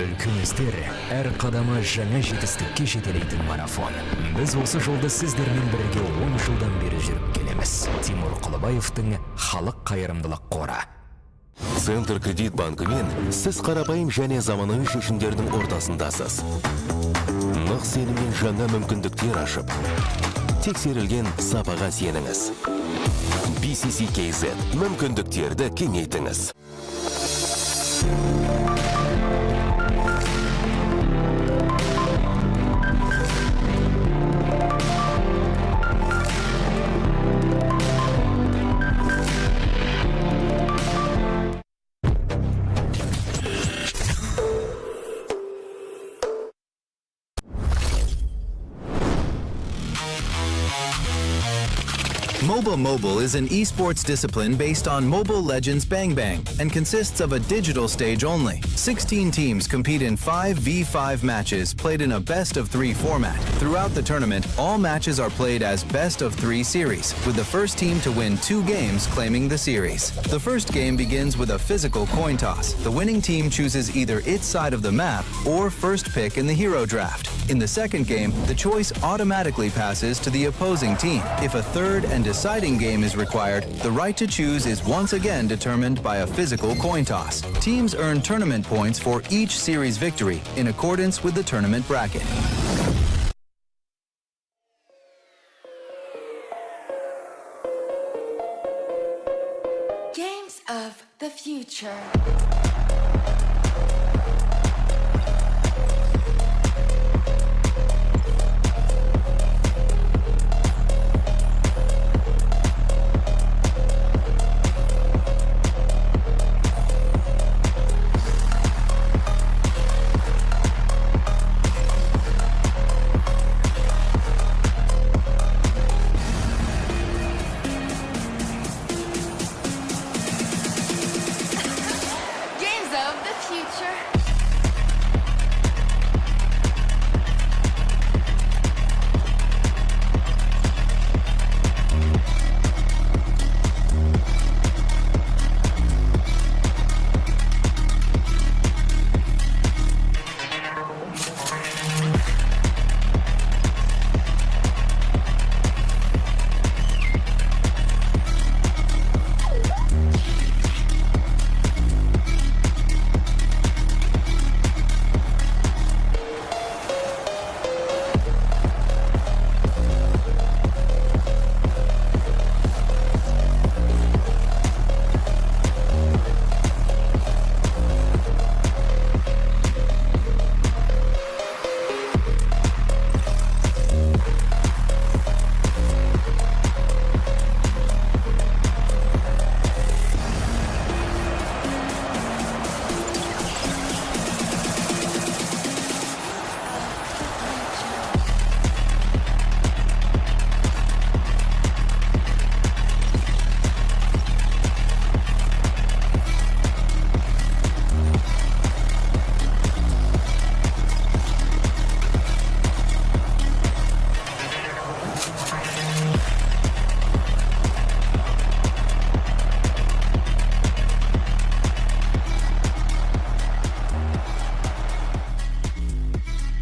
Үлкіміздер әр қадамы жаңа жетістікке жетелейтін марафон. Біз осы жолды сіздермен бірге 10 жылдан бері жүріп келеміз. Тимур Құлыбаевтың халық қайырымдылық қоры. Центр кредит банкымен сіз қарапайым және заманауи шешімдердің ортасындасыз. Нық сеніммен жаңа мүмкіндіктер ашып, тексерілген сапаға сеніңіз. BCC-KZ мүмкіндіктерді кеңейтіңіз. MOBA Mobile is an esports discipline based on Mobile Legends Bang Bang and consists of a digital stage only. 16 teams compete in 5v5 matches played in a best-of-3 format. Throughout the tournament, all matches are played as best-of-3 series, with the first team to win 2 games claiming the series. The first game begins with a physical coin toss. The winning team chooses either its side of the map or first pick in the hero draft. In the second game, the choice automatically passes to the opposing team. If a third and deciding game is required, the right to choose is once again determined by a physical coin toss. Teams earn tournament points for each series victory in accordance with the tournament bracket. Games of the future.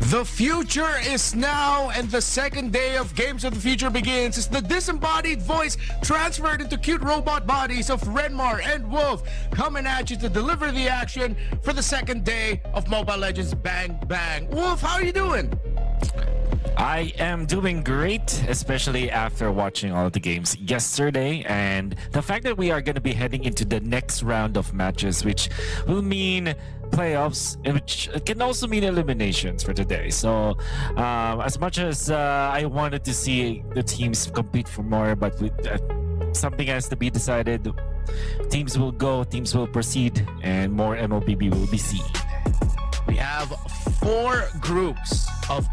The future is now, and the second day of Games of the Future begins. As the disembodied voice transferred into cute robot bodies of Renmar and Wolf coming at you to deliver the action for the second day of Mobile Legends Bang Bang. Wolf, how are you doing? I am doing great, especially after watching all of the games yesterday, and the fact that we are going to be heading into the next round of matches, which will mean playoffs, which can also mean eliminations for today. So as much as I wanted to see the teams compete for more, but something has to be decided. Teams will go, teams will proceed, and more MOBB will be seen. We have 4 groups of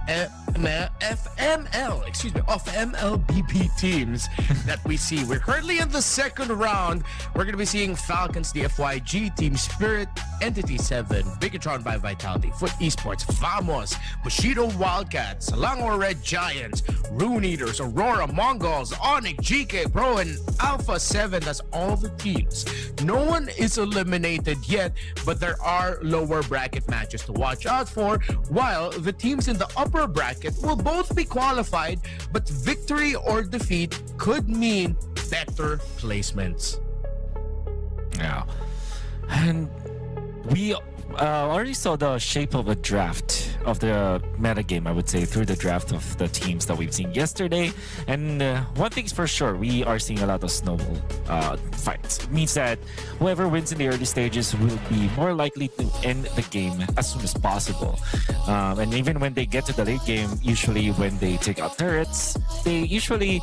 MLBB teams that we see. We're currently in the second round. We're going to be seeing Falcons, the FYG, Team Spirit, Entity 7, Bigatron by Vitality, Foot Esports, Vamos, Bushido Wildcats, Selangor Red Giants, Rune Eaters, Aurora Mongols, Onyx, GK Pro, and Alpha 7. That's all the teams. No one is eliminated yet, but there are lower bracket matches to watch out for, while the teams in the upper bracket will both be qualified, but victory or defeat could mean better placements. Yeah. And we already saw the shape of a draft of the metagame, I would say, through the draft of the teams that we've seen yesterday. And one thing's for sure, we are seeing a lot of snowball fights. It means that whoever wins in the early stages will be more likely to end the game as soon as possible. And even when they get to the late game, usually when they take out turrets, they usually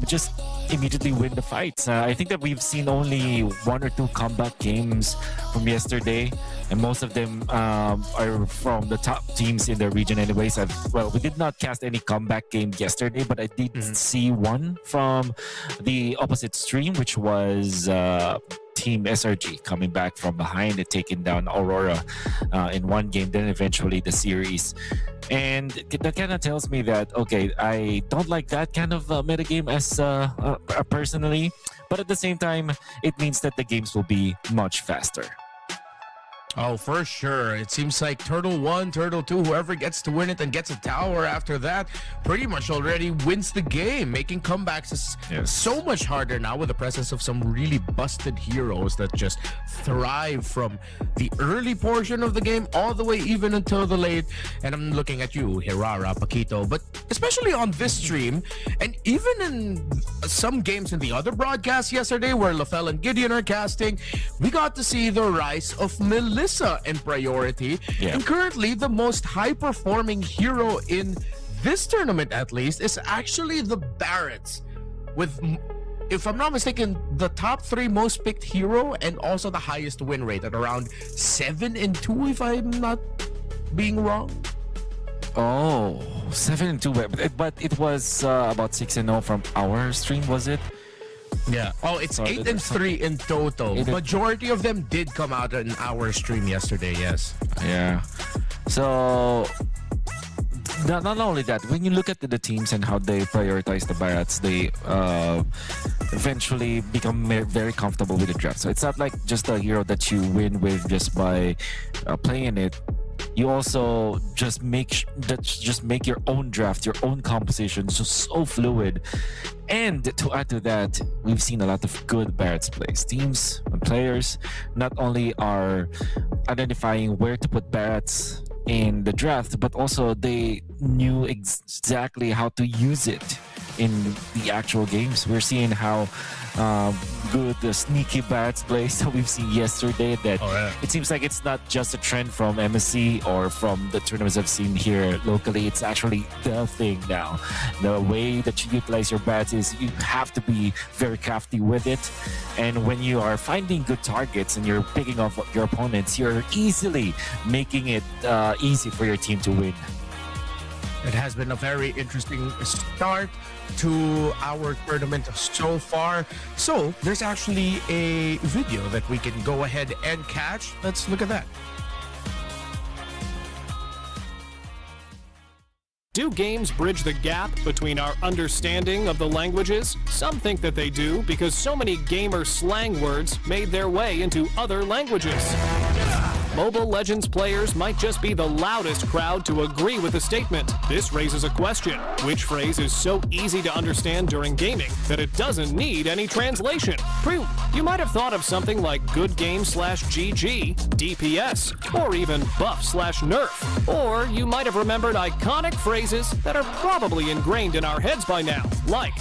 just immediately win the fights. I think that we've seen only 1 or 2 comeback games from yesterday, and most of them are from the top teams in the region anyways. We did not cast any comeback game yesterday, but I did see one from the opposite stream, which was Team SRG coming back from behind and taking down Aurora in one game, then eventually the series. And that kind of tells me that, okay, I don't like that kind of metagame as personally, but at the same time, it means that the games will be much faster. Oh, for sure. It seems like Turtle 1, Turtle 2, whoever gets to win it and gets a tower after that pretty much already wins the game. Making comebacks is so much harder now with the presence of some really busted heroes that just thrive from the early portion of the game all the way even until the late. And I'm looking at you, Hirara, Paquito, but especially on this stream, and even in some games in the other broadcasts yesterday where Lafell and Gideon are casting, we got to see the rise of Melissa in priority, and currently the most high-performing hero in this tournament, at least, is actually the Barretts, with, if I'm not mistaken, the top 3 most picked hero and also the highest win rate at around 7-2, if I'm not being wrong. Oh, 7-2, but it was about 6-0 from our stream, was it? Yeah. Oh, it's 8-3 in total. Majority of them did come out in our stream yesterday, yes. Yeah. So, not only that, when you look at the teams and how they prioritize the Barretts, they eventually become very comfortable with the draft. So it's not like just a hero that you win with just by playing it. You also just make your own draft, your own composition, so fluid. And to add to that, we've seen a lot of good Barretts plays. Teams and players not only are identifying where to put Barretts in the draft, but also they knew exactly how to use it in the actual games. We're seeing how good the sneaky Barretts plays that we've seen yesterday, that it seems like it's not just a trend from MSC or from the tournaments I've seen here locally. It's actually the thing now. The way that you utilize your Barretts is you have to be very crafty with it, and when you are finding good targets and you're picking off your opponents, you're easily making it easy for your team to win. It has been a very interesting start to our tournament so far. So there's actually a video that we can go ahead and catch. Let's look at that. Do games bridge the gap between our understanding of the languages? Some think that they do because so many gamer slang words made their way into other languages. Mobile Legends players might just be the loudest crowd to agree with the statement. This raises a question. Which phrase is so easy to understand during gaming that it doesn't need any translation? Proof. You might have thought of something like good game /GG, DPS, or even buff /nerf. Or you might have remembered iconic phrases that are probably ingrained in our heads by now, like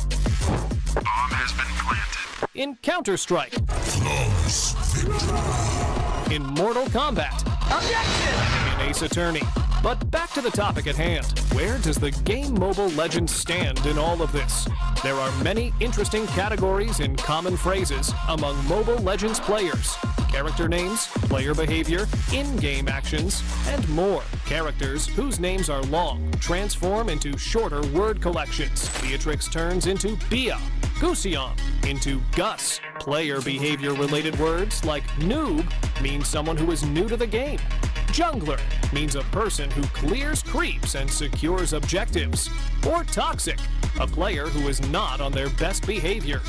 Bomb has been planted. in Counter-Strike, Flawless victory. in Mortal Kombat, An ace attorney. But back to the topic at hand. Where does the game Mobile Legends stand in all of this? There are many interesting categories in common phrases among Mobile Legends players. Character names, player behavior, in-game actions, and more. Characters whose names are long transform into shorter word collections. Beatrix turns into Bia. Gusion into Gus. Player behavior-related words like noob means someone who is new to the game. Jungler means a person who clears creeps and secures objectives. Or toxic, a player who is not on their best behavior.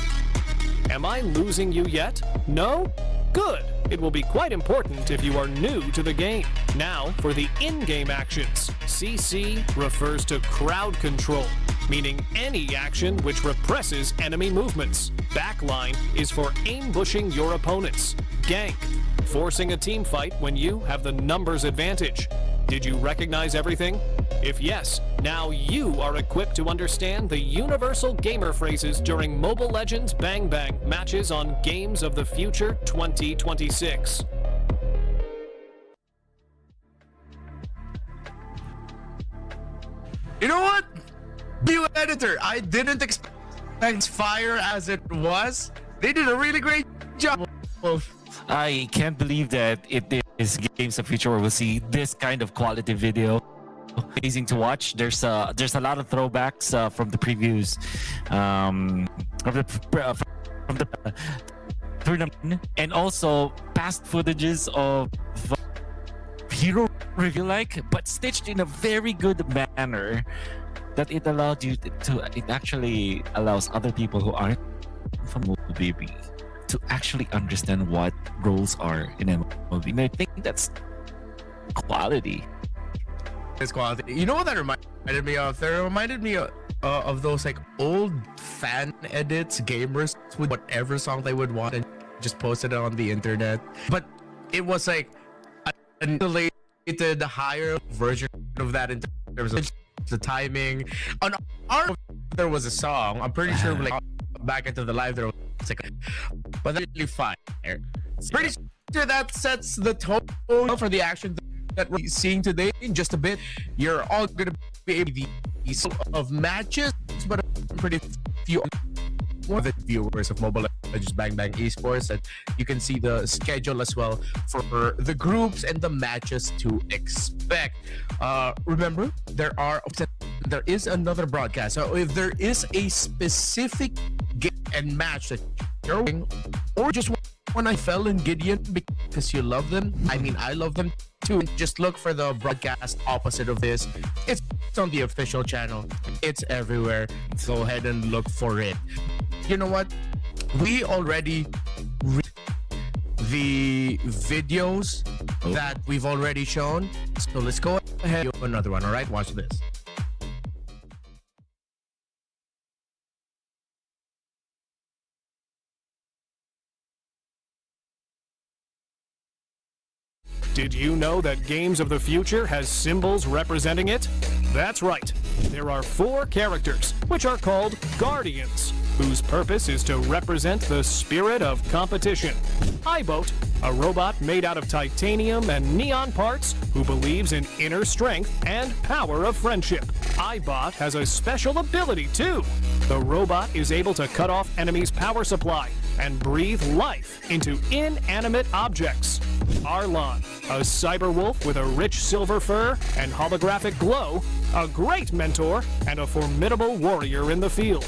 Am I losing you yet? No? Good. It will be quite important if you are new to the game. Now for the in-game actions. CC refers to crowd control, meaning any action which represses enemy movements. Backline is for ambushing your opponents. Gank, forcing a team fight when you have the numbers advantage. Did you recognize everything? If yes, now you are equipped to understand the universal gamer phrases during Mobile Legends Bang Bang matches on Games of the Future 2026. You know what? Bio editor, I didn't expect as fire as it was. They did a really great job. I can't believe that it is Games of Future where we'll see this kind of quality video. Amazing to watch. There's a lot of throwbacks from the previews, from the tournament, and also past footages of hero review but stitched in a very good manner that it allowed you to. It actually allows other people who aren't from MOBA to actually understand what roles are in MOBA. And I think that's quality. It's quality. You know what that reminded me of? That reminded me of those like old fan edits gamers with whatever song they would want and just posted it on the internet. But it was like an related higher version of that in terms of the timing. On our there was a song. I'm pretty sure like back into the live there was like, but that's really fire. Pretty sure that sets the tone for the action that we're seeing today in just a bit. You're all gonna be able to see of matches, but pretty few of the viewers of Mobile Legends Bang Bang Esports, and you can see the schedule as well for the groups and the matches to expect. Remember, there is another broadcast. So if there is a specific game and match that you're winning, or just when I fell in Gideon because you love them, I mean I love them too, just look for the broadcast opposite of this. It's on the official channel. It's everywhere. Go ahead and look for it. You know what? We already read the videos that we've already shown. So let's go ahead and do another one. All right, watch this. Did you know that Games of the Future has symbols representing it? That's right. There are 4 characters, which are called Guardians, whose purpose is to represent the spirit of competition. iBoat, a robot made out of titanium and neon parts who believes in inner strength and power of friendship. iBot has a special ability too. The robot is able to cut off enemies' power supply and breathe life into inanimate objects. Arlon, a cyber wolf with a rich silver fur and holographic glow, a great mentor and a formidable warrior in the field.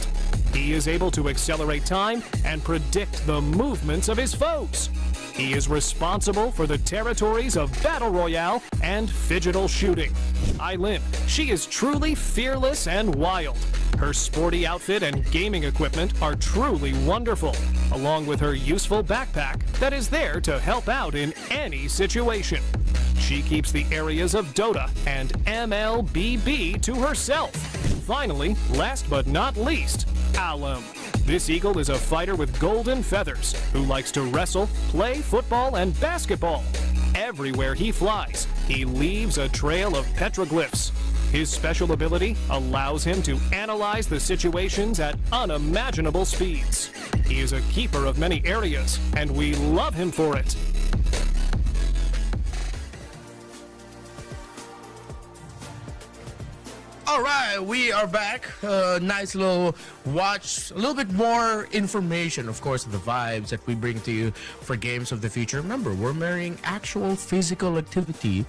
He is able to accelerate time and predict the movements of his foes. He is responsible for the territories of Battle Royale and Phygital Shooting. Eileen, she is truly fearless and wild. Her sporty outfit and gaming equipment are truly wonderful, along with her useful backpack that is there to help out in any situation. She keeps the areas of Dota and MLBB to herself. Finally, last but not least, Alum. This eagle is a fighter with golden feathers who likes to wrestle, play football, and basketball. Everywhere he flies, he leaves a trail of petroglyphs. His special ability allows him to analyze the situations at unimaginable speeds. He is a keeper of many areas, and we love him for it. All right, we are back. Nice little watch, a little bit more information, of course, the vibes that we bring to you for Games of the Future. Remember, we're marrying actual physical activity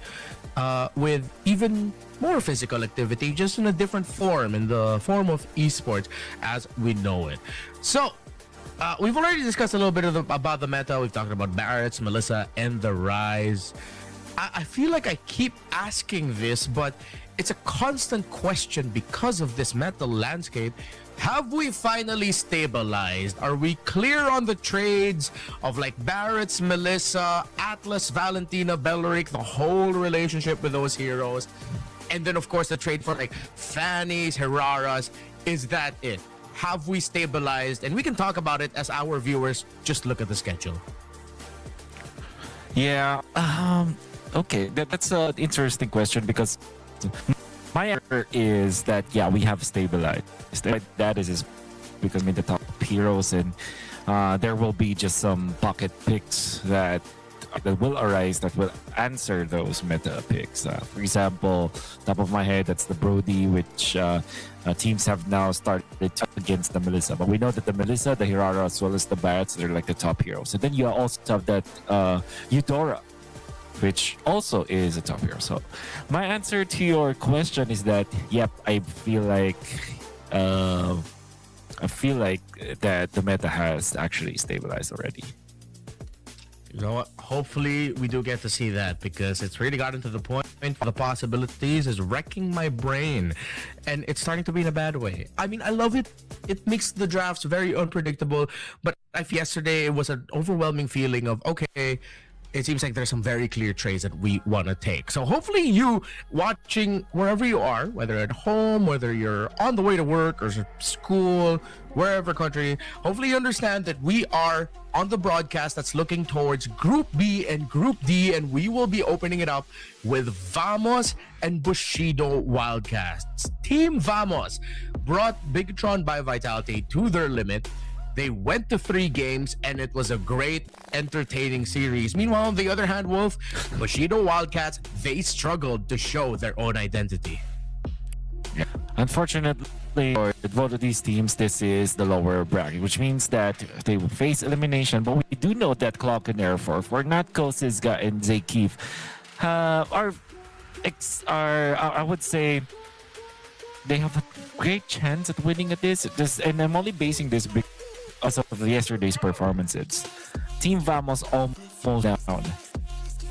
with even more physical activity, just in a different form, in the form of esports as we know it. So, we've already discussed a little bit about the meta. We've talked about Barrett's, Melissa, and the Rise. I feel like I keep asking this, but it's a constant question because of this meta landscape. Have we finally stabilized? Are we clear on the trades of like Barrett's, Melissa, Atlas, Valentina, Belleric, the whole relationship with those heroes? And then, of course, the trade for like Fanny's, Heraras. Is that it? Have we stabilized? And we can talk about it as our viewers just look at the schedule. Yeah. Okay. That's an interesting question because my answer is that yeah, we have stabilized. That is because I mean the top heroes, and there will be just some pocket picks that will arise that will answer those meta picks. For example, top of my head, that's the Brody, which teams have now started against the Melissa. But we know that the Melissa, the Hirara, as well as the Barretts, they're like the top heroes. And then you also have that Eudora, which also is a top hero. So my answer to your question is that, yep, I feel like that the meta has actually stabilized already. You know what? Hopefully we do get to see that, because it's really gotten to the point the possibilities is wrecking my brain, and it's starting to be in a bad way. I mean, I love it. It makes the drafts very unpredictable, but yesterday it was an overwhelming feeling of, okay, it seems like there's some very clear trades that we want to take. So hopefully you watching wherever you are, whether at home, whether you're on the way to work or school, wherever country, hopefully you understand that we are on the broadcast that's looking towards Group B and Group D, and we will be opening it up with Vamos and Bushido Wildcats. Team Vamos brought Bigatron by Vitality to their limit. They went to 3 games, and it was a great, entertaining series. Meanwhile, on the other hand, Wolf, Bushido Wildcats, they struggled to show their own identity. Unfortunately, for both of these teams, this is the lower bracket, which means that they will face elimination. But we do know that Clock and Air Force, for Natko, Sizga, and Zakif, I would say, they have a great chance at winning at this. And I'm only basing this because of yesterday's performances. Team Vamos almost down.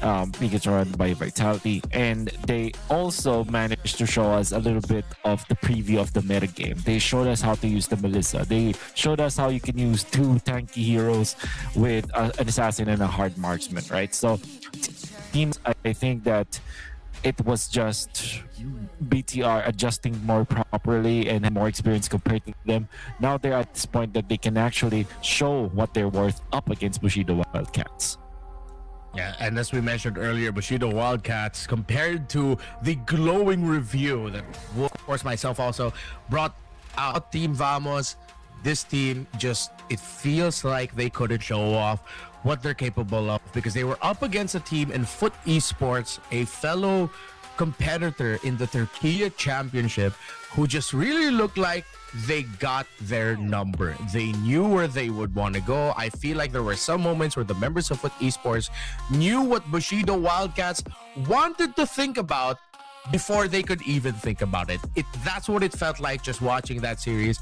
Bigatron by Vitality, and they also managed to show us a little bit of the preview of the meta game. They showed us how to use the Melissa. They showed us how you can use 2 tanky heroes with an assassin and a hard marksman, right? So teams, I think that it was just BTR adjusting more properly and more experience compared to them. Now they're at this point that they can actually show what they're worth up against Bushido Wildcats. Yeah, and as we mentioned earlier, Bushido Wildcats, compared to the glowing review that, of course, myself also brought out Team Vamos, this team just, it feels like they couldn't show off what they're capable of, because they were up against a team in Foot Esports, a fellow competitor in the Turkey Championship, who just really looked like they got their number. They knew where they would want to go. I feel like there were some moments where the members of Foot Esports knew what Bushido Wildcats wanted to think about before they could even think about it. That's what it felt like just watching that series.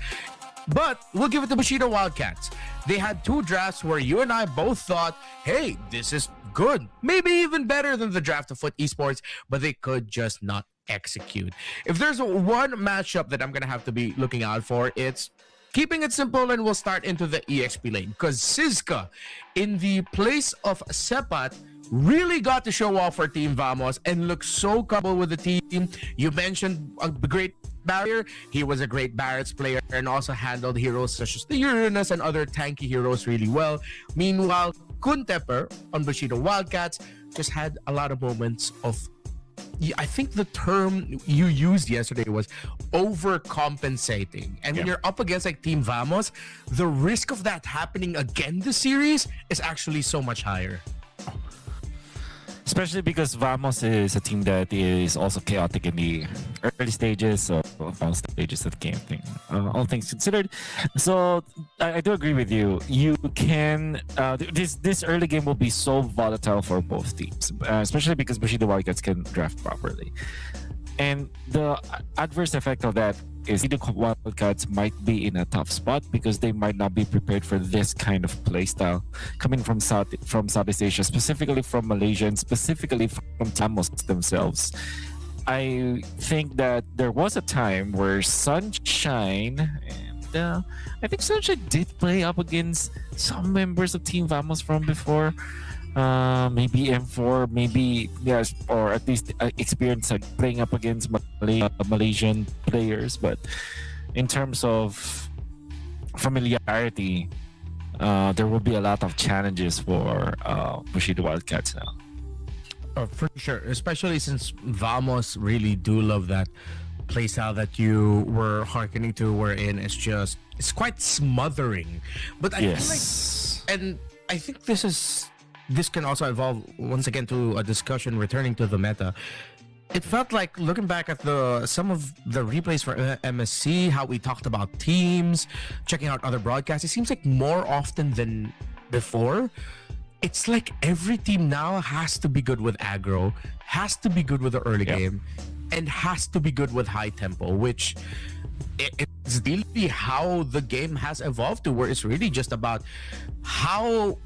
But we'll give it to Bushido Wildcats. They had 2 drafts where you and I both thought, hey, this is good. Maybe even better than the draft of Foot Esports, but they could just not execute. If there's one matchup that I'm going to have to be looking out for, it's keeping it simple, and we'll start into the EXP lane, because Sizka, in the place of Sepat, really got to show off for Team Vamos and look so comfortable with the team. You mentioned a great barrier. He was a great Barrett's player and also handled heroes such as the Uranus and other tanky heroes really well. Meanwhile, Kuntepper on Bushido Wildcats just had a lot of moments of, I think the term you used yesterday was overcompensating. And when you're up against like Team Vamos, the risk of that happening again this series is actually so much higher. Especially because Vamos is a team that is also chaotic in the early stages, or final stages of the game thing. All things considered, so I do agree with you. You can this early game will be so volatile for both teams, especially because Bushido Wildcats can draft properly, and the adverse effect of that is the Wildcats might be in a tough spot because they might not be prepared for this kind of playstyle coming from Southeast Asia, specifically from Malaysia, and specifically from Tamos themselves. I think that there was a time where Sunshine and I think Sunshine did play up against some members of Team Vamos from before. Maybe M4, maybe yes, or at least experience playing up against Malaysian players. But in terms of familiarity, there will be a lot of challenges for Bushido Wildcats now. For sure, especially since Vamos really do love that playstyle that you were hearkening to, wherein it's quite smothering. But I feel like, and I think this can also evolve once again to a discussion returning to the meta. It felt like, looking back at some of the replays for MSC, how we talked about teams, checking out other broadcasts, it seems like more often than before, it's like every team now has to be good with aggro, has to be good with the early game, and has to be good with high tempo, which it's really how the game has evolved to, where it's really just about how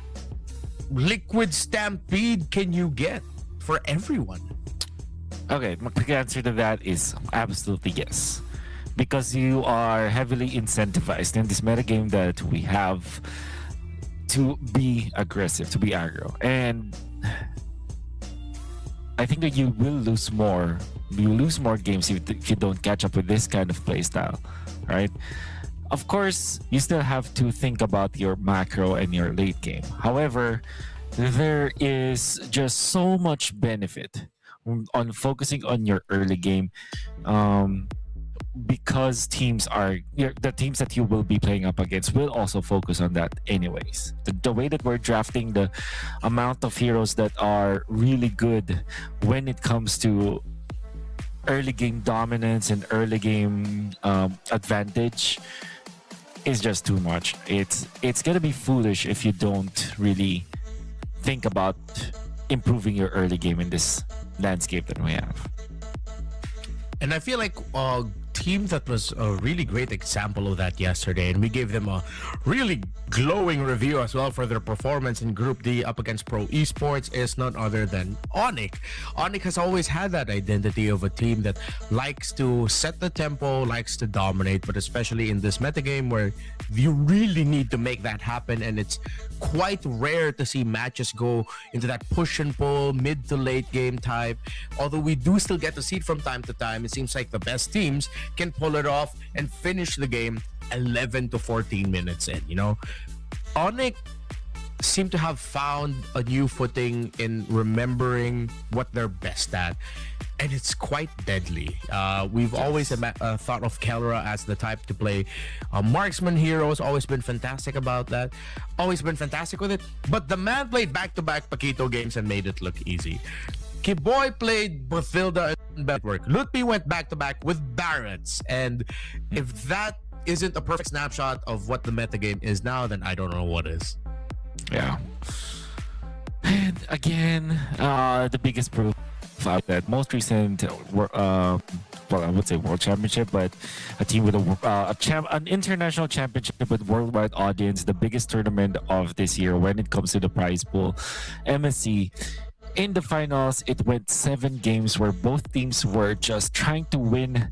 liquid stampede can you get for everyone. Okay, my quick answer to that is absolutely yes, because you are heavily incentivized in this metagame that we have to be aggressive, to be aggro, and I think that you will lose more games if you don't catch up with this kind of playstyle, right? Of course, you still have to think about your macro and your late game. However, there is just so much benefit on focusing on your early game, because the teams that you will be playing up against will also focus on that anyways. The way that we're drafting, the amount of heroes that are really good when it comes to early game dominance and early game advantage is just too much. It's gonna be foolish if you don't really think about improving your early game in this landscape that we have. And I feel like a team that was a really great example of that yesterday, and we gave them a really glowing review as well for their performance in Group D up against Pro Esports, is none other than Onyx. Onyx has always had that identity of a team that likes to set the tempo, likes to dominate, but especially in this metagame where you really need to make that happen, and it's quite rare to see matches go into that push and pull, mid to late game type. Although we do still get to see it from time to time, it seems like the best teams can pull it off and finish the game 11 to 14 minutes in, you know? Onyx seem to have found a new footing in remembering what they're best at, and it's quite deadly. We've always thought of Kelra as the type to play marksman heroes, always been fantastic about that, always been fantastic with it, but the man played back-to-back Paquito games and made it look easy. Kiboy played Bathilda and Network. Lutpi went back-to-back with Barretts, and if that isn't a perfect snapshot of what the metagame is now, then I don't know what is. Yeah. And again, the biggest proof of that most recent, I would say World Championship, but a team with an international championship with worldwide audience, the biggest tournament of this year when it comes to the prize pool, MSC. In the finals, it went 7 games where both teams were just trying to win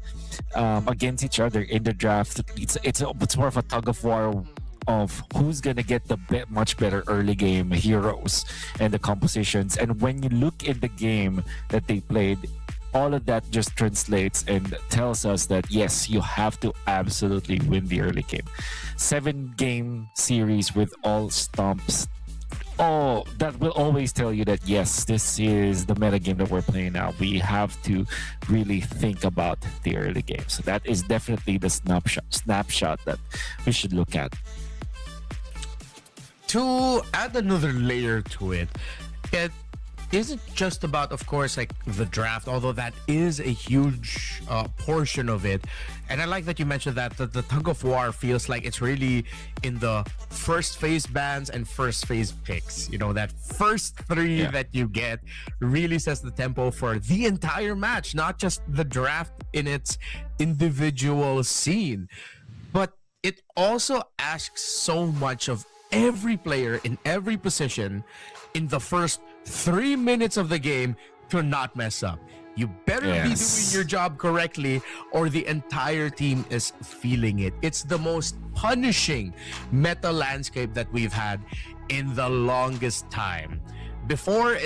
against each other in the draft. It's more of a tug of war of who's gonna get the much better early game heroes and the compositions. And when you look in the game that they played, all of that just translates and tells us that yes, you have to absolutely win the early game. 7-game series with all stomps. Oh, that will always tell you that yes, this is the meta game that we're playing now. We have to really think about the early game. So that is definitely the snapshot that we should look at. To add another layer to it, isn't just about, of course, like the draft, although that is a huge portion of it. And I like that you mentioned that the tug of war feels like it's really in the first phase bans and first phase picks. You know, that first three that you get really sets the tempo for the entire match, not just the draft in its individual scene. But it also asks so much of every player in every position in the first 3 minutes of the game to not mess up. You better be doing your job correctly or the entire team is feeling it. It's the most punishing meta landscape that we've had in the longest time. Before,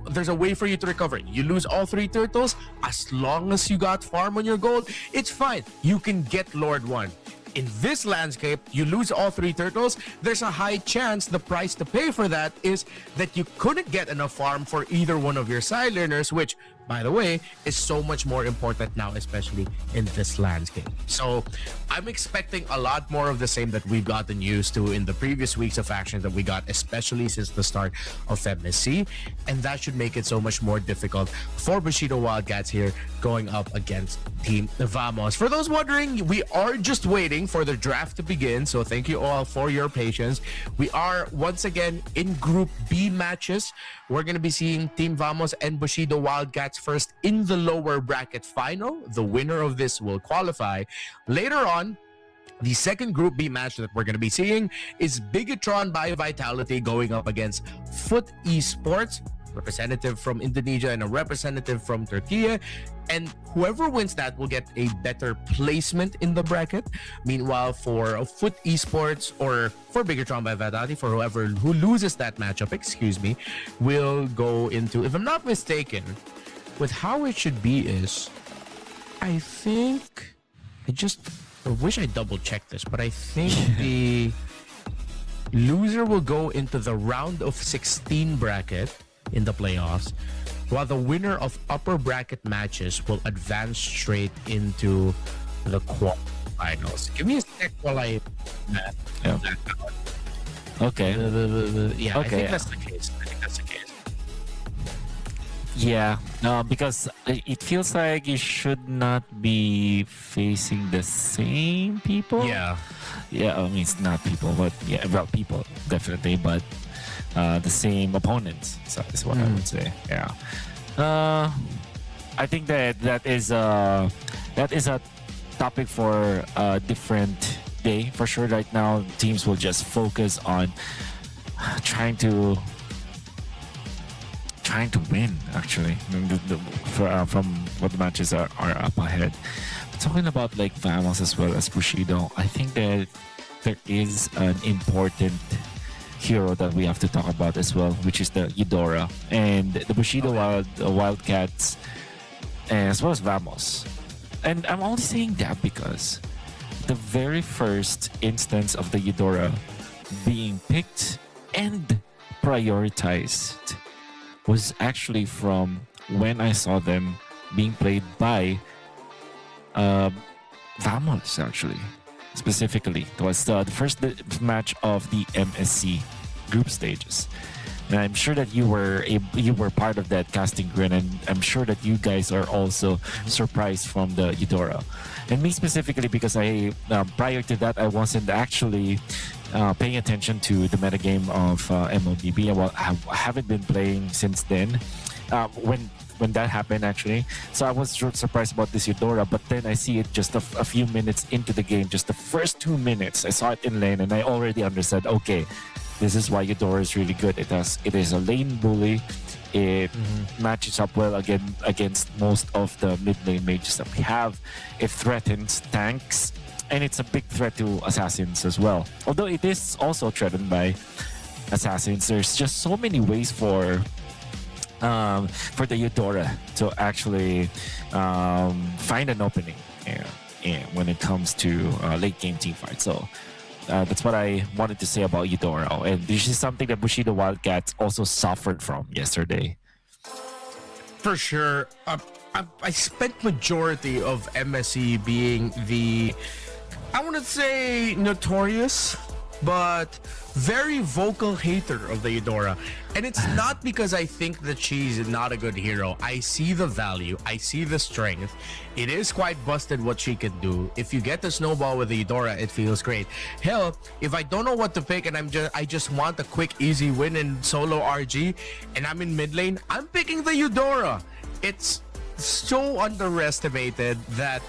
there's a way for you to recover. You lose all 3 turtles, as long as you got farm on your gold, it's fine. You can get Lord 1. In this landscape, you lose all 3 turtles, there's a high chance the price to pay for that is that you couldn't get enough farm for either one of your side learners, which, by the way, is so much more important now, especially in this landscape. So I'm expecting a lot more of the same that we've gotten used to in the previous weeks of action that we got, especially since the start of MSC. And that should make it so much more difficult for Bushido Wildcats here going up against Team Vamos. For those wondering, we are just waiting for the draft to begin. So thank you all for your patience. We are once again in Group B matches. We're going to be seeing Team Vamos and Bushido Wildcats first in the lower bracket final. The winner of this will qualify. Later on, the second Group B match that we're going to be seeing is Bigatron by Vitality going up against Foot Esports, representative from Indonesia and a representative from Turkey. And whoever wins that will get a better placement in the bracket. Meanwhile, for Foot Esports or for Bigatron by Vitality, for who loses that matchup, will go into, if I'm not mistaken, with how it should be is, I think, I wish I double checked this, but I think the loser will go into the round of 16 bracket in the playoffs, while the winner of upper bracket matches will advance straight into the quarterfinals. Give me a sec while I that out. Okay. I Okay. think that's the case. Yeah, because it feels like you should not be facing the same people. Yeah. Yeah, I mean, it's not people, but yeah, well, people, definitely, but the same opponents, so is what I would say. Yeah. I think that is a topic for a different day for sure. Right now, teams will just focus on trying to win, actually, from what the matches are up ahead. But talking about like Vamos as well as Bushido, I think that there is an important hero that we have to talk about as well, which is the Eudora and the Bushido Wildcats, as well as Vamos. And I'm only saying that because the very first instance of the Eudora being picked and prioritized was actually from when I saw them being played by Vamos, actually. Specifically, it was the first match of the MSC group stages. And I'm sure that you were part of that casting grid, and I'm sure that you guys are also surprised from the Eudora. And me specifically, because I prior to that I wasn't actually paying attention to the metagame of MOBA. Well, I haven't been playing since then. When that happened, actually, so I was surprised about this Eudora. But then I see it just a few minutes into the game, just the first 2 minutes. I saw it in lane, and I already understood. Okay, this is why Eudora is really good. It is a lane bully. It matches up well against most of the mid lane mages that we have. It threatens tanks, and it's a big threat to assassins as well. Although it is also threatened by assassins, there's just so many ways for the Eudora to actually find an opening when it comes to late game team fight. So that's what I wanted to say about Eudora, and this is something that Bushido Wildcats also suffered from yesterday. For sure. I spent majority of MSC being the, I want to say, notorious but very vocal hater of the Eudora. And it's not because I think that she's not a good hero. I see the value. I see the strength. It is quite busted what she can do. If you get the snowball with the Eudora, it feels great. Hell, if I don't know what to pick and I just want a quick, easy win in solo RG and I'm in mid lane, I'm picking the Eudora. It's so underestimated that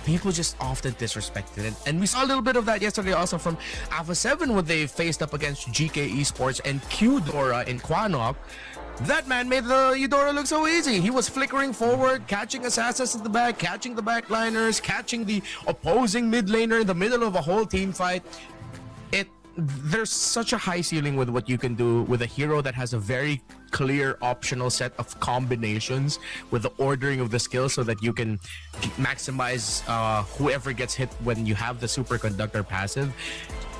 people just often disrespected it. And we saw a little bit of that yesterday also from Alpha 7 when they faced up against GK Esports and Q-Dora in Quanok. That man made the Eudora look so easy. He was flickering forward, catching assassins in the back, catching the backliners, catching the opposing mid laner in the middle of a whole team fight. There's such a high ceiling with what you can do with a hero that has a very clear optional set of combinations with the ordering of the skills so that you can maximize whoever gets hit when you have the superconductor passive.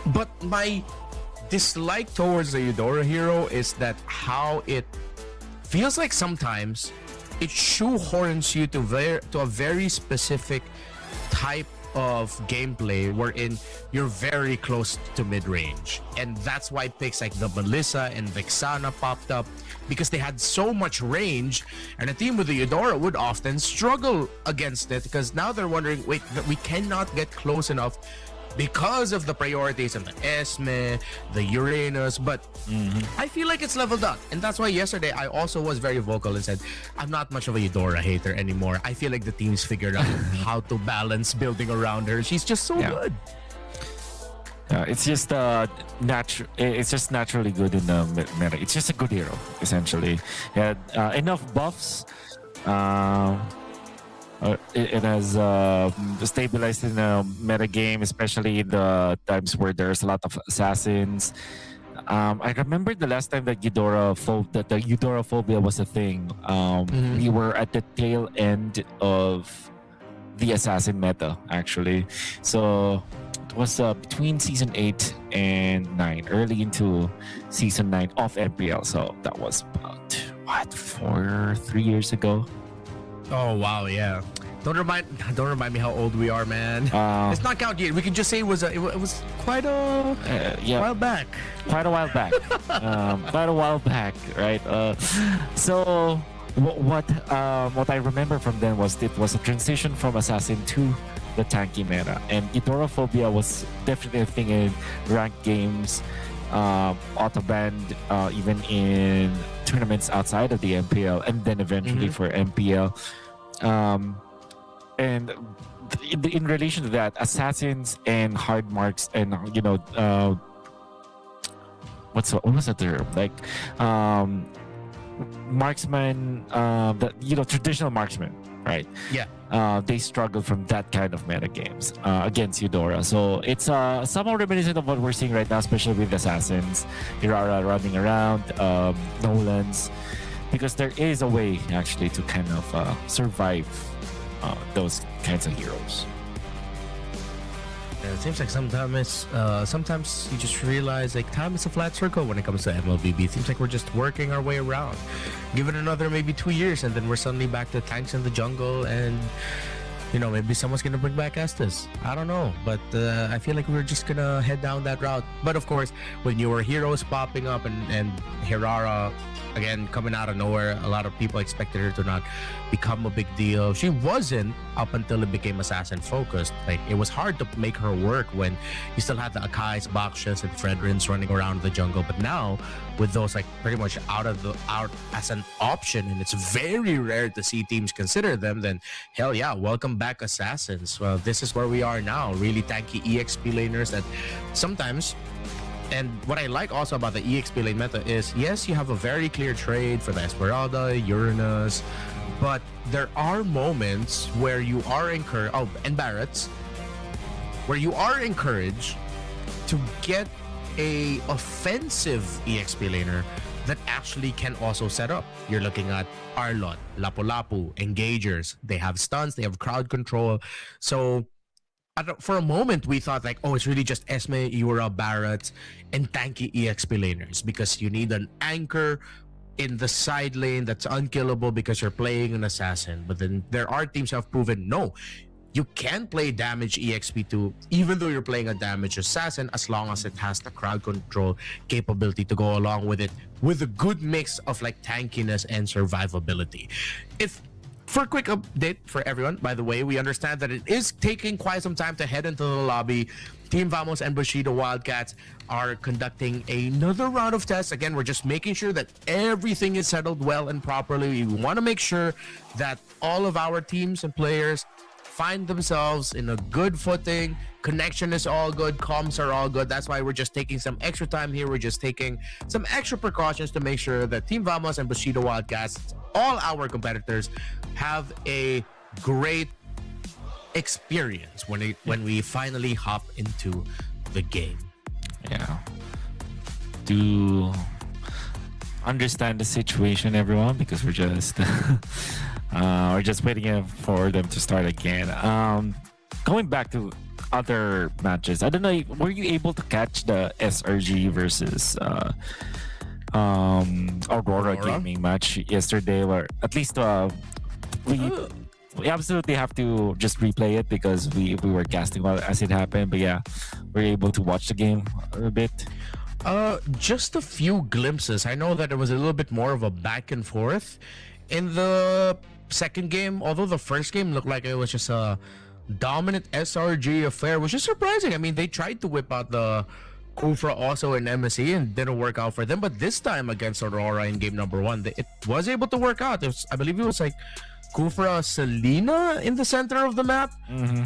But my dislike towards the Eudora hero is that how it feels like sometimes it shoehorns you to a very specific type of gameplay wherein you're very close to mid-range, and that's why picks like the Melissa and Vexana popped up, because they had so much range, and a team with the Eudora would often struggle against it because now they're wondering, wait, we cannot get close enough because of the priorities of the Esme, the Uranus, but I feel like it's leveled up. And that's why yesterday I also was very vocal and said, I'm not much of a Eudora hater anymore. I feel like the team's figured out how to balance building around her. She's just so good. It's just it's just naturally good in the meta. It's just a good hero, essentially. It had enough buffs. It has stabilized in the meta game, especially in the times where there's a lot of assassins. I remember the last time that the Eudoraphobia was a thing. We were at the tail end of the assassin meta, actually. So it was between season 8 and 9, early into season 9 of MPL. So that was about 3 years ago. Oh wow, yeah. Don't remind me how old we are, man. Let's not count yet. We can just say it was quite a while back. Quite a while back. Quite a while back, right? So what I remember from then was it was a transition from assassin to the tanky meta, and Eudoraphobia was definitely a thing in ranked games, auto banned even in tournaments outside of the MPL, and then eventually for MPL. And in relation to that, assassins and hard marks, and what was the term, like marksman, traditional marksman, right? Yeah. They struggle from that kind of meta games against Eudora. So it's somewhat reminiscent of what we're seeing right now, especially with assassins, Hirara running around, Nolans, because there is a way actually to kind of survive those kinds of heroes. It seems like sometimes you just realize like time is a flat circle when it comes to MLBB. It seems like we're just working our way around. Give it another maybe 2 years and then we're suddenly back to tanks in the jungle, and maybe someone's gonna bring back Estes. I don't know, but I feel like we're just gonna head down that route. But of course, with newer heroes popping up and Hirara again coming out of nowhere, a lot of people expected her to not become a big deal. She wasn't up until it became assassin focused. Like, it was hard to make her work when you still had the Akais, Bakshas, and Fredrins running around the jungle. But now with those like pretty much out as an option, and it's very rare to see teams consider them, then hell yeah, welcome back assassins. Well, this is where we are now, really tanky EXP laners that sometimes. And what I like also about the EXP lane meta is, yes, you have a very clear trade for the Esmeralda, Uranus, but there are moments where you are encouraged, and Barretts, where you are encouraged to get a offensive EXP laner that actually can also set up. You're looking at Arlot, Lapu-Lapu, Engagers. They have stuns, they have crowd control. So for a moment, we thought like, it's really just Esme, Eura, Barretts, and tanky EXP laners, because you need an anchor in the side lane that's unkillable because you're playing an assassin. But then there are teams who have proven, no, you can play damage EXP2 even though you're playing a damage assassin, as long as it has the crowd control capability to go along with it, with a good mix of like tankiness and survivability. For a quick update for everyone, by the way, we understand that it is taking quite some time to head into the lobby. Team Vamos and Bushido Wildcats are conducting another round of tests. Again, we're just making sure that everything is settled well and properly. We want to make sure that all of our teams and players find themselves in a good footing. Connection is all good, comms are all good. That's why we're just taking some extra time here. We're just taking some extra precautions to make sure that Team Vamos and Bushido Wildcats, all our competitors, have a great experience when we finally hop into the game. Yeah. To understand the situation, everyone, because we're just waiting for them to start again. Going back to other matches, I don't know, were you able to catch the SRG versus Aurora gaming match yesterday? Where at least we absolutely have to just replay it because we were casting while as it happened. But yeah, we're able to watch the game a bit. Just a few glimpses. I know that it was a little bit more of a back and forth in the second game, although the first game looked like it was just a dominant SRG affair, which is surprising. I mean, they tried to whip out the Kufra also in MSE and didn't work out for them, but this time against Aurora in game number 1, it was able to work out. I believe it was like Kufra Selena in the center of the map,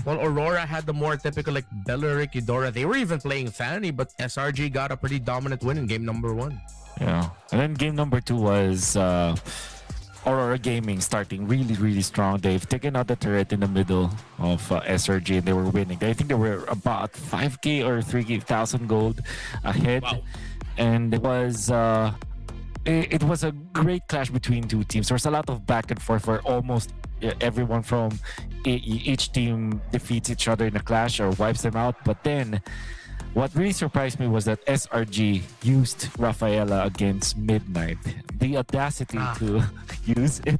while Aurora had the more typical like Belleric, Eudora. They were even playing Fanny, but SRG got a pretty dominant win in game number 1. Yeah, and then game number 2 was Aurora Gaming starting really strong. They've taken out the turret in the middle of SRG and they were winning. I think they were about 5k or 3,000 gold ahead. Wow. And it was a great clash between two teams. There was a lot of back and forth where almost everyone from each team defeats each other in a clash or wipes them out. But then what really surprised me was that SRG used Rafaela against Midnight. The audacity to use it.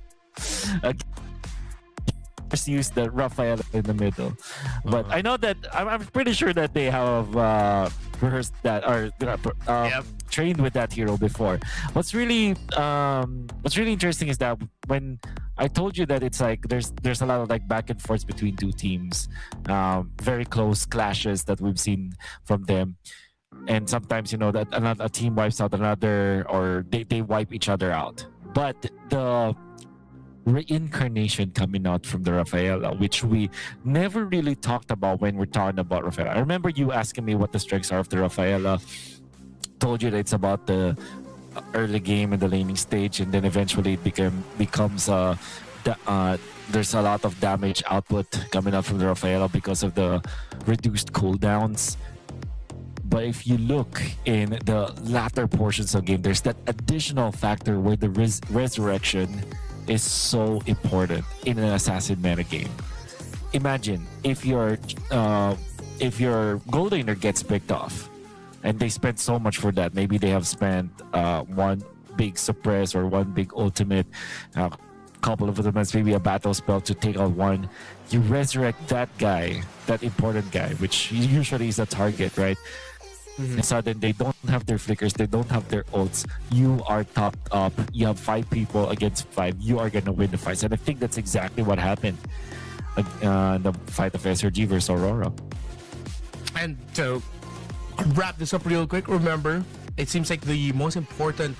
Just use the Rafaela in the middle. But I know that I'm pretty sure that they have rehearsed that or trained with that hero before. What's really interesting is that when I told you that it's like there's a lot of like back and forth between two teams, very close clashes that we've seen from them, and sometimes that a team wipes out another or they wipe each other out. But the reincarnation coming out from the Rafaela, which we never really talked about when we're talking about Rafaela. I remember you asking me what the strengths are of the Rafaela. Told you that it's about the early game and the laning stage, and then eventually it becomes there's a lot of damage output coming out from the Rafaela because of the reduced cooldowns. But if you look in the latter portions of the game, there's that additional factor where the resurrection is so important in an assassin meta game. Imagine if your gold laner gets picked off, and they spent so much for that. Maybe they have spent one big suppress or one big ultimate, a couple of ultimates, maybe a battle spell to take out one. You resurrect that guy, that important guy, which usually is the target, right? And suddenly they don't have their flickers, they don't have their ults. You are topped up. You have 5 people against 5. You are gonna win the fights, and I think that's exactly what happened in the fight of SRG versus Aurora. And to wrap this up real quick, remember, it seems like the most important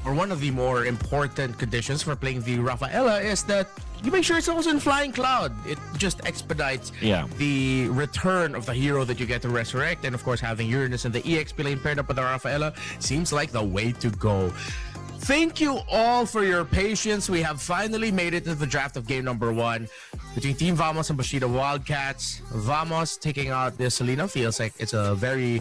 or one of the more important conditions for playing the Rafaela is that you make sure it's also in Flying Cloud. It just expedites the return of the hero that you get to resurrect, and of course having Uranus and the EXP lane paired up with the Rafaela seems like the way to go. Thank you all for your patience. We have finally made it to the draft of game number 1 between Team Vamos and Bushido Wildcats. Vamos taking out the Selena feels like it's a very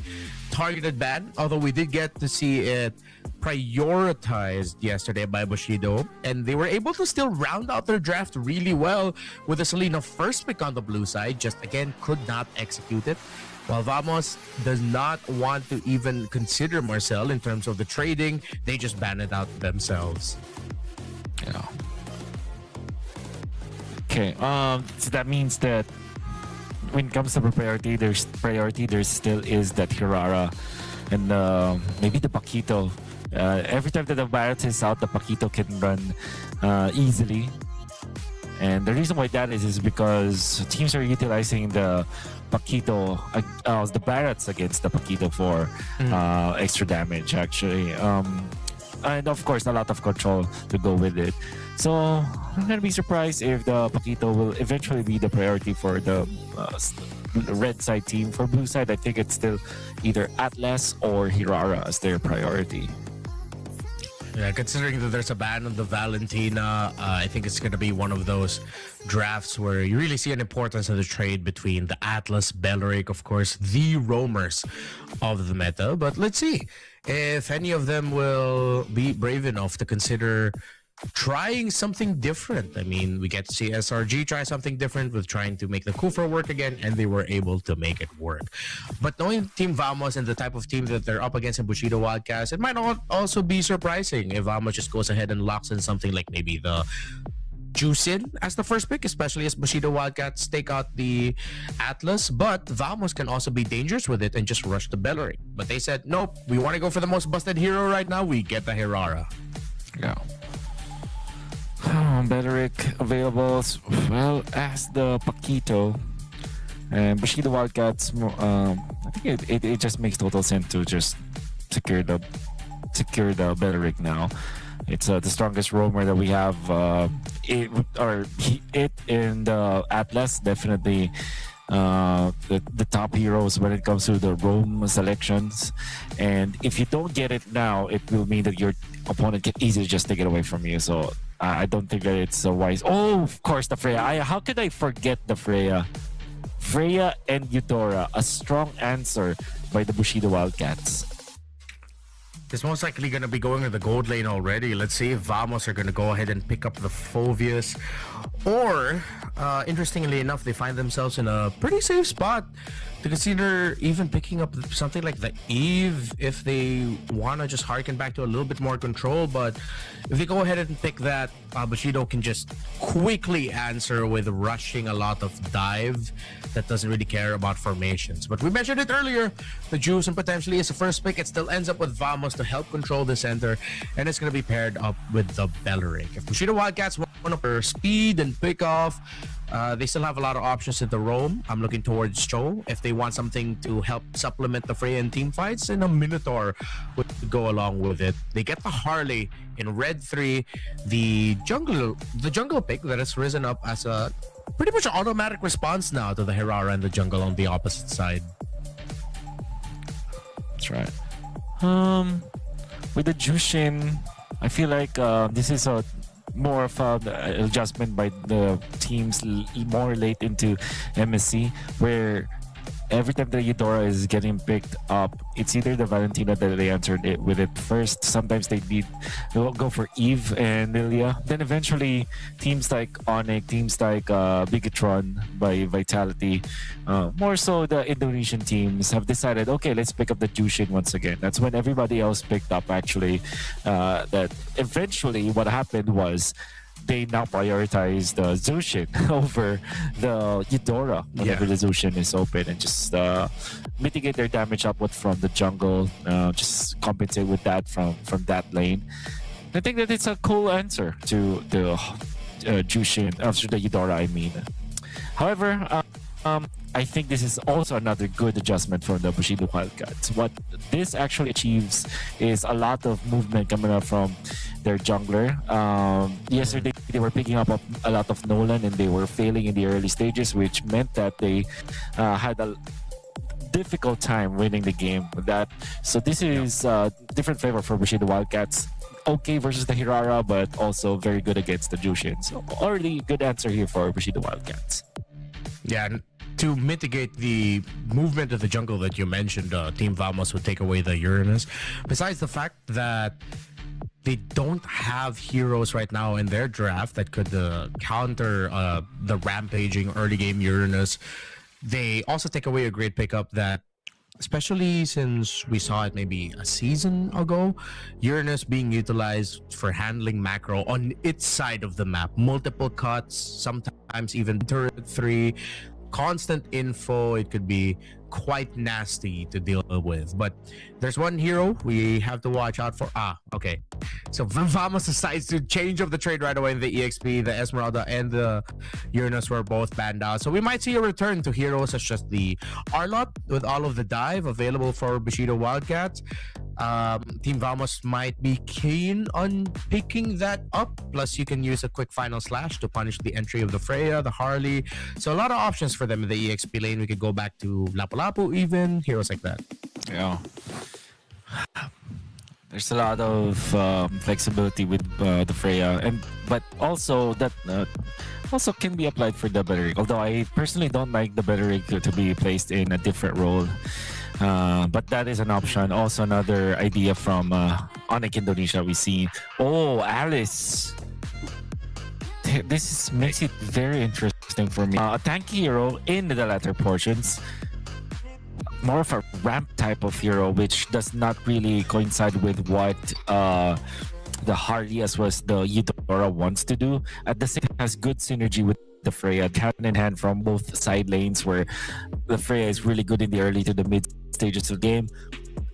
targeted ban, although we did get to see it prioritized yesterday by Bushido, and they were able to still round out their draft really well with the Selena first pick on the blue side, just again could not execute it. While Vamos does not want to even consider Marcel in terms of the trading, they just ban it out themselves. Yeah. Okay, so that means that when it comes to priority, there still is that Hirara and maybe the Paquito. Every time that the Barrett is out, the Paquito can run easily. And the reason why that is because teams are utilizing the Paquito, the Barretts against the Paquito for extra damage, actually. And of course, a lot of control to go with it. So I'm going to be surprised if the Paquito will eventually be the priority for the red side team. For blue side, I think it's still either Atlas or Hirara as their priority. Yeah, considering that there's a ban on the Valentina, I think it's going to be one of those drafts where you really see an importance of the trade between the Atlas, Belleric, of course, the roamers of the meta. But let's see if any of them will be brave enough to consider trying something different. I mean, we get to see SRG try something different with trying to make the Kufra work again, and they were able to make it work. But knowing Team Vamos and the type of team that they're up against in Bushido Wildcats, it might not also be surprising if Vamos just goes ahead and locks in something like maybe the Juicin as the first pick, especially as Bushido Wildcats take out the Atlas. But Vamos can also be dangerous with it and just rush the Belleric. But they said, nope, we want to go for the most busted hero right now. We get the Hirara. Yeah. Belleric available well as the Paquito, and Bushido Wildcats. I think it just makes total sense to just secure the Belleric now. It's the strongest roamer that we have. It in the Atlas definitely the top heroes when it comes to the roam selections. And if you don't get it now, it will mean that your opponent can easily just take it away from you. So I don't think that it's wise. Oh, of course, the Freya. How could I forget the Freya? Freya and Eudora, a strong answer by the Bushido Wildcats. It's most likely going to be going to the gold lane already. Let's see if Vamos are going to go ahead and pick up the Phoveus. Or, interestingly enough, they find themselves in a pretty safe spot to consider even picking up something like the Eve if they want to just harken back to a little bit more control. But if they go ahead and pick that, Bushido can just quickly answer with rushing a lot of dive that doesn't really care about formations. But we mentioned it earlier, the Juice and potentially is the first pick. It still ends up with Vamos to help control the center, and it's going to be paired up with the Belleric. If Bushido Wildcats want up their speed and pick off, they still have a lot of options in the roam. I'm looking towards Cho if they want something to help supplement the Freya and team fights, and a Minotaur would go along with it. They get the Harley in red 3, the jungle pick that has risen up as a pretty much automatic response now to the Hirara and the jungle on the opposite side. That's right. With the Jushin, I feel like this is a more of an adjustment by the teams more late into MSC, where every time the Eudora is getting picked up, it's either the Valentina that they answered it with it first. Sometimes they'll go for Eve and Lilia. Then eventually teams like Onyx, teams like Bigatron by Vitality, more so the Indonesian teams have decided, okay, let's pick up the Jushin once again. That's when everybody else picked up actually. That eventually what happened was they now prioritize the Zushin over the Eudora whenever the Zushin is open, and just mitigate their damage upward from the jungle, just compensate with that from that lane. I think that it's a cool answer to the Jushin, after the Eudora, I mean. However, I think this is also another good adjustment from the Bushido Wildcats. What this actually achieves is a lot of movement coming up from their jungler. Yesterday, they were picking up a lot of Nolan, and they were failing in the early stages, which meant that they had a difficult time winning the game with that. So this is a different flavor for Bushido Wildcats. Okay versus the Hirara, but also very good against the Jushin. So already good answer here for Bushido Wildcats. Yeah, to mitigate the movement of the jungle that you mentioned, Team Vamos would take away the Uranus. Besides the fact that they don't have heroes right now in their draft that could counter the rampaging early game Uranus, they also take away a great pickup that, especially since we saw it maybe a season ago, Uranus being utilized for handling macro on its side of the map. Multiple cuts, sometimes even turret 3. constant info. It could be quite nasty to deal with. But there's one hero we have to watch out for. Okay. So Vamos decides to change up the trade right away. The EXP, the Esmeralda, and the Uranus were both banned out. So we might see a return to heroes such as the Arlot with all of the dive available for Bushido Wildcats. Team Vamos might be keen on picking that up. Plus, you can use a quick final slash to punish the entry of the Freya, the Harley. So a lot of options for them in the EXP lane. We could go back to Lapu-Lapu even, heroes like that. Yeah. There's a lot of flexibility with the Freya, but also that also can be applied for the Belleric. Although I personally don't like the Belleric to be placed in a different role. But that is an option. Also another idea from Onyx Indonesia we see. Oh, Alice. This makes it very interesting for me. A tanky hero in the latter portions. More of a ramp type of hero, which does not really coincide with what the Harley as well as the Eudora wants to do. At the same time, has good synergy with the Freya, hand in hand from both side lanes, where the Freya is really good in the early to the mid stages of the game.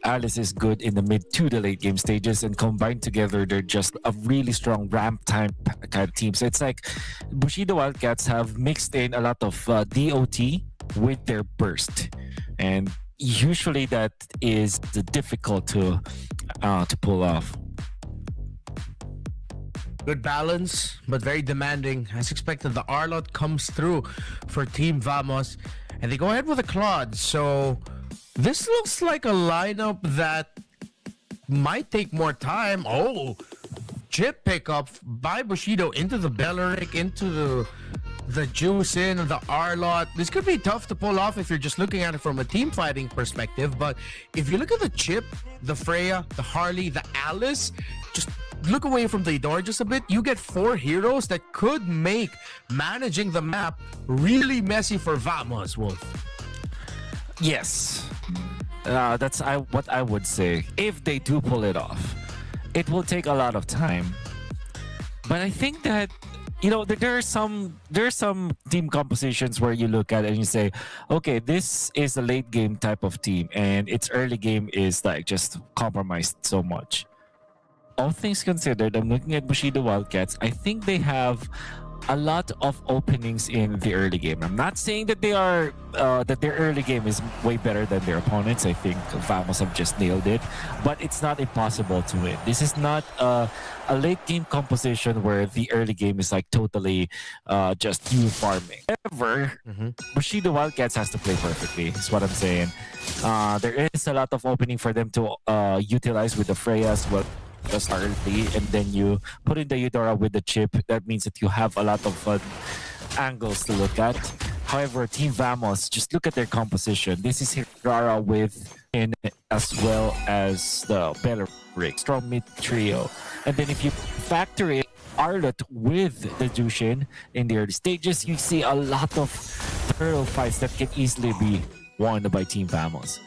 Alice is good in the mid to the late game stages, and combined together, they're just a really strong ramp time kind of team. So it's like Bushido Wildcats have mixed in a lot of DOT with their burst, and usually that is difficult to pull off. Good balance, but very demanding. As expected, the Arlot comes through for Team Vamos, and they go ahead with a Claude. So this looks like a lineup that might take more time. Oh, chip pickup by Bushido into the Belleric, into the Juicin, the Arlot. This could be tough to pull off if you're just looking at it from a team fighting perspective. But if you look at the chip, the Freya, the Harley, the Alice, just look away from the door just a bit, you get 4 heroes that could make managing the map really messy for Vamos, Wolf. Yes, that's what I would say. If they do pull it off, it will take a lot of time. But I think that, you know, there are some team compositions where you look at it and you say, okay, this is a late game type of team, and its early game is like just compromised so much. All things considered, I'm looking at Bushido Wildcats. I think they have a lot of openings in the early game. I'm not saying that they are that their early game is way better than their opponents. I think Vamos have just nailed it, but it's not impossible to win. This is not a late game composition where the early game is like totally just you farming. However, Bushido Wildcats has to play perfectly, is what I'm saying. There is a lot of opening for them to utilize with the Freya as well. Just early, and then you put in the Eudora with the chip. That means that you have a lot of angles to look at. However, Team Vamos, just look at their composition. This is Hirara with in as well as the Belleric, strong mid trio. And then if you factor in Arlot with the Jushin in the early stages, you see a lot of turtle fights that can easily be won by Team Vamos.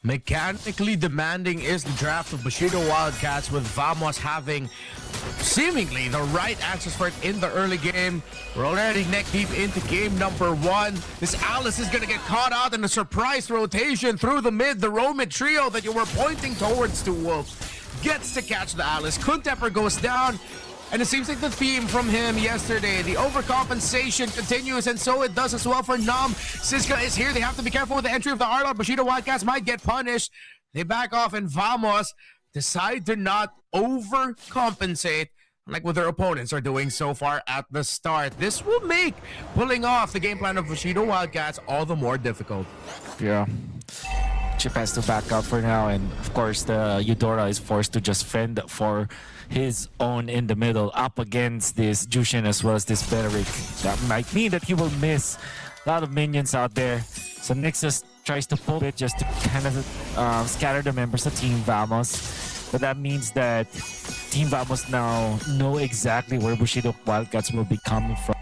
Mechanically demanding is the draft of Bushido Wildcats, with Vamos having seemingly the right answers for it in the early game. We're already neck deep into game number 1. This Alice is going to get caught out in a surprise rotation through the mid. The Roman trio that you were pointing towards to Wolf gets to catch the Alice. Kuntepper goes down. And it seems like the theme from him yesterday, the overcompensation continues, and so it does as well for Nam. Siska is here. They have to be careful with the entry of the Arlot. Bushido Wildcats might get punished. They back off, and Vamos decide to not overcompensate like what their opponents are doing so far at the start. This will make pulling off the game plan of Bushido Wildcats all the more difficult. Yeah. Chip has to back up for now, and of course the Eudora is forced to just fend for his own in the middle up against this Jushin as well as this Belleric. That might mean that he will miss a lot of minions out there. So Nixus tries to pull it just to kind of scatter the members of Team Vamos. But that means that Team Vamos now know exactly where Bushido Wildcats will be coming from.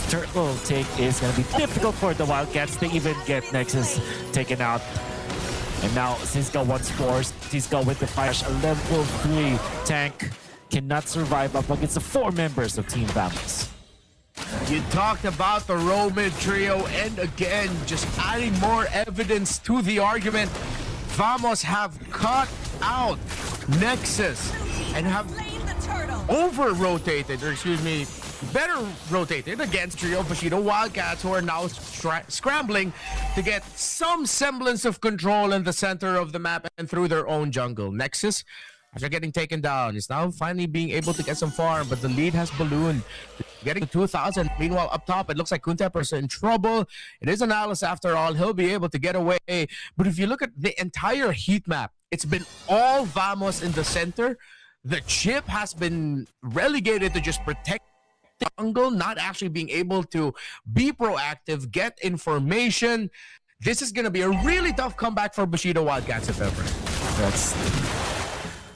Turtle take is going to be difficult for the Wildcats. They even get Nexus taken out. And now Siska wants forced. Siska with the fire. A level 3 tank cannot survive up against the 4 members of Team Vamos. You talked about the Roman trio, and again, just adding more evidence to the argument. Vamos have cut out Nexus and have over-rotated, or excuse me, better rotated against trio Bushido Wildcats, who are now scrambling to get some semblance of control in the center of the map and through their own jungle. Nexus, after getting taken down, is now finally being able to get some farm, but the lead has ballooned, getting to 2,000. Meanwhile, up top, it looks like GOTF is in trouble. It is an Alice after all. He'll be able to get away. But if you look at the entire heat map, it's been all Vamos in the center. The chip has been relegated to just protect the jungle, not actually being able to be proactive, get information. This is going to be a really tough comeback for Bushido Wildcats, if ever. That's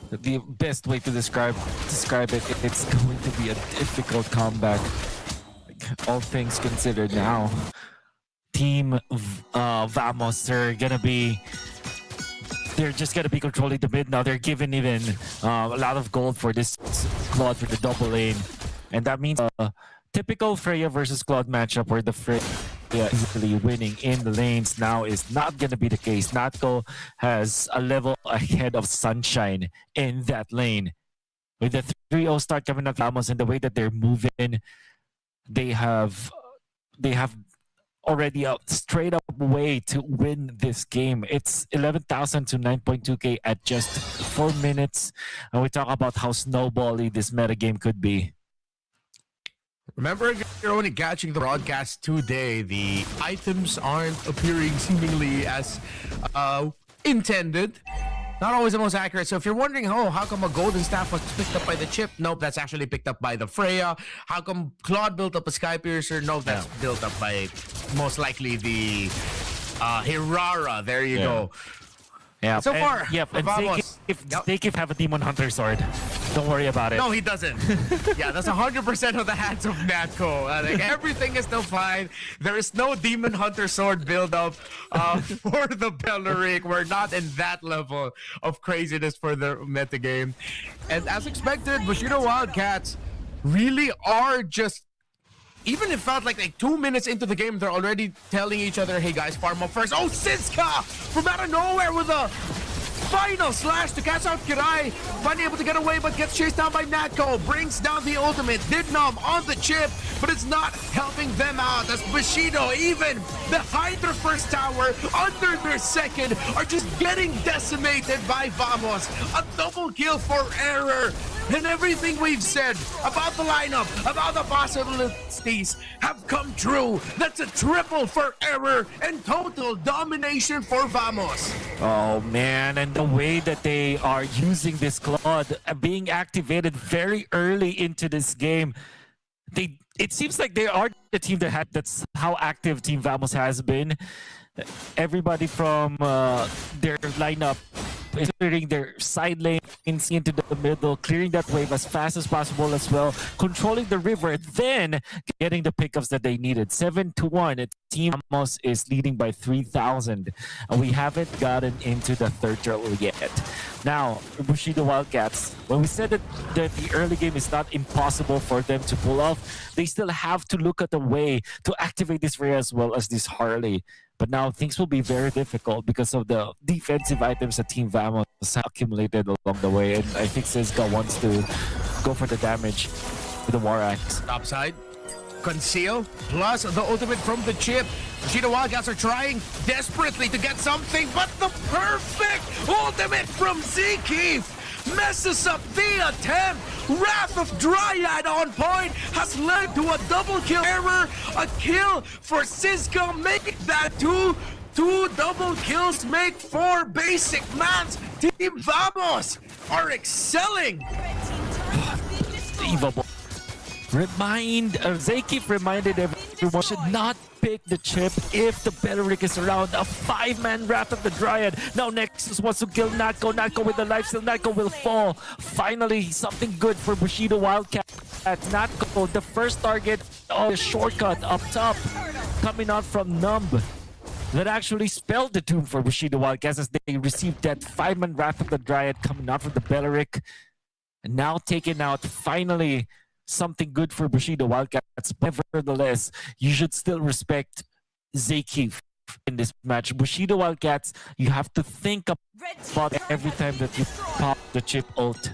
the best way to describe it. It's going to be a difficult comeback, all things considered. Now Team Vamos are gonna be, they're just gonna be controlling the mid now. They're giving even a lot of gold for this Claude for the double lane, and that means typical Freya versus Claude matchup where the Freya easily winning in the lanes now is not going to be the case. Natko has a level ahead of Sunshine in that lane. With the 3-0 start coming up, Vamos, and the way that they're moving, they have already a straight up way to win this game. It's 11,000 to 9.2k at just 4 minutes, and we talk about how snowbally this metagame could be. Remember, if you're only catching the broadcast today, the items aren't appearing seemingly as intended. Not always the most accurate. So if you're wondering, oh, how come a golden staff was picked up by the chip? Nope, that's actually picked up by the Freya. How come Claude built up a Sky Piercer? No, that's built up by most likely the Hirara. There you go. Yeah. So far, and Zakif have a Demon Hunter sword. Don't worry about it. No, he doesn't. Yeah, that's 100% of the hands of Natko. Like, everything is still fine. There is no Demon Hunter sword build up for the Belleric. We're not in that level of craziness for the metagame. And as expected, Bushido Wildcats really are just, even it felt like 2 minutes into the game, they're already telling each other, hey guys, farm up first. Oh, Siska from out of nowhere with a final slash to catch out Kirai. Finally able to get away, but gets chased down by Natko. Brings down the ultimate. Didnum on the chip, but it's not helping them out as Bushido, even the Hydra first tower under their second, are just getting decimated by Vamos. A double kill for Error. And everything we've said about the lineup, about the possibilities have come true. That's a triple for Error and total domination for Vamos. Oh man, and the way that they are using this Claude being activated very early into this game, it seems like they are the team that's how active Team Vamos has been. Everybody from their lineup clearing their side lanes into the middle, clearing that wave as fast as possible as well, controlling the river, then getting the pickups that they needed. 7-1. Team Vamos is leading by 3,000, and we haven't gotten into the third turtle yet. Now, Bushido Wildcats, when we said that the early game is not impossible for them to pull off, they still have to look at the way to activate this Rhea as well as this Harley. But now things will be very difficult because of the defensive items that Team Vamos has accumulated along the way. And I think Siska wants to go for the damage with the War Axe. Topside, conceal, plus the ultimate from the chip. Bushido Wildcats are trying desperately to get something, but the perfect ultimate from Zakif messes up the attempt. Wrath of Dryad on point has led to a double kill Error, a kill for Siska, making that two double kills make 4 basic mans. Team Vamos are excelling. Unbelievable. Zakif reminded everyone should not pick the chip if the Belleric is around. A 5-man Wrath of the Dryad. Now Nexus wants to kill Natko. Natko with the lifesteal. Natko will fall. Finally, something good for Bushido Wildcats. Natko, the first target of the shortcut up top, coming out from Numb. That actually spelled the doom for Bushido Wildcats as they received that 5-man Wrath of the Dryad coming out from the Belleric. And now taken out, finally, something good for Bushido Wildcats. Nevertheless, you should still respect Zeki in this match. Bushido Wildcats, you have to think about every time that you pop the chip ult.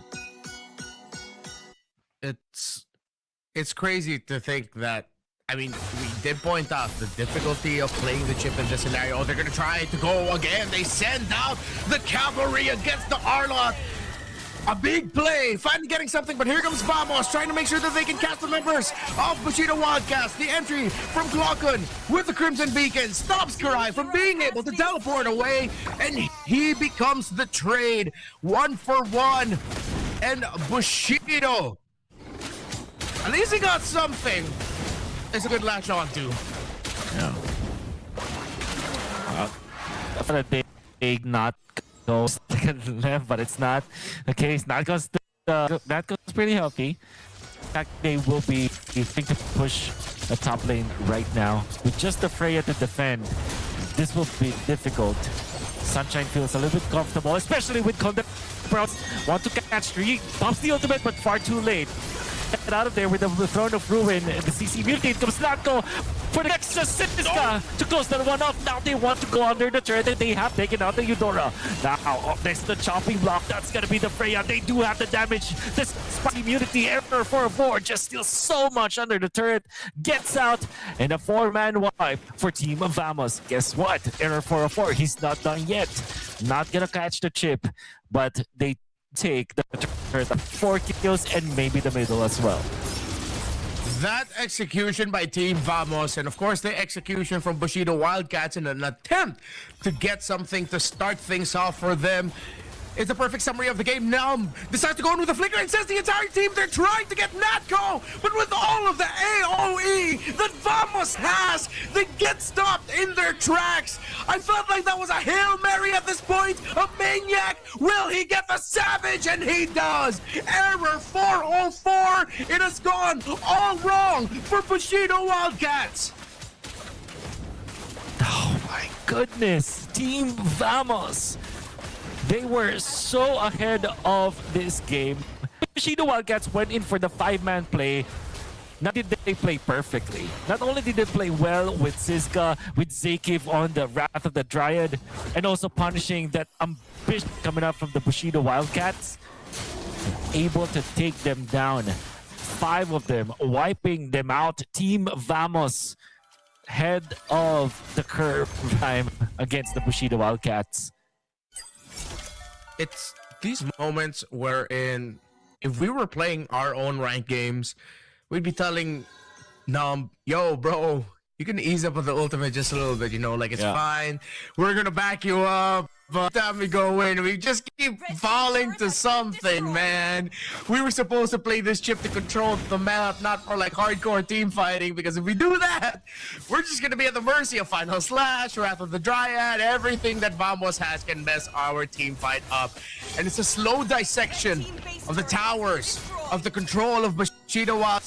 It's crazy to think that. I mean, we did point out the difficulty of playing the chip in this scenario. They're going to try to go again. They send out the cavalry against the Arlot. A big play, finally getting something, but here comes Vamos trying to make sure that they can catch the members of Bushido Wildcats. The entry from Glockun with the Crimson Beacon stops Karai from being able to teleport away, and he becomes the trade 1-for-1. And Bushido, at least he got something. It's a good latch on to. Yeah. They not go second left, but it's not the case. Not because that goes pretty healthy. In fact, they will be thinking to push the top lane right now. With just the Freya to defend, this will be difficult. Sunshine feels a little bit comfortable, especially with Conde Prouds. Want to catch 3, pops the ultimate, but far too late. Get out of there with the Throne of Ruin. The CC mutate comes Natko for the extra Siska to close that one off. Now they want to go under the turret and they have taken out the Eudora. Now up next the chopping block. That's gonna be the Freya. They do have the damage. This spicy immunity error for a 4 just steals so much under the turret. Gets out and a 4-man wipe for Team Vamos. Guess what? Error for a 4. He's not done yet. Not gonna catch the chip, but they take the turret, 4 kills and maybe the middle as well. That execution by Team Vamos, and of course the execution from Bushido Wildcats in an attempt to get something to start things off for them. It's a perfect summary of the game. Now decides to go in with a flicker and says the entire team they're trying to get Natko, but with all of the AoE that Vamos has, they get stopped in their tracks. I felt like that was a Hail Mary at this point. A maniac. Will he get the Savage? And he does. Error 404. It has gone all wrong for Bushido Wildcats. Oh my goodness. Team Vamos. They were so ahead of this game. Bushido Wildcats went in for the 5-man play. Not did they play perfectly. Not only did they play well with Siska, with Zekiv on the Wrath of the Dryad, and also punishing that ambition coming up from the Bushido Wildcats, able to take them down. 5 of them, wiping them out. Team Vamos, head of the curve time against the Bushido Wildcats. It's these moments wherein if we were playing our own ranked games, we'd be telling Nom, yo, bro, you can ease up on the ultimate just a little bit, you know, like it's fine. We're gonna back you up. But time we go in, we just keep falling to something, man. We were supposed to play this chip to control the map, not for like hardcore team fighting, because if we do that, we're just gonna be at the mercy of Final Slash, Wrath of the Dryad, everything that Vamos has can mess our team fight up. And it's a slow dissection of the towers, of the control of Bushido Wild.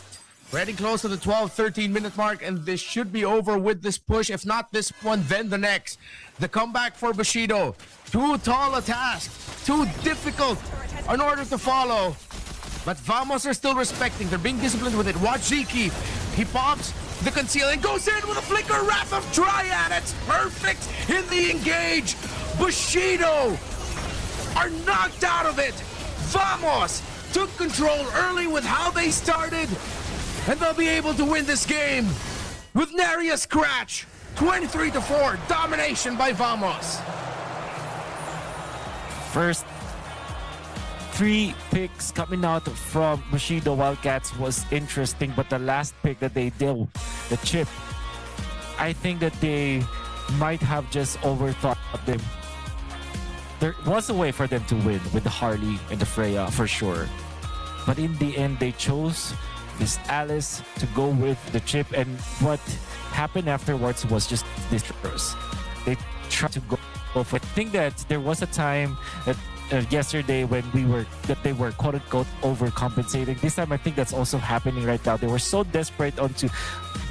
We're heading close to the 12-13 minute mark, and this should be over with this push. If not this one, then the next. The comeback for Bushido. Too tall a task. Too difficult in order to follow. But Vamos are still respecting. They're being disciplined with it. Watch Zeki. He pops the conceal and goes in with a flicker. Wrath of Dryad. It's perfect in the engage. Bushido are knocked out of it. Vamos took control early with how they started. And they'll be able to win this game with nary a scratch. 23-4, domination by Vamos. First 3 picks coming out from Bushido Wildcats was interesting, but the last pick that they did, the chip, I think that they might have just overthought them. There was a way for them to win with the Harley and the Freya for sure. But in the end, they chose this Alice to go with the chip, and what happened afterwards was just disastrous. They tried to go for it. I think that there was a time that yesterday when they were quote unquote overcompensating. This time I think that's also happening right now. They were so desperate onto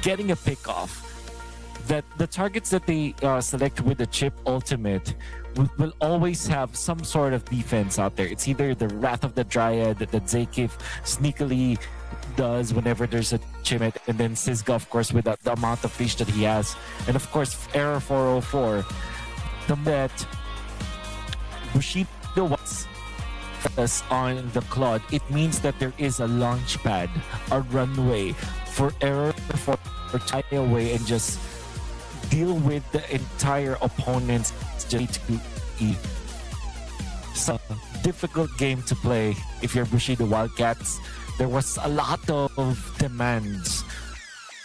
getting a pick off that the targets that they select with the chip ultimate will always have some sort of defense out there. It's either the Wrath of the Dryad that Zakif sneakily does whenever there's a chip, and then Sizga, of course, with the amount of reach that he has, and of course Error 404. The that Bushido was on the Claude, it means that there is a launch pad, a runway for Error for tie away and just deal with the entire opponent's J2E. It's a difficult game to play if you're Bushido Wildcats. There was a lot of demands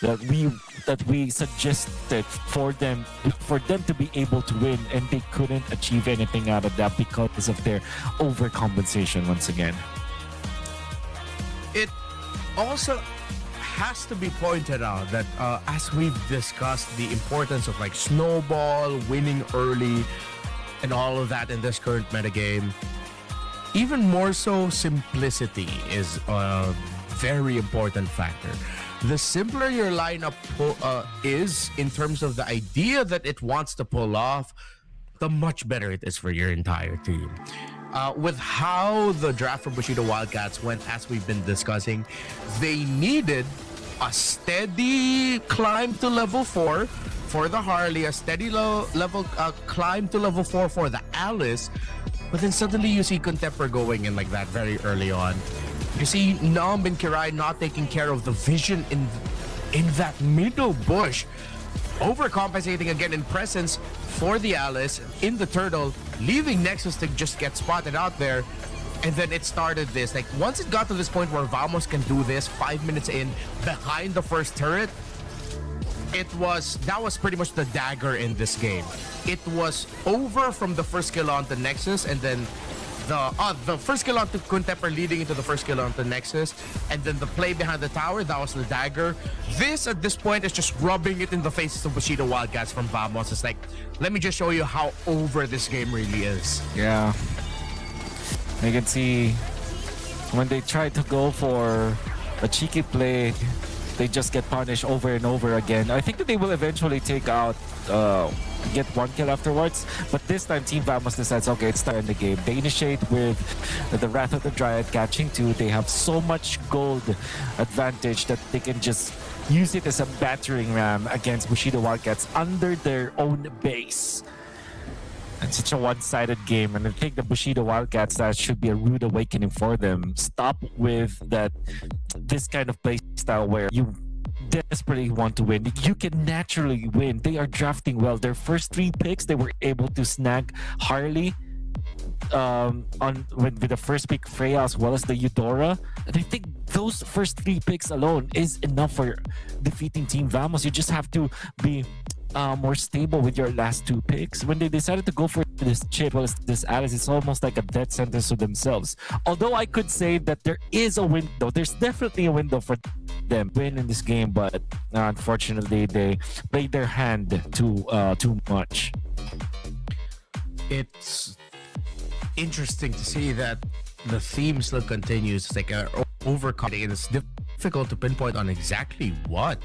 that we suggested for them to be able to win, and they couldn't achieve anything out of that because of their overcompensation once again. It also has to be pointed out that as we've discussed the importance of like snowball, winning early, and all of that in this current metagame, even more so simplicity is a very important factor. The simpler your lineup is in terms of the idea that it wants to pull off, the much better it is for your entire team. With how the draft for Bushido Wildcats went, as we've been discussing, they needed a steady climb to level 4 for the Harley, a steady level climb to level 4 for the Alice, but then suddenly you see Contemporary going in like that very early on. You see Nomb and Kirai not taking care of the vision in that middle bush, overcompensating again in presence for the Alice in the Turtle, leaving Nexus to just get spotted out there. And then it started this. Like, once it got to this point where Vamos can do this 5 minutes in behind the first turret, that was pretty much the dagger in this game. It was over from the first kill onto Nexus, and then the first kill onto Contempor leading into the first kill onto Nexus, and then the play behind the tower, that was the dagger. This, at this point, is just rubbing it in the faces of Bushido Wildcats from Vamos. It's like, let me just show you how over this game really is. Yeah. You can see when they try to go for a cheeky play, they just get punished over and over again. I think that they will eventually take out, get one kill afterwards, but this time Team Vamos decides, okay, it's time in the game. They initiate with the Wrath of the Dryad catching 2. They have so much gold advantage that they can just use it as a battering ram against Bushido Wildcats under their own base. It's such a one-sided game, and I think the Bushido Wildcats, that should be a rude awakening for them. Stop with this kind of play style where you desperately want to win. You can naturally win. They are drafting well. Their first 3 picks, they were able to snag Harley with the first pick Freya as well as the Eudora. And I think those first 3 picks alone is enough for defeating Team Vamos. You just have to be more stable with your last 2 picks. When they decided to go for this chip, well, this Alice, it's almost like a death sentence to themselves. Although I could say that there is a window, there's definitely a window for them to win in this game, but unfortunately they played their hand too much. It's interesting to see that the theme still continues. It's like overcoming, and it's difficult to pinpoint on exactly what.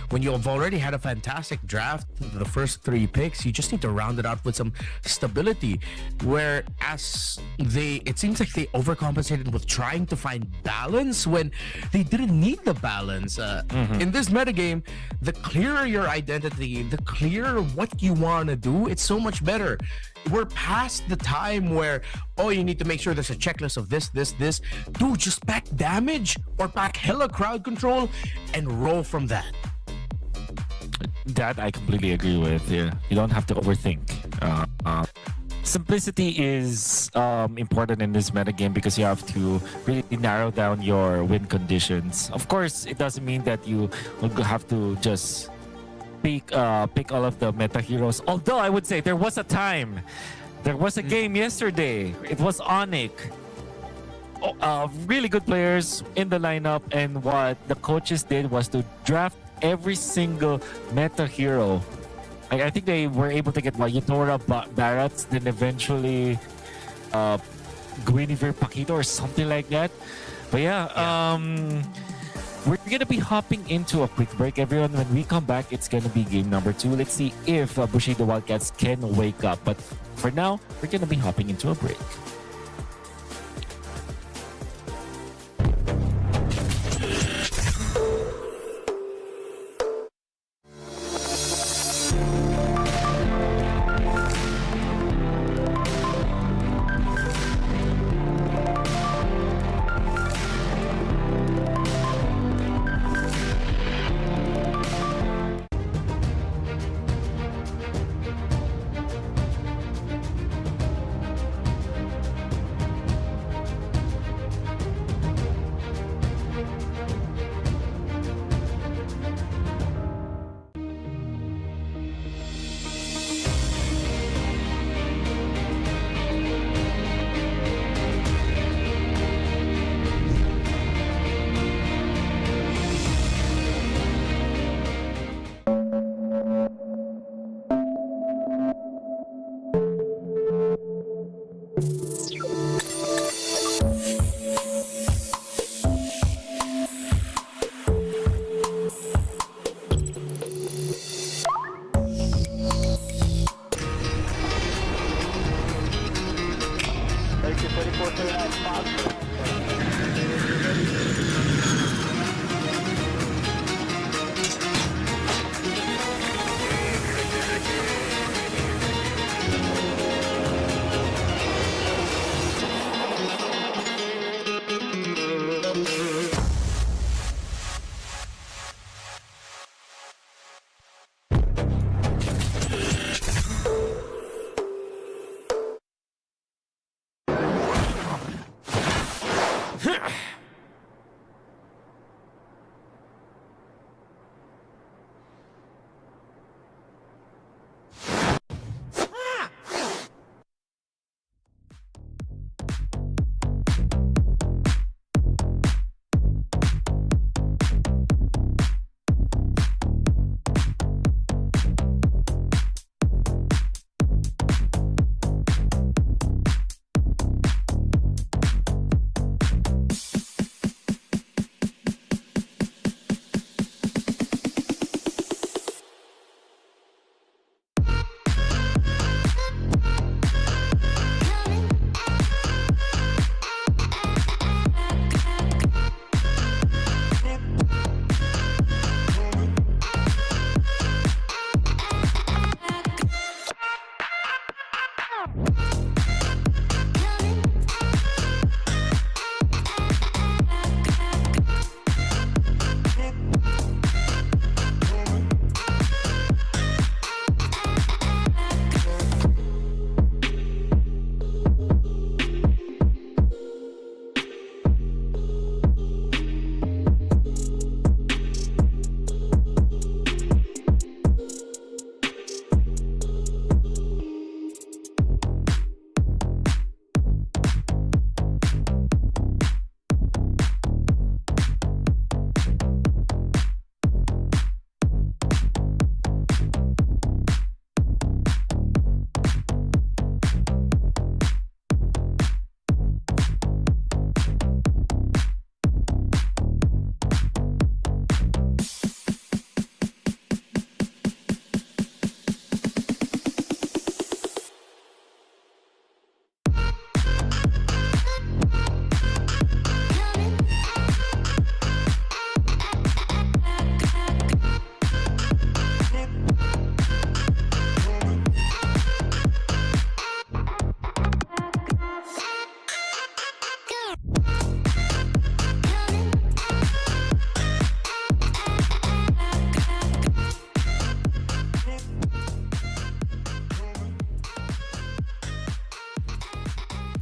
When you have already had a fantastic draft, the first 3 picks, you just need to round it out with some stability. Whereas it seems like they overcompensated with trying to find balance when they didn't need the balance. In this metagame, the clearer your identity, the clearer what you want to do, it's so much better. We're past the time where, oh, you need to make sure there's a checklist of this. Dude, just pack damage or pack hella crowd control and roll from that. That I completely agree with. Yeah, you don't have to overthink. Simplicity is important in this metagame because you have to really narrow down your win conditions. Of course, it doesn't mean that you will have to just pick all of the meta heroes. Although I would say there was a time, there was a game yesterday. It was Onyx. Really good players in the lineup, and what the coaches did was to draft every single meta hero. I think they were able to get Eudora, Barats, then eventually Guinevere Paquito or something like that. But yeah. we're gonna be hopping into a quick break, everyone. When we come back, it's gonna be game number 2. Let's see if Bushido Wildcats can wake up. But for now, we're gonna be hopping into a break.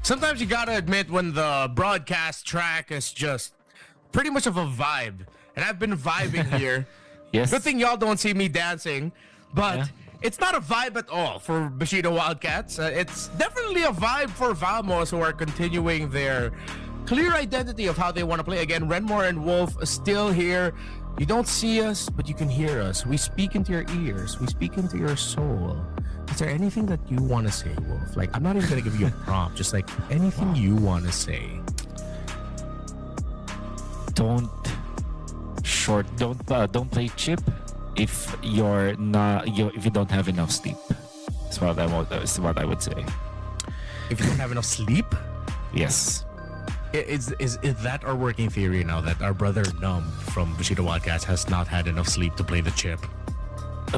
Sometimes you gotta admit when the broadcast track is just pretty much of a vibe. And I've been vibing here. Yes. Good thing y'all don't see me dancing. But it's not a vibe at all for Bushido Wildcats. It's definitely a vibe for Vamos, who are continuing their clear identity of how they want to play. Again, Renmore and Wolf still here. You don't see us, but you can hear us. We speak into your ears. We speak into your soul. Is there anything that you want to say, Wolf? Like, I'm not even going to give you a prompt. Just like anything you want to say. Don't short, don't play chip if you're not if you don't have enough sleep. That's what I would say. If you don't have enough sleep, Yes. is that our working theory now, that our brother Num from Bushido Wildcats has not had enough sleep to play the chip?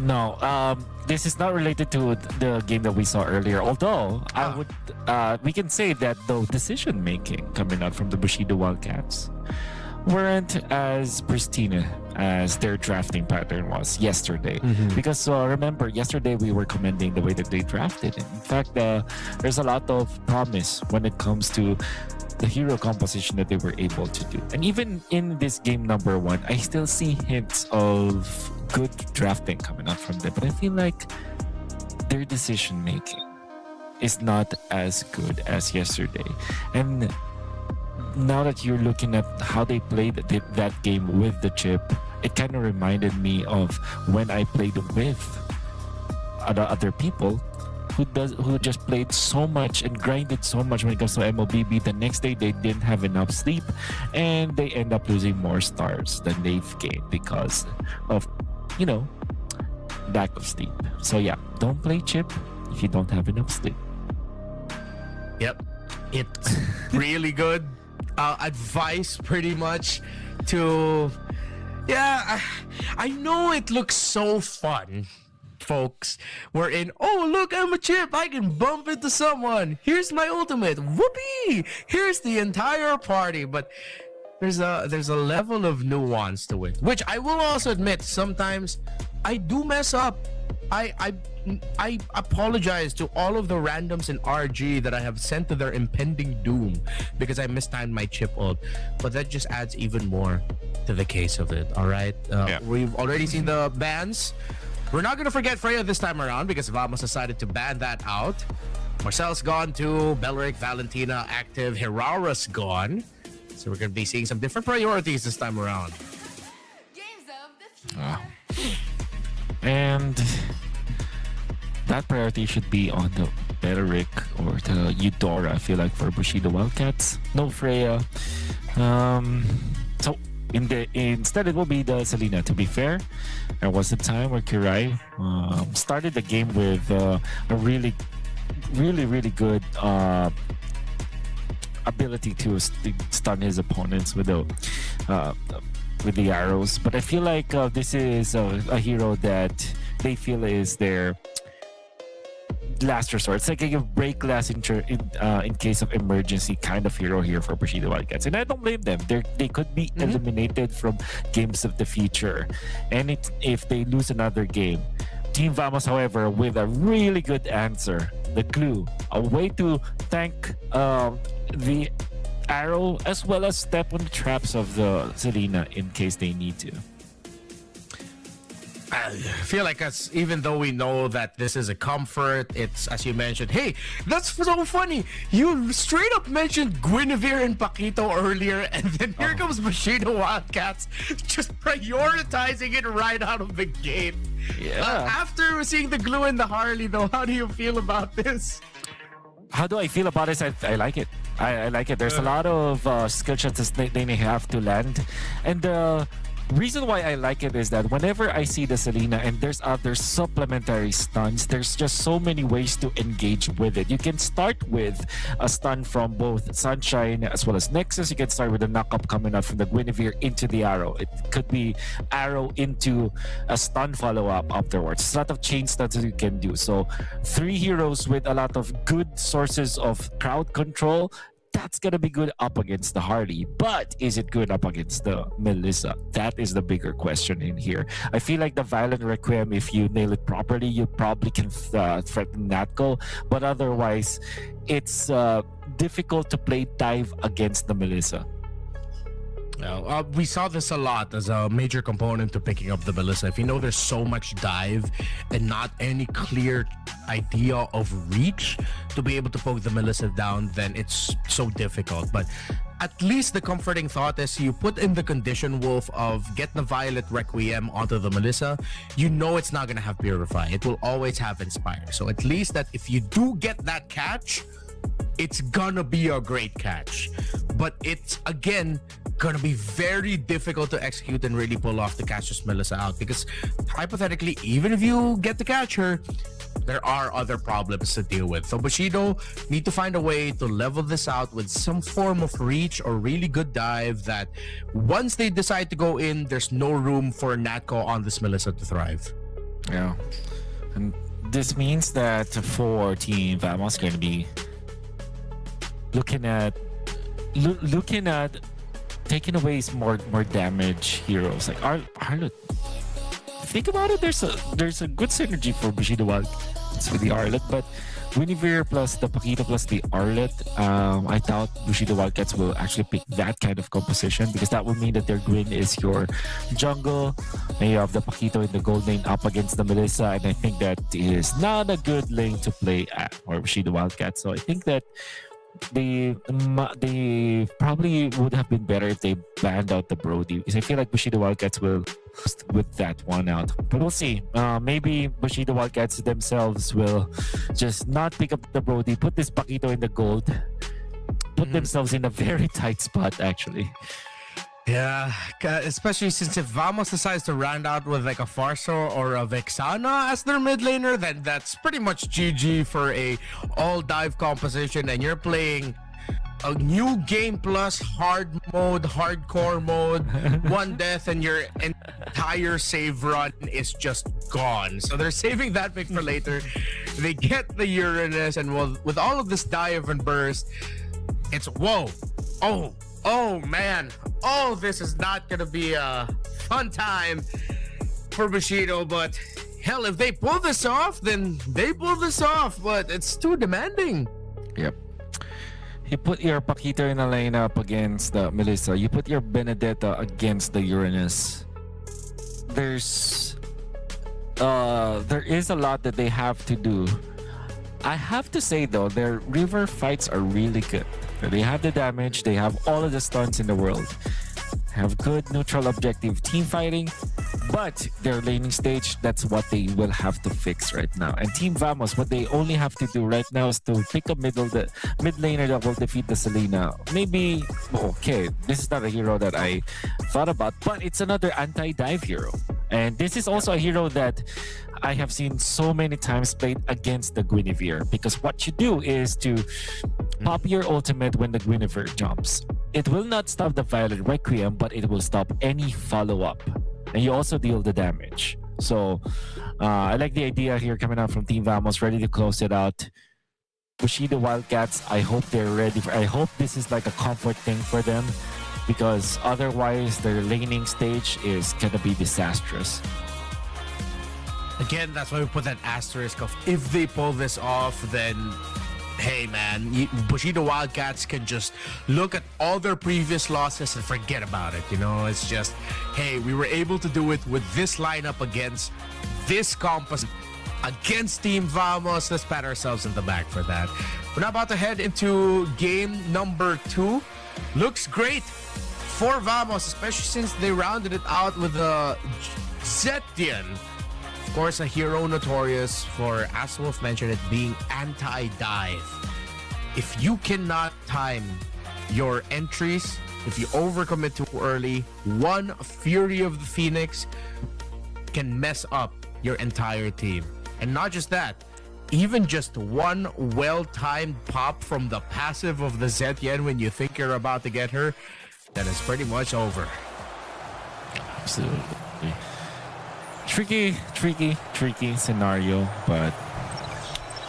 No, this is not related to the game that we saw earlier. Although we can say that the decision making coming out from the Bushido Wildcats weren't as pristine as their drafting pattern was yesterday. Because remember, yesterday we were commending the way that they drafted. And in fact, there's a lot of promise when it comes to the hero composition that they were able to do. And even in this game number 1, I still see hints of good drafting coming out from them. But I feel like their decision making is not as good as yesterday. And now that you're looking at how they played that game with the chip, it kind of reminded me of when I played with other people who just played so much and grinded so much when it comes to MOBB. The next day they didn't have enough sleep and they end up losing more stars than they've gained because of, lack of sleep. So yeah, don't play chip if you don't have enough sleep. Yep, it's really good advice, pretty much. I know it looks so fun, folks. We're in, oh look, I'm a chip, I can bump into someone, here's my ultimate, whoopee, here's the entire party. But there's a level of nuance to it, which I will also admit sometimes I do mess up. I apologize to all of the randoms in RG that I have sent to their impending doom because I mistimed my chip ult, but that just adds even more to the case of it. All right, We've already seen the bans. We're not gonna forget Freya this time around because Vamos decided to ban that out. Marcel's gone too, Belric, Valentina active, Heraura's gone. So we're gonna be seeing some different priorities this time around. Games of the future. And that priority should be on the Belric or the Eudora, I feel like, for Bushido Wildcats. No Freya. So instead it will be the Selena. To be fair, there was a time where Kirai started the game with a really good ability to stun his opponents with the arrows. But I feel like this is a hero that they feel is their last resort. It's like a break glass in case of emergency kind of hero here for Bushido Wildcats. And I don't blame them. They could be eliminated from games of the future. And if they lose another game, Team Vamos, however, with a really good answer, the clue, a way to thank the arrow as well as step on the traps of the Selena in case they need to. I feel like even though we know that this is a comfort, it's, as you mentioned, hey, that's so funny. You straight up mentioned Guinevere and Paquito earlier, and then here comes Bushido Wildcats just prioritizing it right out of the gate. Yeah. After seeing the glue and the Harley, though, how do you feel about this? How do I feel about this? I like it. I like it. There's a lot of skill shots that they may have to land. And the reason why I like it is that whenever I see the Selena and there's other supplementary stuns, there's just so many ways to engage with it. You can start with a stun from both Sunshine as well as Nexus. You can start with a knock-up coming out from the Guinevere into the arrow. It could be arrow into a stun follow-up afterwards. There's a lot of chain stuns that you can do. So 3 heroes with a lot of good sources of crowd control, that's gonna be good up against the Harley. But is it good up against the Melissa? That is the bigger question in here. I feel like the Violent Requiem, if you nail it properly, you probably can threaten Natco. But otherwise, it's difficult to play dive against the Melissa. We saw this a lot as a major component to picking up the Melissa. If you know there's so much dive and not any clear idea of reach to be able to poke the Melissa down, then it's so difficult. But at least the comforting thought is you put in the condition, Wolf, of get the Violet Requiem onto the Melissa. You know it's not going to have Purify. It will always have Inspire. So at least that if you do get that catch, it's gonna be a great catch. But it's, again, gonna be very difficult to execute and really pull off the catch Melissa out, because hypothetically, even if you get to catch her, there are other problems to deal with. So Bushido need to find a way to level this out with some form of reach or really good dive that once they decide to go in, there's no room for Natco on this Melissa to thrive. Yeah. And this means that for Team Vamos going to be looking at taking away more damage heroes like Arlet. Think about it, there's a good synergy for Bushido Wildcats with the Arlet, but Guinevere plus the Paquito plus the Arlet, I doubt Bushido Wildcats will actually pick that kind of composition, because that would mean that their Gwyn is your jungle and you have the Paquito in the gold lane up against the Melissa, and I think that is not a good lane to play at for Bushido Wildcats. So I think that they probably would have been better if they banned out the Brody, because I feel like Bushido Wildcats will with that one out. But we'll see. Maybe Bushido Wildcats themselves will just not pick up the Brody, put this Paquito in the gold, put themselves in a very tight spot actually. Yeah, especially since if Vamos decides to round out with like a Farso or a Vexana as their mid laner, then that's pretty much GG for a all dive composition, and you're playing a new game plus hard mode, hardcore mode, one death, and your entire save run is just gone. So they're saving that pick for later. They get the Uranus, and with all of this dive and burst, it's whoa, oh man, this is not gonna be a fun time for Bushido, but hell, if they pull this off, then they pull this off, but it's too demanding. Yep. You put your Paquito in a lane up against the Melissa. You put your Benedetta against the Uranus. There is a lot that they have to do. I have to say though, their river fights are really good. They have the damage, they have all of the stunts in the world, have good neutral objective team fighting, but their laning stage, that's what they will have to fix right now. And Team Vamos, what they only have to do right now is to pick a mid laner that will defeat the Selena. Maybe, okay, this is not a hero that I thought about, but it's another anti-dive hero. And this is also a hero that I have seen so many times played against the Guinevere, because what you do is to pop your ultimate when the Guinevere jumps. It will not stop the Violet Requiem, but it will stop any follow-up. And you also deal the damage. So I like the idea here coming out from Team Vamos, ready to close it out. Bushido Wildcats, I hope they're ready. I hope this is like a comfort thing for them, because otherwise their laning stage is gonna be disastrous. Again, that's why we put that asterisk of if they pull this off, then hey man, Bushido Wildcats can just look at all their previous losses and forget about it. You know, it's just, hey, we were able to do it with this lineup against this composite against Team Vamos. Let's pat ourselves in the back for that. We're now about to head into game number 2. Looks great for Vamos, especially since they rounded it out with a Zetian. Of course, a hero notorious for, as Wolf mentioned it, being anti-dive. If you cannot time your entries, if you overcommit too early, one Fury of the Phoenix can mess up your entire team. And not just that, even just one well-timed pop from the passive of the Zetian when you think you're about to get her, then it's pretty much over. Absolutely. Tricky scenario, but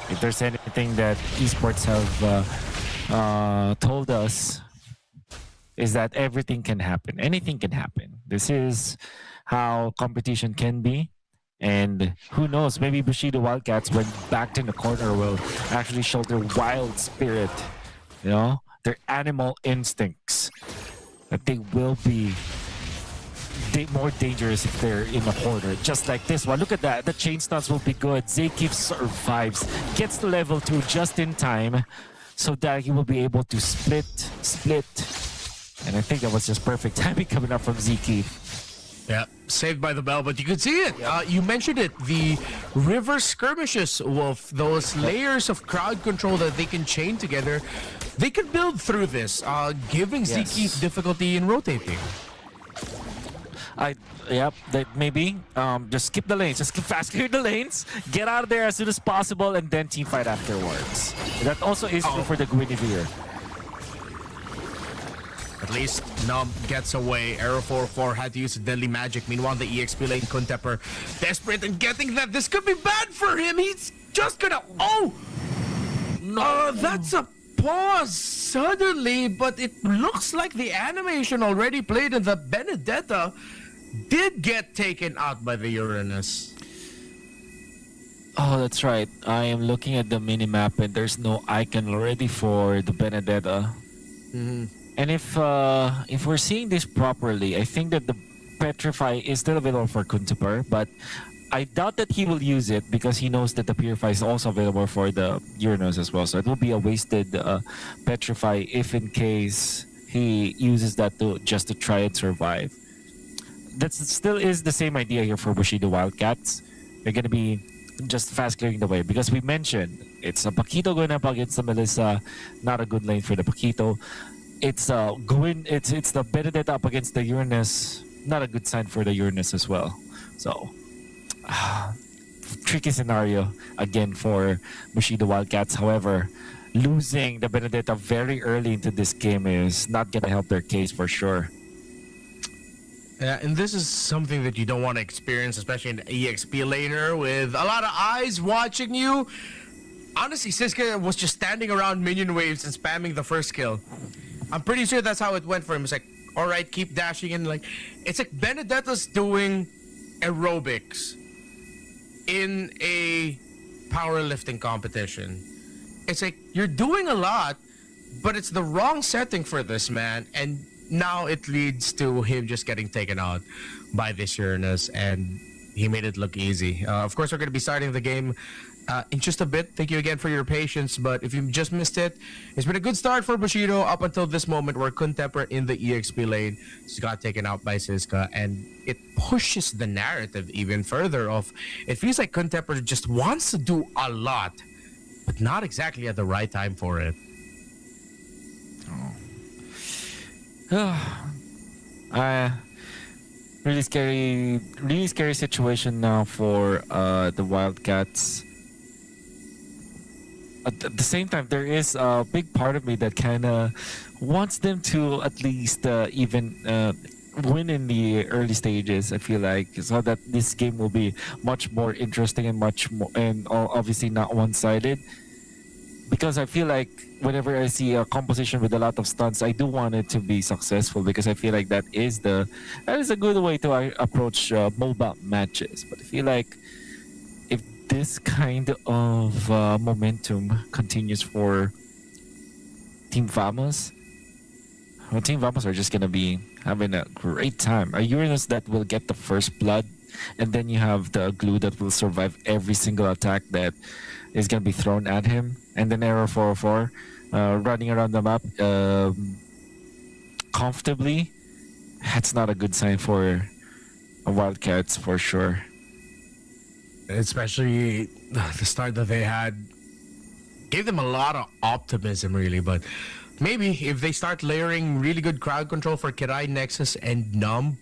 if there's anything that esports have told us, is that everything can happen. Anything can happen. This is how competition can be. And who knows, maybe Bushido Wildcats, when backed in the corner, will actually show their wild spirit, you know, their animal instincts, that they will be more dangerous if they're in a corner, just like this one. Look at that, the chain stunts will be good. Zaykeep survives, gets to level 2 just in time so that he will be able to split. And I think that was just perfect timing coming up from Zaykeep. Yeah, saved by the bell, but you could see it. You mentioned it. The river skirmishes, Wolf, those layers of crowd control that they can chain together, they could build through this, giving Ziki difficulty in rotating. Maybe just skip the lanes, just fast clear the lanes, get out of there as soon as possible, and then team fight afterwards. That also is true for the Guinevere. At least Num gets away. Arrow 4-4 had to use deadly magic. Meanwhile, the EXP lane, Kuntepper desperate and getting that this could be bad for him. He's just gonna... Oh! No! That's a pause suddenly, but it looks like the animation already played and the Benedetta did get taken out by the Uranus. Oh, that's right. I am looking at the minimap and there's no icon already for the Benedetta. And if we're seeing this properly, I think that the Petrify is still available for Kuntepper, but I doubt that he will use it because he knows that the Purify is also available for the Uranus as well. So it will be a wasted Petrify if in case he uses that to try and survive. That still is the same idea here for Bushido Wildcats. They're going to be just fast clearing the way because we mentioned it's a Paquito going up against the Melissa, not a good lane for the Paquito. It's the Benedetta up against the Uranus, not a good sign for the Uranus as well. So tricky scenario again for Bushido Wildcats. However, losing the Benedetta very early into this game is not gonna help their case for sure. Yeah, and this is something that you don't want to experience, especially in an EXP laner with a lot of eyes watching you. Honestly, Siska was just standing around minion waves and spamming the first kill. I'm pretty sure that's how it went for him. It's like, all right, keep dashing in. Like, it's like Benedetta's doing aerobics in a powerlifting competition. It's like you're doing a lot, but it's the wrong setting for this man, and now it leads to him just getting taken out by this Uranus, and he made it look easy. Of course, we're going to be starting the game in just a bit. Thank you again for your patience, but if you just missed it, it's been a good start for Bushido up until this moment where Kuntepper in the EXP lane just got taken out by Siska, and it pushes the narrative even further of it feels like Kuntepper just wants to do a lot, but not exactly at the right time for it. Really scary situation now for the Wildcats. At the same time, there is a big part of me that kind of wants them to at least even win in the early stages. I feel like so that this game will be much more interesting and much more, and obviously not one-sided. Because I feel like whenever I see a composition with a lot of stunts, I do want it to be successful because I feel like that is a good way to approach MOBA matches. But I feel like if this kind of momentum continues for Team Vamos, well, Team Vamos are just gonna be having a great time. A Uranus that will get the first blood, and then you have the glue that will survive every single attack that is gonna be thrown at him, and then Arrow 404 running around the map comfortably. That's not a good sign for Wildcats for sure. Especially the start that they had gave them a lot of optimism, really. But maybe if they start layering really good crowd control for Kirai, Nexus, and Numb,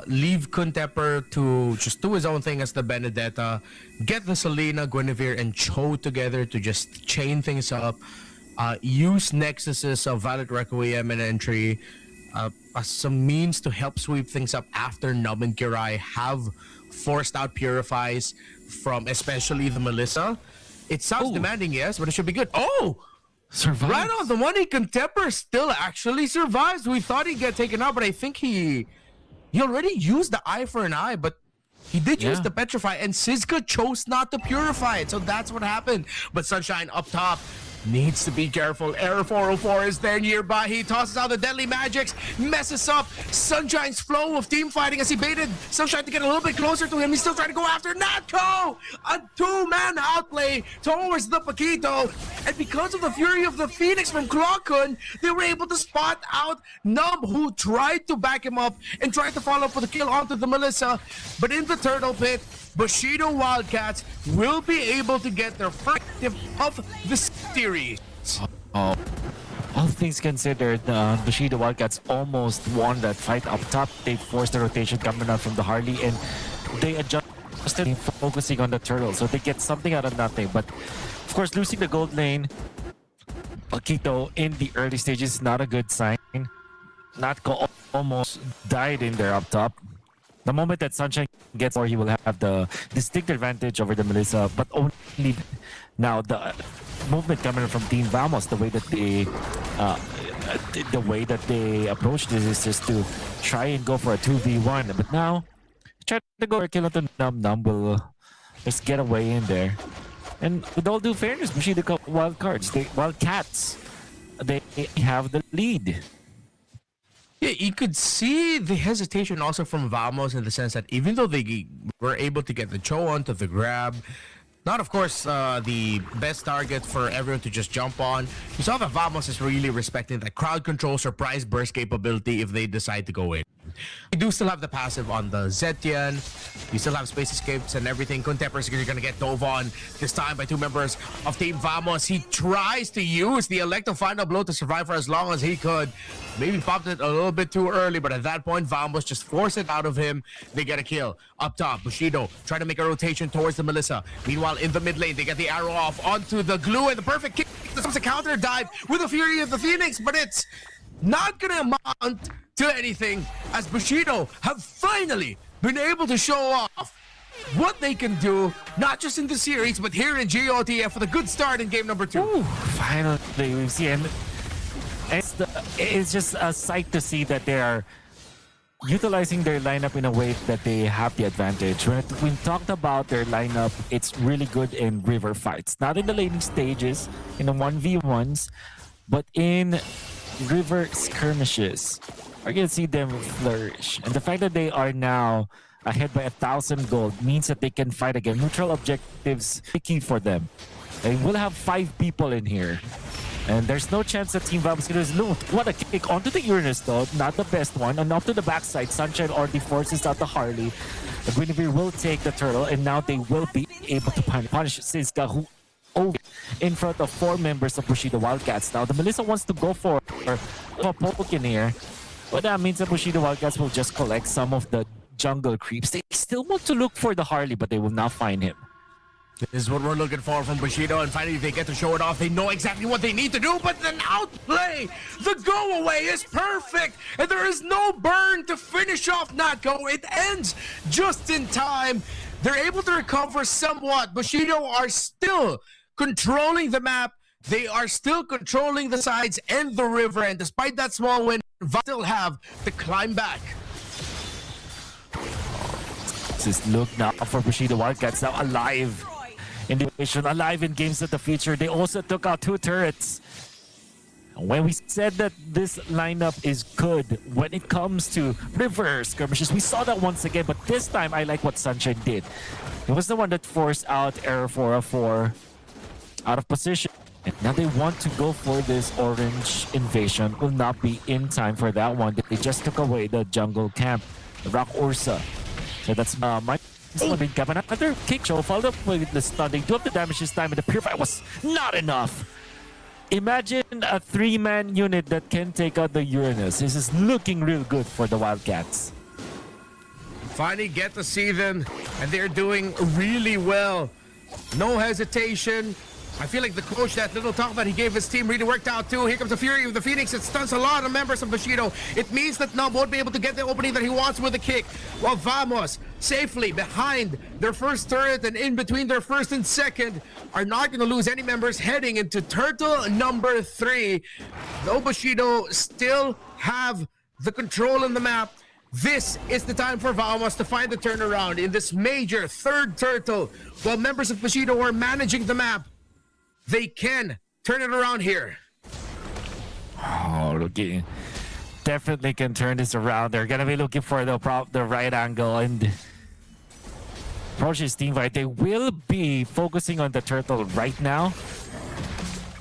leave Kuntepper to just do his own thing as the Benedetta, get the Selena, Guinevere, and Cho together to just chain things up, use Nexus's Valid Requiem and entry as some means to help sweep things up after Numb and Kirai have forced out Purifies from especially the Melissa. It sounds demanding, yes, but it should be good. Oh! Survives. Right on the money, Kuntepper still actually survives. We thought he'd get taken out, but I think he already used the eye for an eye, but he did use the Petrify, and Siska chose not to purify it, so that's what happened. But Sunshine up top, needs to be careful. Error 404 is there nearby. He tosses out the deadly magics, messes up Sunshine's flow of team fighting as he baited Sunshine to get a little bit closer to him. He's still trying to go after Natko! A two-man outplay towards the Paquito. And because of the fury of the Phoenix from Clockun, they were able to spot out Nub, who tried to back him up and tried to follow up for the kill onto the Melissa. But in the turtle pit, Bushido Wildcats will be able to get their first tip of the series. All things considered, Bushido Wildcats almost won that fight up top. They forced the rotation coming out from the Harley, and they adjusted focusing on the turtle, so they get something out of nothing. But of course, losing the gold lane, Paquito in the early stages is not a good sign. Natko almost died in there up top. The moment that Sunshine gets more, he will have the distinct advantage over the Melissa, but only now the movement coming from Team Vamos, the way that they approach this is just to try and go for a 2v1. But now, try to go for a kill onto Num will just get away in there. And with all due fairness, Bushido Wildcats, they have the lead. Yeah, you could see the hesitation also from Vamos in the sense that even though they were able to get the Cho onto the grab, not of course the best target for everyone to just jump on. You saw that Vamos is really respecting that crowd control surprise burst capability if they decide to go in. You do still have the passive on the Zetian. You still have space escapes and everything. Contempor is going to get dove on this time by two members of Team Vamos. He tries to use the elective final blow to survive for as long as he could. Maybe popped it a little bit too early, but at that point, Vamos just force it out of him. They get a kill. Up top, Bushido trying to make a rotation towards the Melissa. Meanwhile, in the mid lane, they get the arrow off onto the glue and the perfect kick. This was a counter dive with the fury of the Phoenix, but it's not going to amount to anything as Bushido have finally been able to show off what they can do, not just in the series, but here in GOTF with a good start in game number 2. Ooh, finally, we've seen. It's just a sight to see that they are utilizing their lineup in a way that they have the advantage. When we talked about their lineup, it's really good in river fights. Not in the laning stages, in the 1v1s, but in river skirmishes. We're going to see them flourish. And the fact that they are now ahead by 1,000 gold means that they can fight again. Neutral objectives are key for them. They will have 5 people in here. And there's no chance that Team Vamos is loot. What a kick onto the Uranus though, not the best one. And up to the backside, Sunshine already forces out the Harley. The Guinevere will take the turtle, and now they will be able to punish Siska, who in front of 4 members of Bushido Wildcats. Now the Melissa wants to go for a poke in here. But that means that Bushido Wildcats will just collect some of the jungle creeps. They still want to look for the Harley, but they will not find him. This is what we're looking for from Bushido, and finally they get to show it off. They know exactly what they need to do, but an outplay! The go away is perfect, and there is no burn to finish off Natko. It ends just in time. They're able to recover somewhat. Bushido are still controlling the map. They are still controlling the sides and the river, and despite that small win, still have to climb back. This is look now for Bushido Wildcats, now alive in the division, alive in games of the future. They also took out 2 turrets. When we said that this lineup is good when it comes to river skirmishes, we saw that once again, but this time I like what Sunshine did. He was the one that forced out Error 404 out of position. And now they want to go for this orange invasion. Will not be in time for that one. They just took away the jungle camp, the Rock Ursa. So that's my another kick show followed up with the stunning. 2 of the damage this time, and the purify was not enough. Imagine a 3-man unit that can take out the Uranus. This is looking real good for the Wildcats. Finally get to see them, and they're doing really well. No hesitation. I feel like the coach, that little talk that he gave his team really worked out too. Here comes the Fury of the Phoenix. It stuns a lot of members of Bushido. It means that Nub won't be able to get the opening that he wants with a kick. While Vamos, safely behind their first turret and in between their first and second, are not going to lose any members heading into turtle number 3. Though Bushido still have the control in the map, this is the time for Vamos to find the turnaround in this major 3rd turtle. While members of Bushido are managing the map, they can turn it around here. Oh, looking. Definitely can turn this around. They're gonna be looking for the right angle and approaches team fight. They will be focusing on the turtle right now,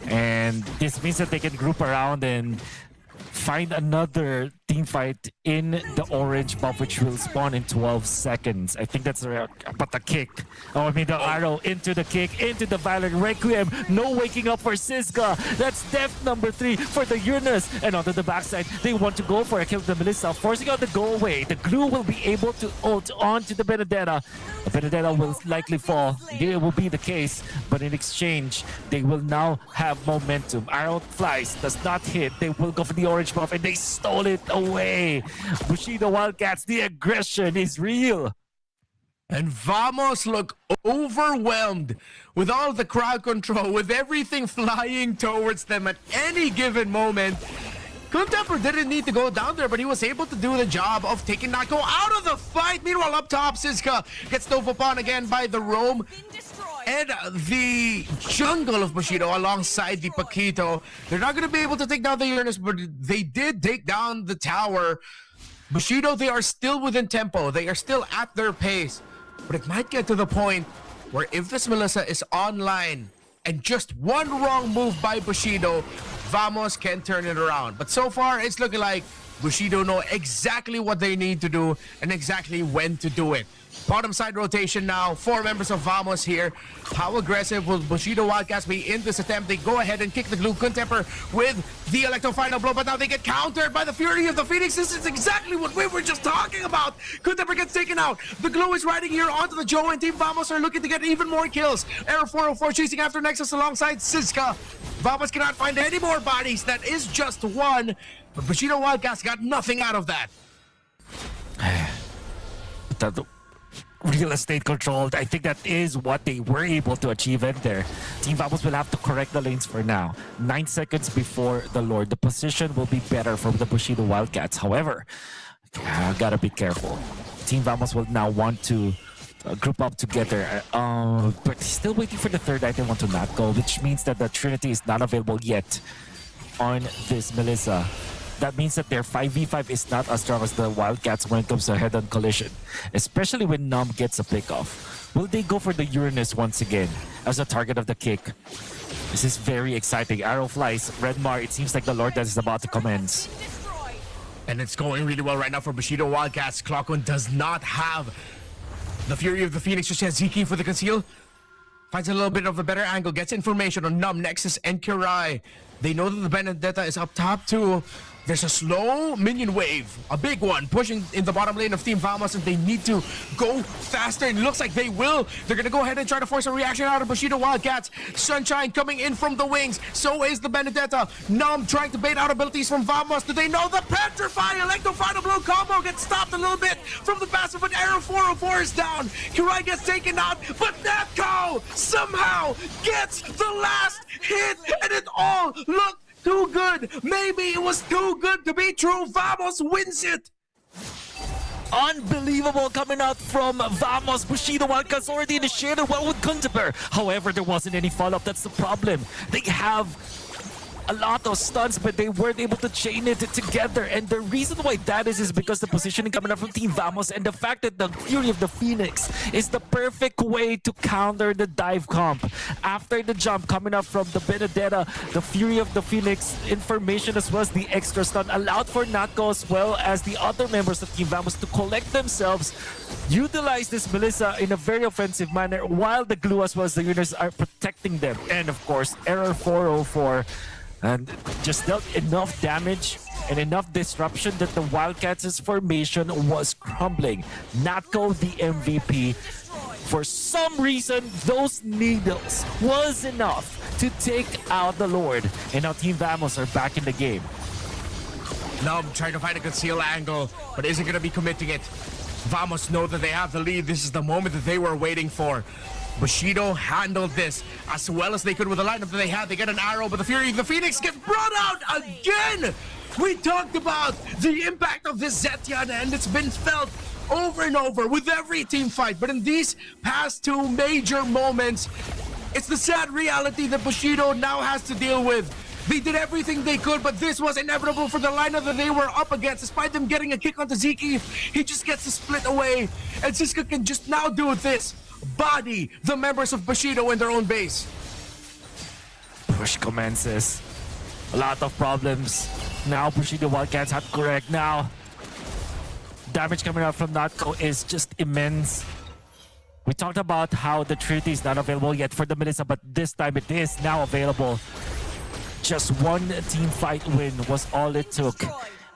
and this means that they can group around and find another team fight in the orange buff, which will spawn in 12 seconds. I think that's the but the kick. Oh, I mean the arrow into the kick, into the Violent Requiem. No waking up for Siska. That's death number 3 for the Uranus. And onto the backside, they want to go for a kill with the Melissa, forcing out the go away. The glue will be able to ult onto the Benedetta. The Benedetta will likely fall. It will be the case, but in exchange, they will now have momentum. Arrow flies, does not hit. They will go for the orange buff, and they stole it away. Bushido Wildcats, the aggression is real. And Vamos look overwhelmed with all the crowd control, with everything flying towards them at any given moment. Contemporary didn't need to go down there, but he was able to do the job of taking Nako out of the fight. Meanwhile, up top, Siska gets dove upon again by the Roam and the jungle of Bushido alongside the Paquito. They're not going to be able to take down the Uranus, but they did take down the tower. Bushido, they are still within tempo. They are still at their pace. But it might get to the point where if this Melissa is online and just one wrong move by Bushido, Vamos can turn it around. But so far, it's looking like Bushido know exactly what they need to do and exactly when to do it. Bottom side rotation now. 4 members of Vamos here. How aggressive will Bushido Wildcats be in this attempt? They go ahead and kick the glue. Contemper with the Electro final blow, but now they get countered by the Fury of the Phoenix. This is exactly what we were just talking about. Contemper gets taken out. The glue is riding here onto the Joe, and Team Vamos are looking to get even more kills. Error 404 chasing after Nexus alongside Siska. Vamos cannot find any more bodies. That is just one. But Bushido Wildcats got nothing out of that. Real estate controlled. I think that is what they were able to achieve in there. Team Vamos will have to correct the lanes for now. 9 seconds before the Lord. The position will be better for the Bushido Wildcats. However, gotta be careful. Team Vamos will now want to group up together. But still waiting for the third item onto not go, which means that the Trinity is not available yet on this Melissa. That means that their 5v5 is not as strong as the Wildcats when it comes to head-on collision, especially when Numb gets a pick-off. Will they go for the Uranus once again as a target of the kick? This is very exciting. Arrow flies. Redmar, it seems like the Lord that is about to commence. And it's going really well right now for Bushido Wildcats. Clockman does not have the Fury of the Phoenix, just has Ziki for the conceal. Finds a little bit of a better angle, gets information on Numb, Nexus, and Kirai. They know that the Benedetta is up top too. There's a slow minion wave, a big one, pushing in the bottom lane of Team Vamos, and they need to go faster. It looks like they will. They're going to go ahead and try to force a reaction out of Bushido Wildcats. Sunshine coming in from the wings. So is the Benedetta. Numb trying to bait out abilities from Vamos. Do they know the Petrify? Electro Final Blow combo gets stopped a little bit from the passive, but Arrow 404 is down. Kirai gets taken out, but Netco somehow gets the last hit, and it all looked too good. Maybe it was too good to be true. Vamos wins it. Unbelievable coming out from Vamos. Bushido Wildcats already initiated well with Kunteber. However, there wasn't any follow-up. That's the problem. They have a lot of stunts, but they weren't able to chain it together. And the reason why that is because the positioning coming up from Team Vamos and the fact that the Fury of the Phoenix is the perfect way to counter the dive comp. After the jump coming up from the Benedetta, the Fury of the Phoenix information as well as the extra stun allowed for Natko as well as the other members of Team Vamos to collect themselves, utilize this Melissa in a very offensive manner while the glue as well as the units are protecting them. And of course, Error 404 and just dealt enough damage and enough disruption that the Wildcats' formation was crumbling. Natko, the MVP, for some reason, those needles was enough to take out the Lord. And now Team Vamos are back in the game. Numb trying to find a conceal angle, but isn't going to be committing it. Vamos know that they have the lead. This is the moment that they were waiting for. Bushido handled this as well as they could with the lineup that they had. They get an arrow, but the Fury of the Phoenix gets brought out again! We talked about the impact of this Zetian, and it's been felt over and over with every team fight. But in these past 2 major moments, It's the sad reality that Bushido now has to deal with. They did everything they could, but this was inevitable for the lineup that they were up against. Despite them getting a kick onto Ziki, he just gets to split away. And Siska can just now do this. Body the members of Bushido in their own base. Push commences. A lot of problems. Now Bushido Wildcats have correct now. Damage coming out from Natko is just immense. We talked about how the Trinity is not available yet for the Melissa, but this time it is now available. Just one team fight win was all it took.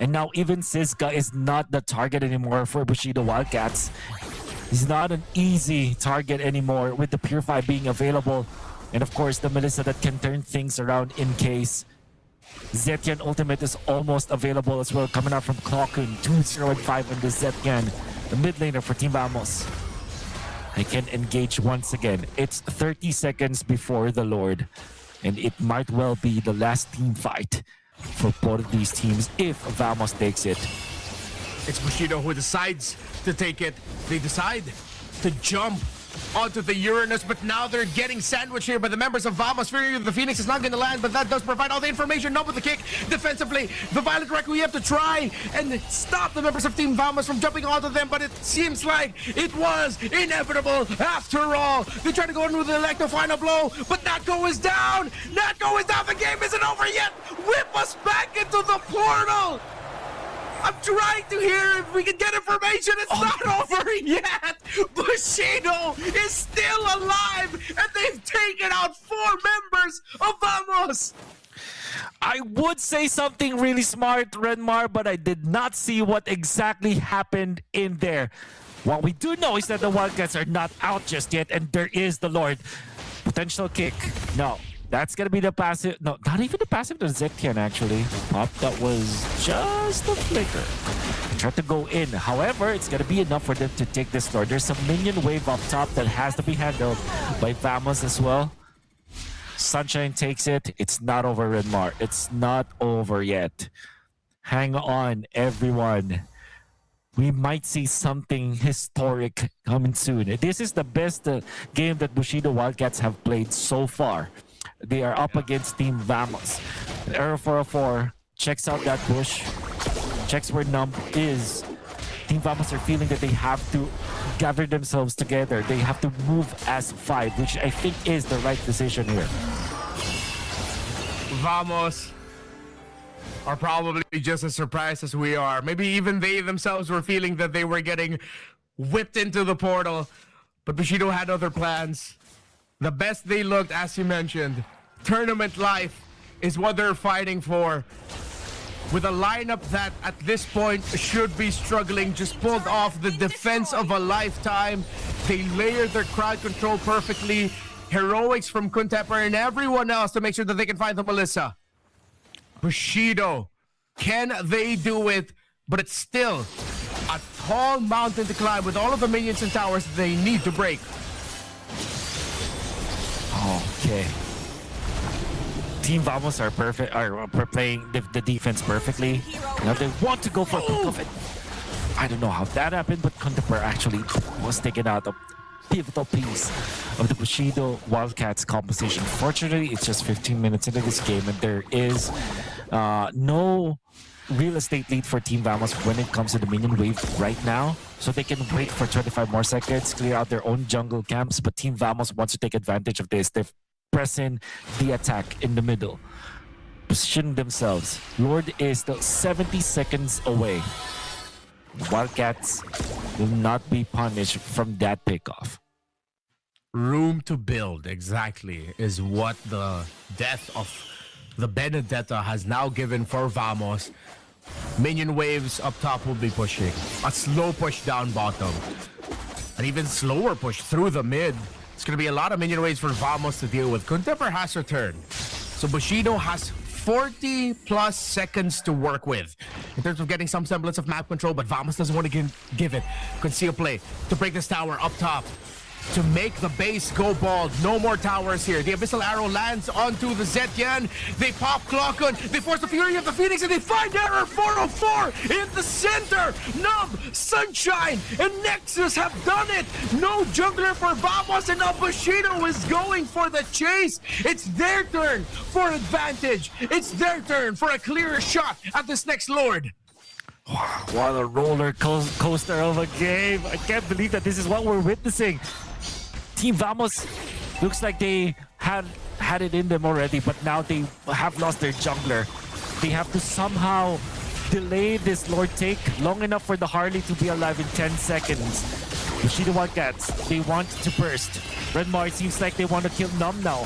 And now even Siska is not the target anymore for Bushido Wildcats. He's not an easy target anymore with the Purify being available. And of course the Melissa that can turn things around in case. Zetian Ultimate is almost available as well, coming out from Clockun. 2-0-5 on the Zetian, the mid laner for Team Vamos. They can engage once again. It's 30 seconds before the Lord, and it might well be the last team fight for both of these teams if Vamos takes it. It's Bushido who decides to take it. They decide to jump onto the Uranus, but now they're getting sandwiched here by the members of Vamos. Fearing the Phoenix is not going to land, but that does provide all the information. Not with the kick defensively. The Violent Requiem to try and stop the members of Team Vamos from jumping onto them, but it seems like it was inevitable after all. They try to go in with the Electro final blow, but Natko is down. Natko is down. The game isn't over yet. Whip us back into the portal. I'm trying to hear if we can get information. It's not over yet. Bushido is still alive, and they've taken out 4 members of Vamos. I would say something really smart, Renmar, but I did not see what exactly happened in there. What we do know is that the Wildcats are not out just yet, and there is the Lord. Potential kick. No. That's gonna be the passive. No, not even the passive to Zetian actually. Pop, that was just a flicker. Tried to go in. However, it's gonna be enough for them to take this Lord. There's some minion wave up top that has to be handled by Vamos as well. Sunshine takes it. It's not over, Redmar. It's not over yet. Hang on, everyone. We might see something historic coming soon. This is the best game that Bushido Wildcats have played so far. They are up against Team Vamos. Arrow 404 checks out that bush, checks where Numb is. Team Vamos are feeling that they have to gather themselves together. They have to move as 5, which I think is the right decision here. Vamos are probably just as surprised as we are. Maybe even they themselves were feeling that they were getting whipped into the portal. But Bushido had other plans. The best they looked, as you mentioned, tournament life is what they're fighting for. With a lineup that at this point should be struggling, just pulled off the defense of a lifetime. They layered their crowd control perfectly. Heroics from Kuntepper and everyone else to make sure that they can find the Melissa. Bushido, can they do it? But it's still a tall mountain to climb with all of the minions and towers that they need to break. Okay. Team Vamos are perfect, are playing the defense perfectly. Now they want to go for it. I don't know how that happened, but Kuntepper actually was taken out of pivotal piece of the Bushido Wildcats composition. Fortunately, it's just 15 minutes into this game, and there is no real estate lead for Team Vamos when it comes to the minion wave right now. So they can wait for 25 more seconds, clear out their own jungle camps, but Team Vamos wants to take advantage of this. They've pressed in the attack in the middle, position themselves. Lord is still 70 seconds away. Wildcats will not be punished from that pickoff. Room to build, exactly, is what the death of the Benedetta has now given for Vamos. Minion waves up top will be pushing. A slow push down bottom. An even slower push through the mid. It's going to be a lot of minion waves for Vamos to deal with. Kuntepper has returned. So Bushido has 40 plus seconds to work with in terms of getting some semblance of map control, but Vamos doesn't want to give it. Conceal play to break this tower up top. to make the base go bald. No more towers here. The Abyssal Arrow lands onto the Zetian. They pop Clockon. They force the Fury of the Phoenix, and they find Error 404 in the center. Numb, Sunshine, and Nexus have done it. No jungler for Vamos, and now Bushido is going for the chase. It's their turn for advantage. It's their turn for a clearer shot at this next Lord. What a roller coaster of a game. I can't believe that this is what we're witnessing. Team Vamos looks like they had it in them already, but now they have lost their jungler. They have to somehow delay this Lord take long enough for the Harley to be alive in 10 seconds. Bushido Wildcats, they want to burst. Redmar, it seems like they want to kill Numb now.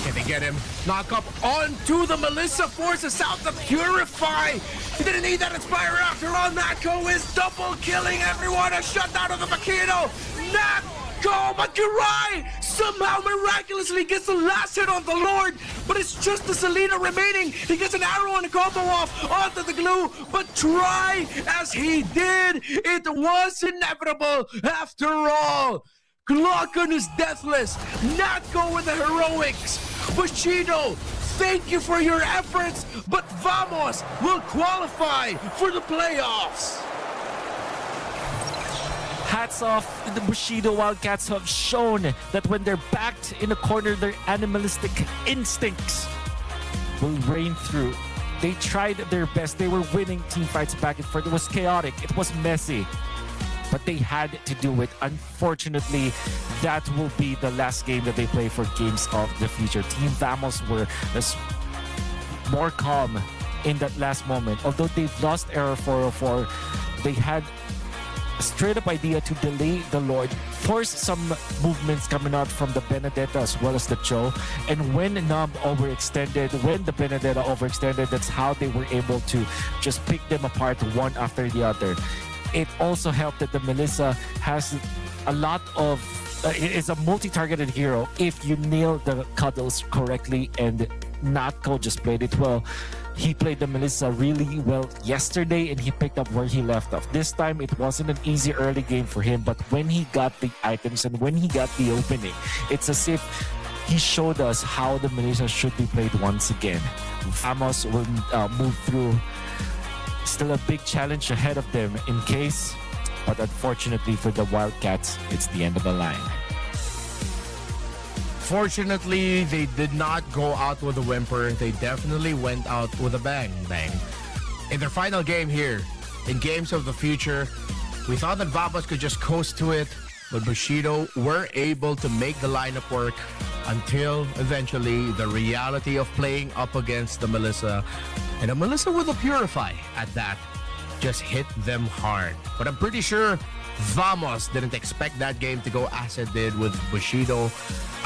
Can they get him? Knock up onto the Melissa, forces out the Purify. He didn't need that Inspire after all. Natko is double killing everyone. A shutdown of the Makino. Natko, but Kirai somehow miraculously gets the last hit on the Lord. But it's just the Selena remaining. He gets an arrow and a combo off onto the glue. But try as he did, it was inevitable after all. Glockon is deathless. Natko with the heroics. Bushido, thank you for your efforts, but Vamos will qualify for the playoffs. Hats off, the Bushido Wildcats have shown that when they're backed in a corner, their animalistic instincts will reign through. They tried their best. They were winning team fights back and forth. It was chaotic. It was messy. But they had to do it. Unfortunately, that will be the last game that they play for Games of the Future. Team Vamos were more calm in that last moment. Although they've lost Error 404, they had a straight-up idea to delay the Lord, force some movements coming out from the Benedetta as well as the Cho. And when Numb overextended, when the Benedetta overextended, that's how they were able to just pick them apart one after the other. It also helped that the Melissa has a lot of is a multi-targeted hero if you nail the cuddles correctly, and Natko just played it well. He played the Melissa really well yesterday, and he picked up where he left off. This time, it wasn't an easy early game for him, but when he got the items and when he got the opening, it's as if he showed us how the Melissa should be played once again. Vamos will move through. Still a big challenge ahead of them in case, but unfortunately for the Wildcats, it's the end of the line. Fortunately, they did not go out with a whimper. They definitely went out with a bang. In their final game here, in Games of the Future, we thought that Vamos could just coast to it, but Bushido were able to make the lineup work until eventually the reality of playing up against the Melissa, and a Melissa with a Purify at that, just hit them hard. But I'm pretty sure Vamos didn't expect that game to go as it did, with Bushido,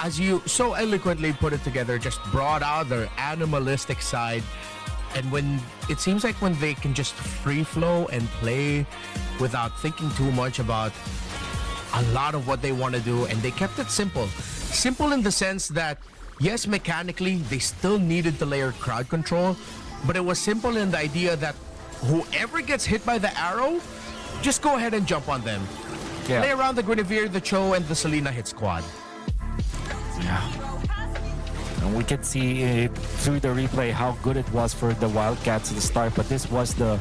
as you so eloquently put it together, just brought out their animalistic side. And when it seems like when they can just free flow and play without thinking too much about a lot of what they want to do, and they kept it simple. Simple in the sense that, yes, mechanically, they still needed to layer crowd control, but it was simple in the idea that whoever gets hit by the arrow, just go ahead and jump on them. Yeah. Play around the Guinevere, the Cho, and the Selena hit squad. Yeah. And we can see it through the replay how good it was for the Wildcats at the start, but this was the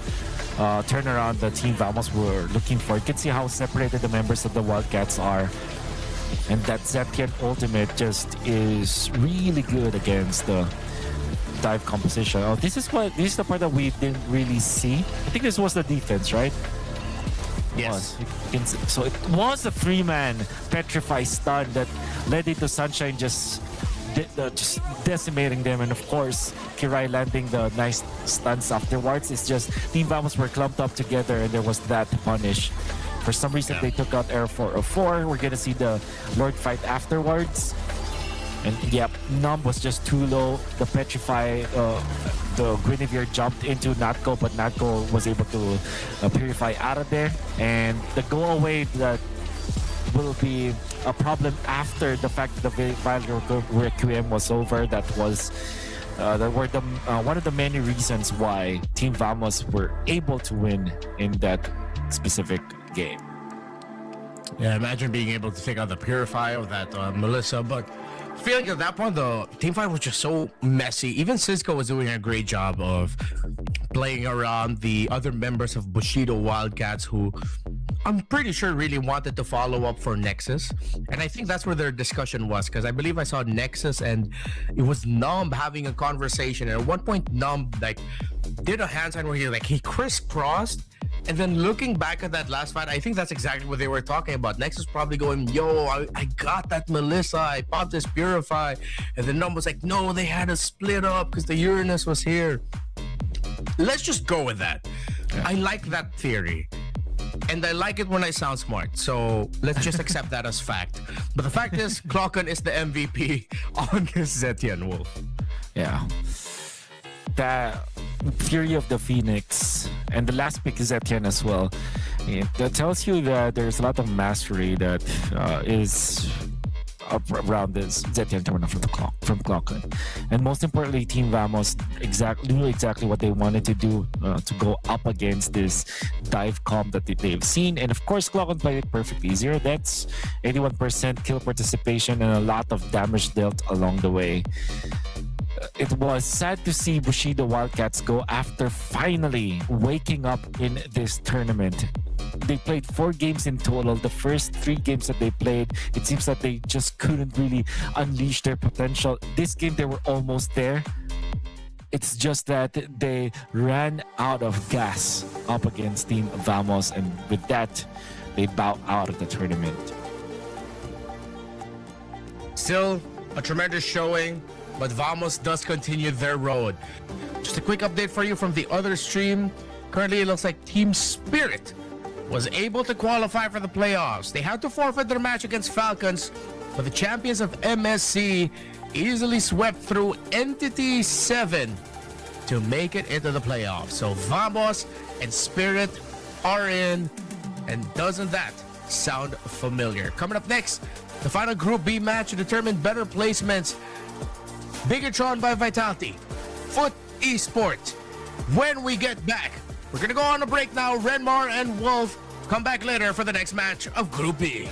turnaround that Team Vamos were looking for. You can see how separated the members of the Wildcats are. And that Zetian ultimate just is really good against the dive composition. Oh, this is the part that we didn't really see. I think this was the defense, right? Yes. So it was a 3-man Petrify stun that led into Sunshine just decimating them, and of course Kirai landing the nice stuns afterwards. It's just Team Vamos were clumped up together, and there was that punish. For some reason, they took out Air 404. We're gonna see the Lord fight afterwards. And yep, Numb was just too low. The Petrify, the Guinevere jumped into Natko, but Natko was able to purify out of there. And the go away that will be a problem after the fact that the Vile Requiem was over. That was one of the many reasons why Team Vamos were able to win in that specific game. Yeah, imagine being able to take out the Purify of that Melissa, but I feel like at that point the team fight was just so messy. Even Cisco was doing a great job of playing around the other members of Bushido Wildcats, who I'm pretty sure really wanted to follow up for Nexus. And I think that's where their discussion was, because I believe I saw Nexus and it was Numb having a conversation. And at one point, Numb like did a hand sign where he crisscrossed. And then looking back at that last fight, I think that's exactly what they were talking about. Nexus probably going, yo, I got that Melissa, I popped this Purify. And then Numb was like, no, they had to split up because the Uranus was here. Let's just go with that. Yeah. I like that theory. And I like it when I sound smart. So let's just accept that as fact. But the fact is, Clocken is the MVP on this Zetian Wolf. Yeah. That Fury of the Phoenix and the last pick is Etienne as well. That tells you that there's a lot of mastery that is around this Zetian tournament from Clocken. And most importantly, Team Vamos knew exactly what they wanted to do to go up against this dive comp that they've seen. And of course, Clocken played it perfectly. 0 deaths, 81% kill participation, and a lot of damage dealt along the way. It was sad to see Bushido Wildcats go after finally waking up in this tournament. They played 4 games in total. The first 3 games that they played, it seems that they just couldn't really unleash their potential. This game, they were almost there. It's just that they ran out of gas up against Team Vamos, and with that, they bow out of the tournament. Still a tremendous showing, but Vamos does continue their road. Just a quick update for you from the other stream. Currently, it looks like Team Spirit was able to qualify for the playoffs. They had to forfeit their match against Falcons, but the champions of MSC easily swept through Entity 7 to make it into the playoffs. So Vamos and Spirit are in, and doesn't that sound familiar? Coming up next, the final Group B match to determine better placements. Bigatron by Vitality, Foot Esports. When we get back, we're gonna go on a break now. Renmar and Wolf come back later for the next match of Group B.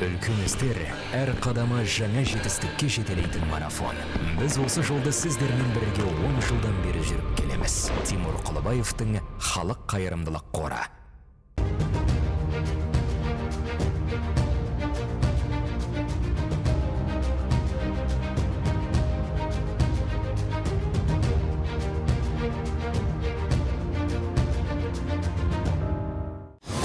Үлкіміздер әр қадамы жаңа жетістікке жетелейтін марафон. Біз осы жолды сіздермен бірге 10 жылдан бері жүріп келеміз. Тимур Құлыбаевтың халық қайырымдылық қоры.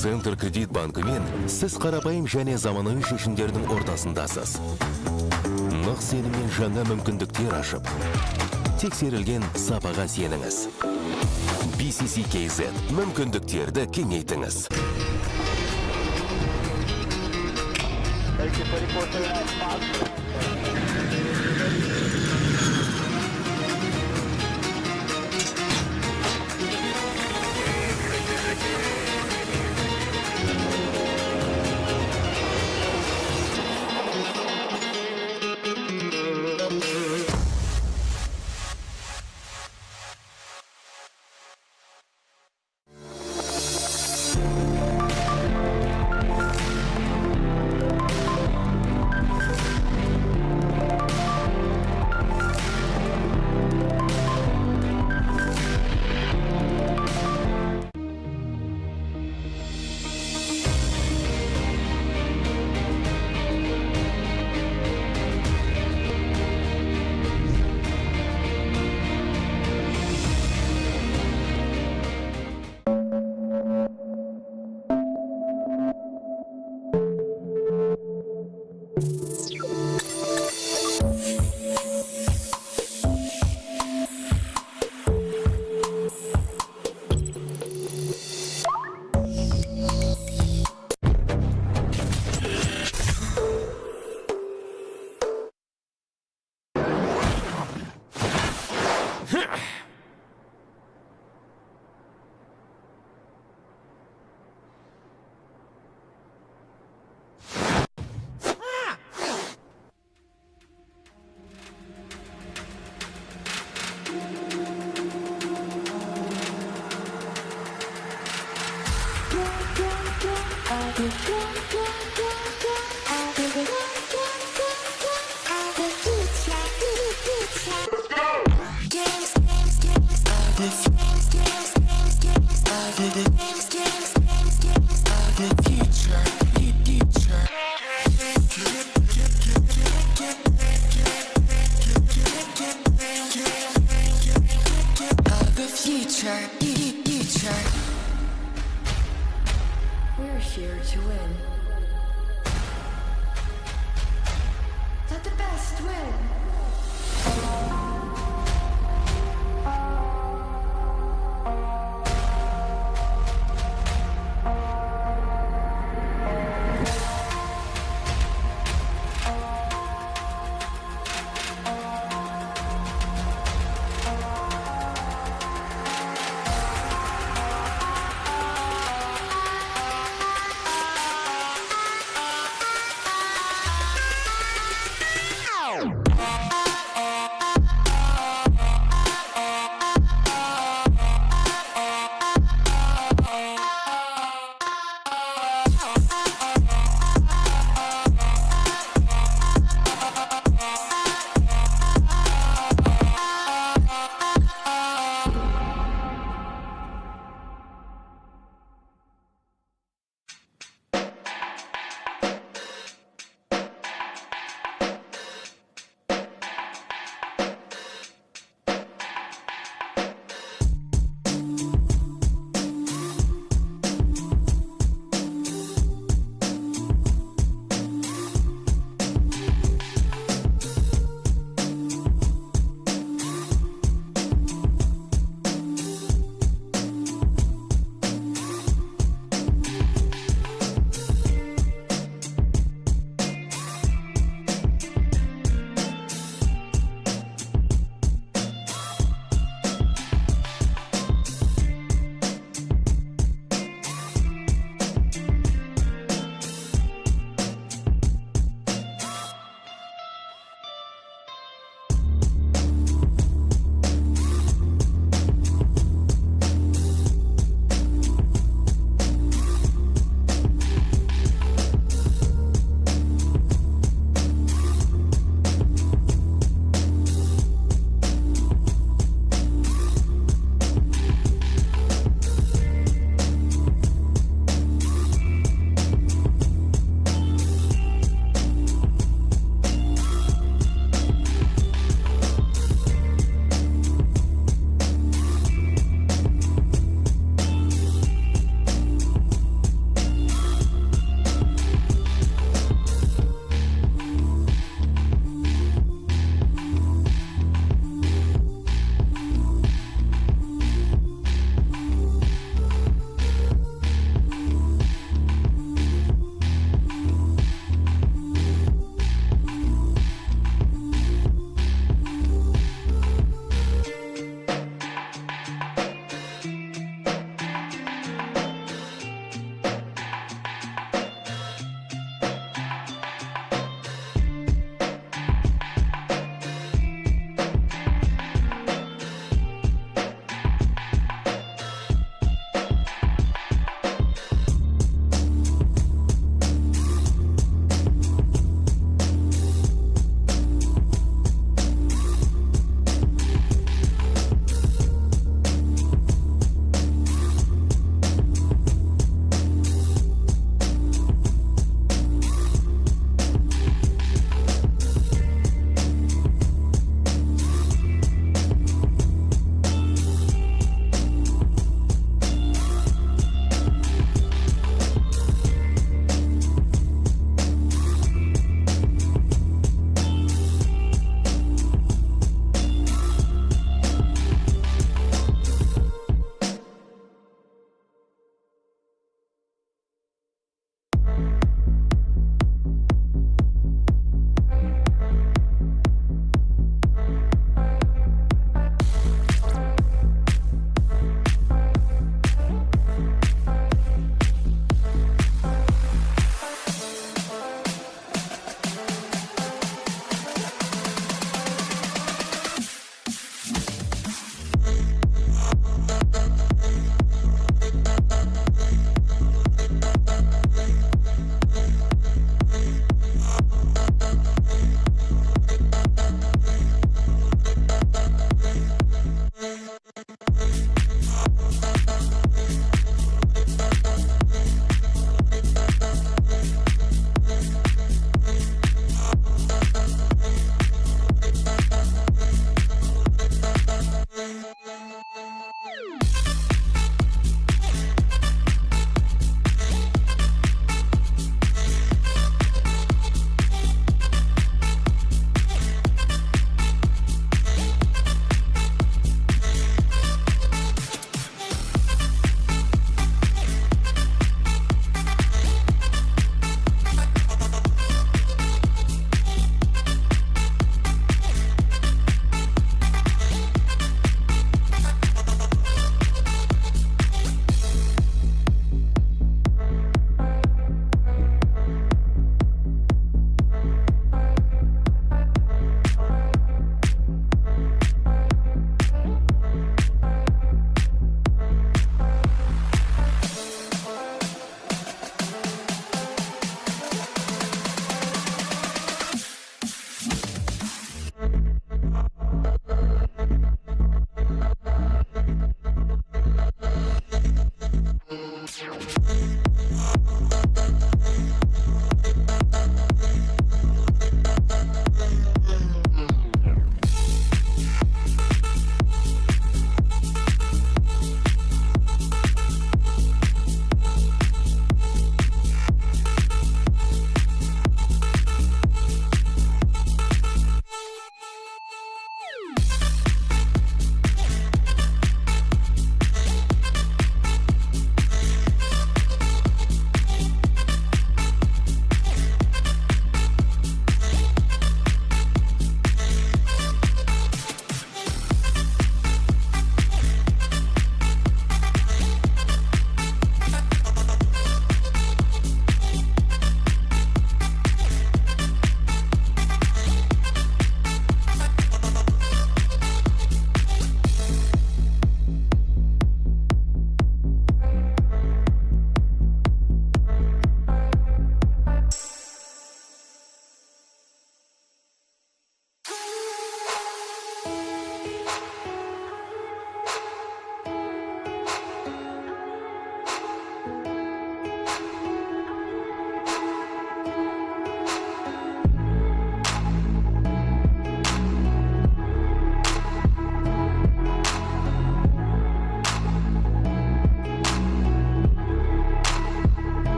Центр кредит банкымен сіз қарапайым және заманауи шешімдердің ортасындасыз. Нық сеніммен жаңа мүмкіндіктер ашып, тексерілген сапаға сеніңіз. BCC-KZ мүмкіндіктерді кеңейтіңіз. future. We're here to win. Let the best win.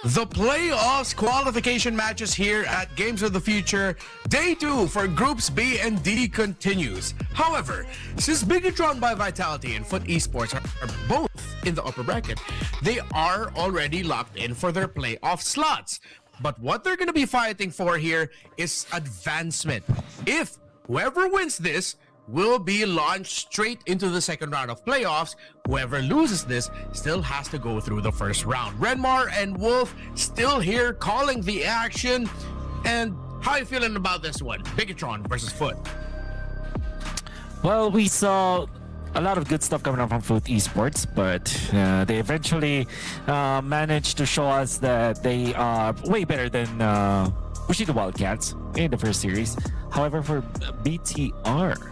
The playoffs qualification matches here at Games of the Future. Day 2 for Groups B and D continues. However, since Bigatron by Vitality and Foot Esports are both in the upper bracket, they are already locked in for their playoff slots. But what they're going to be fighting for here is advancement. If whoever wins this will be launched straight into the second round of playoffs. Whoever loses this still has to go through the first round. Renmar and Wolf still here calling the action. And how are you feeling about this one? Bigatron versus Foot. Well, we saw a lot of good stuff coming out from Foot Esports, but they eventually managed to show us that they are way better than Bushido Wildcats in the first series. However, for BTR,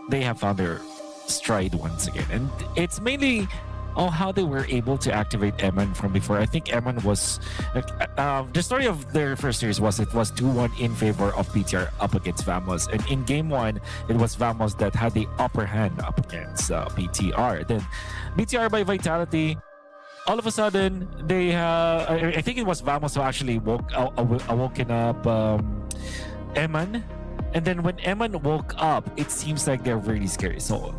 they have found their stride once again, and it's mainly on how they were able to activate Eman from before. I think Eman was the story of their first series was it was 2-1 in favor of BTR up against Vamos, and in game 1 it was Vamos that had the upper hand up against BTR. Then BTR by Vitality, all of a sudden they I think it was Vamos who actually woken up Eman. And then when Eman woke up, it seems like they're really scary. So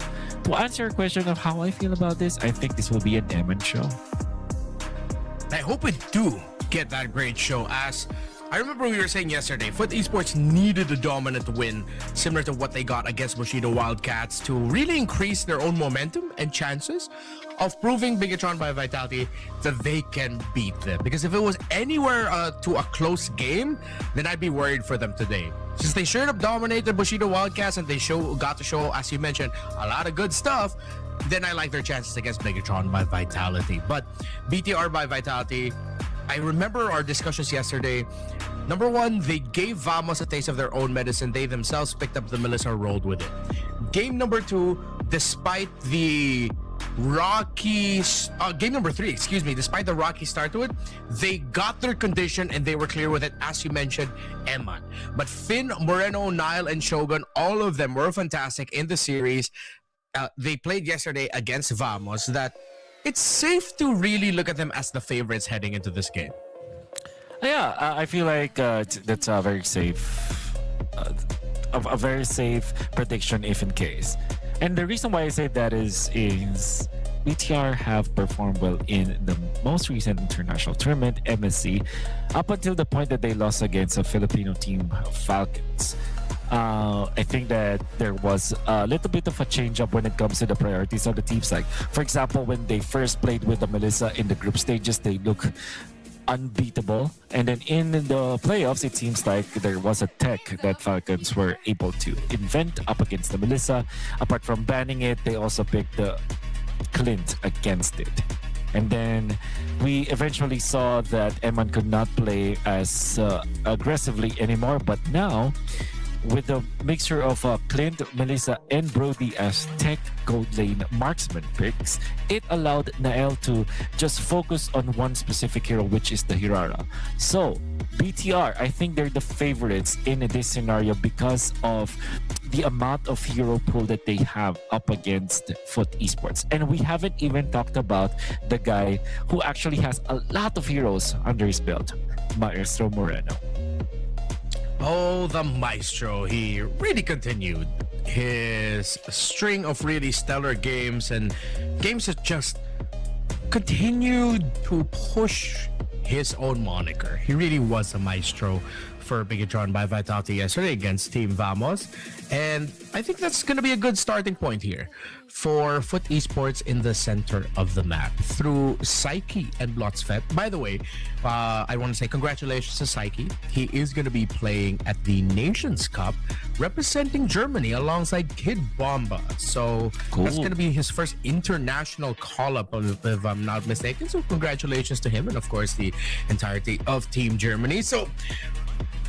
to answer your question of how I feel about this, I think this will be an Eman show. I hope we do get that great show, as I remember we were saying yesterday, Foot Esports needed a dominant win similar to what they got against Bushido Wildcats to really increase their own momentum and chances of proving Bigatron by Vitality that they can beat them. Because if it was anywhere to a close game, then I'd be worried for them today. Since they sure up dominated Bushido Wildcats and they got to show, as you mentioned, a lot of good stuff, then I like their chances against Bigatron by Vitality. But BTR by Vitality, I remember our discussions yesterday. Number one, they gave Vamos a taste of their own medicine. They themselves picked up the Melissa, rolled with it. Game number 2, despite the rocky game number 3, excuse me, despite the rocky start to it, they got their condition and they were clear with it, as you mentioned, Eman. But Finn, Moreno, Nile, and Shogun, all of them were fantastic in the series. They played yesterday against Vamos, that it's safe to really look at them as the favorites heading into this game. Yeah, I feel like that's a very safe a very safe prediction if in case. And the reason why I say that is BTR have performed well in the most recent international tournament, MSC, up until the point that they lost against a Filipino team, Falcons. I think that there was a little bit of a change up when it comes to the priorities of the teams. Like, for example, when they first played with the Melissa in the group stages, they look unbeatable, and then in the playoffs it seems like there was a tech that Falcons were able to invent up against the Melissa. Apart from banning it, they also picked the Clint against it, and then we eventually saw that Eman could not play as aggressively anymore. But now, with the mixture of Clint, Melissa, and Brody as tech gold lane marksman picks, it allowed Nael to just focus on one specific hero, which is the Hirara. So BTR, I think they're the favorites in this scenario because of the amount of hero pool that they have up against Foot Esports. And we haven't even talked about the guy who actually has a lot of heroes under his belt, Maestro Moreno. Oh, the Maestro. He really continued his string of really stellar games, and games that just continued to push his own moniker. He really was a Maestro for Bigatron by Vitality yesterday against Team Vamos. And I think that's going to be a good starting point here for Foot Esports in the center of the map through Psyche and Blotsfet. By the way, I want to say congratulations to Psyche. He is going to be playing at the Nations Cup representing Germany alongside Kid Bomba. So cool. That's going to be his first international call-up, if I'm not mistaken. So congratulations to him and, of course, the entirety of Team Germany. So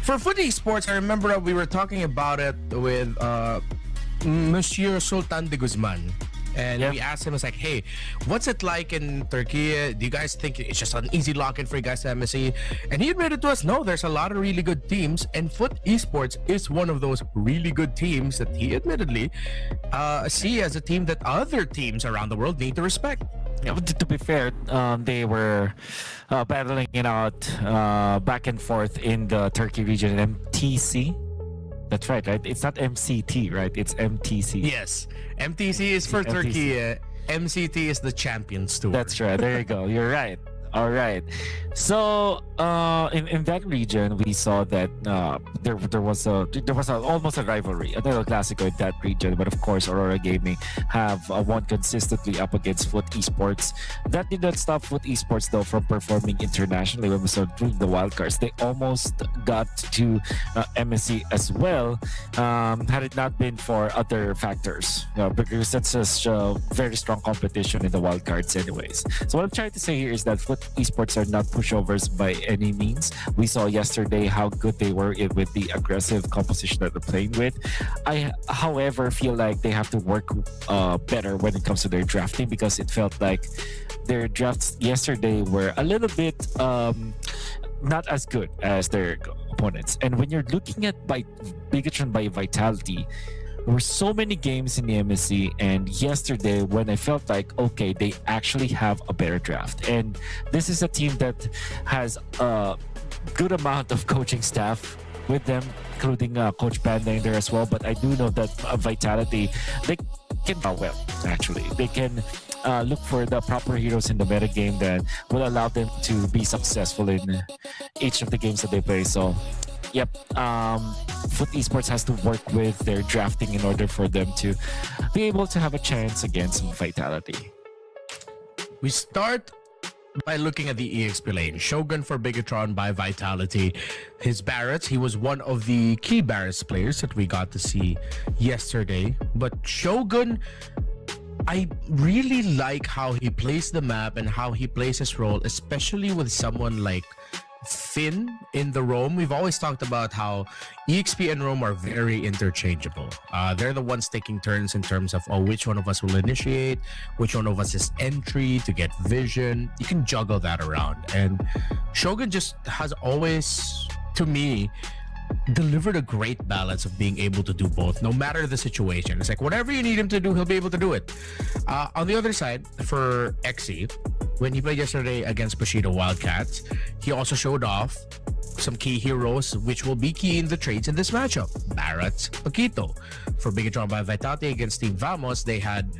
for Foot Esports, I remember we were talking about it with Monsieur Sultan de Guzman. And we asked him, it's like, hey, what's it like in Turkey? Do you guys think it's just an easy lock-in for you guys to MSC? And he admitted to us, no, there's a lot of really good teams. And Foot Esports is one of those really good teams that he admittedly see as a team that other teams around the world need to respect. Yeah, to be fair, they were battling it out back and forth in the Turkey region, MTC. That's right? It's not MCT, right? It's MTC. Yes, MTC is for MTC. Turkey. MCT is the Champions Tour. That's right. There you go. You're right. All right. So in that region, we saw that there was almost a rivalry, another Classico in that region. But of course, Aurora Gaming have won consistently up against Foot Esports. That did not stop Foot Esports though from performing internationally when we started doing the wildcards. They almost got to MSC as well, had it not been for other factors. Because that's just very strong competition in the wildcards, anyways. So what I'm trying to say here is that Foot Esports are not pushovers by any means. We saw yesterday how good they were with the aggressive composition that they're playing with. I, however, feel like they have to work better when it comes to their drafting, because it felt like their drafts yesterday were a little bit not as good as their opponents. And when you're looking at Bigatron by Vitality, there were so many games in the MSC, and yesterday when I felt like, okay, they actually have a better draft. And this is a team that has a good amount of coaching staff with them, including Coach Panda in there as well. But I do know that Vitality, they can well, actually. They can look for the proper heroes in the meta game that will allow them to be successful in each of the games that they play. So yep, Foot Esports has to work with their drafting in order for them to be able to have a chance against Vitality. We start by looking at the EXP lane. Shogun for Bigatron by Vitality. His Barretts, he was one of the key Barretts players that we got to see yesterday. But Shogun, I really like how he plays the map and how he plays his role, especially with someone like Finn in the roam. We've always talked about how EXP and roam are very interchangeable. They're the ones taking turns in terms of which one of us will initiate, which one of us is entry to get vision. You can juggle that around, and Shogun just has always, to me, delivered a great balance of being able to do both no matter the situation. It's like whatever you need him to do, he'll be able to do it. On the other side, for Xe, when he played yesterday against Bushido Wildcats, he also showed off some key heroes which will be key in the trades in this matchup. Barretts, Paquito. For Bigatron by Vitality against Team Vamos, they had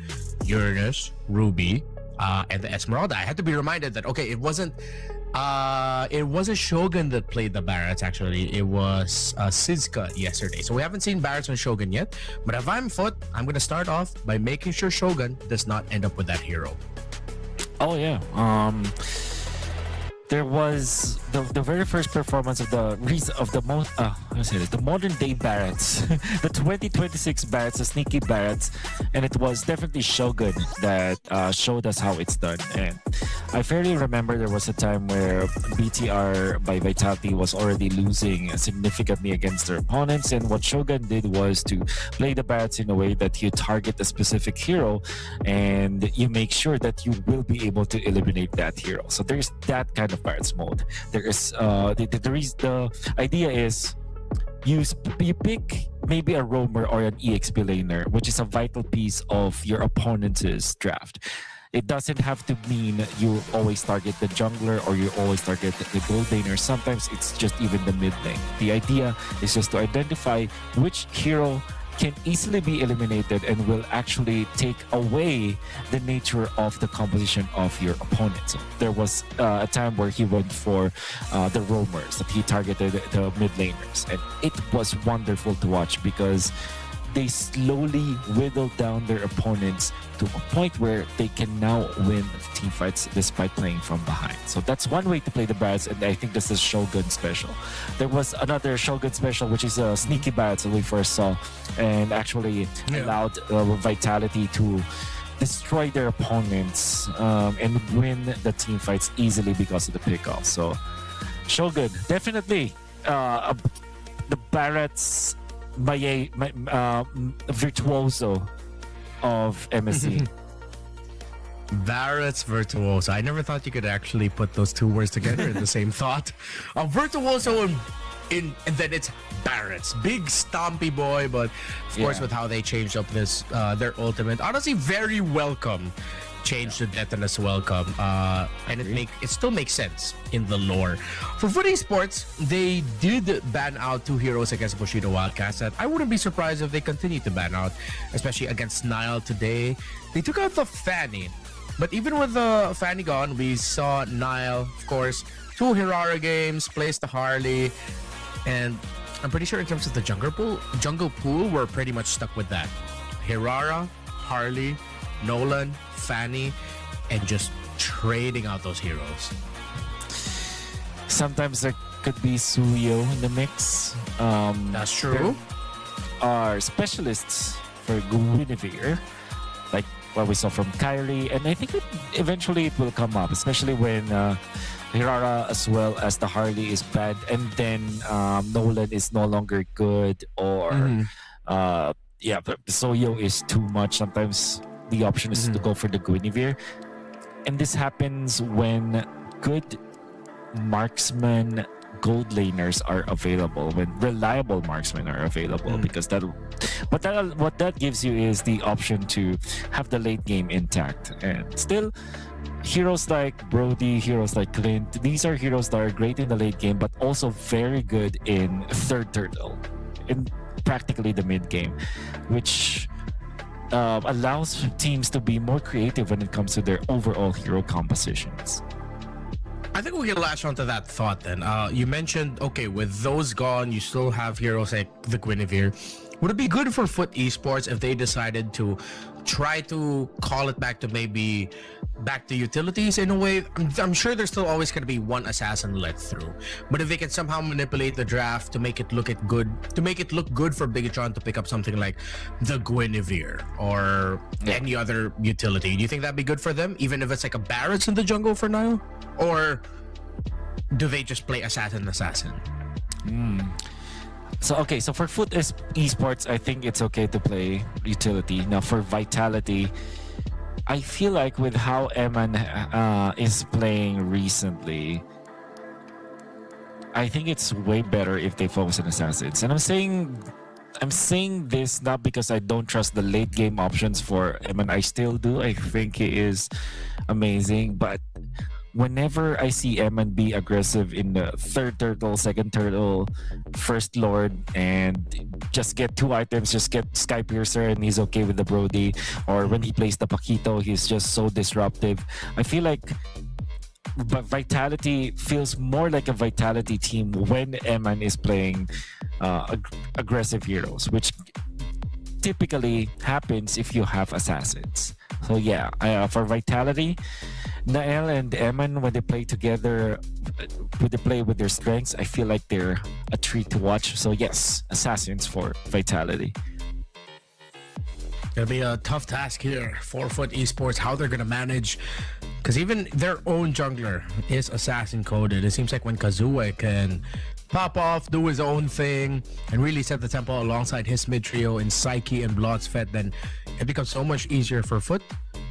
Uranus, Ruby, and the Esmeralda. I had to be reminded that, okay, it wasn't Shogun that played the Barretts, actually. It was Sizka yesterday. So we haven't seen Barretts on Shogun yet. But if I'm Foot, I'm going to start off by making sure Shogun does not end up with that hero. Oh yeah. There was the very first performance of the modern day Barretts, the 2026 Barretts, the sneaky Barretts, and it was definitely Shogun that showed us how it's done. And I fairly remember there was a time where BTR by Vitality was already losing significantly against their opponents, and what Shogun did was to play the Barretts in a way that you target a specific hero and you make sure that you will be able to eliminate that hero. So there's that kind of Barretts mode. There is the idea is you pick maybe a roamer or an EXP laner, which is a vital piece of your opponent's draft. It doesn't have to mean you always target the jungler or you always target the gold laner. Sometimes it's just even the mid lane. The idea is just to identify which hero can easily be eliminated and will actually take away the nature of the composition of your opponent. So there was a time where he went for the roamers, that he targeted the mid laners, and it was wonderful to watch because they slowly whittled down their opponents to a point where they can now win team fights despite playing from behind. So that's one way to play the Barretts, and I think this is Shogun special. There was another Shogun special, which is a sneaky Barretts that we first saw, and actually allowed Vitality to destroy their opponents and win the team fights easily because of the pickoff. So Shogun, definitely the Barretts virtuoso of MSC. Barretts virtuoso. I never thought you could actually put those two words together in the same thought. A virtuoso and then it's Barretts. Big stompy boy, but of course with how they changed up this their ultimate. Honestly, very welcome change to death and as welcome. And it still makes sense in the lore. For Foot Esports, they did ban out 2 heroes against Bushido Wildcats, and I wouldn't be surprised if they continue to ban out, especially against Nile today. They took out the Fanny, but even with the Fanny gone, we saw Nile, of course, 2 Hirara games, plays the Harley, and I'm pretty sure in terms of the jungle pool, we're pretty much stuck with that. Hirara, Harley, Nolan, Fanny, and just trading out those heroes. Sometimes there could be Suyo in the mix. That's true. There are specialists for Guinevere, like what we saw from Kyrie, and I think eventually it will come up, especially when Hirara as well as the Harley is bad, and then Nolan is no longer good, or but Soyo is too much. Sometimes the option is to go for the Guinevere, and this happens when good marksman gold laners are available, when reliable marksmen are available, because what that gives you is the option to have the late game intact. And still, heroes like Brody, heroes like Clint, these are heroes that are great in the late game, but also very good in third turtle, in practically the mid game, which allows teams to be more creative when it comes to their overall hero compositions. I think we can latch onto that thought then. You mentioned, okay, with those gone, you still have heroes like the Guinevere. Would it be good for Foot Esports if they decided to try to call it back to maybe back to utilities in a way? I'm sure there's still always going to be one assassin let through, but if they can somehow manipulate the draft to make it look good for Bigatron to pick up something like the Guinevere or any other utility, do you think that'd be good for them, even if it's like a Barret's in the jungle for now? Or do they just play assassin? So for Foot Esports, I think it's okay to play utility. Now for Vitality, I feel like with how Eman is playing recently, I think it's way better if they focus on assassins. And I'm saying this not because I don't trust the late game options for Eman. I still do. I think he is amazing, but whenever I see Eman be aggressive in the third turtle, second turtle, first lord, and just get 2 items, just get Sky Piercer and he's okay with the Brody, or when he plays the Paquito, he's just so disruptive. I feel like Vitality feels more like a Vitality team when Eman is playing aggressive heroes, which typically happens if you have assassins. So yeah, for Vitality, Nael and Eman, when they play together, when they play with their strengths, I feel like they're a treat to watch. So yes, assassins for Vitality. Gonna be a tough task here for Foot Esports, how they're gonna manage, because even their own jungler is assassin coded. It seems like when Kazue can pop off, do his own thing, and really set the tempo alongside his mid trio in Psyche and Bloodsphet, then it becomes so much easier for Foot.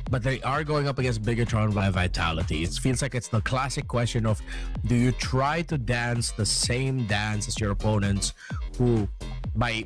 But they are going up against Bigatron by Vitality. It feels like it's the classic question of, do you try to dance the same dance as your opponents, who by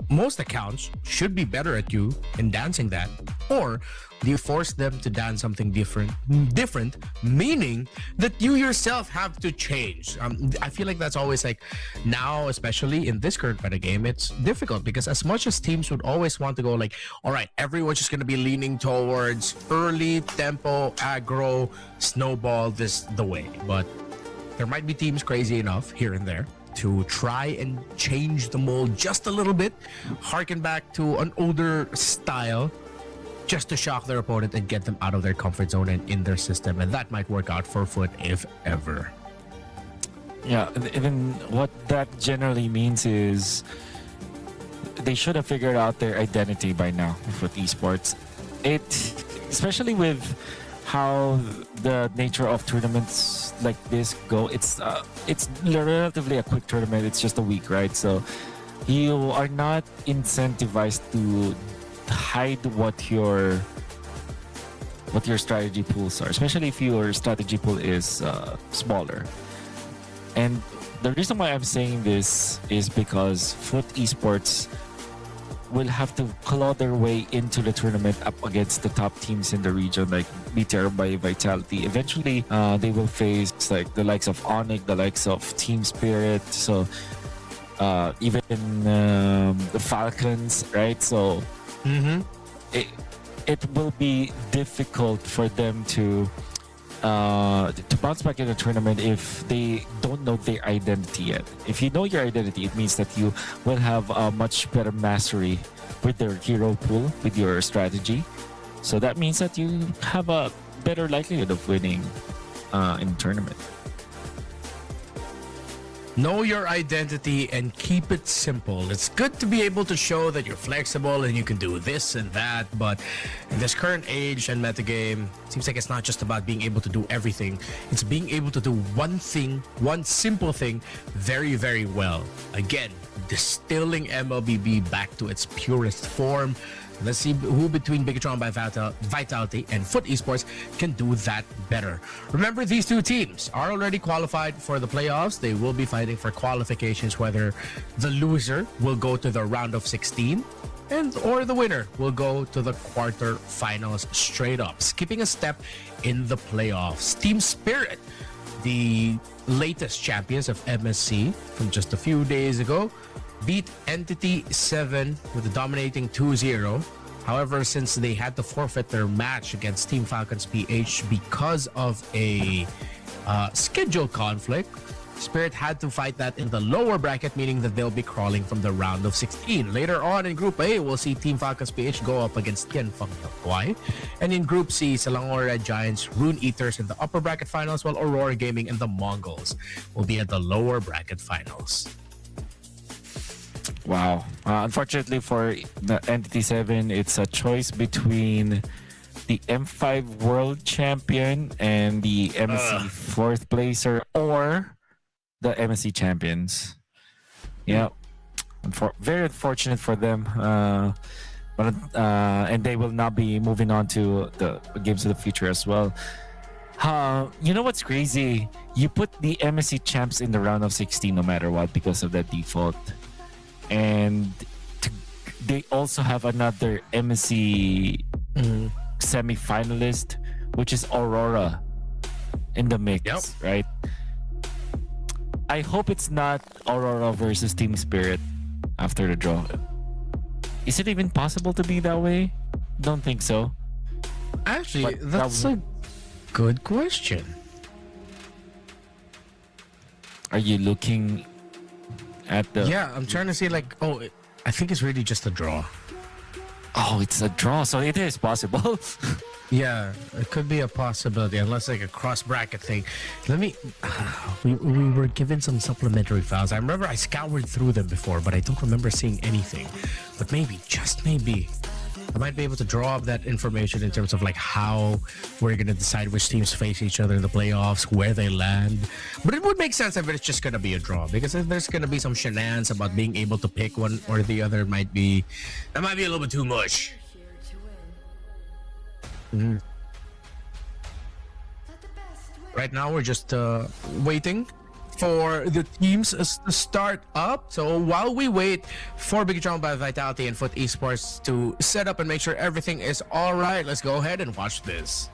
most accounts should be better at you in dancing that, or do you force them to dance something different, meaning that you yourself have to change? I feel like that's always like, now especially in this current meta game, it's difficult, because as much as teams would always want to go like, all right, everyone's just going to be leaning towards early tempo, aggro, snowball, this the way, but there might be teams crazy enough here and there to try and change the mold just a little bit, harken back to an older style, just to shock their opponent and get them out of their comfort zone and in their system. And that might work out for Foot if ever. Yeah, and then what that generally means is they should have figured out their identity by now with esports. Especially with how the nature of tournaments like this go, it's relatively a quick tournament. It's just a week, right? So you are not incentivized to hide what your strategy pools are, especially if your strategy pool is smaller. And the reason why I'm saying this is because Foot Esports will have to claw their way into the tournament up against the top teams in the region, like BTR by Vitality. Eventually, they will face like the likes of Onyx, the likes of Team Spirit, so even the Falcons, right? So it will be difficult for them to bounce back in the tournament if they don't know their identity yet. If you know your identity, it means that you will have a much better mastery with their hero pool, with your strategy. So that means that you have a better likelihood of winning in the tournament. Know your identity and keep it simple. It's good to be able to show that you're flexible and you can do this and that, but in this current age and metagame, it seems like it's not just about being able to do everything. It's being able to do one thing, one simple thing, very, very well. Again, distilling MLBB back to its purest form. Let's see who between Bigatron by Vitality and Foot Esports can do that better. Remember, these two teams are already qualified for the playoffs. They will be fighting for qualifications, whether the loser will go to the round of 16 or the winner will go to the quarterfinals straight up, skipping a step in the playoffs. Team Spirit, the latest champions of MSC from just a few days ago, beat Entity 7 with a dominating 2-0. However, since they had to forfeit their match against Team Falcons PH because of a schedule conflict, Spirit had to fight that in the lower bracket, meaning that they'll be crawling from the round of 16. Later on in Group A, we'll see Team Falcons PH go up against Tianfeng Hawaii. And in Group C, Selangor Red Giants, Rune Eaters in the upper bracket finals, while Aurora Gaming and the Mongols will be at the lower bracket finals. Wow. Unfortunately for the Entity 7, it's a choice between the M5 World Champion and the MSC 4th placer or the MSC Champions. Yeah. Very unfortunate for them. But and they will not be moving on to the Games of the Future as well. You know what's crazy? You put the MSC Champs in the round of 16 no matter what because of that default. And they also have another MSC semi-finalist, which is Aurora in the mix, right? I hope it's not Aurora versus Team Spirit after the draw. Is it even possible to be that way? Don't think so. Actually, that's a good question. Are you looking at the... Yeah, I'm trying to see like, I think it's really just a draw. Oh, it's a draw, so it is possible. Yeah, it could be a possibility, unless like a cross-bracket thing. Let me... we were given some supplementary files. I remember I scoured through them before, but I don't remember seeing anything. But maybe, just maybe, I might be able to draw up that information in terms of like how we're going to decide which teams face each other in the playoffs, where they land. But it would make sense if it's just going to be a draw, because if there's going to be some shenanigans about being able to pick one or the other, that might be a little bit too much. Right now, we're just waiting for the teams to start up. So while we wait for Bigatron by Vitality and Foot Esports to set up and make sure everything is all right, let's go ahead and watch this.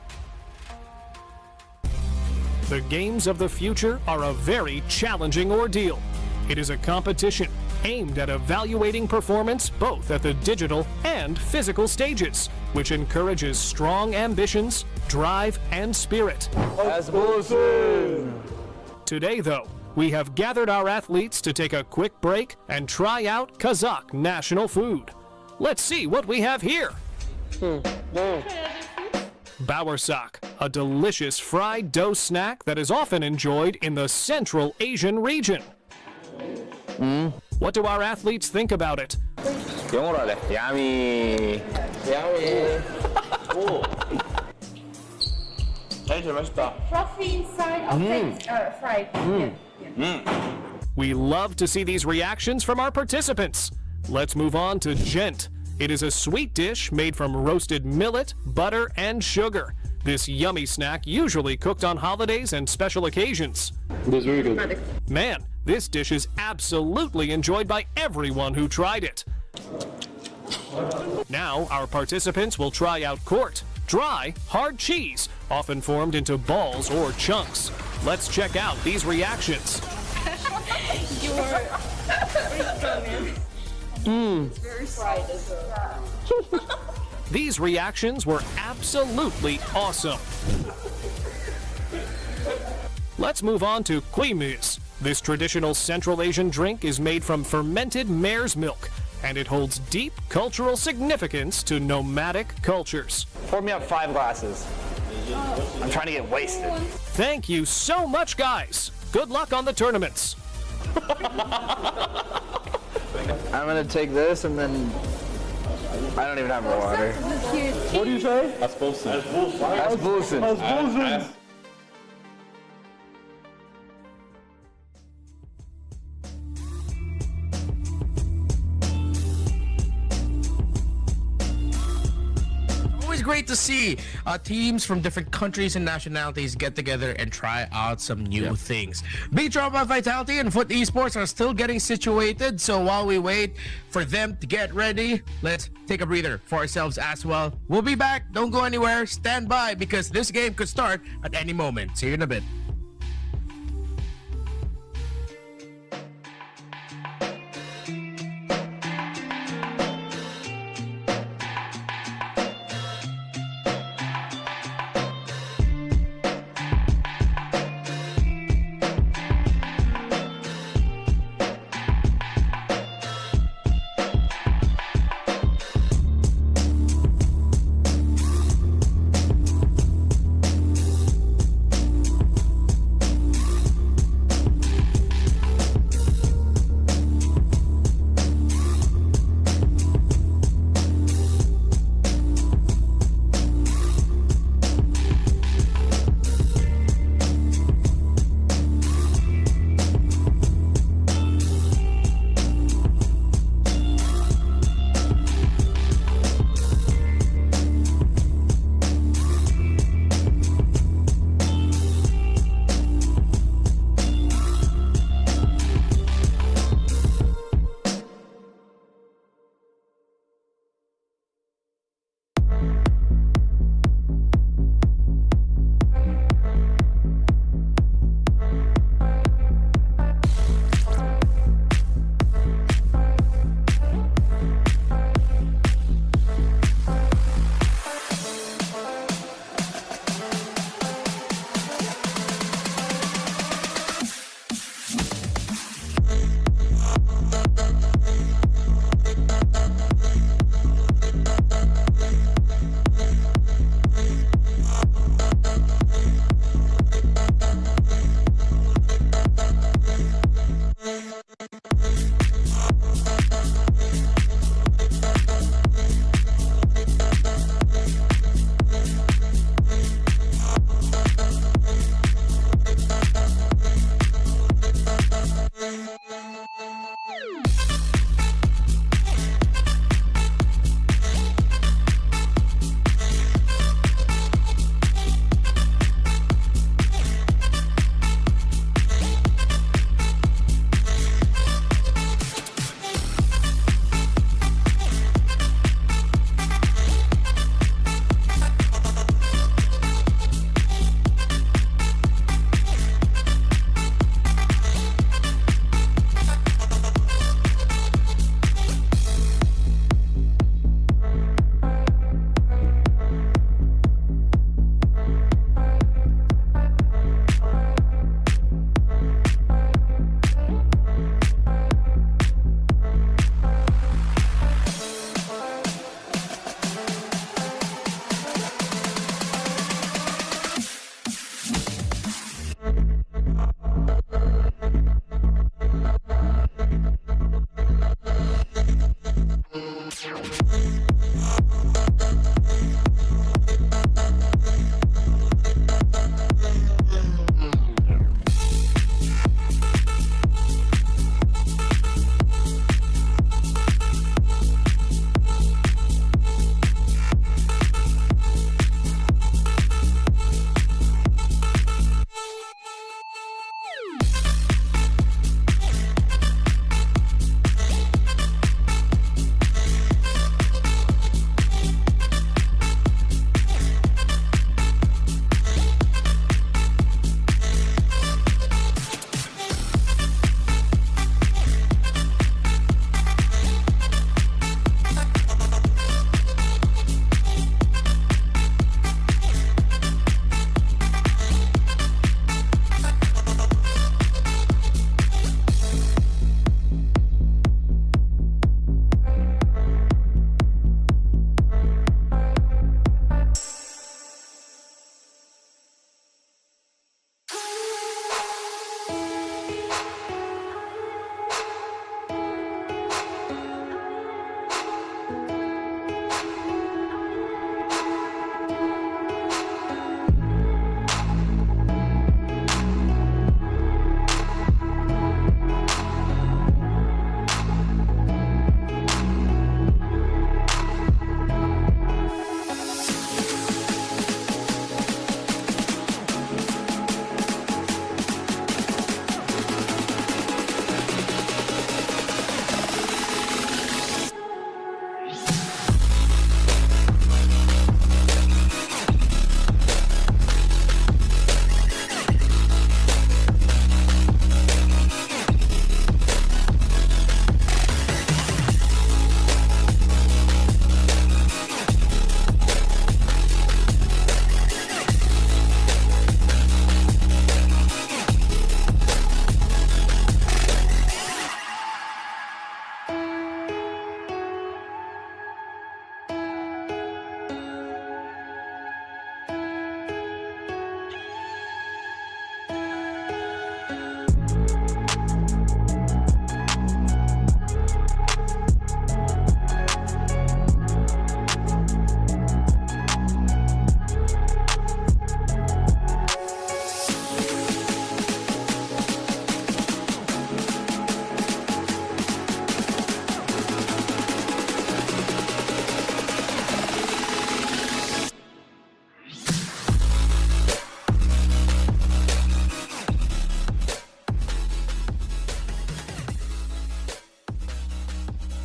The Games of the Future are a very challenging ordeal. It is a competition aimed at evaluating performance both at the digital and physical stages, which encourages strong ambitions, drive, and spirit. Today, though, we have gathered our athletes to take a quick break and try out Kazakh national food. Let's see what we have here. Bowersock, a delicious fried dough snack that is often enjoyed in the Central Asian region. What do our athletes think about it? Yummy. Fluffy inside of it, fried. We love to see these reactions from our participants. Let's move on to Gent. It is a sweet dish made from roasted millet, butter, and sugar. This yummy snack usually cooked on holidays and special occasions. That's very good. Man, this dish is absolutely enjoyed by everyone who tried it. Now, our participants will try out court. Dry, hard cheese, often formed into balls or chunks. Let's check out these reactions. These reactions were absolutely awesome. Let's move on to kuimus. This traditional Central Asian drink is made from fermented mare's milk, and it holds deep cultural significance to nomadic cultures. Pour me up 5 glasses. I'm trying to get wasted. Thank you so much, guys. Good luck on the tournaments. I'm gonna take this and then I don't even have water. What do you say? Asbusen. Great to see teams from different countries and nationalities get together and try out some new things. Big Drama Vitality and Foot Esports are still getting situated, so while we wait for them to get ready, let's take a breather for ourselves as well. We'll be back. Don't go anywhere. Stand by because this game could start at any moment. See you in a bit.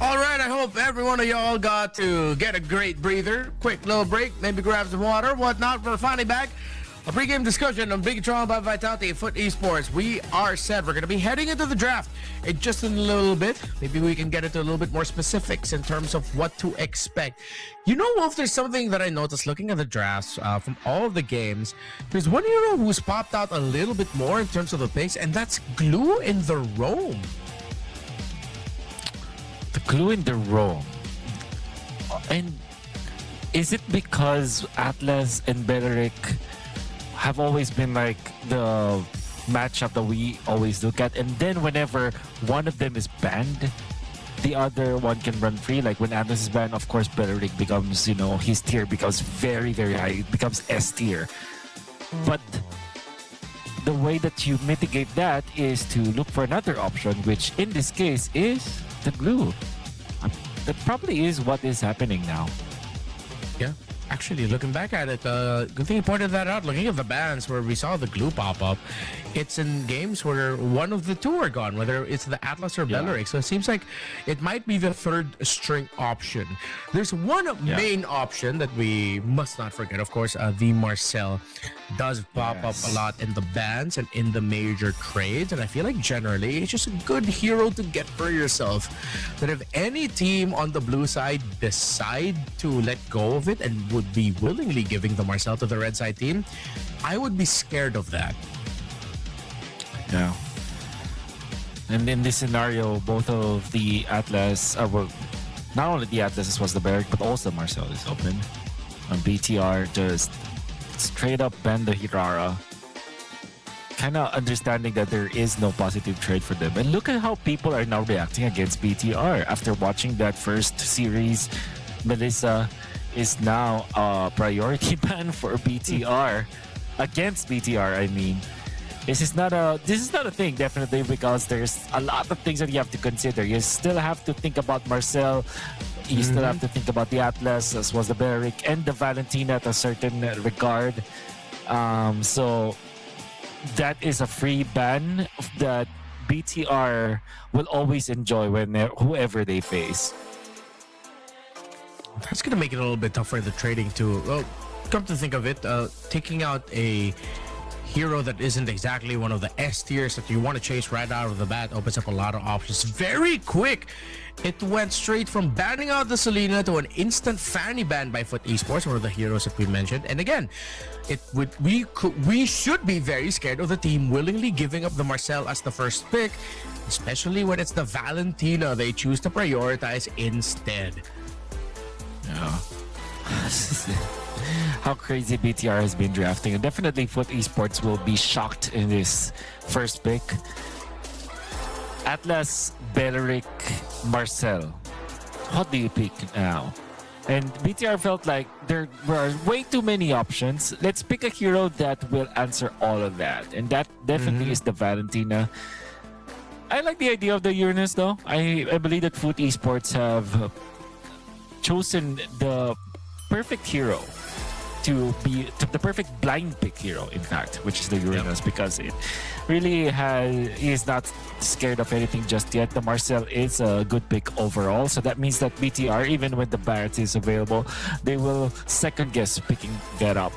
All right, I hope every one of y'all got to get a great breather. Quick little break, maybe grab some water, whatnot. We're finally back. A pregame discussion on Big Trial by Vitality Foot Esports. We are set. We're going to be heading into the draft in just a little bit. Maybe we can get into a little bit more specifics in terms of what to expect. You know, Wolf, there's something that I noticed looking at the drafts from all of the games. There's one hero who's popped out a little bit more in terms of the picks, and that's Glue in the Roam. The Glue in the Roam. And is it because Atlas and Beleric have always been like the matchup that we always look at, and then whenever one of them is banned, the other one can run free? Like when Atlas is banned, of course Beleric becomes, you know, his tier becomes very, very high. It becomes S tier. But the way that you mitigate that is to look for another option, which in this case is the Glue. That probably is what is happening now. Yeah. Actually, looking back at it, good thing you pointed that out. Looking at the bans where we saw the Glue pop up, it's in games where one of the two are gone, whether it's the Atlas or Beleric. So it seems like it might be the third string option. There's one main option that we must not forget. Of course, the Marcel does pop up a lot in the bans and in the major trades. And I feel like generally it's just a good hero to get for yourself. That if any team on the blue side decide to let go of it and would be willingly giving the Marcel to the red side team, I would be scared of that. Yeah. And in this scenario, both of the Atlas, well, not only the Atlas as well as the Barrack, but also Marcel is open. BTR just straight up ban the Hirara. Kind of understanding that there is no positive trade for them. And look at how people are now reacting against BTR. After watching that first series, Melissa is now a priority ban for BTR. Against BTR, I mean. This is not a thing, definitely, because there's a lot of things that you have to consider. You still have to think about Marcel. You still have to think about the Atlas, as well as the Beleric and the Valentina at a certain regard. So that is a free ban that BTR will always enjoy when whoever they face. That's going to make it a little bit tougher, the trading too. Well, come to think of it, taking out a hero that isn't exactly one of the S tiers that you want to chase right out of the bat opens up a lot of options very quick. It went straight from banning out the Selena to an instant Fanny ban by Foot Esports, one of the heroes that we mentioned. And again, we should be very scared of the team willingly giving up the Marcel as the first pick, especially when it's the Valentina they choose to prioritize instead. Yeah. How crazy BTR has been drafting, and definitely Foot Esports will be shocked in this first pick. Atlas, Beleric, Marcel. What do you pick now? And BTR felt like there were way too many options. Let's pick a hero that will answer all of that. And that definitely is the Valentina. I like the idea of the Uranus though. I believe that Foot Esports have chosen the perfect hero to be the perfect blind pick hero, in fact, which is the Uranus, because it really is not scared of anything just yet. The Marcel is a good pick overall, so that means that BTR, even when the Barrett is available, they will second guess picking that up.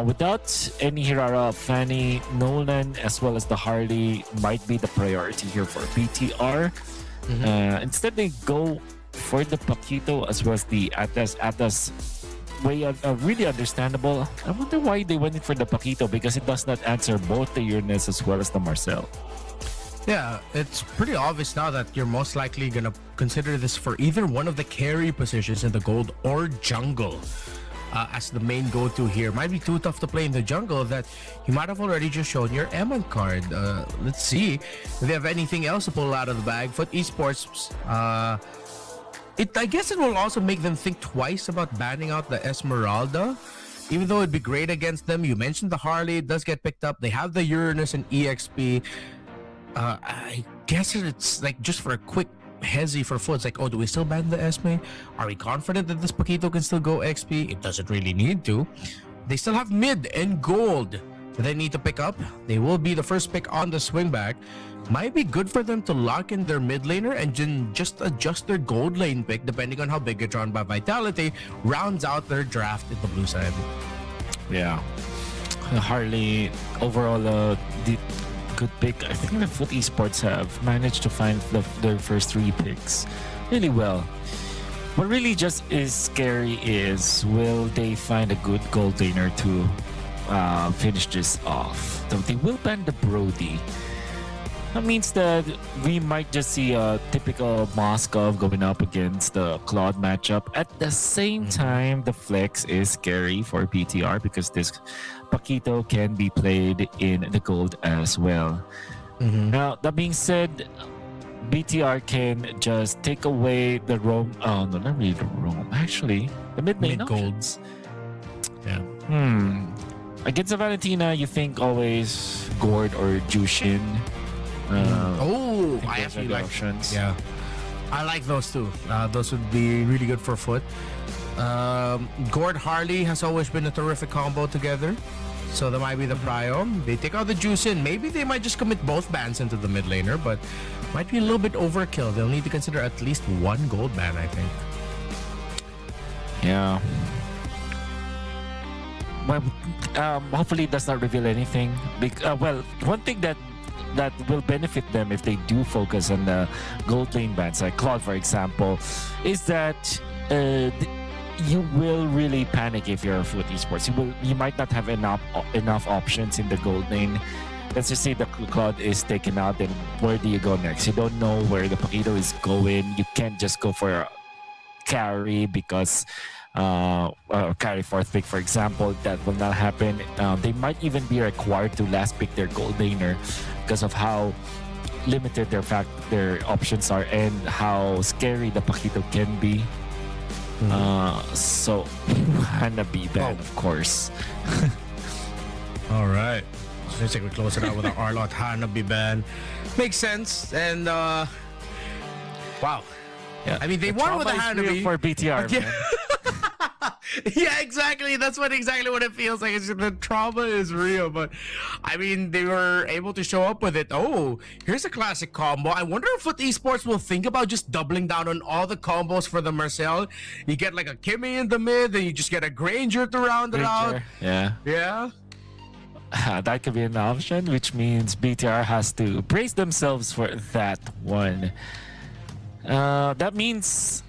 Without any Hirara, Fanny, Nolan, as well as the Harley might be the priority here for BTR. Instead, they go for the Paquito as well as the Atlas way really understandable. I wonder why they went in for the Paquito, because it does not answer both the Uranus as well as the Marcel. Yeah, it's pretty obvious now that you're most likely gonna consider this for either one of the carry positions in the gold or jungle. As the main go-to here. Might be too tough to play in the jungle that you might have already just shown your Emon card. Let's see if they have anything else to pull out of the bag. Foot Esports, I guess it will also make them think twice about banning out the Esmeralda. Even though it'd be great against them. You mentioned the Harley, it does get picked up. They have the Uranus and EXP. I guess it's like just for a quick hezzy for Foot. It's like, oh, do we still ban the Esme? Are we confident that this Paquito can still go XP? It doesn't really need to. They still have mid and gold that they need to pick up. They will be the first pick on the swing back. Might be good for them to lock in their mid laner and just adjust their gold lane pick depending on how Bigatron by Vitality rounds out their draft in the blue side. Yeah. Harley, overall, the good pick. I think the Foot Esports have managed to find their first 3 picks really well. What really just is scary is, will they find a good gold laner to finish this off? So they will ban the Brody. That means that we might just see a typical Moskov going up against the Claude matchup. At the same time, the flex is scary for PTR because this Paquito can be played in the gold as well. Now, that being said, BTR can just take away the roam. Oh, no, not really the roam. Actually, the mid lane golds. Yeah. Against the Valentina, you think always Gord or Jushin. I actually like options. Yeah, I like those too. Those would be really good for Foot. Gord Harley has always been a terrific combo together, so that might be the prio. They take out the juice in. Maybe they might just commit both bans into the mid laner, but might be a little bit overkill. They'll need to consider at least 1 gold ban, I think. Yeah. Well, hopefully it does not reveal anything. Well, one thing that will benefit them if they do focus on the gold lane bans, like Claude, for example, is that you will really panic if you're a Foot Esports. You might not have enough options in the gold lane. Let's just say the Claude is taken out, then where do you go next? You don't know where the Paquito is going. You can't just go for a carry because carry 4th pick, for example. That will not happen. They might even be required to last pick their gold laner because of how limited their options are and how scary the Paquito can be. So Hanabi ban, of course. All right. Let's take we close it out with our Arlot Hanabi ban. Makes sense. And wow. Yeah. I mean, they won with the Hanabi for BTR. Man. Yeah, exactly. That's exactly what it feels like. It's just, the trauma is real, but I mean, they were able to show up with it. Oh, here's a classic combo. I wonder if Foot Esports will think about just doubling down on all the combos for the Marcel. You get like a Kimmy in the mid, then you just get a Granger to round it out. Yeah. Yeah. That could be an option, which means BTR has to brace themselves for that one. That means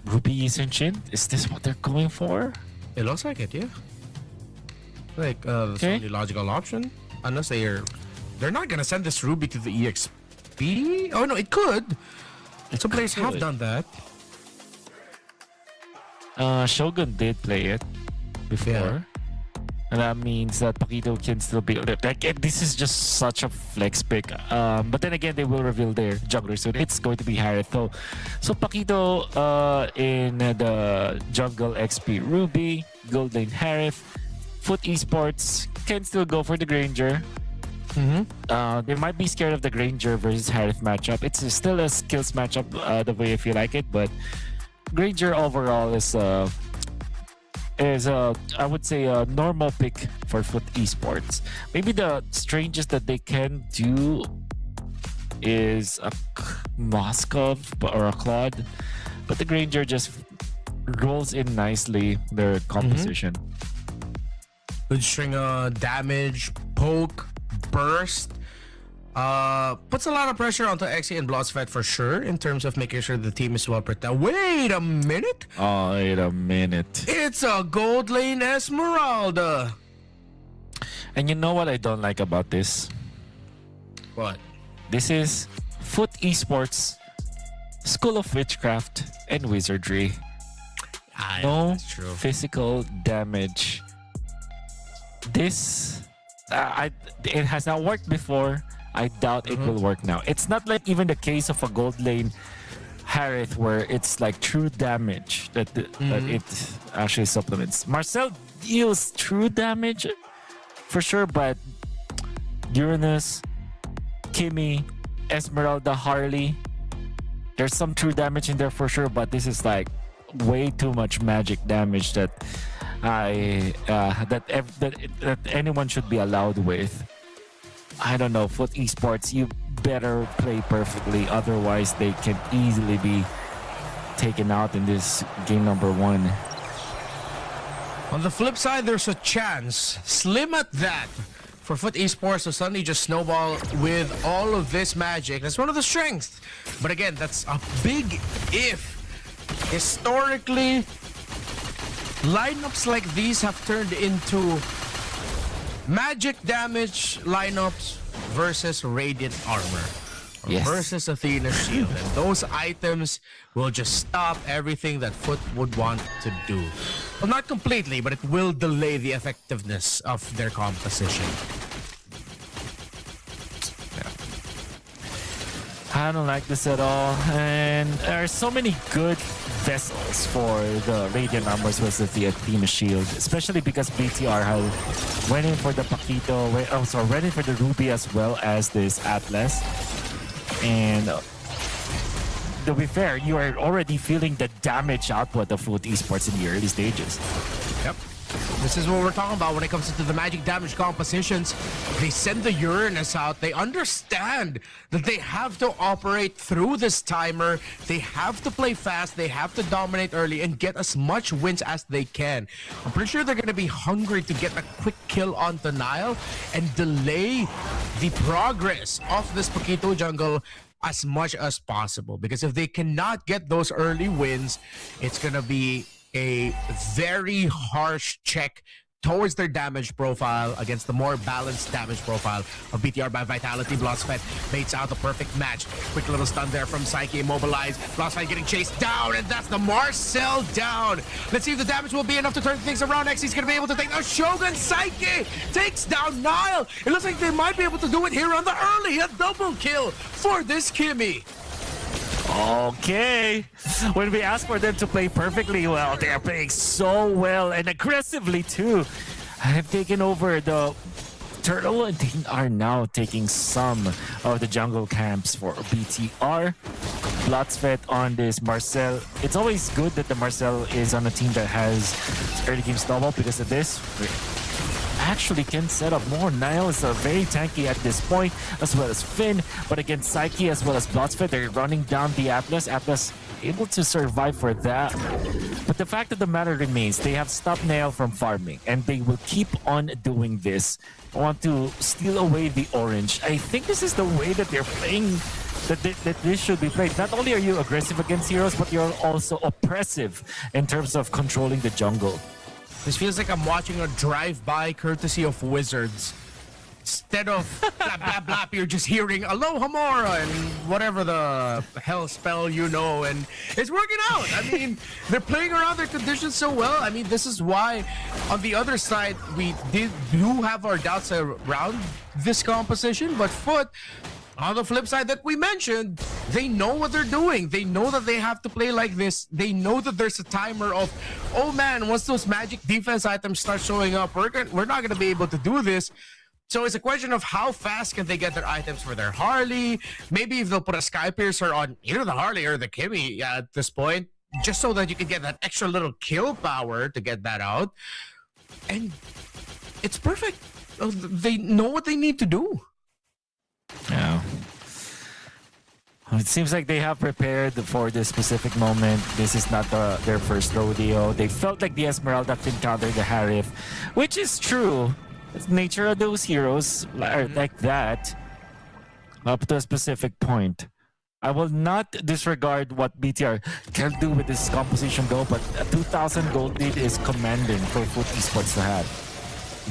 Ruby Shin. Is this what they're going for? It looks like it, yeah. Like that's the only logical option, unless they're not gonna send this Ruby to the EXP. Oh no, it could. Some players have done that. Shogun did play it before. And that means that Paquito can still be like, this is just such a flex pick. But then again, they will reveal their jungler soon. It's going to be Harith. So Paquito in the jungle XP Ruby, gold lane Harith, Foot Esports can still go for the Granger. They might be scared of the Granger versus Harith matchup. It's still a skills matchup the way if you like it, but Granger overall is I would say a normal pick for Foot Esports. Maybe the strangest that they can do is a Moskov or a Claude, but the Granger just rolls in nicely their composition. Good string of damage, poke, burst. Puts a lot of pressure onto Xe and Bloodsphet for sure in terms of making sure the team is well protected. Wait a minute. Oh, wait a minute. It's a gold lane Esmeralda. And you know what I don't like about this? What? This is Foot Esports, School of Witchcraft and Wizardry. No that's true. physical damage. This, it has not worked before. I doubt it will work now. It's not like even the case of a gold lane Harith where it's like true damage that it actually supplements. Marcel deals true damage for sure, but Uranus, Kimmy, Esmeralda, Harley, there's some true damage in there for sure, but this is like way too much magic damage that that anyone should be allowed with. I don't know, Foot Esports, you better play perfectly, otherwise they can easily be taken out in this game number 1. On the flip side, there's a chance, slim at that, for Foot Esports to suddenly just snowball with all of this magic. That's one of the strengths. But again, that's a big if. Historically, lineups like these have turned into magic damage lineups versus radiant armor. Yes. Versus Athena's shield. And those items will just stop everything that Foot would want to do. Well, not completely, but it will delay the effectiveness of their composition. I don't like this at all. And there are so many good vessels for the Radiant Armors versus the Athena Shield, especially because BTR went in for the Paquito, went in for the Ruby as well as this Atlas. And to be fair, you are already feeling the damage output of Foot Esports in the early stages. Yep. This is what we're talking about when it comes to the magic damage compositions. They send the Uranus out. They understand that they have to operate through this timer. They have to play fast. They have to dominate early and get as much wins as they can. I'm pretty sure they're going to be hungry to get a quick kill on the Nile and delay the progress of this Paquito jungle as much as possible. Because if they cannot get those early wins, it's going to be a very harsh check towards their damage profile against the more balanced damage profile of BTR by Vitality. Bloodsphet baits out the perfect match. Quick little stun there from Psyche, immobilized. Bloodsphet getting chased down, and that's the Marcel down. Let's see if the damage will be enough to turn things around. Xy's gonna be able to take the Shogun. Psyche takes down Nile. It looks like they might be able to do it here on the early. A double kill for this Kimmy. Okay. When we ask for them to play perfectly well, they are playing so well and aggressively too. Have taken over the turtle and they are now taking some of the jungle camps for BTR. Bloodsphet on this Marcel. It's always good that the Marcel is on a team that has early game snowball because of this. Actually can set up more. Nile is very tanky at this point, as well as Finn, but against Psyche as well as Bloodsphet, they're running down the Atlas. Atlas able to survive for that. But the fact of the matter remains, they have stopped Nile from farming, and they will keep on doing this. I want to steal away the orange. I think this is the way that they're playing, that this should be played. Not only are you aggressive against heroes, but you're also oppressive in terms of controlling the jungle. This feels like I'm watching a drive-by courtesy of Wizards. Instead of blap, blap, blap, you're just hearing Aloha Mora and whatever the hell spell you know, and it's working out. I mean, they're playing around their conditions so well. I mean, this is why on the other side, we do have our doubts around this composition, but Foot, on the flip side that we mentioned, they know what they're doing. They know that they have to play like this. They know that there's a timer of, oh man, once those magic defense items start showing up, we're not going to be able to do this. So it's a question of how fast can they get their items for their Harley. Maybe if they'll put a Sky Piercer on either the Harley or the Kimmy at this point, just so that you can get that extra little kill power to get that out. And it's perfect. They know what they need to do. Yeah. It seems like they have prepared for this specific moment. This is not their first rodeo. They felt like the Esmeralda could counter the Harif, which is true. It's nature of those heroes are like that up to a specific point. I will not disregard what BTR can do with this composition though, but a 2,000 gold lead is commanding for Foot Esports to have.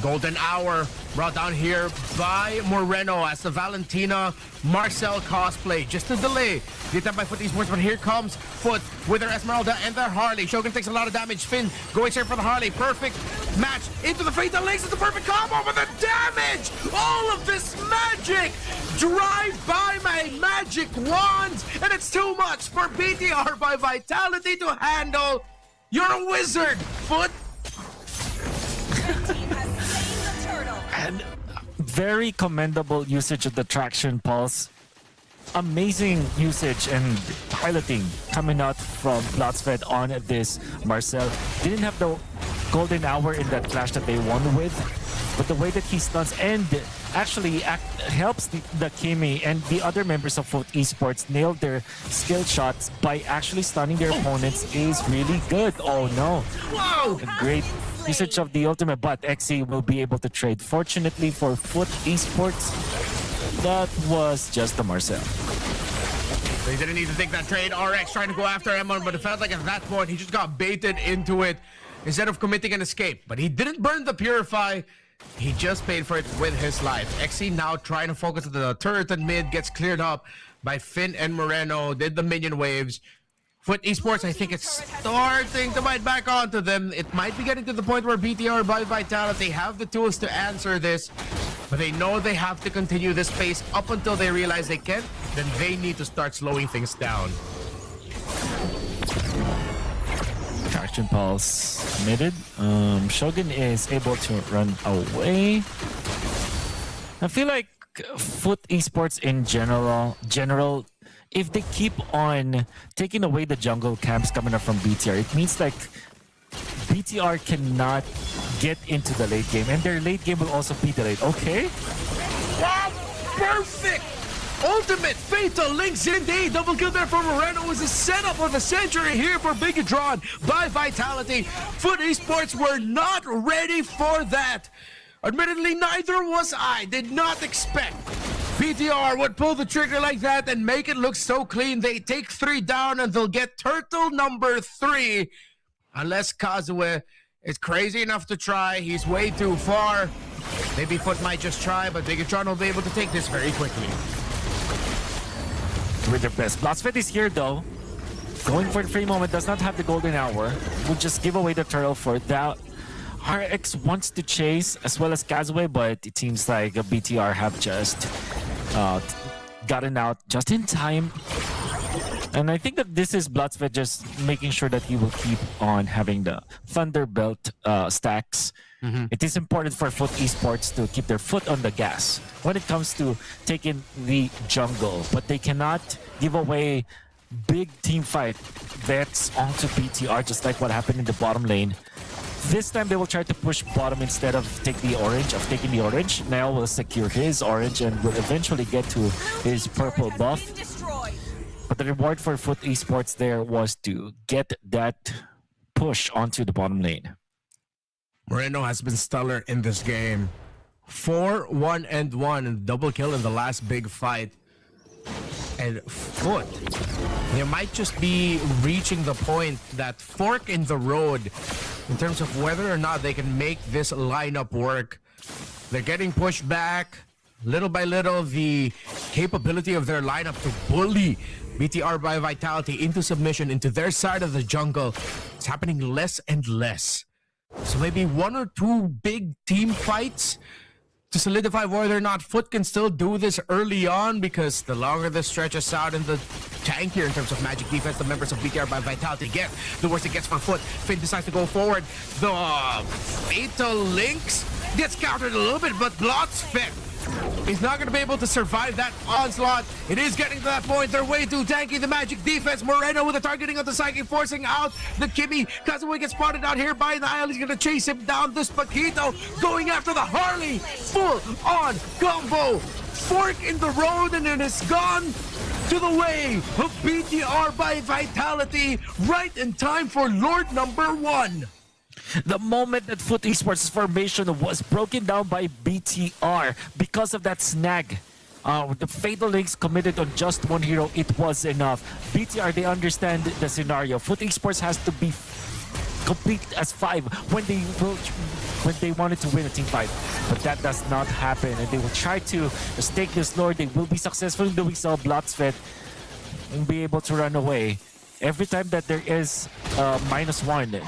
Golden Hour brought down here by Moreno as the Valentina Marcel cosplay. Just a delay. Get that by Foot Esports, but here comes Foot with their Esmeralda and their Harley. Shogun takes a lot of damage. Finn going straight for the Harley. Perfect match into the Fatal Links. It's the perfect combo for the damage. All of this magic. Drive by my magic wands. And it's too much for BTR by Vitality to handle. You're a wizard, Foot. And very commendable usage of the traction pulse. Amazing usage and piloting coming out from Blotsfed on this Marcel. Didn't have the golden hour in that clash that they won with, but the way that he stuns and actually helps the Kimi and the other members of Foot Esports nail their skill shots by actually stunning their opponents is really good. Oh no. Wow! A great usage of the ultimate, but XE will be able to trade. Fortunately for Foot Esports, that was just the Marcel. They didn't need to take that trade. RX trying to go after Emon, but it felt like at that point he just got baited into it instead of committing an escape. But he didn't burn the Purify. He just paid for it with his life. XE now trying to focus on the turret and mid, gets cleared up by Finn and Moreno. Did the minion waves. Foot Esports, I think it's starting to bite back onto them. It might be getting to the point where BTR by Vitality have the tools to answer this, but they know they have to continue this pace up until they realize they can't. Then they need to start slowing things down. Traction pulse committed. Shogun is able to run away. I feel like Foot Esports in general, if they keep on taking away the jungle camps coming up from BTR, it means like BTR cannot get into the late game, and their late game will also be delayed. Okay? Wow! Perfect! Ultimate Fatal Links indeed. Double kill there for Moreno is a setup of the century here for Bigatron by Vitality. Foot Esports were not ready for that. Admittedly, neither was I. Did not expect BTR would pull the trigger like that and make it look so clean. They take 3 down and they'll get turtle number 3. Unless Kazue is crazy enough to try. He's way too far. Maybe Foot might just try, but Bigatron will be able to take this very quickly. With their best. Blotsfed is here though. Going for the free moment, does not have the golden hour. Will just give away the turtle for that. RX wants to chase as well as Kazue, but it seems like BTR have just gotten out just in time. And I think that this is Blotsfed just making sure that he will keep on having the Thunderbelt stacks. It is important for Foot Esports to keep their foot on the gas when it comes to taking the jungle, but they cannot give away big team fight bets onto BTR, just like what happened in the bottom lane. This time they will try to push bottom instead of taking the orange. Now will secure his orange and will eventually get to his purple buff. But the reward for Foot Esports there was to get that push onto the bottom lane. Moreno has been stellar in this game. 4-1-1 and double kill in the last big fight. And Foot, they might just be reaching the point, that fork in the road, in terms of whether or not they can make this lineup work. They're getting pushed back. Little by little, the capability of their lineup to bully BTR by Vitality into submission, into their side of the jungle, is happening less and less. So maybe 1 or 2 big team fights to solidify whether or not Foot can still do this early on, because the longer this stretches out and the tankier in terms of magic defense the members of BTR by Vitality get, the worse it gets for Foot. Finn decides to go forward. The Fatal Lynx gets countered a little bit, but blocks Finn. He's not going to be able to survive that onslaught. It is getting to that point. They're way too tanky. The magic defense. Moreno with the targeting of the Psyche, forcing out the Kimmy. Kazuma gets spotted out here by Niall. He's going to chase him down. This Paquito going after the Harley. Full on combo. Fork in the road, and it is gone to the way of BTR by Vitality. Right in time for Lord number 1. The moment that Foot Esports' formation was broken down by BTR because of that snag, the Fatal Links committed on just 1 hero, it was enough. BTR, they understand the scenario. Foot Esports has to be complete as 5 when they wanted to win a team fight, but that does not happen, and they will try to stake this Lord. They will be successful in doing so. Blotsfed will be able to run away. Every time that there is -1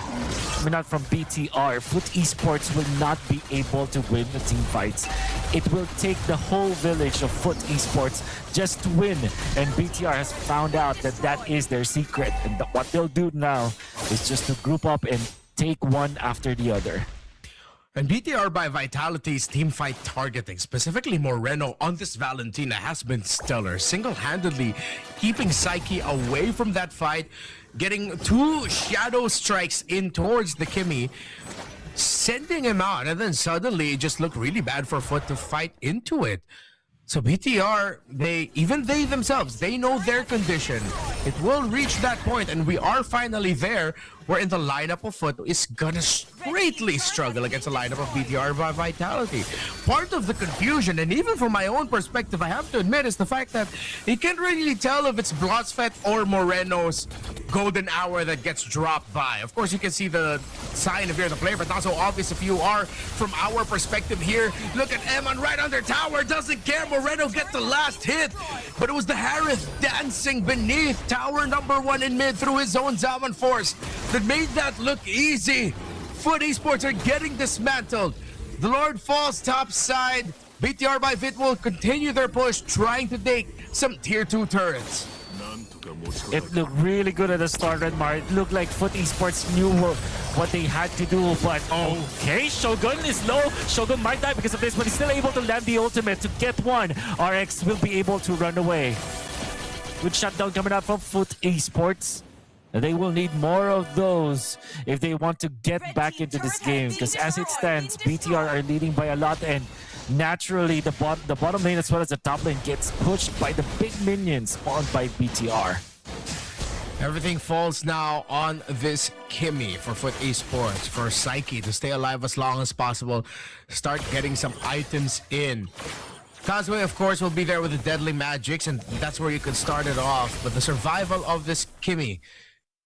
coming out from BTR, Foot Esports will not be able to win the team fights. It will take the whole village of Foot Esports just to win, and BTR has found out that that is their secret, and what they'll do now is just to group up and take one after the other. And BTR by Vitality's teamfight targeting, specifically Moreno on this Valentina, has been stellar. Single-handedly keeping Psyche away from that fight, getting 2 shadow strikes in towards the Kimmy, sending him out, and then suddenly it just looked really bad for Foot to fight into it. So BTR, they themselves, they know their condition. It will reach that point, and we are finally there, wherein the lineup of Foot is gonna greatly struggle against the lineup of BTR by Vitality. Part of the confusion, and even from my own perspective, I have to admit, is the fact that you can't really tell if it's Blotsfet or Moreno's golden hour that gets dropped by. Of course, you can see the sign if you're the player, but not so obvious if you are from our perspective here. Look at Eman right under tower, doesn't care. Moreno gets the last hit, but it was the Harith dancing beneath tower number 1 in mid through his own Zaman Force that made that look easy. Foot Esports are getting dismantled. The Lord falls top side. BTR by Vit will continue their push, trying to take some tier 2 turrets. It looked really good at the start, Redmar. It looked like Foot Esports knew what they had to do, but okay, Shogun is low. Shogun might die because of this, but he's still able to land the ultimate to get one. RX will be able to run away. Good shutdown coming out from Foot Esports. They will need more of those if they want to get back into this game, because as it stands, BTR are leading by a lot, and naturally the bottom lane as well as the top lane gets pushed by the big minions spawned by BTR. Everything falls now on this Kimmy for Foot Esports, for Psyche to stay alive as long as possible, start getting some items in. Kazue, of course, will be there with the deadly magics, and that's where you can start it off. But the survival of this Kimmy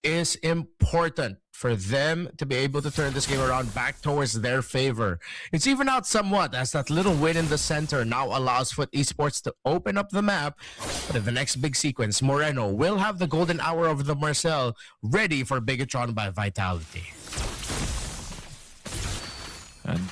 is important for them to be able to turn this game around back towards their favor. It's even out somewhat, as that little win in the center now allows Foot Esports to open up the map. But in the next big sequence, Moreno will have the golden hour of the Marcel ready for Bigatron by Vitality. And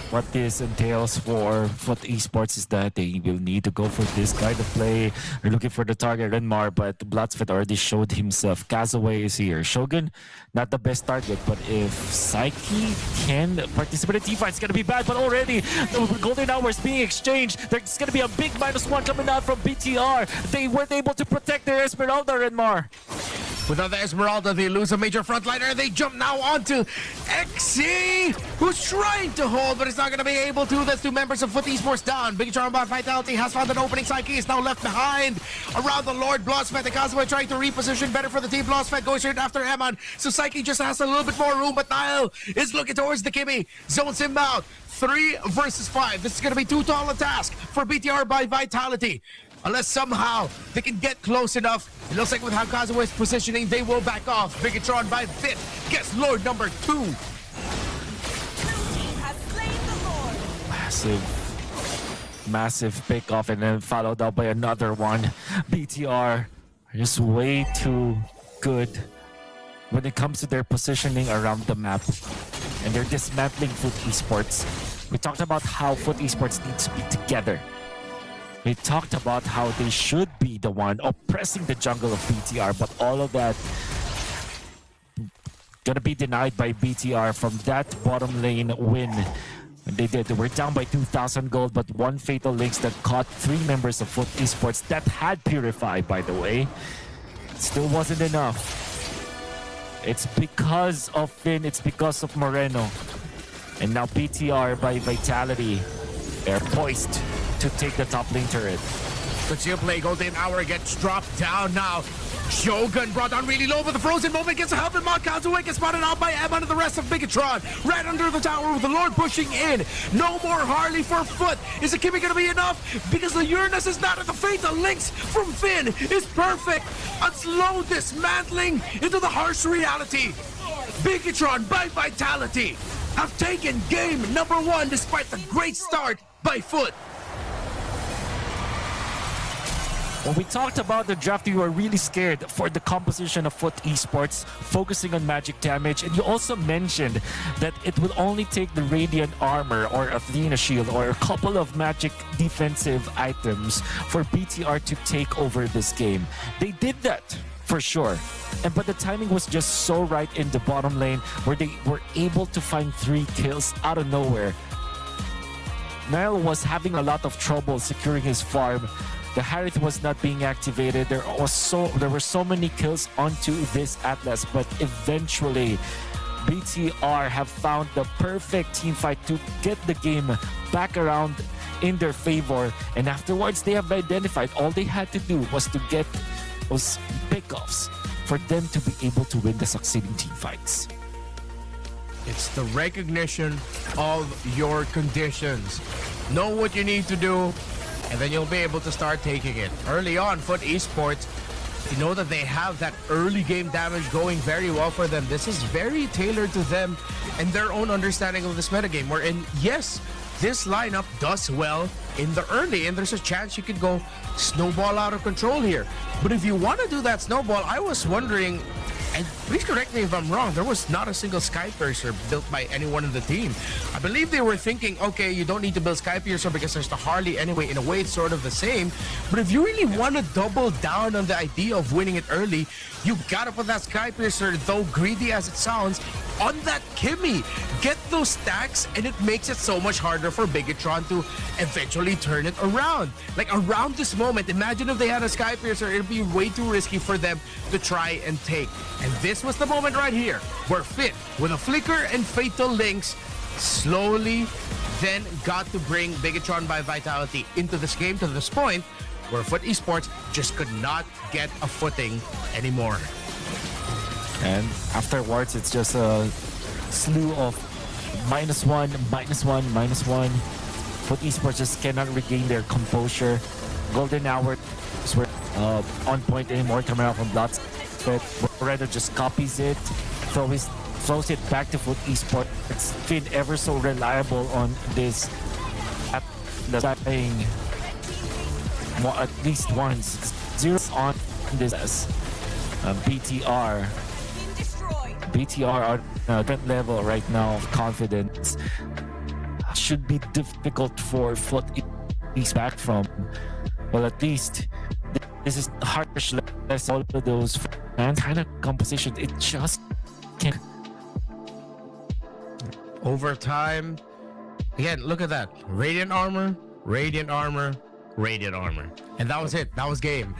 what this entails for Foot Esports is that they will need to go for this kind of play. They're looking for the target, Renmar, but Blotsfed already showed himself. Kazaway is here. Shogun, not the best target, but if Psyche can participate in teamfight, it's going to be bad. But already, the golden hour is being exchanged. There's going to be a big -1 coming out from BTR. They weren't able to protect their Esmeralda, Renmar. Without the Esmeralda, they lose a major frontliner. They jump now onto XC, who's trying to hold, but it's not going to be able to. That's 2 members of Foot Esports down. Big Charm by Vitality has found an opening. Psyche is now left behind. Around the Lord, Blotsfed and Kazuma trying to reposition better for the team. Blotsfed goes straight after Eman. So Psyche just has a little bit more room, but Niall is looking towards the Kimmy. Zones him out. 3 versus 5. This is going to be too tall a task for BTR by Vitality. Unless somehow they can get close enough. It looks like with how Kazuma is positioning, they will back off. Bigatron by Fit gets Lord number 2. massive pickoff, and then followed up by another one. BTR are just way too good when it comes to their positioning around the map, and they're dismantling Foot Esports. We talked about how Foot Esports needs to be together. We talked about how they should be the one oppressing the jungle of BTR, but all of that gonna be denied by BTR from that bottom lane win. And they did. They were down by 2,000 gold, but one fatal links that caught 3 members of Foot Esports that had Purify, by the way. Still wasn't enough. It's because of Finn, it's because of Moreno. And now BTR by Vitality, they're poised to take the top lane turret. Conceal play, Golden Hour gets dropped down now. Shogun brought down really low, but the frozen moment gets a help, and Makazuwe gets spotted out by Emma and the rest of Bigatron. Right under the tower with the Lord pushing in. No more Harley for Foot. Is the Kimmy gonna be enough? Because the Uranus is not at the fatal links from Finn is perfect. A slow dismantling into the harsh reality. Bigatron by Vitality have taken game number 1 despite the great start by Foot. When we talked about the draft, you were really scared for the composition of Foot Esports, focusing on magic damage, and you also mentioned that it would only take the Radiant Armor or Athena Shield or a couple of magic defensive items for BTR to take over this game. They did that, for sure. But the timing was just so right in the bottom lane where they were able to find 3 kills out of nowhere. Niall was having a lot of trouble securing his farm. The Harith was not being activated. There were so many kills onto this Atlas, but eventually BTR have found the perfect team fight to get the game back around in their favor. And afterwards, they have identified all they had to do was to get those pickoffs for them to be able to win the succeeding team fights. It's the recognition of your conditions. Know what you need to do, and then you'll be able to start taking it. Early on, Foot Esports, you know that they have that early game damage going very well for them. This is very tailored to them and their own understanding of this metagame. Wherein, yes, this lineup does well in the early, and there's a chance you could go snowball out of control here. But if you want to do that snowball, I was wondering, and please correct me if I'm wrong, there was not a single Sky Piercer built by anyone in the team. I believe they were thinking, okay, you don't need to build Sky Piercer because there's the Harley anyway. In a way, it's sort of the same. But if you really want to double down on the idea of winning it early, you gotta put that Sky Piercer, though greedy as it sounds, on that Kimmy. Get those stacks, and it makes it so much harder for Bigatron to eventually turn it around. Like, around this moment, imagine if they had a Sky Piercer, it'd be way too risky for them to try and take. And this was the moment right here where Fit, with a flicker and fatal links, slowly then got to bring Bigatron by Vitality into this game, to this point where Foot Esports just could not get a footing anymore. And afterwards, it's just a slew of -1, -1, -1. Foot Esports just cannot regain their composure. Golden Hour were on point anymore, coming out from Blots. But Moreno just copies it, throws it back to Foot Esports. It's been ever so reliable on this, playing at least once. 0 on this BTR. BTR are at that level right now of confidence. Should be difficult for Foot Esports back from. Well, at least this is harsh. Less all of those kind of composition. It just can't. Over time, again, look at that. Radiant Armor, Radiant Armor, Radiant Armor. And that was it. That was game.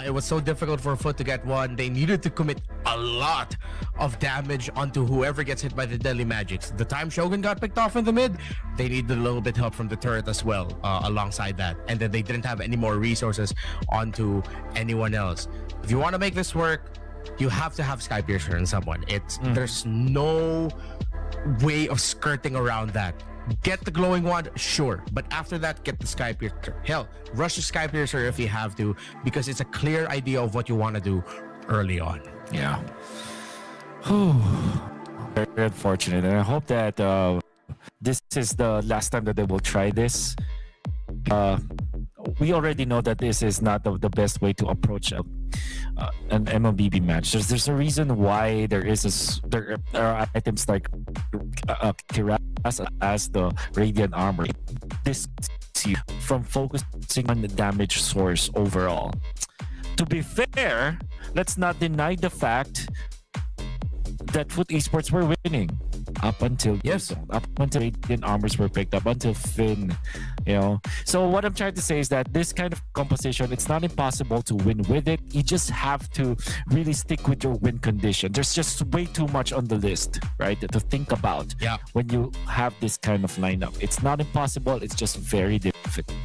It was so difficult for Foot to get one. They needed to commit a lot of damage onto whoever gets hit by the Deadly Magics. The time Shogun got picked off in the mid, they needed a little bit help from the turret as well, alongside that. And then they didn't have any more resources onto anyone else. If you want to make this work, you have to have Sky Piercer in someone. There's no way of skirting around that. Get the glowing wand, sure, but after that, get the Sky Piercer. Hell, rush the Sky Piercer if you have to, because it's a clear idea of what you want to do early on. Yeah. Very unfortunate, and I hope that this is the last time that they will try this. We already know that this is not the best way to approach an MLBB match. There's a reason why there are items like Kiraz as the Radiant Armor. This you from focusing on the damage source overall. To be fair, let's not deny the fact that Foot Esports were winning up until Radiant Armors were picked up, until Finn, So what I'm trying to say is that this kind of composition, it's not impossible to win with it. You just have to really stick with your win condition. There's just way too much on the list, right, to think about when you have this kind of lineup. It's not impossible. It's just very difficult.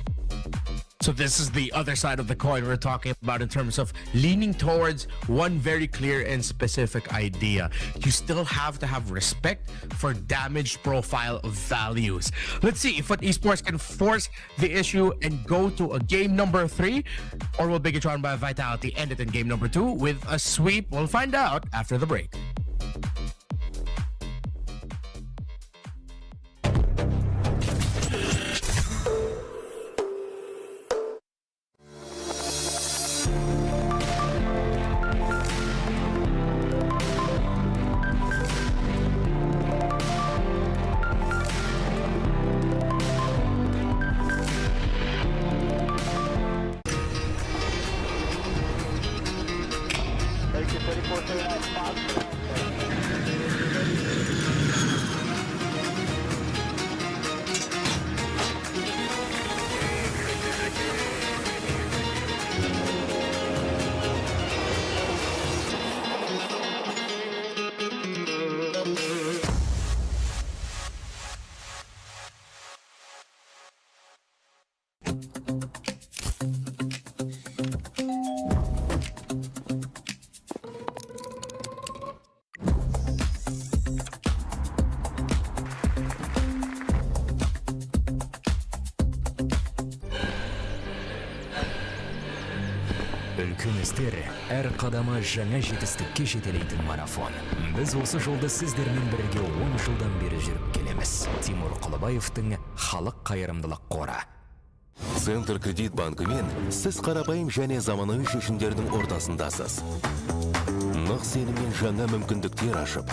So this is the other side of the coin we're talking about in terms of leaning towards one very clear and specific idea. You still have to have respect for damage profile values. Let's see if Foot Esports can force the issue and go to a game number 3, or will Bigatron by Vitality end it in game number 2 with a sweep? We'll find out after the break. Үлкіміздер әр қадамы жаңа жетістікке жетелейтін марафон. Біз осы жолды сіздермен бірге 10 жылдан бері жүріп келеміз. Тимур Құлыбаевтың халық қайырымдылық қоры. Центр кредит банкымен сіз қарапайым және заманауи шешімдердің ортасындасыз. Нық сеніммен жаңа мүмкіндіктер ашып,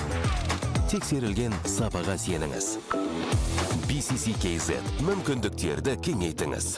тексерілген сапаға сеніңіз. BCC KZ мүмкіндіктерді кеңейтіңіз.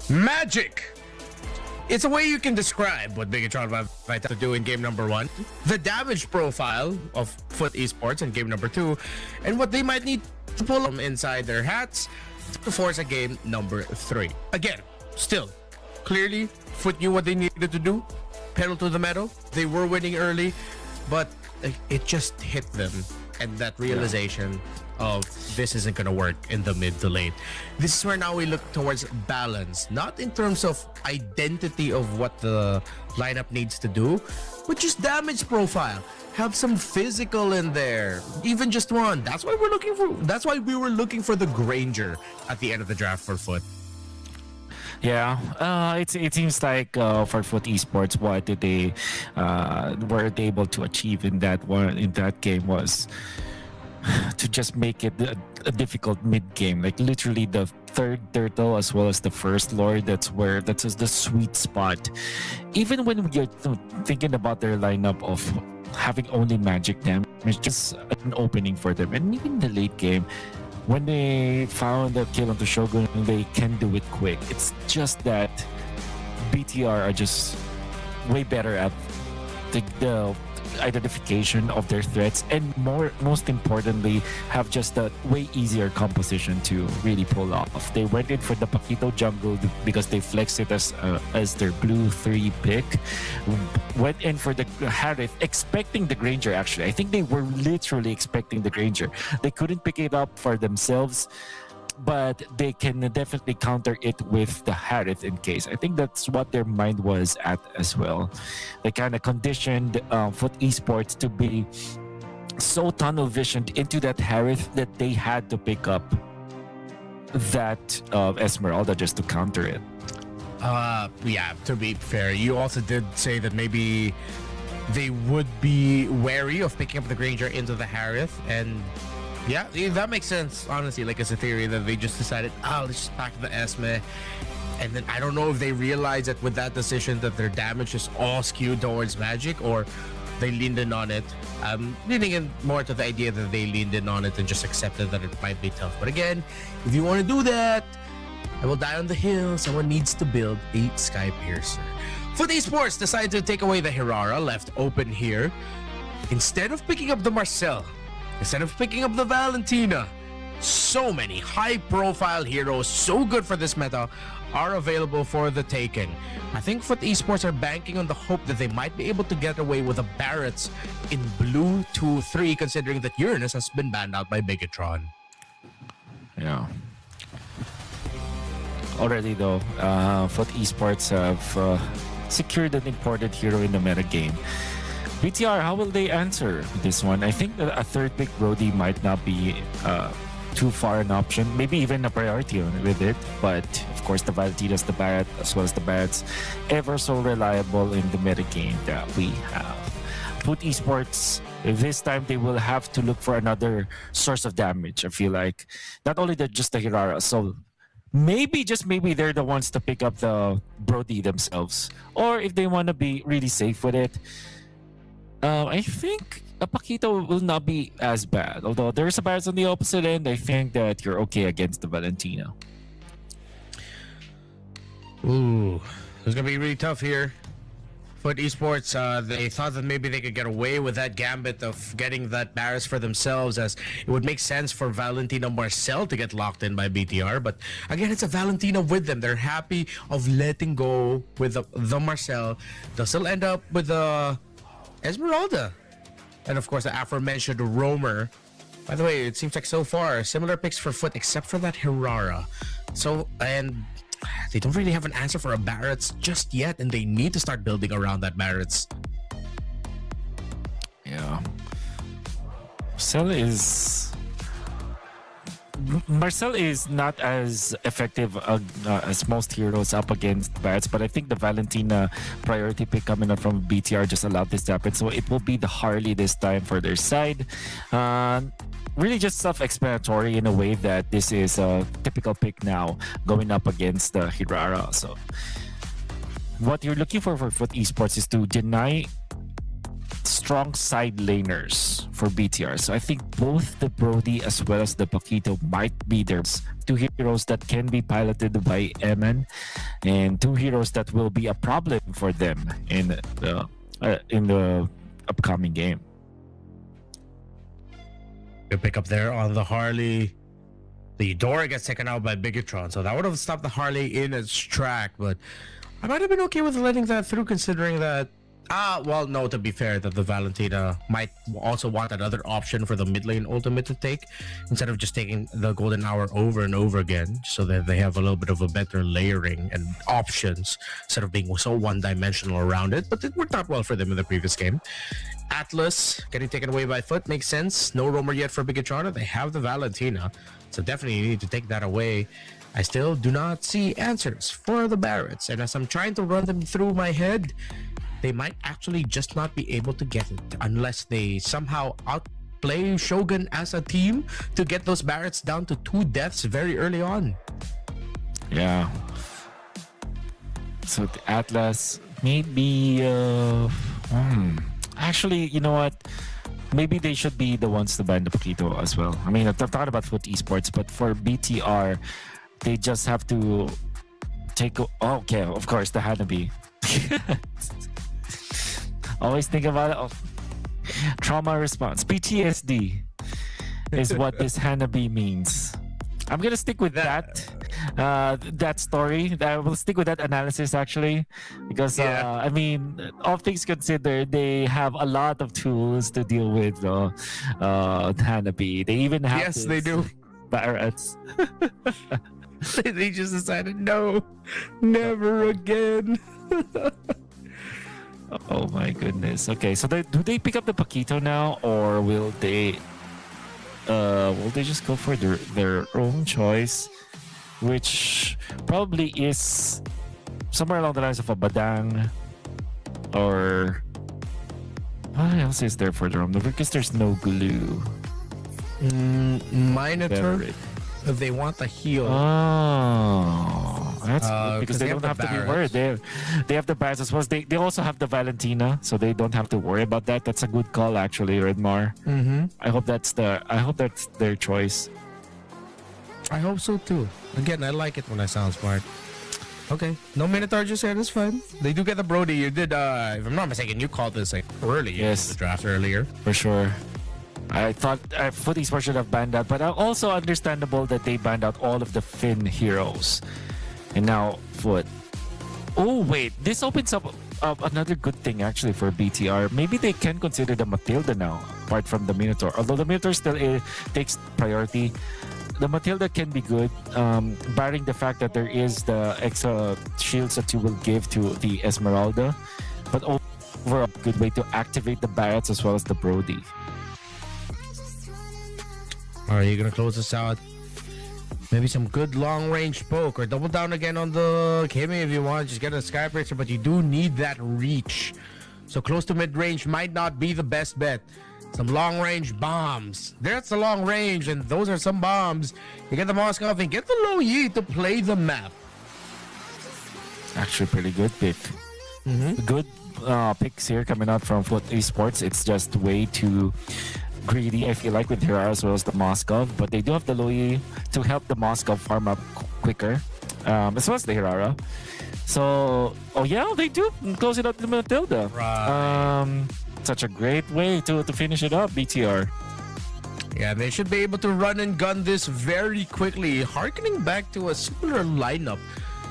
Magic! It's a way you can describe what Bigatron might have to do in game number 1, the damage profile of Foot Esports in game number 2, and what they might need to pull from inside their hats to force a game number 3. Again, still, clearly, Foot knew what they needed to do. Pedal to the metal. They were winning early, but it just hit them. And that realization of this isn't going to work in the mid to late. This is where now we look towards balance, not in terms of identity of what the lineup needs to do, but just damage profile. Have some physical in there, even just one. That's why we were looking for the Granger at the end of the draft for Foot. Yeah, it seems like for Foot Esports, what did they were they able to achieve in that game was to just make it a difficult mid game. Like literally the third turtle as well as the first lord. That's the sweet spot. Even when you're thinking about their lineup of having only magic damage, just an opening for them, and even the late game. When they found the kill onto Shogun, they can do it quick. It's just that BTR are just way better at the identification of their threats, and most importantly, have just a way easier composition to really pull off. They went in for the Paquito jungle because they flexed it as their blue 3 pick. Went in for the Harith, expecting the Granger. Actually, I think they were literally expecting the Granger. They couldn't pick it up for themselves, but they can definitely counter it with the Harith in case. I think that's what their mind was at as well. They kind of conditioned Foot Esports to be so tunnel visioned into that Harith that they had to pick up that Esmeralda just to counter it. Yeah, to be fair, you also did say that maybe they would be wary of picking up the Granger into the Harith, and yeah, that makes sense, honestly, like as a theory that they just decided, let's just pack the Esme. And then I don't know if they realized that with that decision that their damage is all skewed towards magic, or they leaned in on it. I'm leaning in more to the idea that they leaned in on it and just accepted that it might be tough. But again, if you want to do that, I will die on the hill. Someone needs to build a Sky Piercer. Foot Esports decided to take away the Hirara, left open here. Instead of picking up the Marcel, instead of picking up the Valentina, so many high-profile heroes, so good for this meta, are available for the taking. I think Foot Esports are banking on the hope that they might be able to get away with the Barretts in blue 2-3, considering that Uranus has been banned out by Bigatron. Yeah. Already though, Foot Esports have secured an important hero in the meta game. BTR, how will they answer this one? I think that a third pick Brody might not be too far an option, maybe even a priority with it. But of course, the Valentinas, the Barrett, as well as the Barretts, ever so reliable in the meta game that we have. Foot Esports, this time they will have to look for another source of damage. I feel like not only just the Hirara, so maybe, just maybe, they're the ones to pick up the Brody themselves, or if they want to be really safe with it. I think a Paquito will not be as bad. Although there's a Barretts on the opposite end, I think that you're okay against the Valentina. Ooh, it's going to be really tough here. Foot Esports, they thought that maybe they could get away with that gambit of getting that Barretts for themselves, as it would make sense for Valentina Marcel to get locked in by BTR. But again, it's a Valentina with them. They're happy of letting go with the Marcel. They'll still end up with the Esmeralda, and of course the aforementioned Roamer. By the way, it seems like so far similar picks for Foot except for that Hirara. So, and they don't really have an answer for a Barretts just yet, and they need to start building around that Barretts. Yeah, Marcel is not as effective as most heroes up against Barretts, but I think the Valentina priority pick coming up from BTR just allowed this to happen. So it will be the Harley this time for their side. Really just self-explanatory in a way that this is a typical pick now going up against the Hirara. So what you're looking for Foot Esports is to deny strong side laners for BTR. So I think both the Brody as well as the Paquito might be their two heroes that can be piloted by Eman, and two heroes that will be a problem for them in the upcoming game. Good pick up there on the Harley. The Dora gets taken out by Bigatron, so that would have stopped the Harley in its track, but I might have been okay with letting that through, considering that well, no, to be fair, that the Valentina might also want another option for the mid lane ultimate to take, instead of just taking the Golden Hour over and over again, so that they have a little bit of a better layering and options, instead of being so one-dimensional around it. But it worked out well for them in the previous game. Atlas getting taken away by Foot makes sense. No roamer yet for Bigatron. They have the Valentina, so definitely you need to take that away. I still do not see answers for the Barretts, and as I'm trying to run them through my head, they might actually just not be able to get it unless they somehow outplay Shogun as a team to get those Barretts down to 2 deaths very early on. Yeah. So the Atlas maybe actually, you know what? Maybe they should be the ones to ban the Paquito as well. I mean, I've thought about Foot Esports, but for BTR, they just have to take... okay, of course, the Hanabi. Always think about it. Oh, trauma response. PTSD is what this Hanabi means. I'm going to stick with that story. I will stick with that analysis, actually, because, I mean, all things considered, they have a lot of tools to deal with Hanabi. They even have... Yes, they do. Barretts. They just decided, no, never again. Oh my goodness. Okay, so do they pick up the Paquito now, or will they just go for their own choice, which probably is somewhere along the lines of a Badang, or what else is there for the room? Because there's no glue. Minotaur, if they want the heal. Oh, that's good, because they don't have to be worried. They have the Barretts as well. They also have the Valentina, so they don't have to worry about that. That's a good call, actually, Redmar. I hope that's their choice. I hope so too. Again, I like it when I sound smart. Okay, no Minotaur just yet. It's fine. They do get the Brody. You did, if I'm not mistaken, you called this like early in the draft earlier. For sure. I thought Foot Esports should have banned that, but also understandable that they banned out all of the Finn heroes. And now Foot. Oh wait, this opens up another good thing actually for BTR. Maybe they can consider the Matilda now, apart from the Minotaur. Although the Minotaur still takes priority, the Matilda can be good, barring the fact that there is the extra shields that you will give to the Esmeralda. But overall, good way to activate the Barretts as well as the Brody. Are you gonna close this out? Maybe some good long-range poke, or double down again on the Kimmy if you want. Just get a Skybreaker, but you do need that reach. So close to mid-range might not be the best bet. Some long-range bombs. That's the long range, and those are some bombs. You get the Moskov and get the Low Yi to play the map. Actually, pretty good pick. Good picks here coming out from Foot Esports. It's just way too greedy, I feel like, with Hirara as well as the Moskov, but they do have the Loyi to help the Moskov farm up quicker, as well as the Hirara. So, oh yeah, they do close it up to Matilda. Right. Such a great way to finish it up, BTR. Yeah, they should be able to run and gun this very quickly, harkening back to a similar lineup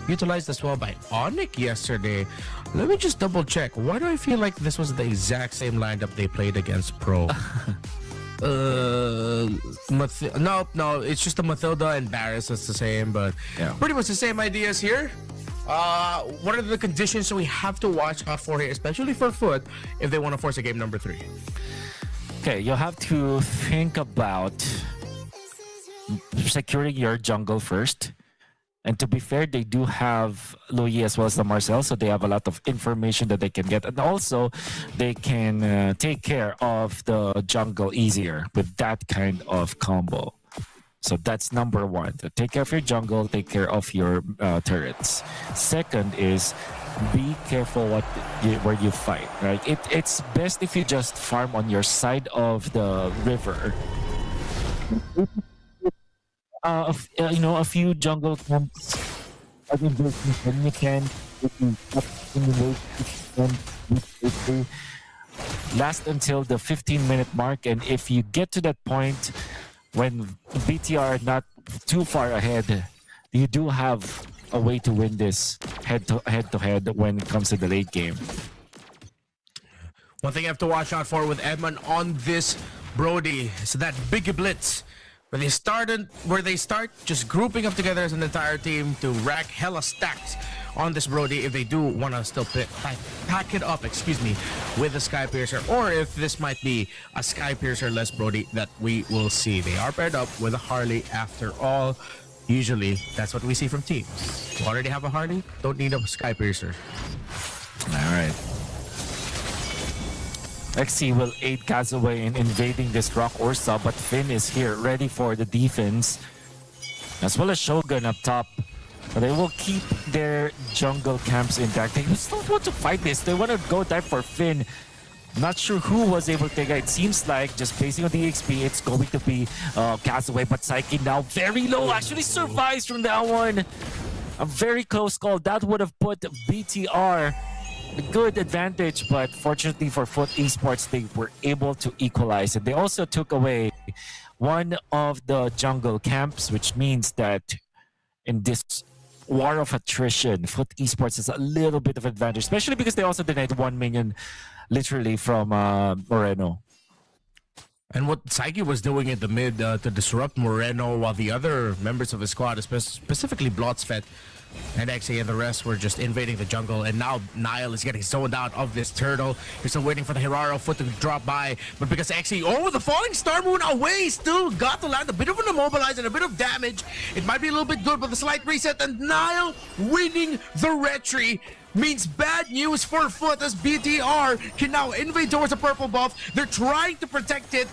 utilized as well by Onyx yesterday. Let me just double check. Why do I feel like this was the exact same lineup they played against Pro? No, it's just the Matilda and Barretts that's the same, but pretty much the same ideas here. What are the conditions that we have to watch out for here, especially for Foot, if they want to force a game number 3? Okay, you'll have to think about securing your jungle first. And to be fair, they do have Loyi as well as the Marcel, so they have a lot of information that they can get. And also, they can take care of the jungle easier with that kind of combo. So that's number one. So take care of your jungle, take care of your turrets. Second is be careful where you fight, right? It's best if you just farm on your side of the river. A few jungle camps. When you can, last until the 15-minute mark, and if you get to that point when BTR are not too far ahead, you do have a way to win this head to head when it comes to the late game. One thing you have to watch out for with Edmund on this Brody is that big blitz where they start just grouping up together as an entire team to rack hella stacks on this Brody if they do want to still pack it up, with the Sky Piercer, or if this might be a Sky Piercer less Brody that we will see. They are paired up with a Harley after all. Usually, that's what we see from teams. You already have a Harley, don't need a Sky Piercer. All right. XC will aid Kazaway in invading this Rock Ursa, but Finn is here ready for the defense, as well as Shogun up top. They will keep their jungle camps intact. They just don't want to fight this. They want to go dive for Finn. Not sure who was able to take it. It seems like, just basing on the XP, it's going to be Kazaway, but Psyche now very low. Actually survives from that one. A very close call. That would have put BTR a good advantage, but fortunately for Foot Esports, they were able to equalize. And they also took away one of the jungle camps, which means that in this war of attrition, Foot Esports has a little bit of advantage, especially because they also denied 1 million literally from Moreno. And what Psyche was doing in the mid to disrupt Moreno, while the other members of his squad, specifically Blotsfet and XA and the rest, were just invading the jungle. And now Niall is getting zoned out of this turtle. He's still waiting for the Hiraro foot to drop by. But because XA, the falling Star Moon away, still got to land a bit of an immobilize and a bit of damage. It might be a little bit good, but the slight reset and Niall winning the retry means bad news for Foot, as BTR can now invade towards the purple buff. They're trying to protect it.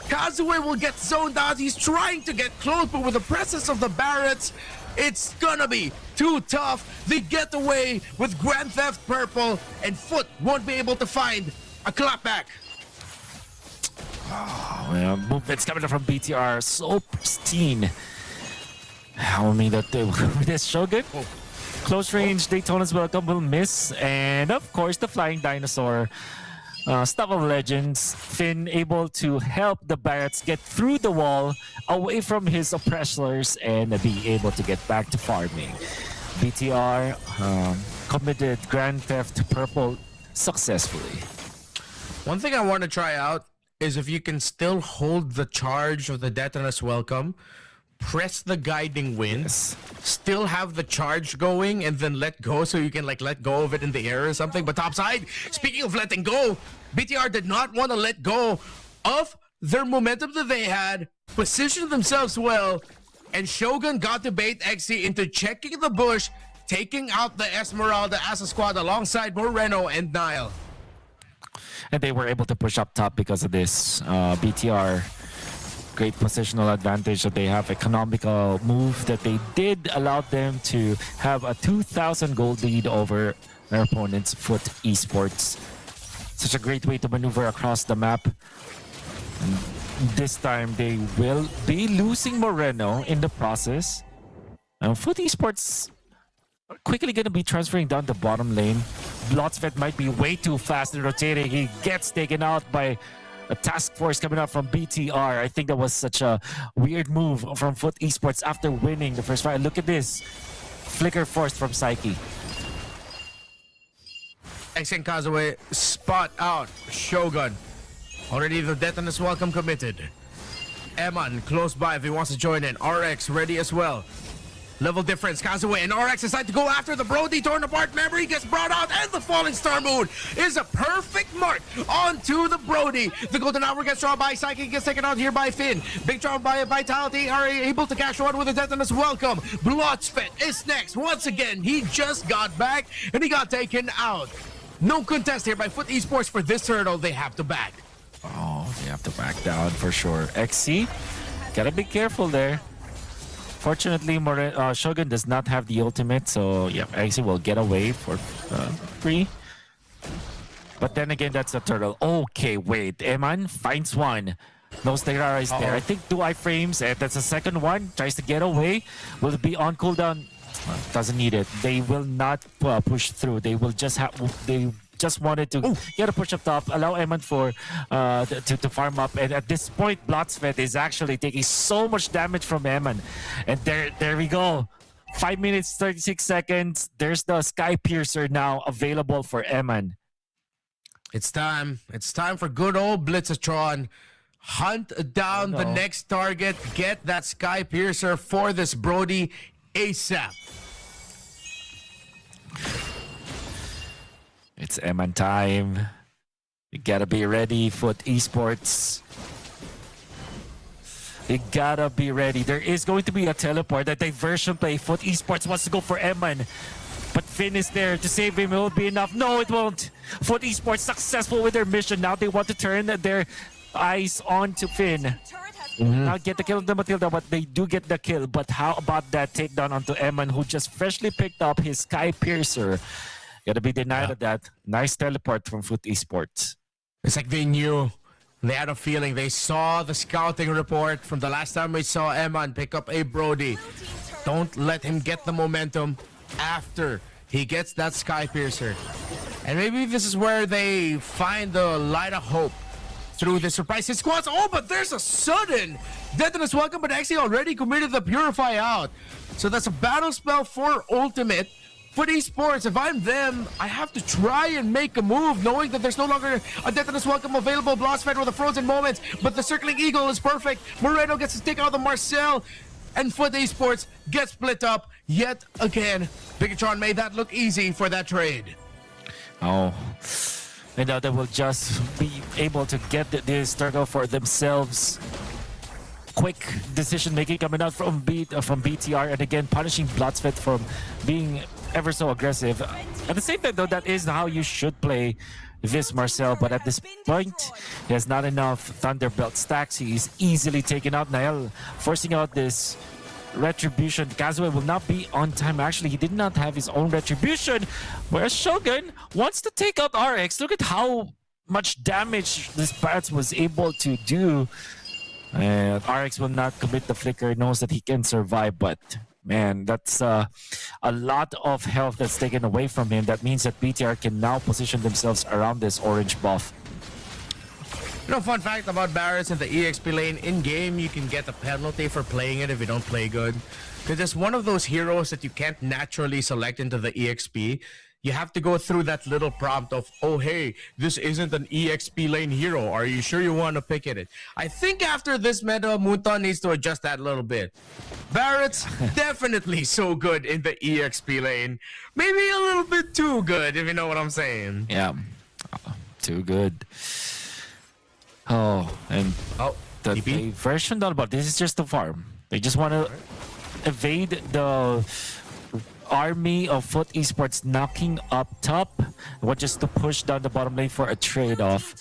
Kazue will get zoned out. He's trying to get close, but with the presence of the Barretts, it's gonna be too tough. They get away with Grand Theft Purple, and Foot won't be able to find a clapback. Well, movements coming from BTR, so pristine. I mean that with this Shogun. Close range, Daytona's welcome will miss. And of course, the flying dinosaur. Stuff of legends. Finn able to help the Barretts get through the wall, away from his oppressors, and be able to get back to farming. BTR committed Grand Theft Purple successfully. One thing I want to try out is if you can still hold the charge of the Detonus welcome, press the guiding winds, still have the charge going, and then let go, so you can let go of it in the air or something. But topside, speaking of letting go, BTR did not want to let go of their momentum that they had, positioned themselves well, and Shogun got to bait XC into checking the bush, taking out the Esmeralda as a squad alongside Moreno and Niall. And they were able to push up top because of this. BTR, great positional advantage that they have, economical move that they did allow them to have a 2,000 gold lead over their opponents, Foot Esports. Such a great way to maneuver across the map. And this time they will be losing Moreno in the process. Foot Esports are quickly going to be transferring down the bottom lane. Blotsfet might be way too fast in rotating. He gets taken out by a task force coming out from BTR. I think that was such a weird move from Foot Esports after winning the first fight. Look at this. Flicker force from Psyche. XN Kazue spot out Shogun. Already the Detonus welcome committed. Eman close by if he wants to join in. RX ready as well. Level difference, Kazue and RX decide to go after the Brody. Torn apart, memory gets brought out, and the falling Star Moon is a perfect mark onto the Brody. The Golden Hour gets drawn by Psyche, gets taken out here by Finn. Big draw by Vitality are able to cash one with a Detonus welcome. Blotsfet is next. Once again, he just got back, and he got taken out. No contest here by Foot Esports for this hurdle. They have to back. Oh, they have to back down for sure. XC, gotta be careful there. Fortunately, Shogun does not have the ultimate, so yeah, Axie will get away for free. But then again, that's a turtle. Okay, wait. Eman finds one. No Sterara is there. I think 2 iframes, and that's the second one. Tries to get away. Will it be on cooldown? Doesn't need it. They will not push through. They will just have. They just wanted to get a push up top, allow Eman for to farm up. And at this point, Blotsvet is actually taking so much damage from Eman. And there we go. 5 minutes 36 seconds. There's the Sky Piercer now available for Eman. It's time. It's time for good old Blitzatron. Hunt down the next target. Get that Sky Piercer for this Brody ASAP. It's Eman time. You gotta be ready, Foot Esports. You gotta be ready. There is going to be a teleport, a diversion play. Foot Esports wants to go for Eman. But Finn is there to save him. It will be enough. No, it won't. Foot Esports successful with their mission. Now they want to turn their eyes on to Finn. Not get the kill on the Matilda, but they do get the kill. But how about that takedown onto Eman, who just freshly picked up his Sky Piercer? Gotta be denied of that. Nice teleport from Foot Esports. It's like they knew. They had a feeling. They saw the scouting report from the last time we saw Eman pick up a Brody. Don't let him get the momentum after he gets that Sky Piercer. And maybe this is where they find the light of hope through the surprise hit squads. Oh, but there's a sudden detonus welcome, but actually already committed the Purify out. So that's a battle spell for ultimate. For esports, if I'm them, I have to try and make a move, knowing that there's no longer a detonus welcome available. Blossfed with a frozen moment, but the circling eagle is perfect. Moreno gets to take out the Marcel, and Foot Esports gets split up yet again. Bigatron made that look easy for that trade. Oh, and now they will just be able to get this turtle for themselves. Quick decision making coming out from BTR, and again punishing Blotsvet from being ever so aggressive. At the same time, though, that is how you should play this Marcel, but at this point, he has not enough Thunderbelt stacks. He is easily taken out. Nael forcing out this Retribution. Kazue will not be on time. Actually, he did not have his own Retribution, whereas Shogun wants to take out RX. Look at how much damage this Barretts was able to do. And RX will not commit the flicker, knows that he can survive, but man, that's a lot of health that's taken away from him. That means that BTR can now position themselves around this orange buff. You know, fun fact about Barretts in the EXP lane, in-game you can get a penalty for playing it if you don't play good. Because it's one of those heroes that you can't naturally select into the EXP. You have to go through that little prompt of, oh hey, this isn't an EXP lane hero. Are you sure you want to pick it? I think after this meta, Moonton needs to adjust that a little bit. Barretts, definitely so good in the EXP lane. Maybe a little bit too good, if you know what I'm saying. Yeah, too good. Oh, and the version down, but this is just the farm. They just want to evade the army of Foot Esports knocking up top. Want just to push down the bottom lane for a trade-off.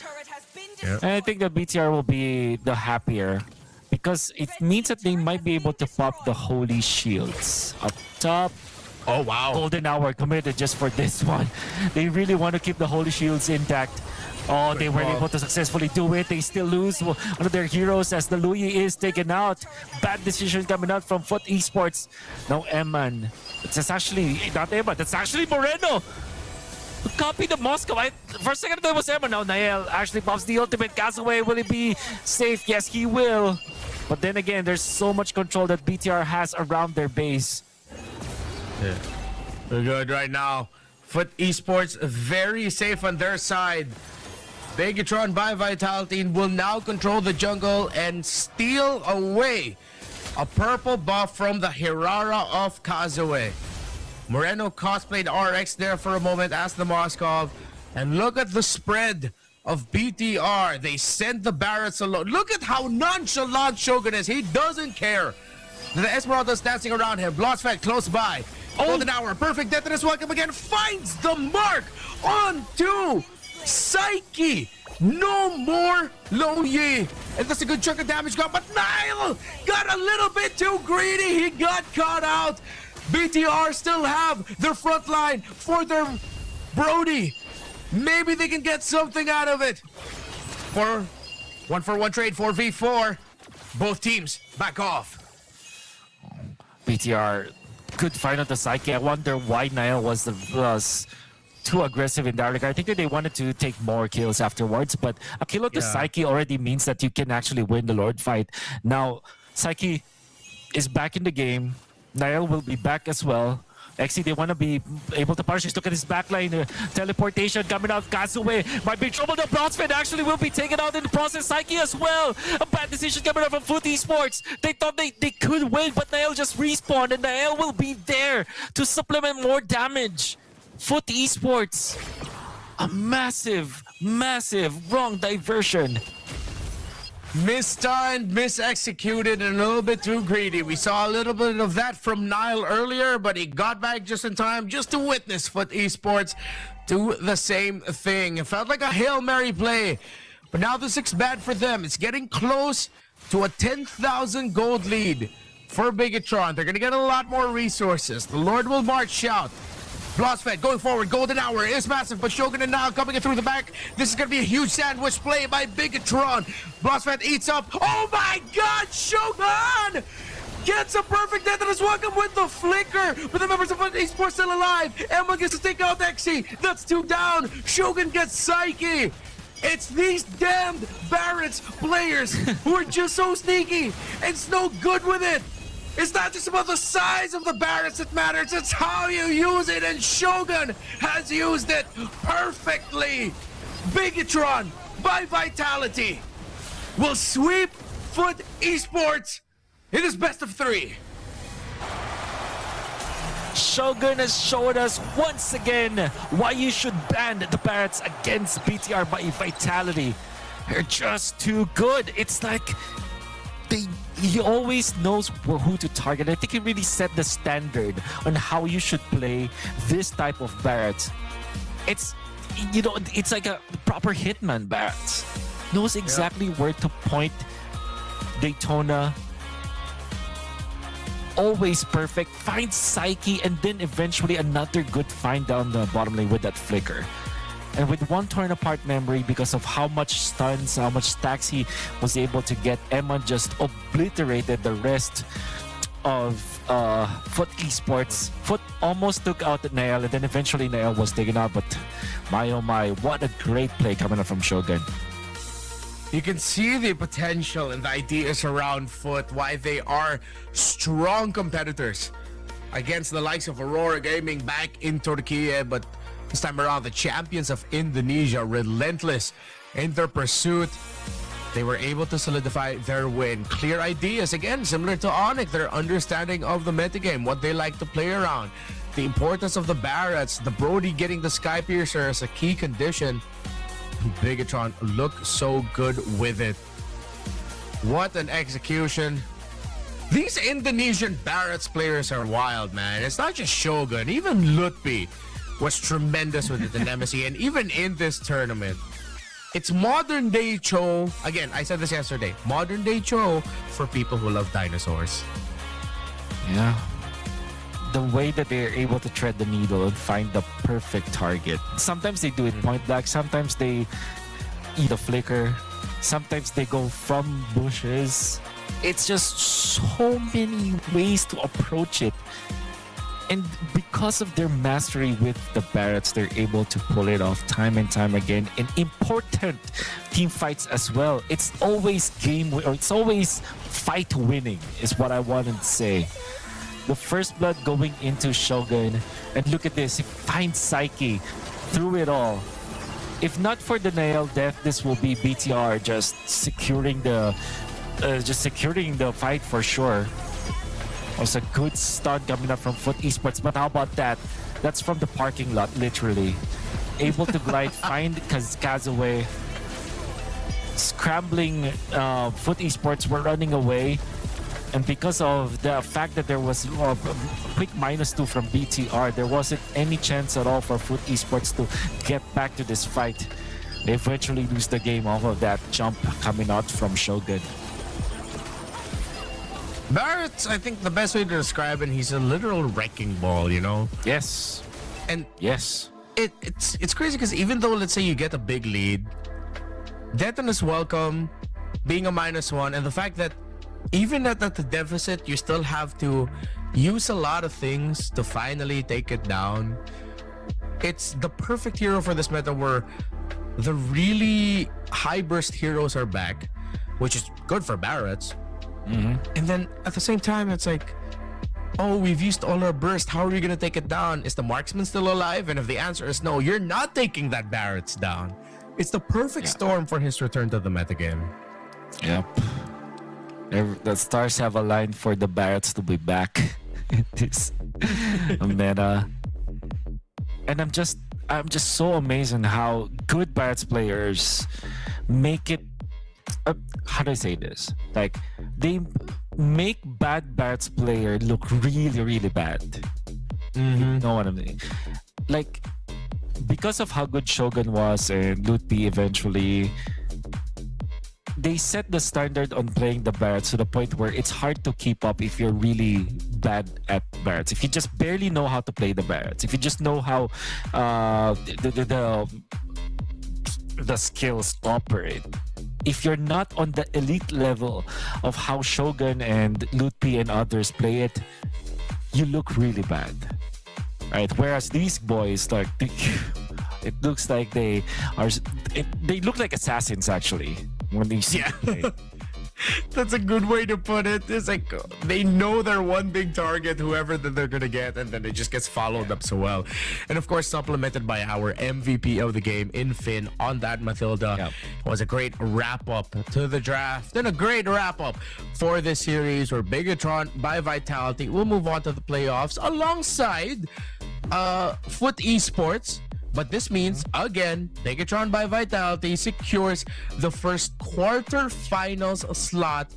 And I think that BTR will be the happier, because it means that they might be able to pop the Holy Shields up top. Oh wow, Golden Hour committed just for this one. They really want to keep the Holy Shields intact. Oh, they weren't able to successfully do it. They still lose one of their heroes as the Louis is taken out. Bad decision coming out from Foot Esports. No, Eman. It's actually not Eman. That's actually Moreno. Copy the Moscow. For a second, it was Eman. Now, Nael actually pops the ultimate. Castaway, will he be safe? Yes, he will. But then again, there's so much control that BTR has around their base. Yeah. We're good right now. Foot Esports very safe on their side. Bigatron by Vitality will now control the jungle and steal away a purple buff from the Hirara of Kazue. Moreno cosplayed RX there for a moment as the Moskov. And look at the spread of BTR. They sent the Barretts alone. Look at how nonchalant Shogun is. He doesn't care. The Esmeralda's dancing around him. Blossfed close by. Golden Hour, perfect detonus welcome again. Finds the mark onto Psyche. No more Loye. And that's a good chunk of damage gone, but Nile got a little bit too greedy. He got caught out. BTR still have their front line for their Brody. Maybe they can get something out of it. For one trade, 4v4. Both teams back off. BTR could find out the Psyche. I wonder why Nile was too aggressive in that regard. I think that they wanted to take more kills afterwards, but a kill of the Psyche already means that you can actually win the Lord fight. Now, Psyche is back in the game. Nile will be back as well. XC, they want to be able to punish. Look at his backline. Teleportation coming out. Kazue might be in trouble. The Bronzefed actually will be taken out in the process. Psyche as well. A bad decision coming out from Foot Esports. They thought they could win, but Nile just respawned, and Nile will be there to supplement more damage. Foot Esports. A massive, massive wrong diversion. Mistimed, misexecuted, and a little bit too greedy. We saw a little bit of that from Nile earlier, but he got back just in time just to witness Foot Esports do the same thing. It felt like a Hail Mary play, but now this looks bad for them. It's getting close to a 10,000 gold lead for Bigatron. They're going to get a lot more resources. The Lord will march out. Bronzefed going forward. Golden Hour is massive, but Shogun and Nile coming in through the back. This is going to be a huge sandwich play by Bigatron. Bronzefed eats up. Oh my God, Shogun gets a perfect death and is welcome with the flicker. But the members of Esports still alive. Emma gets to take out Exy. That's 2 down. Shogun gets Psyche. It's these damned Barrett's players who are just so sneaky and so good with it. It's not just about the size of the Barretts that matters, it's how you use it, and Shogun has used it perfectly. Bigatron, by Vitality, will sweep Foot Esports in his best of 3. Shogun has showed us once again why you should ban the Barretts against BTR by Vitality. They're just too good. It's like he always knows who to target. I think he really set the standard on how you should play this type of Barrett. It's like a proper hitman Barrett. Knows exactly where to point Daytona. Always perfect. Finds Psyche, and then eventually another good find down the bottom lane with that flicker. And with one torn apart memory, because of how much stuns, how much stacks he was able to get, Emma just obliterated the rest of Foot Esports. Foot almost took out Nael, and then eventually Nael was taken out. But my oh my, what a great play coming up from Shogun. You can see the potential and the ideas around Foot, why they are strong competitors against the likes of Aurora Gaming back in Turkey, but this time around, the champions of Indonesia, relentless in their pursuit. They were able to solidify their win. Clear ideas, again, similar to Onyx, their understanding of the metagame, what they like to play around. The importance of the Barretts, the Brody getting the Skypiercer as a key condition. Bigatron looked so good with it. What an execution. These Indonesian Barretts players are wild, man. It's not just Shogun, even Lutfi was tremendous with it in MSC, and even in this tournament. It's modern day Cho. Again, I said this yesterday. Modern day Cho for people who love dinosaurs. Yeah. The way that they're able to thread the needle and find the perfect target. Sometimes they do it point blank. Sometimes they eat a flicker. Sometimes they go from bushes. It's just so many ways to approach it. And because of their mastery with the Barretts, they're able to pull it off time and time again in important team fights as well. It's always it's always fight winning is what I want to say. The first blood going into Shogun, and look at this, he finds Psyche through it all. If not for the Nail death, this will be BTR just securing the fight for sure. Was a good stun coming up from Foot Esports, but how about that? That's from the parking lot, literally. Able to glide, find Kazue. Scrambling, Foot Esports were running away. And because of the fact that there was a quick -2 from BTR, there wasn't any chance at all for Foot Esports to get back to this fight. they eventually lose the game off of that jump coming out from Shogun. Barrett's, I think the best way to describe him, he's a literal wrecking ball, you know? Yes. And Yes. it's crazy because even though, let's say, you get a big lead, Deton is welcome, being a -1, and the fact that even at the deficit, you still have to use a lot of things to finally take it down. It's the perfect hero for this meta where the really high burst heroes are back, which is good for Barrett's. And then at the same time, it's like, oh, we've used all our burst. How are we going to take it down? Is the marksman still alive? And if the answer is no, you're not taking that Barrett's down. It's the perfect storm for his return to the metagame. Yep. The stars have aligned for the Barretts to be back in this meta. And I'm just so amazed on how good Barrett's players make it. How do I say this? Like, they make bad Barrett's player look really, really bad. You know what I mean? Like, because of how good Shogun was and Lutpi eventually, they set the standard on playing the Barretts to the point where it's hard to keep up if you're really bad at Barretts. If you just barely know how to play the Barretts, if you just know how the skills operate, if you're not on the elite level of how Shogun and Lutpi and others play it, you look really bad, right? Whereas these boys, like, it looks like they look like assassins actually when they see them play. That's a good way to put it. It's like they know their one big target, whoever that they're gonna get, and then it just gets followed up so well. And of course, supplemented by our MVP of the game in Finn on that Mathilda. Yep. It was a great wrap up to the draft and a great wrap up for this series where Bigatron by Vitality will move on to the playoffs alongside Foot Esports. But this means, again, Bigatron by Vitality secures the first quarterfinals slot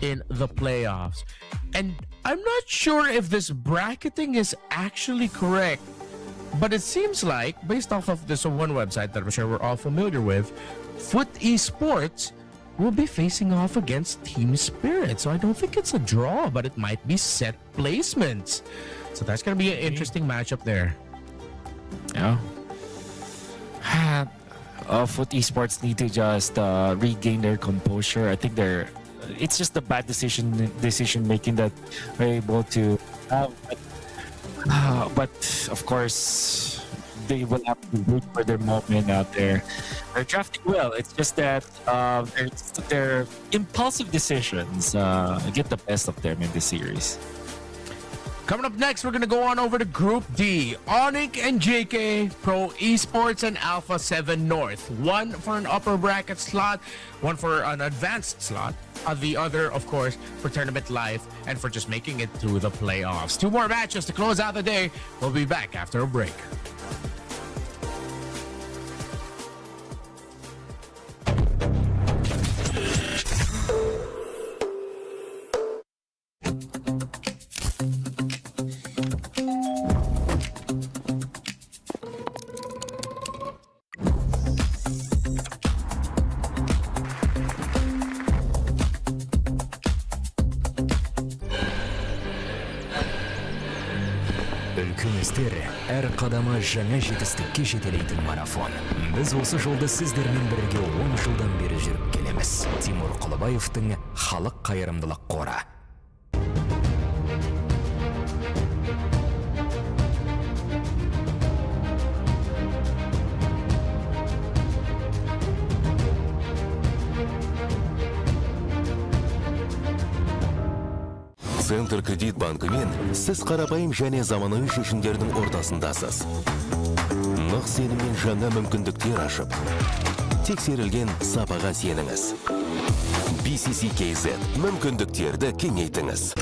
in the playoffs. And I'm not sure if this bracketing is actually correct, but it seems like, based off of this one website that I'm sure we're all familiar with, Foot Esports will be facing off against Team Spirit. So I don't think it's a draw, but it might be set placements. So that's going to be an interesting matchup there. Yeah. Foot Esports need to just regain their composure. I think it's just the bad decision making that they're able to have. But of course, they will have to wait for their moment out there. They're drafting well. It's just that their impulsive decisions get the best of them in this series. Coming up next, we're going to go on over to Group D. Onyx and JK, Pro Esports, and Alpha 7 North. One for an upper bracket slot, one for an advanced slot, the other, of course, for tournament life and for just making it through the playoffs. Two more matches to close out the day. We'll be back after a break. Үлкіміздер әр қадамы жаңа жетістікке жетелейтін марафон. Біз осы жолды сіздермен бірге 10 жылдан бері жүріп келеміз. Тимур Құлыбаевтың халық қайырымдылық қоры. Центр кредит банкымен сіз қарапайым және заманауи шешімдердің ортасындасыз. Нық сеніммен жаңа мүмкіндіктер ашып, тексерілген сапаға сеніңіз. BCC-KZ мүмкіндіктерді кеңейтіңіз.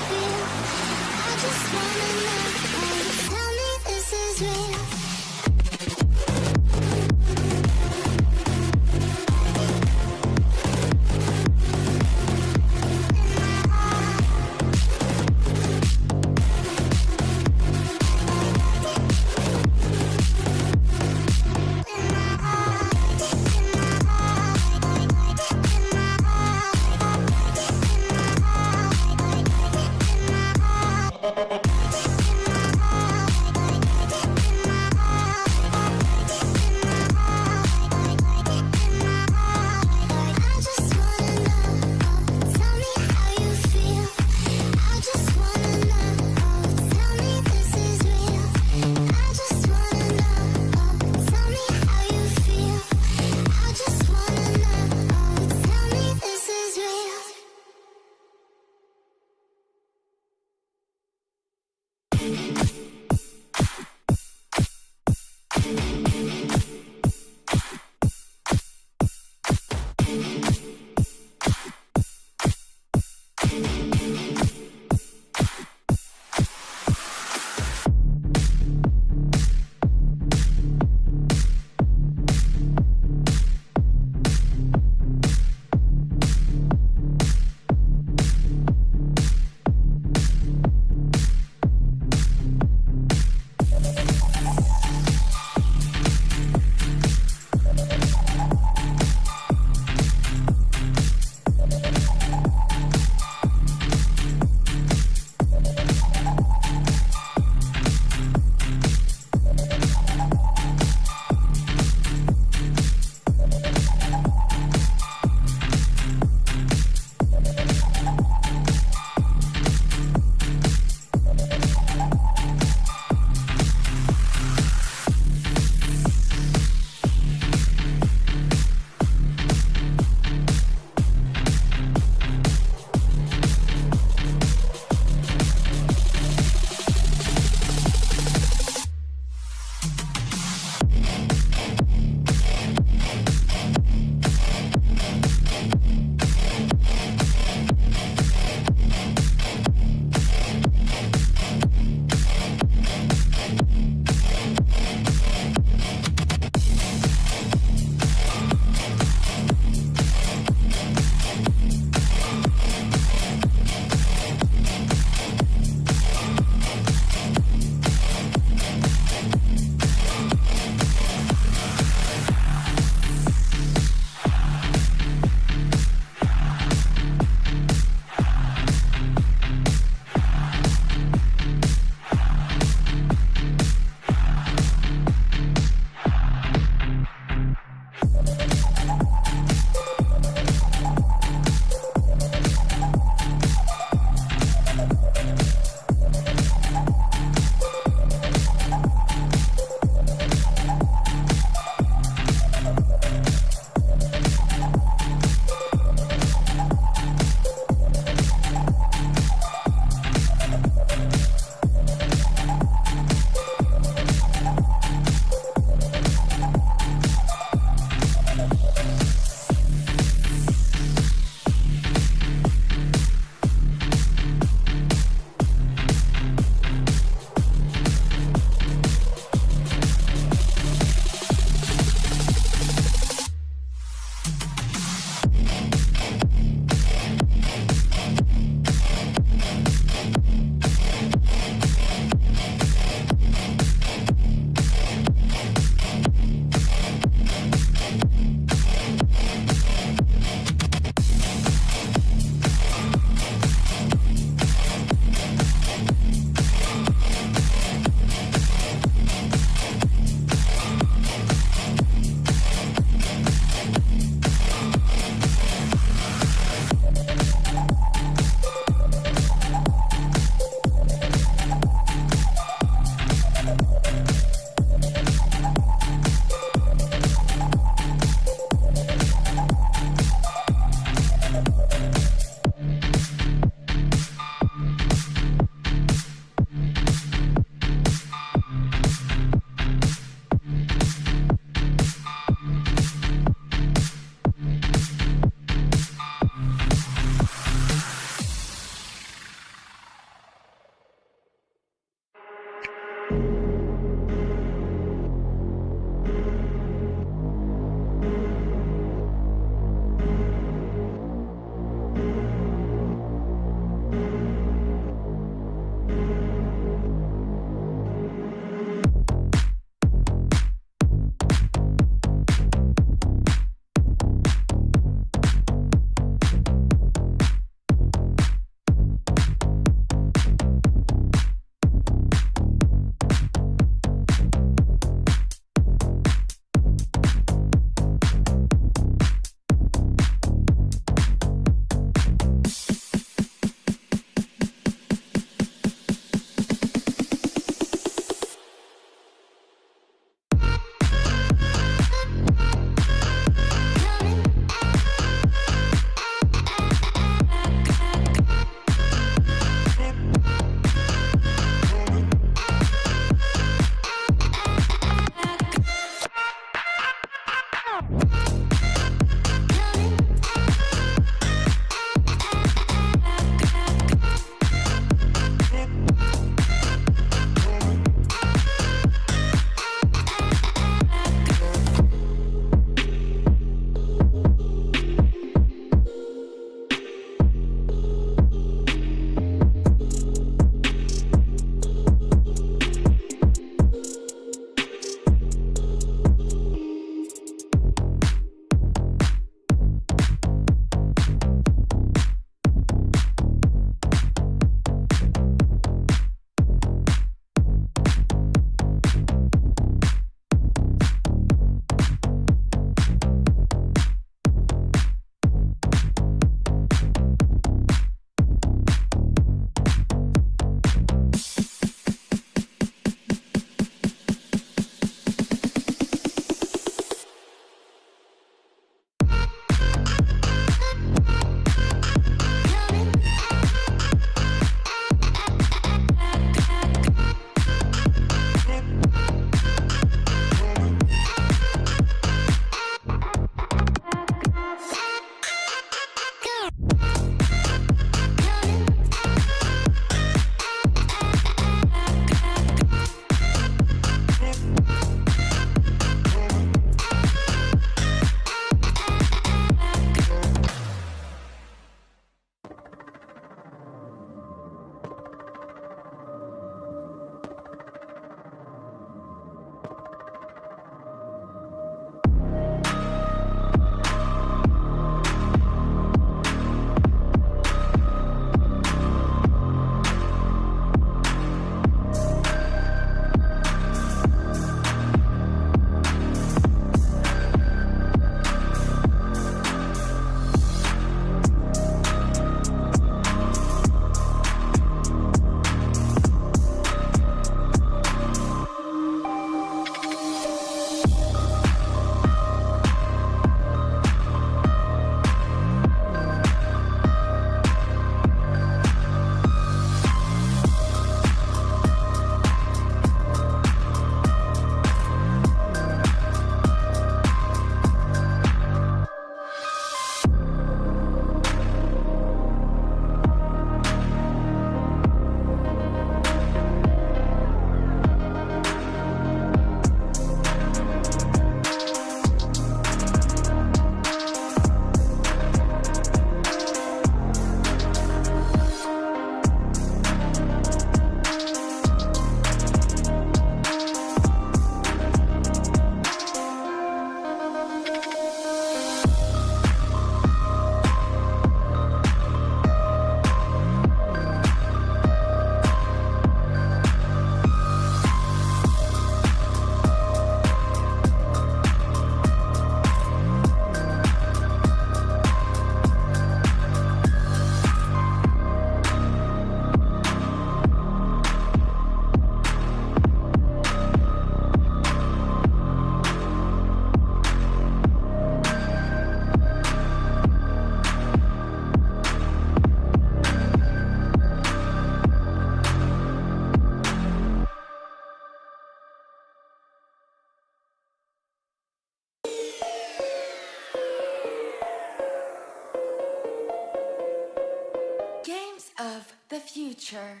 the future.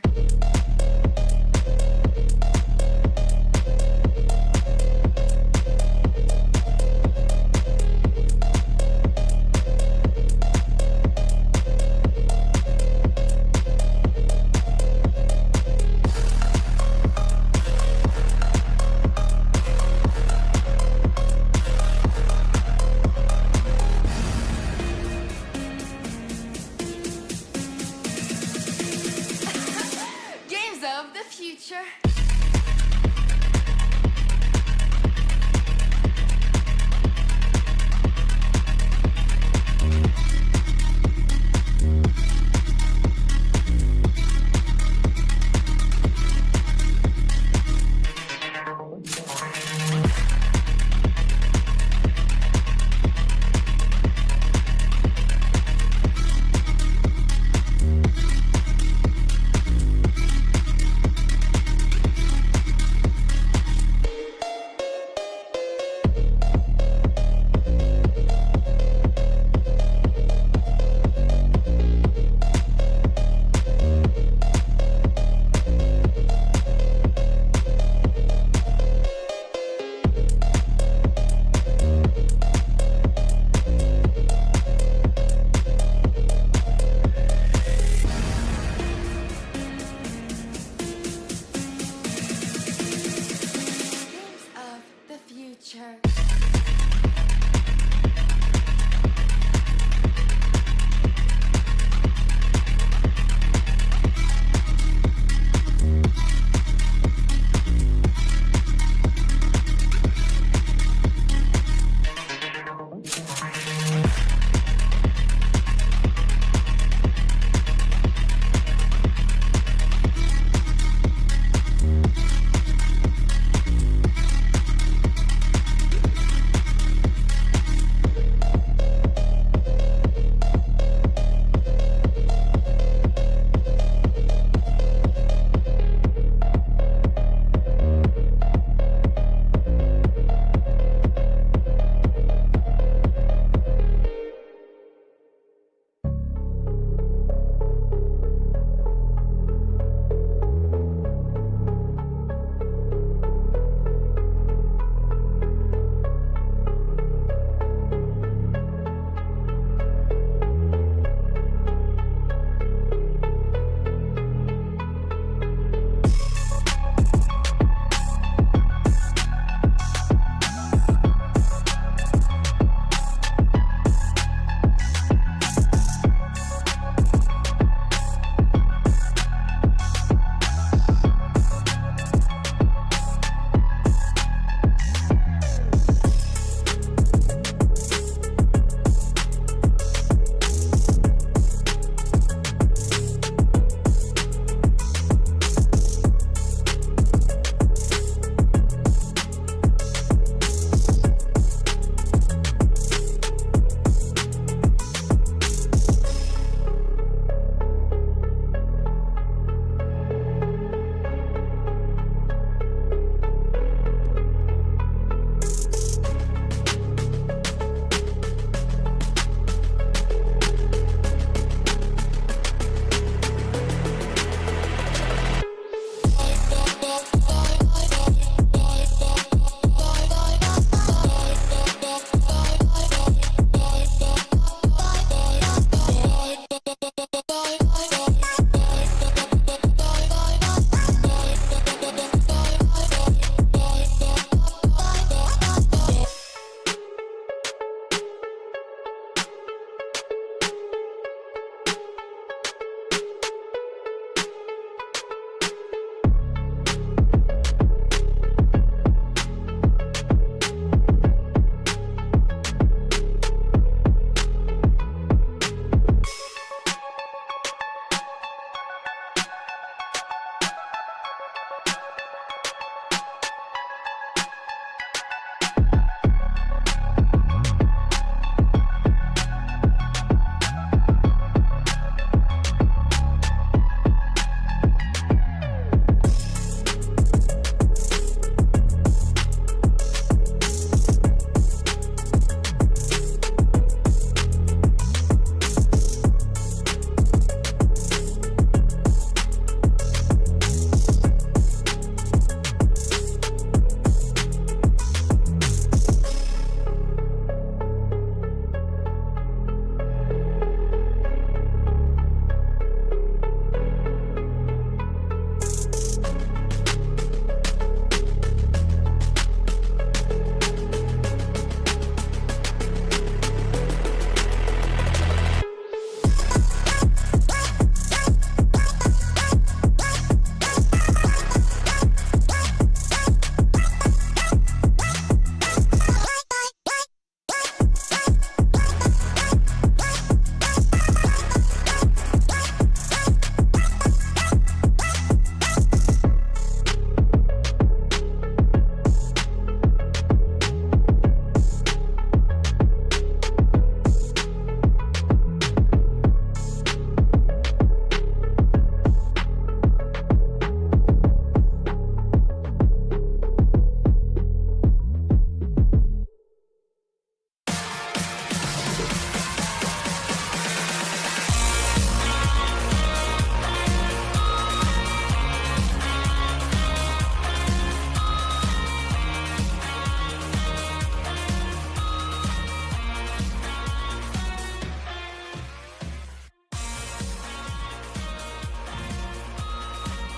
Games of the future.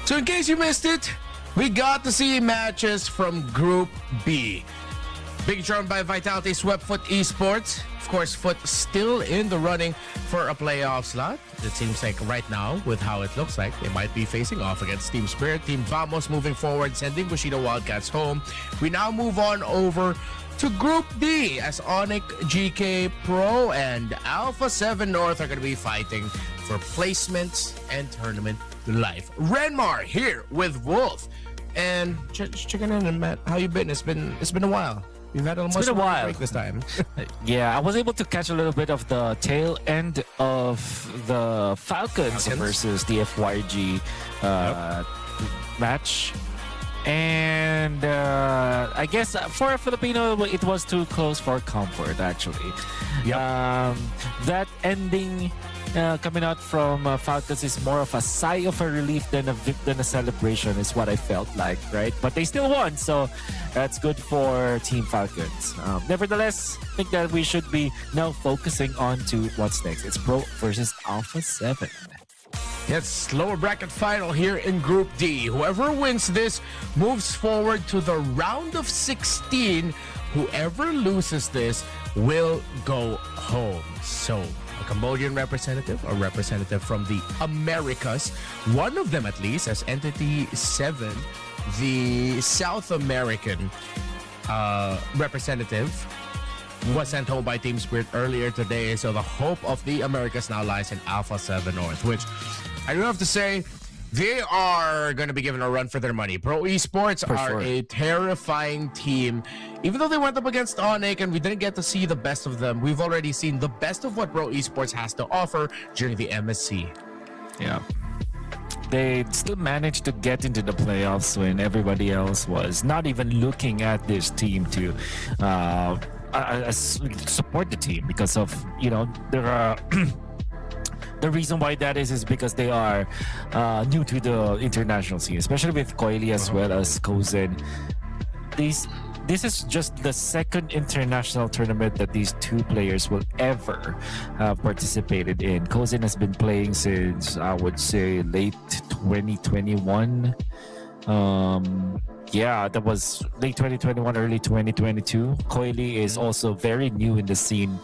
So in case you missed it, we got to see matches from Group B. Big drawn by Vitality swept Foot Esports. Of course, Foot still in the running for a playoff slot. It seems like right now, with how it looks like, they might be facing off against Team Spirit. Team Vamos moving forward, sending Bushido Wildcats home. We now move on over to Group D as Onyx, GK Pro, and Alpha 7 North are going to be fighting for placements and tournament life. Renmar here with Wolf. And checking in, and Matt, how you been? It's been a while. We've had almost been a while. break this time. Yeah, I was able to catch a little bit of the tail end of the Falcons versus the FYG match. And I guess for a Filipino, it was too close for comfort, actually. Yep. That ending coming out from Falcons is more of a sigh of a relief than a celebration, is what I felt like, right? But they still won, so that's good for Team Falcons. Nevertheless, I think that we should be now focusing on to what's next. It's Pro versus Alpha 7. Yes, lower bracket final here in Group D. Whoever wins this moves forward to the round of 16. Whoever loses this will go home. So, a Cambodian representative, a representative from the Americas, one of them at least, as Entity 7, the South American representative, was sent home by Team Spirit earlier today. So the hope of the Americas now lies in Alpha 7 North, which I do have to say, they are going to be given a run for their money. Pro Esports are a terrifying team. Even though they went up against Onyx and we didn't get to see the best of them, we've already seen the best of what Pro Esports has to offer during the MSC. Yeah. They still managed to get into the playoffs when everybody else was not even looking at this team to support the team because of, there are... The reason why that is because they are new to the international scene, especially with Coily as well as Kozen. This is just the second international tournament that these two players will ever have participated in. Kozen has been playing since, I would say, late 2021. Yeah, that was late 2021, early 2022. Coily is also very new in the scene.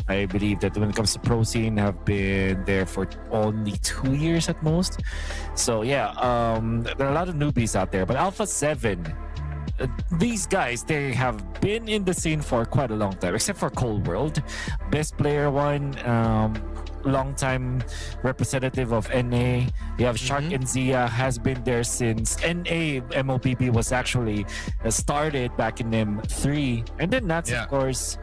I believe that when it comes to pro scene, have been there for only 2 years at most. So yeah, there are a lot of newbies out there. But Alpha 7, these guys, they have been in the scene for quite a long time, except for Cold World. Best Player 1, long-time representative of NA. You have Shark and Zia, has been there since NA MOBB was actually started back in M3. And then Nats, of course,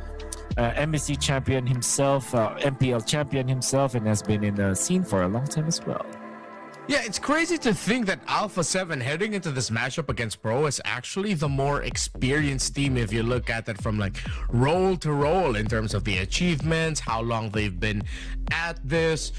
MSC champion himself, MPL champion himself, and has been in the scene for a long time as well. Yeah, it's crazy to think that Alpha 7 heading into this matchup against Pro is actually the more experienced team if you look at it from like role to role in terms of the achievements, how long they've been at this.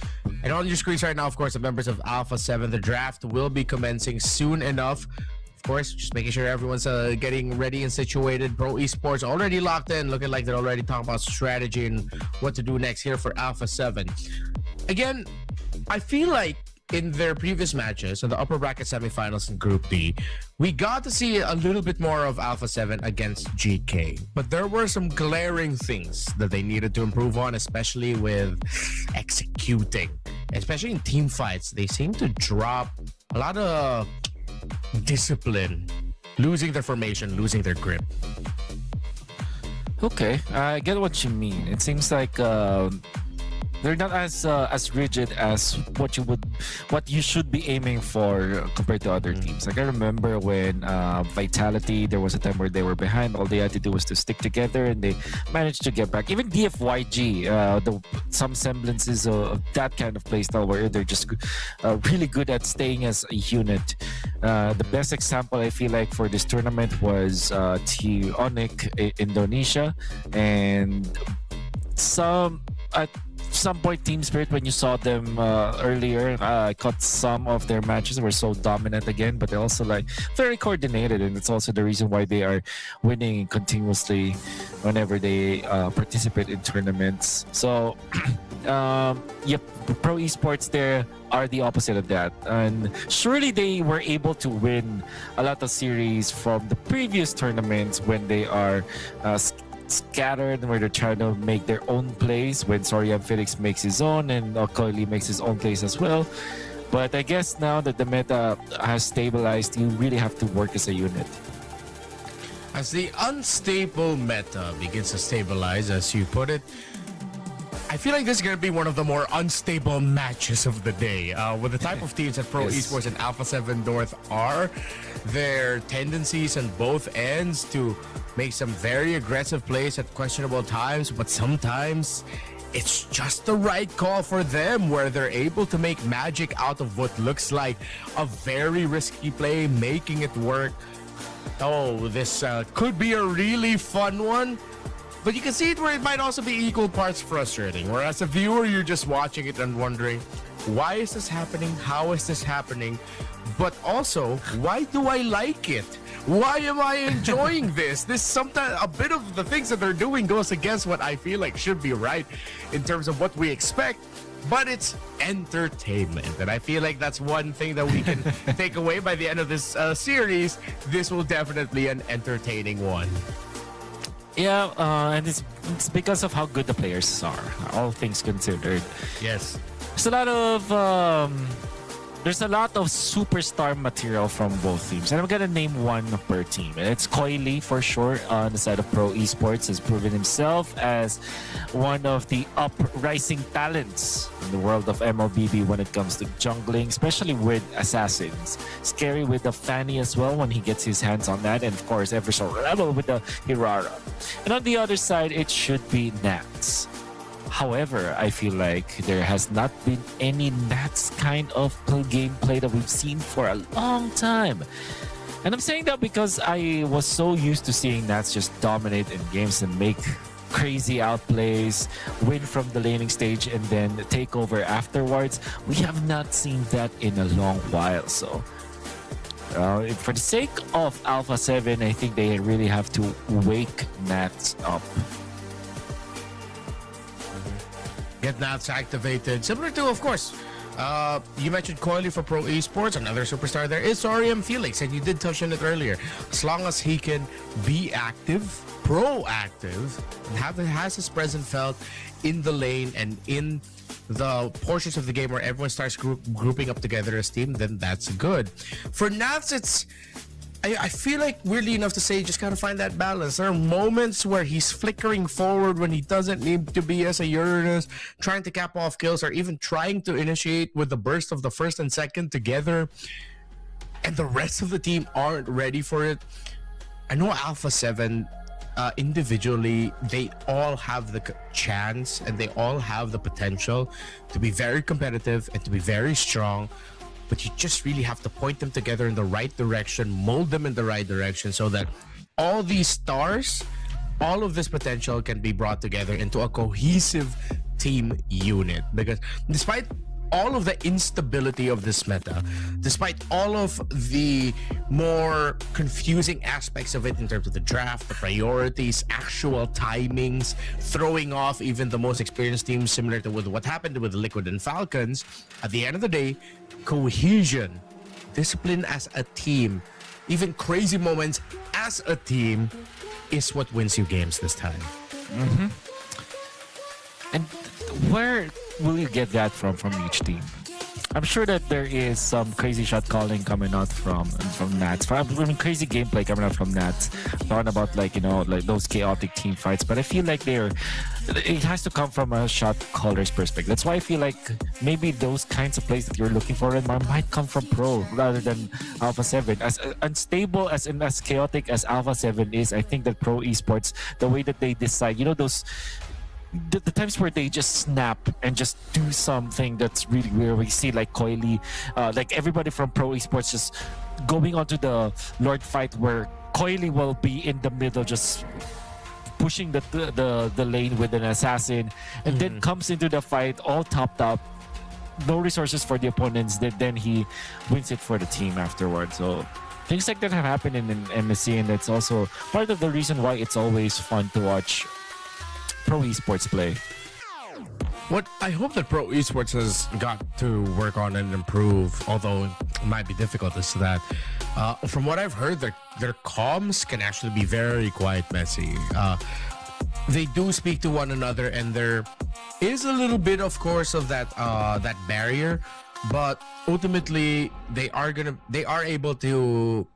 And on your screens right now, of course, the members of Alpha 7, the draft will be commencing soon enough. Of course, just making sure everyone's getting ready and situated. Pro Esports already locked in, looking like they're already talking about strategy and what to do next here for Alpha 7. Again, I feel like in their previous matches in the upper bracket semifinals in Group D, we got to see a little bit more of Alpha 7 against GK. But there were some glaring things that they needed to improve on, especially with executing. Especially in team fights, they seem to drop a lot of discipline, losing their formation, losing their grip. Okay, I get what you mean. It seems like they're not as rigid as what you should be aiming for compared to other teams. Like I remember when Vitality, there was a time where they were behind. All they had to do was to stick together, and they managed to get back. Even DFYG, some semblances of that kind of playstyle where they're just really good at staying as a unit. The best example I feel like for this tournament was Onyx Indonesia, and some point, Team Spirit, when you saw them earlier, I caught some of their matches were so dominant again, but they're also like very coordinated, and it's also the reason why they are winning continuously whenever they participate in tournaments. So, yep, pro esports there are the opposite of that, and surely they were able to win a lot of series from the previous tournaments when they are scattered, where they're trying to make their own plays, when Sorian Felix makes his own and Okoili makes his own plays as well. But I guess now that the meta has stabilized, you really have to work as a unit. As the unstable meta begins to stabilize, as you put it, I feel like this is going to be one of the more unstable matches of the day. With the type of teams that Pro Esports and Alpha 7 North are, their tendencies on both ends to make some very aggressive plays at questionable times, but sometimes it's just the right call for them, where they're able to make magic out of what looks like a very risky play, making it work. Oh, this could be a really fun one. But you can see it where it might also be equal parts frustrating. Where as a viewer, you're just watching it and wondering, why is this happening? How is this happening? But also, why do I like it? Why am I enjoying this? This sometimes, a bit of the things that they're doing goes against what I feel like should be right in terms of what we expect. But it's entertainment. And I feel like that's one thing that we can take away by the end of this series. This will definitely be an entertaining one. Yeah, and it's because of how good the players are, all things considered. Yes. There's a lot of superstar material from both teams, and I'm gonna name one per team. And it's Coily for sure on the side of Pro Esports, has proven himself as one of the uprising talents in the world of MLBB when it comes to jungling, especially with assassins. Scary with the Fanny as well when he gets his hands on that, and of course ever so rebel with the Hirara. And on the other side, it should be Nats. However, I feel like there has not been any Nats kind of gameplay that we've seen for a long time. And I'm saying that because I was so used to seeing Nats just dominate in games and make crazy outplays, win from the laning stage, and then take over afterwards. We have not seen that in a long while. So for the sake of Alpha 7, I think they really have to wake Nats up. Get Nats activated. Similar to, of course, you mentioned Coily for Pro Esports. Another superstar there is Sorian Felix, and you did touch on it earlier. As long as he can be active, proactive, and has his presence felt in the lane and in the portions of the game where everyone starts grouping up together as team, then that's good. For Nats, I feel like, weirdly enough to say, just gotta find that balance. There are moments where he's flickering forward when he doesn't need to be as a Uranus, trying to cap off kills, or even trying to initiate with the burst of the first and second together, and the rest of the team aren't ready for it. I know Alpha 7, individually, they all have the chance and they all have the potential to be very competitive and to be very strong. But you just really have to point them together in the right direction, mold them in the right direction, so that all these stars, all of this potential can be brought together into a cohesive team unit. Because despite all of the instability of this meta, despite all of the more confusing aspects of it in terms of the draft, the priorities, actual timings, throwing off even the most experienced teams, similar to with what happened with Liquid and Falcons, at the end of the day, cohesion, discipline as a team, even crazy moments as a team is what wins you games this time. Mm-hmm. And where will you get that from each team? I'm sure that there is some crazy shot calling coming out from Nats. I mean, crazy gameplay coming out from Nats. Talking about like those chaotic team fights. But I feel like it has to come from a shot caller's perspective. That's why I feel like maybe those kinds of plays that you're looking for might come from Pro rather than Alpha 7. As unstable as chaotic as Alpha 7 is, I think that Pro Esports, the way that they decide, those. The times where they just snap and just do something that's really weird. We see like Coily, like everybody from Pro Esports just going onto the Lord fight, where Coily will be in the middle just pushing the lane with an assassin, and then comes into the fight all topped up, no resources for the opponents. Then he wins it for the team afterwards. So things like that have happened in MSC, and that's also part of the reason why it's always fun to watch pro esports play. What I hope that pro esports has got to work on and improve, although it might be difficult, is that from what I've heard, their comms can actually be very quite messy. They do speak to one another, and there is a little bit, of course, of that barrier, but ultimately they are able to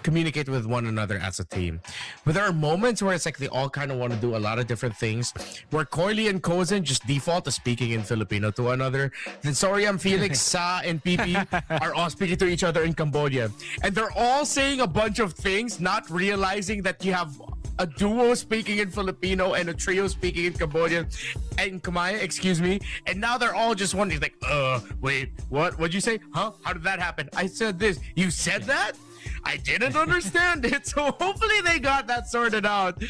communicate with one another as a team. But there are moments where it's like they all kind of want to do a lot of different things, where Coily and Kozen just default to speaking in Filipino to another. Then Soriam, Felix, Sa, and PP are all speaking to each other in Cambodia. And they're all saying a bunch of things, not realizing that you have a duo speaking in Filipino and a trio speaking in Cambodian and Kamaya, excuse me. And now they're all just wondering, like, wait, what'd you say? Huh? How did that happen? I said this. You said that? I didn't understand it. So hopefully they got that sorted out.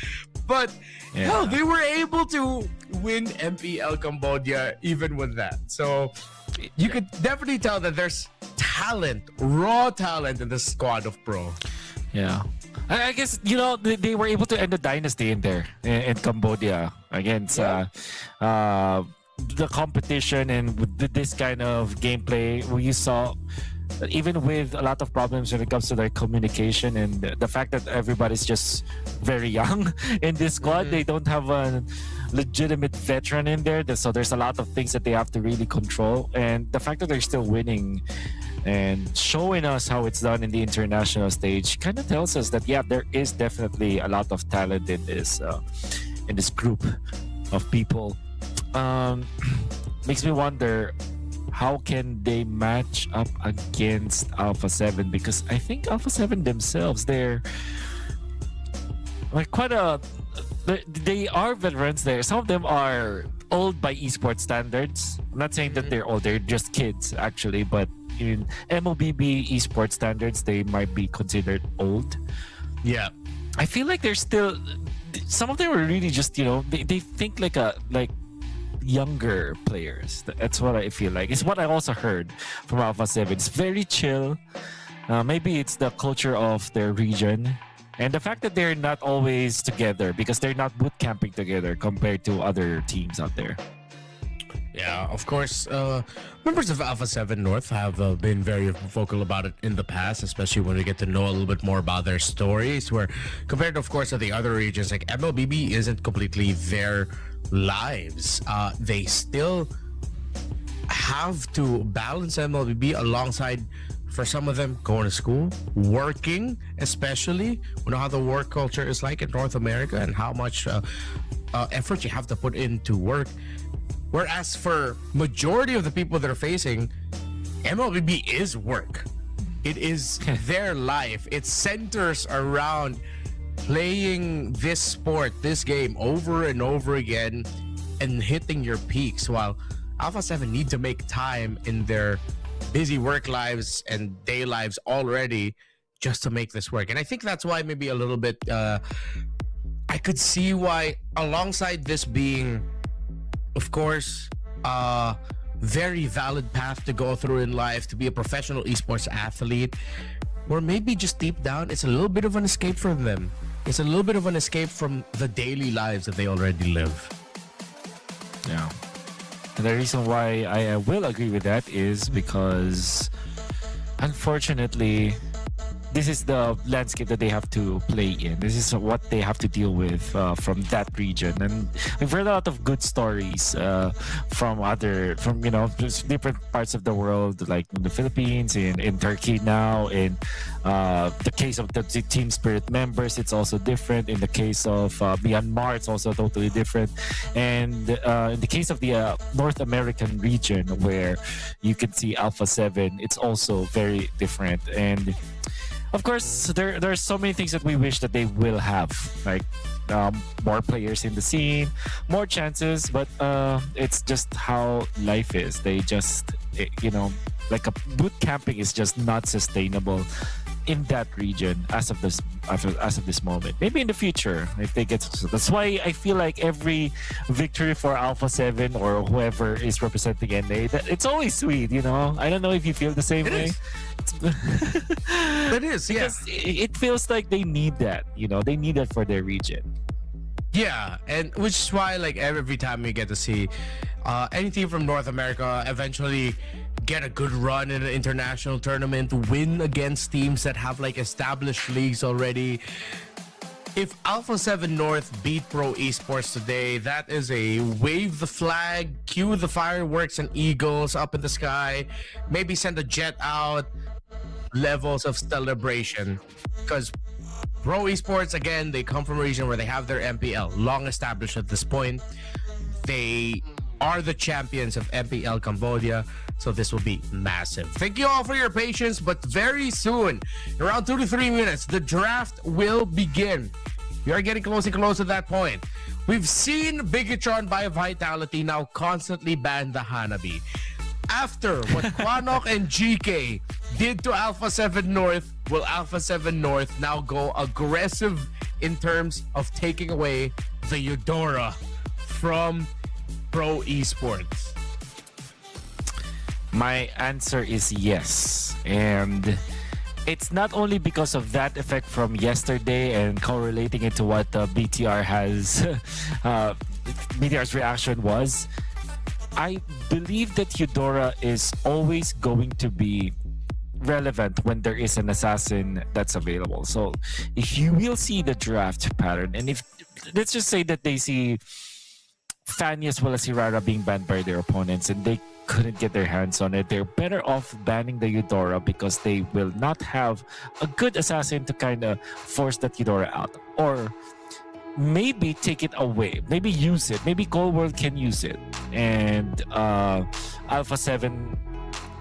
But hell, they were able to win MPL Cambodia even with that. So you could definitely tell that there's talent, raw talent in the squad of pro. Yeah. I guess, they were able to end the dynasty in there, in Cambodia, against the competition, and with this kind of gameplay, you saw, even with a lot of problems when it comes to their communication and the fact that everybody's just very young in this squad, they don't have a legitimate veteran in there, so there's a lot of things that they have to really control, and the fact that they're still winning and showing us how it's done in the international stage kind of tells us that there is definitely a lot of talent in this group of people. Makes me wonder, how can they match up against Alpha 7? Because I think Alpha 7 themselves, they're like they are veterans there. Some of them are old by esports standards. I'm not saying that they're old, they're just kids actually, but in MOBB esports standards, they might be considered old. Yeah. I feel like they're still, some of them are really just, they think like younger players. That's what I feel like. It's what I also heard from Alpha 7. It's very chill. Maybe it's the culture of their region, and the fact that they're not always together because they're not boot camping together compared to other teams out there. Yeah, of course. Members of Alpha 7 North have been very vocal about it in the past, especially when we get to know a little bit more about their stories, where compared, of course, to the other regions, like MLBB isn't completely their lives. They still have to balance MLBB alongside, for some of them, going to school, working, especially. We know how the work culture is like in North America and how much effort you have to put into work. Whereas for majority of the people that are facing, MLBB is work. It is their life. It centers around playing this sport, this game over and over again and hitting your peaks, while Alpha 7 need to make time in their busy work lives and day lives already just to make this work. And I think that's why maybe a little bit I could see why, alongside this being, of course, very valid path to go through in life, to be a professional esports athlete, or maybe just deep down, it's a little bit of an escape from them. It's a little bit of an escape from the daily lives that they already live. Yeah. And the reason why I will agree with that is because, unfortunately, this is the landscape that they have to play in. This is what they have to deal with from that region. And we've heard a lot of good stories from just different parts of the world, like in the Philippines, in Turkey now. In the case of the Team Spirit members, it's also different. In the case of Myanmar, it's also totally different. And in the case of the North American region, where you can see Alpha 7, it's also very different. And of course, there are so many things that we wish that they will have, like more players in the scene, more chances, but it's just how life is. They just, like a boot camping is just not sustainable in that region as of this moment. Maybe in the future if they get to. That's why I feel like every victory for Alpha 7 or whoever is representing NA, it's always sweet, you know. I don't know if you feel the same way. It is, yeah. Because it feels like they need that, you know. They need that for their region. Yeah, and which is why like every time we get to see any team from North America eventually get a good run in an international tournament, win against teams that have like established leagues already. If Alpha 7 North beat Pro Esports today, that is a wave the flag, cue the fireworks and eagles up in the sky, maybe send a jet out, levels of celebration. Because Pro Esports, again, they come from a region where they have their MPL, long established at this point. They are the champions of MPL Cambodia, so this will be massive. Thank you all for your patience, but very soon, around 2 to 3 minutes, the draft will begin. We are getting close and close to that point. We've seen Bigatron by Vitality now constantly ban the Hanabi. After what Kwanok and GK did to Alpha 7 North, will Alpha 7 North now go aggressive in terms of taking away the Eudora from Pro Esports? My answer is yes. And it's not only because of that effect from yesterday and correlating it to what BTR has, BTR's reaction was. I believe that Eudora is always going to be relevant when there is an assassin that's available. So if you will see the draft pattern, and if let's just say that they see Fanny as well as Hirara being banned by their opponents and they couldn't get their hands on it, they're better off banning the Eudora because they will not have a good assassin to kind of force that Eudora out. Or maybe take it away, maybe use it, maybe Cold World can use it, and Alpha 7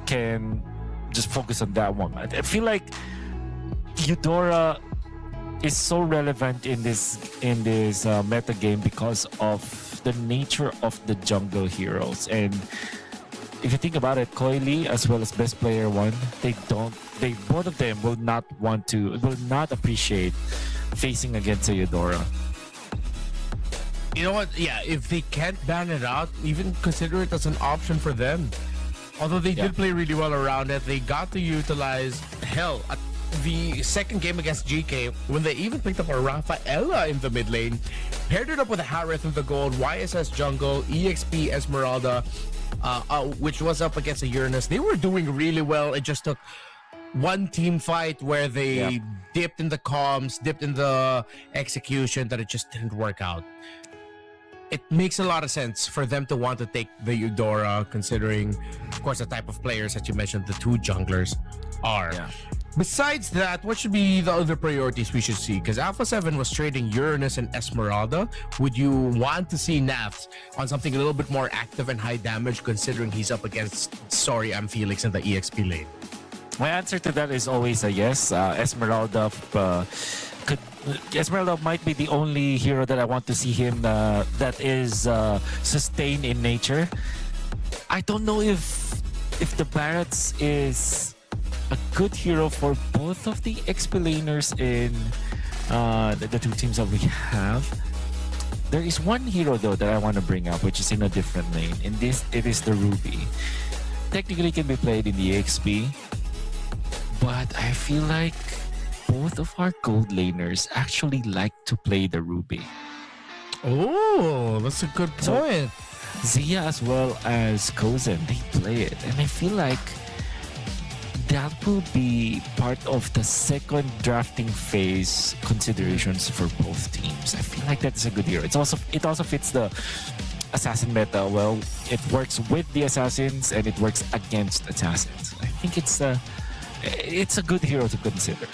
can just focus on that one. I feel like Eudora is so relevant in this meta game because of the nature of the jungle heroes. And if you think about it, Koi Lee as well as Best Player 1, both of them will not appreciate facing against a Eudora. You know what? Yeah, if they can't ban it out, even consider it as an option for them. Although they did play really well around it, they got to utilize hell at the second game against GK when they even picked up a Rafaela in the mid lane, paired it up with a Harith in the gold, YSS jungle, EXP Esmeralda, which was up against a Uranus. They were doing really well. It just took one team fight where they dipped in the comms, dipped in the execution, that it just didn't work out. It makes a lot of sense for them to want to take the Eudora, considering, of course, the type of players that you mentioned, the two junglers are. Yeah. Besides that, what should be the other priorities we should see? Because Alpha 7 was trading Uranus and Esmeralda. Would you want to see Naft on something a little bit more active and high damage, considering he's up against Felix in the EXP lane? My answer to that is always a yes. Esmeralda might be the only hero that I want to see him that is sustained in nature. I don't know if the Barretts is a good hero for both of the XP laners in the two teams that we have. There is one hero though that I want to bring up, which is in a different lane. It is the Ruby. Technically, it can be played in the XP, but I feel like both of our gold laners actually like to play the Ruby. Oh, that's a good point. So, Zia as well as Kozen, they play it. And I feel like that will be part of the second drafting phase considerations for both teams. I feel like that is a good hero. It also fits the assassin meta well. It works with the assassins and it works against assassins. I think it's a good hero to consider.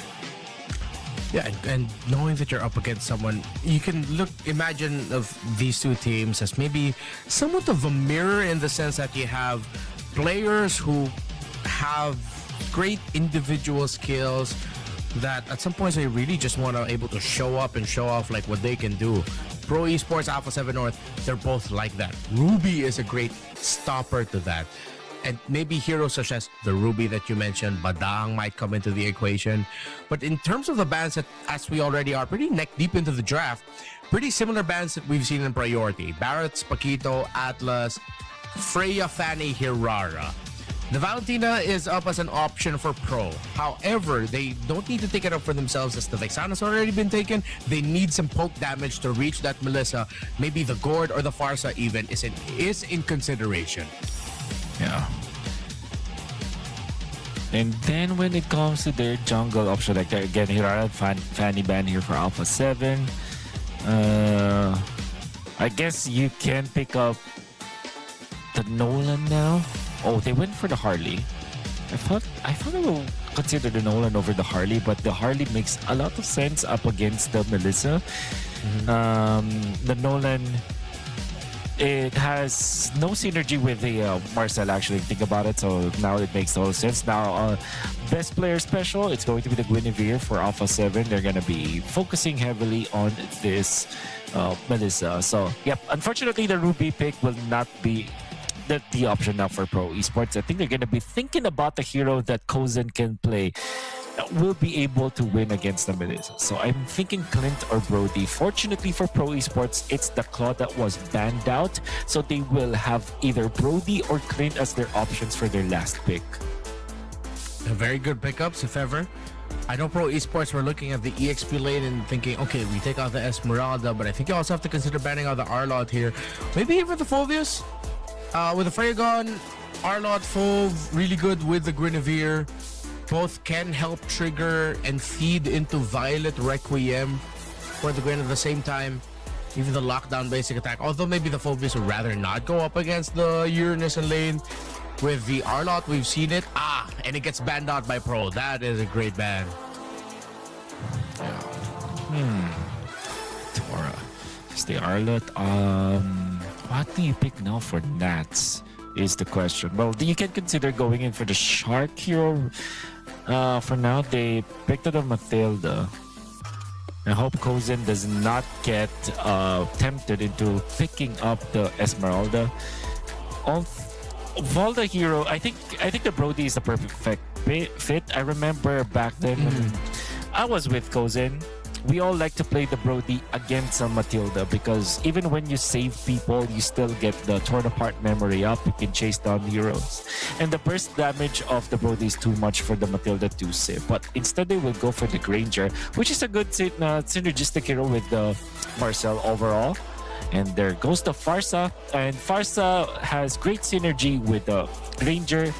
Yeah, and knowing that you're up against someone, you can imagine of these two teams as maybe somewhat of a mirror, in the sense that you have players who have great individual skills that at some points they really just want to able to show up and show off like what they can do. Pro Esports, Alpha 7 North, they're both like that. Ruby is a great stopper to that. and maybe heroes such as the Ruby that you mentioned, Badang might come into the equation. But in terms of the bans that, as we already are pretty neck deep into the draft, pretty similar bans that we've seen in priority. Barrett's, Paquito, Atlas, Freya, Fanny, Hirara. The Valentina is up as an option for Pro. However, they don't need to take it up for themselves as the Vexana's already been taken. They need some poke damage to reach that Melissa. Maybe the Gord or the Farsa even is in consideration. Yeah. And then when it comes to their jungle option, like again, Hirara and Fanny ban here for Alpha 7. I guess you can pick up the Nolan now. Oh, they went for the Harley. I thought I will consider the Nolan over the Harley, but the Harley makes a lot of sense up against the Melissa. The Nolan, it has no synergy with the Marcel, actually, think about it. So now it makes total sense. Now, best player special, it's going to be the Guinevere for Alpha 7. They're going to be focusing heavily on this Melissa. So, yep, unfortunately, the Ruby pick will not be the option now for Pro Esports. I think they're going to be thinking about the hero that Kozen can play that will be able to win against the Melissa. So I'm thinking Clint or Brody. Fortunately for Pro Esports, it's the Claw that was banned out. So they will have either Brody or Clint as their options for their last pick. Very good pickups, if ever. I know Pro Esports were looking at the EXP lane and thinking, okay, we take out the Esmeralda, but I think you also have to consider banning out the Arlot here. Maybe even the Fulvius? With the Freyagon, Arlot, Fulv, really good with the Guinevere. Both can help trigger and feed into Violet Requiem for the Gwen at the same time. Even the lockdown basic attack. Although maybe the Fulvius would rather not go up against the Uranus and lane. With the Arlot, we've seen it. And it gets banned out by Pro. That is a great ban. Tora. It's the Arlot. What do you pick now for Nats is the question. Well, you can consider going in for the Shark hero. For now, they picked up Mathilda. I hope Kozen does not get tempted into picking up the Esmeralda. Of all the hero, I think the Brody is the perfect fit. I remember back then when I was with Kozen, we all like to play the Brody against Matilda because even when you save people, you still get the torn apart memory up. You can chase down heroes. And the burst damage of the Brody is too much for the Matilda to save. But instead, they will go for the Granger, which is a good synergistic hero with the Marcel overall. And there goes the Farsa. And Farsa has great synergy with the Granger,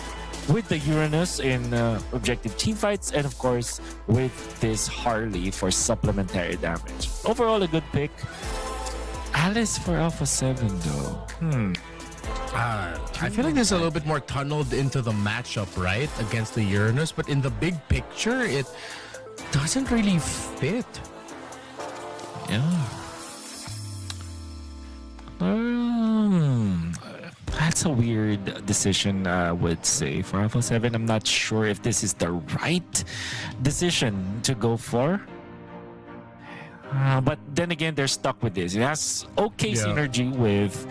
with the Uranus in objective teamfights, and of course with this Harley for supplementary damage. Overall, a good pick. Alice for Alpha 7 though. I feel like this is a little bit more tunneled into the matchup, right? Against the Uranus, but in the big picture, it doesn't really fit. Yeah. That's a weird decision, I would say. For Alpha 7, I'm not sure if this is the right decision to go for. But then again, they're stuck with this. It has okay synergy with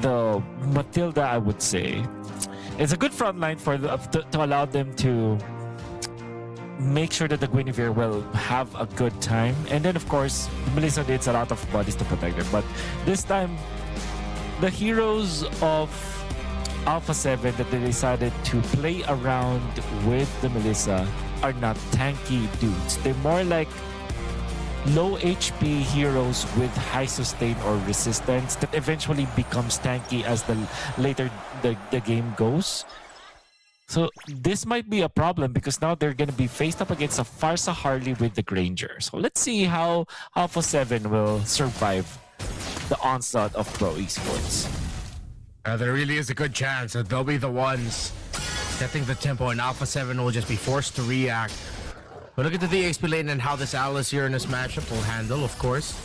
the Matilda, I would say. It's a good front line for to allow them to make sure that the Guinevere will have a good time. And then, of course, Melissa needs a lot of bodies to protect them. But this time, the heroes of Alpha 7 that they decided to play around with the Melissa are not tanky dudes. They're more like low HP heroes with high sustain or resistance that eventually becomes tanky as the later the game goes. So this might be a problem because now they're going to be faced up against a Farsa Harley with the Granger. So let's see how Alpha 7 will survive the onslaught of Pro Esports. There really is a good chance that they'll be the ones setting the tempo, and Alpha 7 will just be forced to react. But look at the DXP lane and how this Alice Uranus matchup will handle, of course.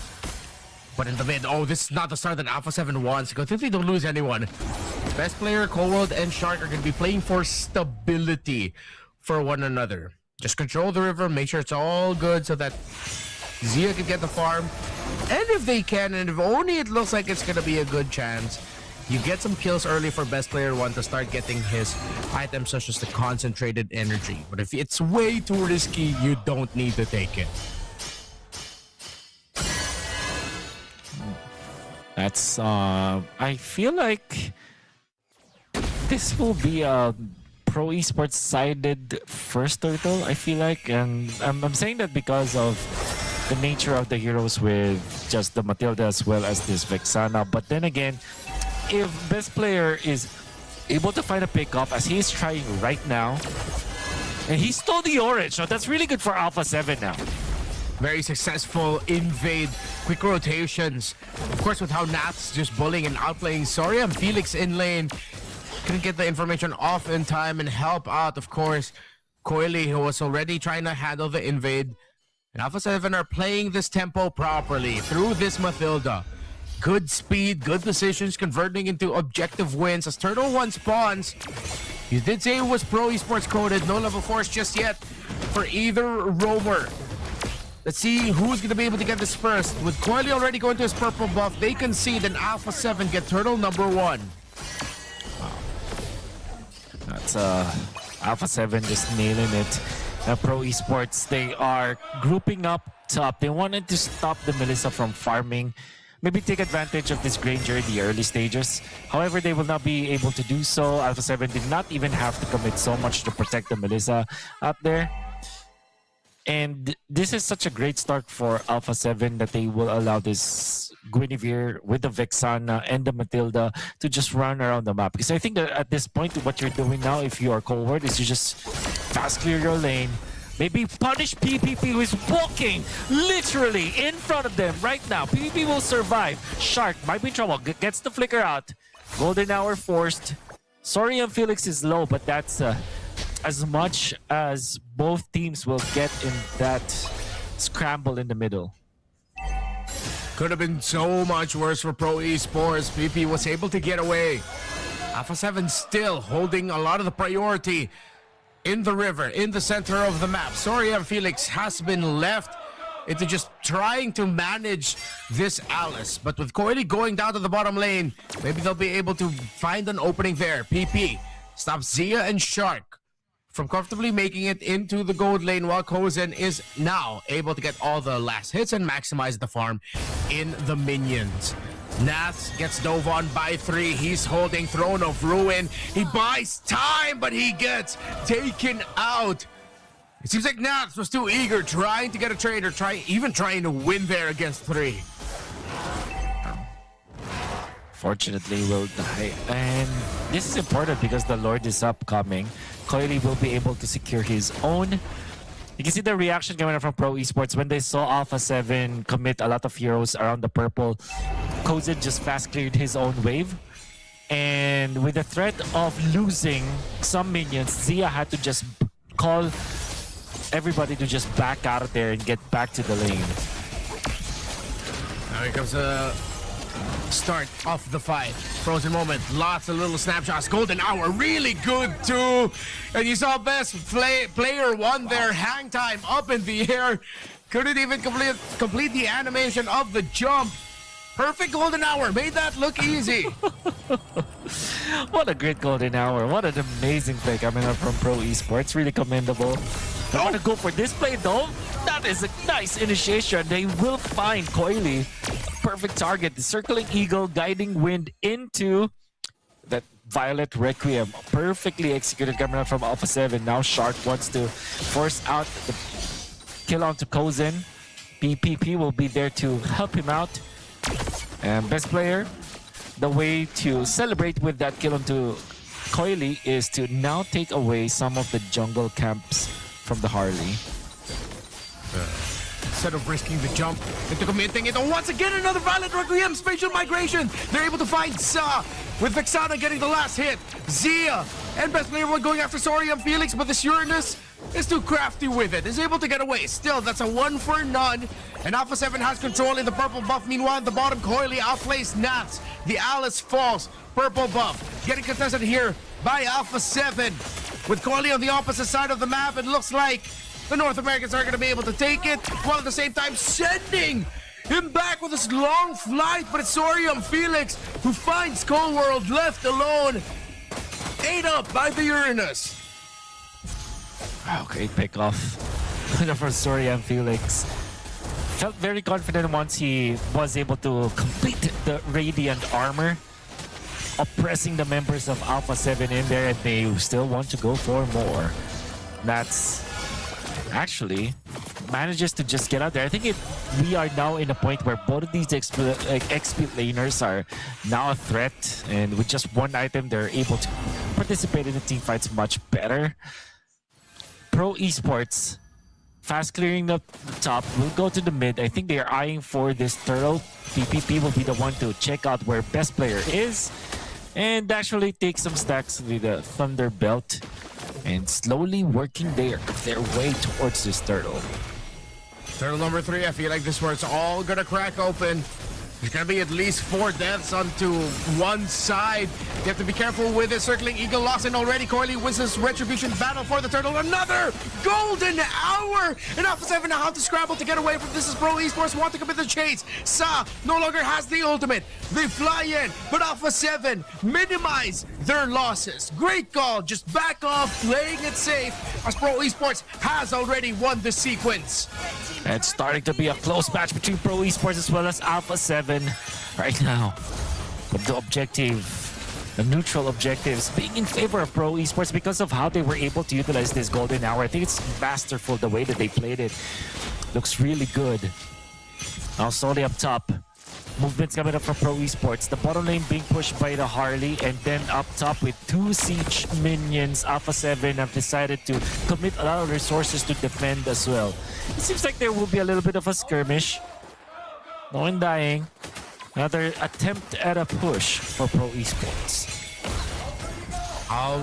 But in the mid, this is not the start that Alpha 7 wants. Because if they don't lose anyone, best player, Cold World, and Shark are going to be playing for stability for one another. Just control the river, make sure it's all good so that Zia can get the farm. And if they can, and if only it looks like it's going to be a good chance, You get some kills early for best player 1 to start getting his items such as the concentrated energy. But if it's way too risky, you don't need to take it. That's I feel like this will be a pro esports sided first turtle, I feel like, and I'm saying that because of the nature of the heroes with just the Matilda as well as this Vexana. But then again, if best player is able to find a pick-off as he's trying right now, and he stole the orange, so that's really good for Alpha 7 now. Very successful invade, quick rotations. Of course, with how Nath's just bullying and outplaying Soria and Felix in lane. Couldn't get the information off in time and help out, of course, Coily, who was already trying to handle the invade. And Alpha 7 are playing this tempo properly through this Mathilda. Good speed, good decisions, converting into objective wins as Turtle 1 spawns. You did say it was pro esports coded, no level 4s just yet for either roamer. Let's see who's going to be able to get this first. With Coily already going to his purple buff, they concede and Alpha 7 get Turtle number 1. That's Alpha 7 just nailing it. Pro Esports, they are grouping up top. They wanted to stop the Melissa from farming, maybe take advantage of this Granger in the early stages. However, they will not be able to do so. Alpha 7 did not even have to commit so much to protect the Melissa out there. And this is such a great start for Alpha 7 that they will allow this Guinevere with the Vexana and the Matilda to just run around the map. Because I think that at this point, what you're doing now, if you are cohort, is you just fast clear your lane. Maybe punish PPP, who is walking literally in front of them right now. PPP will survive. Shark might be in trouble. Gets the flicker out. Golden hour forced. Sorry, Felix is low, but that's as much as both teams will get in that scramble in the middle. Could have been so much worse for Pro Esports. PP was able to get away. Alpha 7 still holding a lot of the priority in the river, in the center of the map. Sorry, Felix has been left into just trying to manage this Alice. But with Coily going down to the bottom lane, maybe they'll be able to find an opening there. PP stops Zia and Shark from comfortably making it into the gold lane, while Kozen is now able to get all the last hits and maximize the farm in the minions. Nath gets dove on by 3. He's holding Throne of Ruin. He buys time, but he gets taken out. It seems like Nath was too eager, trying to get a trade or even trying to win there against 3. Fortunately, will die. And this is important because the Lord is upcoming. Coily will be able to secure his own. You can see the reaction coming from Pro Esports when they saw Alpha 7 commit a lot of heroes around the purple. Kozen just fast cleared his own wave. And with the threat of losing some minions, Zia had to just call everybody to just back out of there and get back to the lane. Now here comes a start of the fight. Frozen moment, lots of little snapshots. Golden hour, really good too. And you saw best player 1 there, hang time up in the air. Couldn't even complete the animation of the jump. Perfect golden hour, made that look easy. What a great golden hour. What an amazing play coming up from Pro Esports. Really commendable. They want to go for this play though. That is a nice initiation. They will find Coily. Perfect target. The circling eagle, guiding wind into that Violet Requiem. Perfectly executed coming up from Alpha 7. Now Shark wants to force out the kill onto Kozen. PPP will be there to help him out. And best player, the way to celebrate with that kill onto Coily is to now take away some of the jungle camps from the Harley. Instead of risking the jump into committing it, once again another Violet Requiem spatial migration. They're able to find Sa with Vexana getting the last hit. Zia and best player 1 going after Soria and Felix, but this Uranus is too crafty with it. Is able to get away. Still, that's a 1 for none. And Alpha 7 has control in the purple buff. Meanwhile, at the bottom, Coily outplays Nats. The Alice falls. Purple buff getting contested here by Alpha 7. With Coily on the opposite side of the map, it looks like the North Americans are going to be able to take it, while at the same time sending him back with his long flight, but it's Sorium Felix who finds Cold World left alone. Ate up by the Uranus. Great pickoff for Sorium Felix. Felt very confident once he was able to complete the Radiant Armor, oppressing the members of Alpha 7 in there, and they still want to go for more. That's actually manages to just get out there. I think we are now in a point where both of these XP laners are now a threat, and with just one item, they're able to participate in the team fights much better. Pro Esports, fast clearing the top, will go to the mid. I think they are eyeing for this turtle. PPP will be the one to check out where best player is, and actually take some stacks with the Thunder Belt, and slowly working their way towards this turtle. Turtle number 3, I feel like this where it's all gonna crack open. There's gonna be at least 4 deaths onto one side. You have to be careful with it. Circling Eagle lost in already. Coily wins this retribution battle for the turtle. Another golden hour! And Alpha 7 now have to scramble to get away from this. Is Pro Esports want to commit the chase. Sa no longer has the ultimate. They fly in, but Alpha 7 minimize their losses. Great call, just back off, playing it safe, as Pro Esports has already won the sequence. It's starting to be a close match between Pro Esports as well as Alpha 7 right now. But the objective, the neutral objectives, being in favor of Pro Esports because of how they were able to utilize this golden hour. I think it's masterful the way that they played it. Looks really good. Now slowly up top. Movements coming up from Pro Esports. The bottom lane being pushed by the Harley, and then up top with 2 siege minions. Alpha 7 have decided to commit a lot of resources to defend as well. It seems like there will be a little bit of a skirmish. No one dying. Another attempt at a push for Pro Esports. How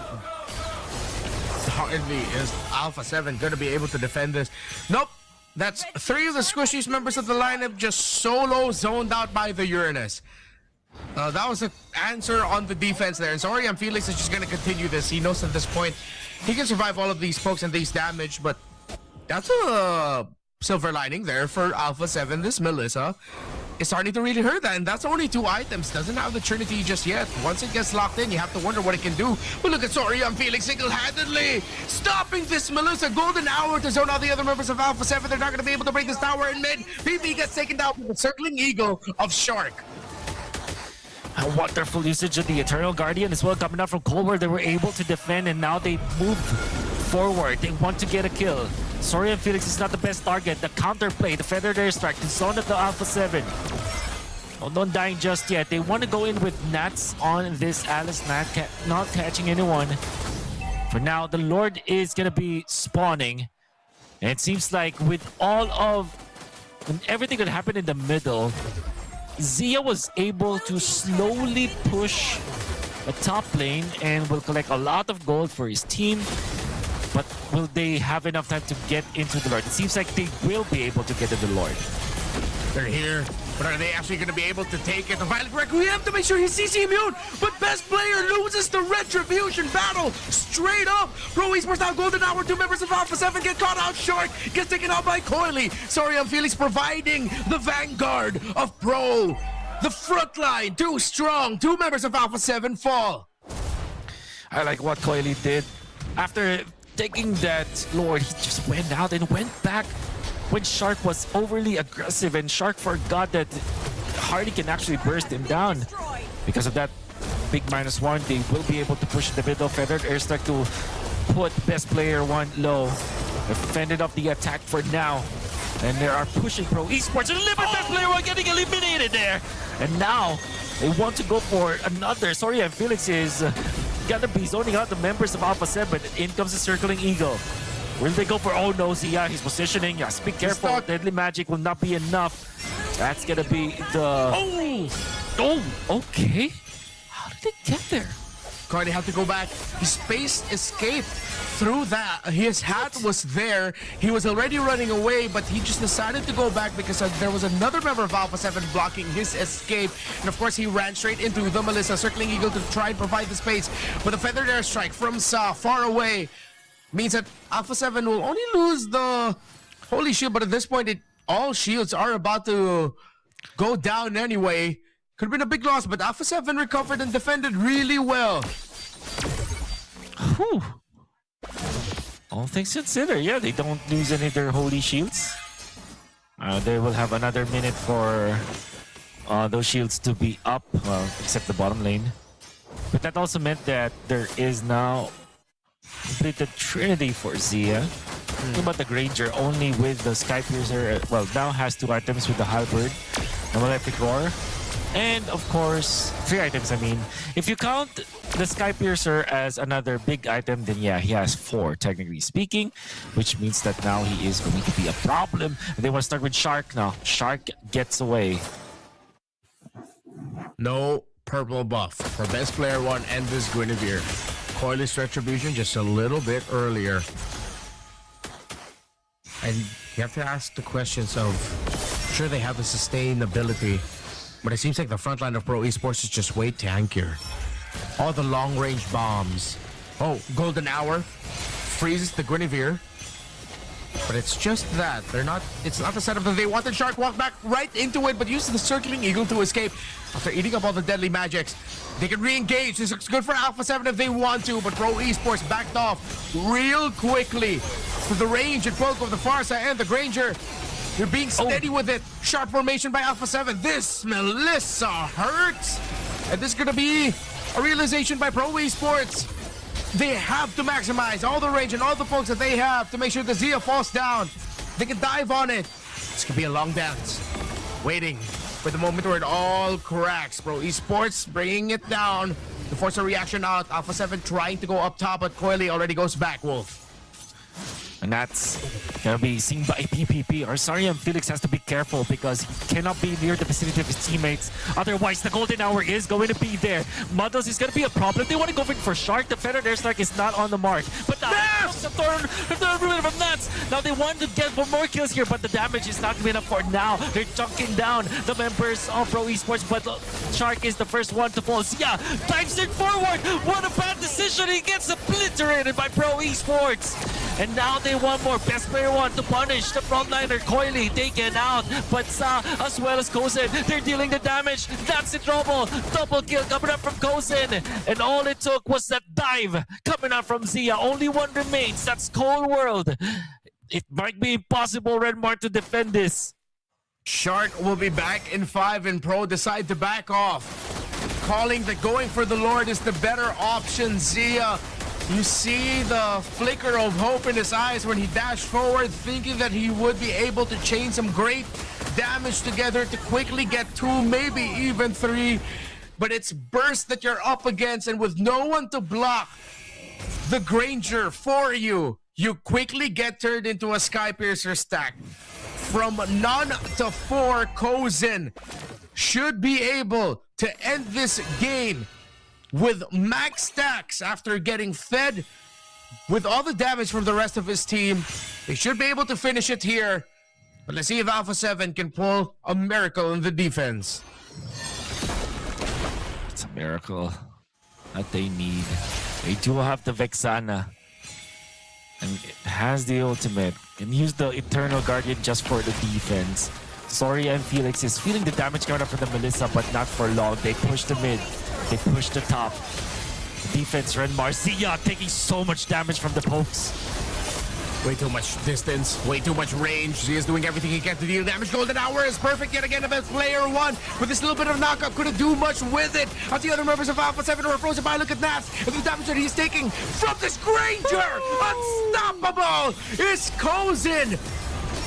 hardly is Alpha 7 going to be able to defend this? Nope. That's 3 of the Squishies members of the lineup just solo zoned out by the Uranus. That was the answer on the defense there. And Sorium Felix is just going to continue this. He knows at this point he can survive all of these pokes and these damage, but that's a silver lining there for Alpha 7. This Melissa is starting to really hurt that, and that's only 2 items. Doesn't have the Trinity just yet. Once it gets locked in, you have to wonder what it can do. But look at Sorium Felix single-handedly stopping this Melissa. Golden hour to zone out the other members of Alpha 7. They're not going to be able to break this tower in mid. PP gets taken down with the circling eagle of Shark. A wonderful usage of the Eternal Guardian as well, coming out from Colbert. They were able to defend, and now they move forward. They want to get a kill. Sorium Felix is not the best target. The counterplay, the feathered airstrike, the zone of the Alpha 7. Oh, not dying just yet. They want to go in with Nats on this Alice Nat, not catching anyone. For now, the Lord is going to be spawning. And it seems like with all of everything that happened in the middle, Zia was able to slowly push the top lane and will collect a lot of gold for his team. But will they have enough time to get into the Lord? It seems like they will be able to get to the Lord. They're here, but are they actually going to be able to take it? The Violet Wreck, we have to make sure he's CC immune, but best player loses the retribution battle straight up. Pro Esports now golden hour. 2 members of Alpha 7 get caught out short, gets taken out by Coily. Sorium Felix providing the vanguard of Pro. The front line, too strong. 2 members of Alpha 7 fall. I like what Coily did. After taking that Lord, he just went out and went back when Shark was overly aggressive, and Shark forgot that Hardy can actually burst him down. Because of that big -1, they will be able to push the middle. Feathered airstrike to put best player 1 low. They fended off the attack for now. And they are pushing Pro Esports, and best player 1 getting eliminated there. And now they want to go for another. Sorry, and Felix is gonna be zoning out the members of Alpha 7. In comes the circling eagle. Will they go for, oh no, Zia, he's positioning. Yes, be careful. Deadly magic will not be enough. That's gonna be the... Oh, okay. How did they get there? Cardi had to go back. He space escaped through that. His hat was there. He was already running away, but he just decided to go back because there was another member of Alpha 7 blocking his escape. And of course, he ran straight into the Melissa. Circling Eagle to try and provide the space. But a feathered airstrike from Sa far away means that Alpha 7 will only lose the Holy Shield, but at this point, all shields are about to go down anyway. Could have been a big loss, but Alpha 7 recovered and defended really well. Whew. All things considered, yeah, they don't lose any of their holy shields. They will have another minute for those shields to be up, except the bottom lane. But that also meant that there is now completed Trinity for Zia. Think about the Granger only with the Sky Piercer. Well, now has 2 items with the Halberd and Malefic Roar. And of course, 3 items, I mean. If you count the Sky Piercer as another big item, then yeah, he has 4, technically speaking, which means that now he is going to be a problem. And they want to start with Shark now. Shark gets away. No purple buff for best player 1 and this Guinevere. Coil's Retribution just a little bit earlier. And you have to ask the questions of, sure they have the sustainability, but it seems like the front line of Pro Esports is just way tankier. All the long-range bombs. Oh, Golden Hour freezes the Guinevere. But it's just that. It's not the setup that they wanted. Shark walked back right into it, but used the Circling Eagle to escape. After eating up all the deadly magics, they can re-engage. This looks good for Alpha 7 if they want to, but Pro Esports backed off real quickly to the range and poke of the Farsa and the Granger. They're being steady with it. Sharp formation by Alpha 7. This Melissa hurts. And this is going to be a realization by Pro Esports. They have to maximize all the range and all the pokes that they have to make sure the Zia falls down. They can dive on it. This could be a long dance. Waiting for the moment where it all cracks. Pro Esports bringing it down to force a reaction out. Alpha 7 trying to go up top, but Coily already goes back, Wolf. And that's gonna be seen by PPP. Arsarian Felix has to be careful because he cannot be near the vicinity of his teammates. Otherwise, the golden hour is going to be there. Muddles is gonna be a problem. They want to go for Shark. The Feather Air Strike is not on the mark. But now the third from Nats. Now they want to get for more kills here, but the damage is not gonna be enough for now. They're chunking down the members of Pro Esports, but Shark is the first one to fall. Zia dives it forward. What a bad decision. He gets obliterated by Pro Esports. And now they want more. Best player 1 to punish the frontliner. Coily taken out. But Sa as well as Kozen, they're dealing the damage. That's the trouble. Double kill coming up from Kozen. And all it took was that dive coming up from Zia. Only one remains. That's Cold World. It might be impossible, Redmar, to defend this. Shark will be back in 5 and Pro decide to back off. Calling that going for the Lord is the better option. Zia, you see the flicker of hope in his eyes when he dashed forward, thinking that he would be able to chain some great damage together to quickly get 2, maybe even 3. But it's burst that you're up against, and with no one to block the Granger for you, you quickly get turned into a Sky Piercer stack. From none to 4, Kozen should be able to end this game with max stacks after getting fed with all the damage from the rest of his team. They should be able to finish it here. But let's see if Alpha 7 can pull a miracle in the defense. It's a miracle that they need. They do have the Vexana. And it has the ultimate. Can use the Eternal Guardian just for the defense. Soria and Felix is feeling the damage coming up from the Melissa, but not for long. They push the mid. They push the top. Defense, Renmar. Zia taking so much damage from the pokes. Way too much distance, way too much range. Zia's doing everything he can to deal damage. Golden Hour is perfect yet again. The best player 1 with this little bit of knockup couldn't do much with it. As the other members of Alpha 7 are frozen by. Look at Nats and the damage that he's taking from this Granger. Unstoppable is Kozen.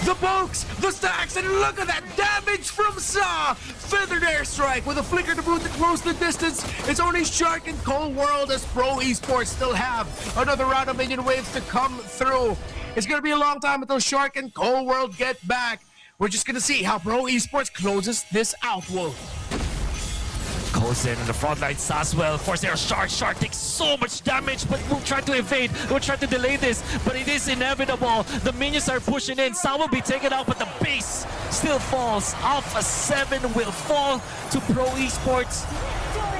The pokes, the stacks, and look at that damage from Sa! Feathered airstrike with a flicker to boot to close the distance. It's only Shark and Cold World as Pro Esports still have another round of minion waves to come through. It's gonna be a long time until Shark and Cold World get back. We're just gonna see how Pro Esports closes this out, Wolf. Kozen in the front line, Saswell, force air Shark. Shark takes so much damage, but we'll try to evade. We'll try to delay this, but it is inevitable. The minions are pushing in. Sa will be taken out, but the base still falls. Alpha 7 will fall to Pro Esports.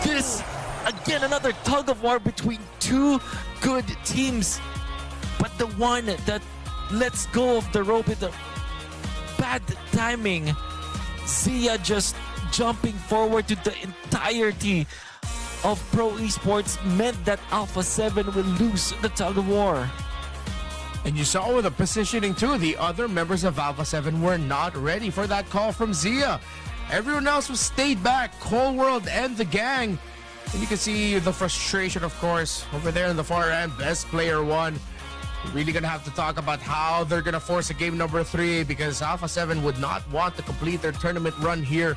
This, again, another tug of war between 2 good teams. But the one that lets go of the rope with the bad timing Zia just jumping forward to the entirety of Pro Esports meant that Alpha 7 will lose the tug of war. And you saw with the positioning too, the other members of Alpha 7 were not ready for that call from Zia. Everyone else was stayed back, Cold World and the gang. And you can see the frustration, of course, over there in the far end. Best player won. We're really gonna have to talk about how they're gonna force a game number 3, because Alpha 7 would not want to complete their tournament run here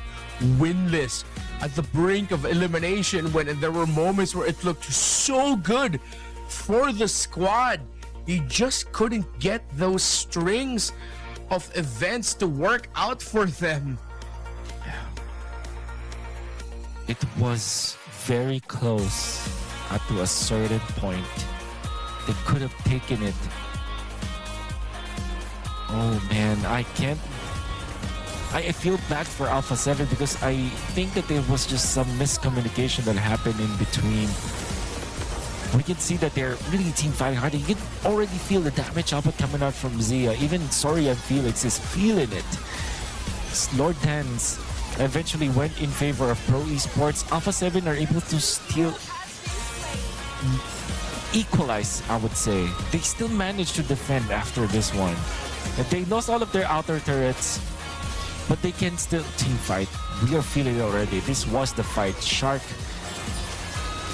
winless, at the brink of elimination, when there were moments where it looked so good for the squad. They just couldn't get those strings of events to work out for them. It was very close at to a certain point. They could have taken it. Oh man, I can't. I feel bad for Alpha 7 because I think that there was just some miscommunication that happened in between. We can see that they're really team fighting hard. You can already feel the damage output coming out from Zia. Even Sorry and Felix is feeling it. Lord Dance eventually went in favor of Pro Esports. Alpha 7 are able to still equalize, I would say. They still managed to defend after this one. And they lost all of their outer turrets, but they can still team fight. We are feeling it already. This was the fight. Shark,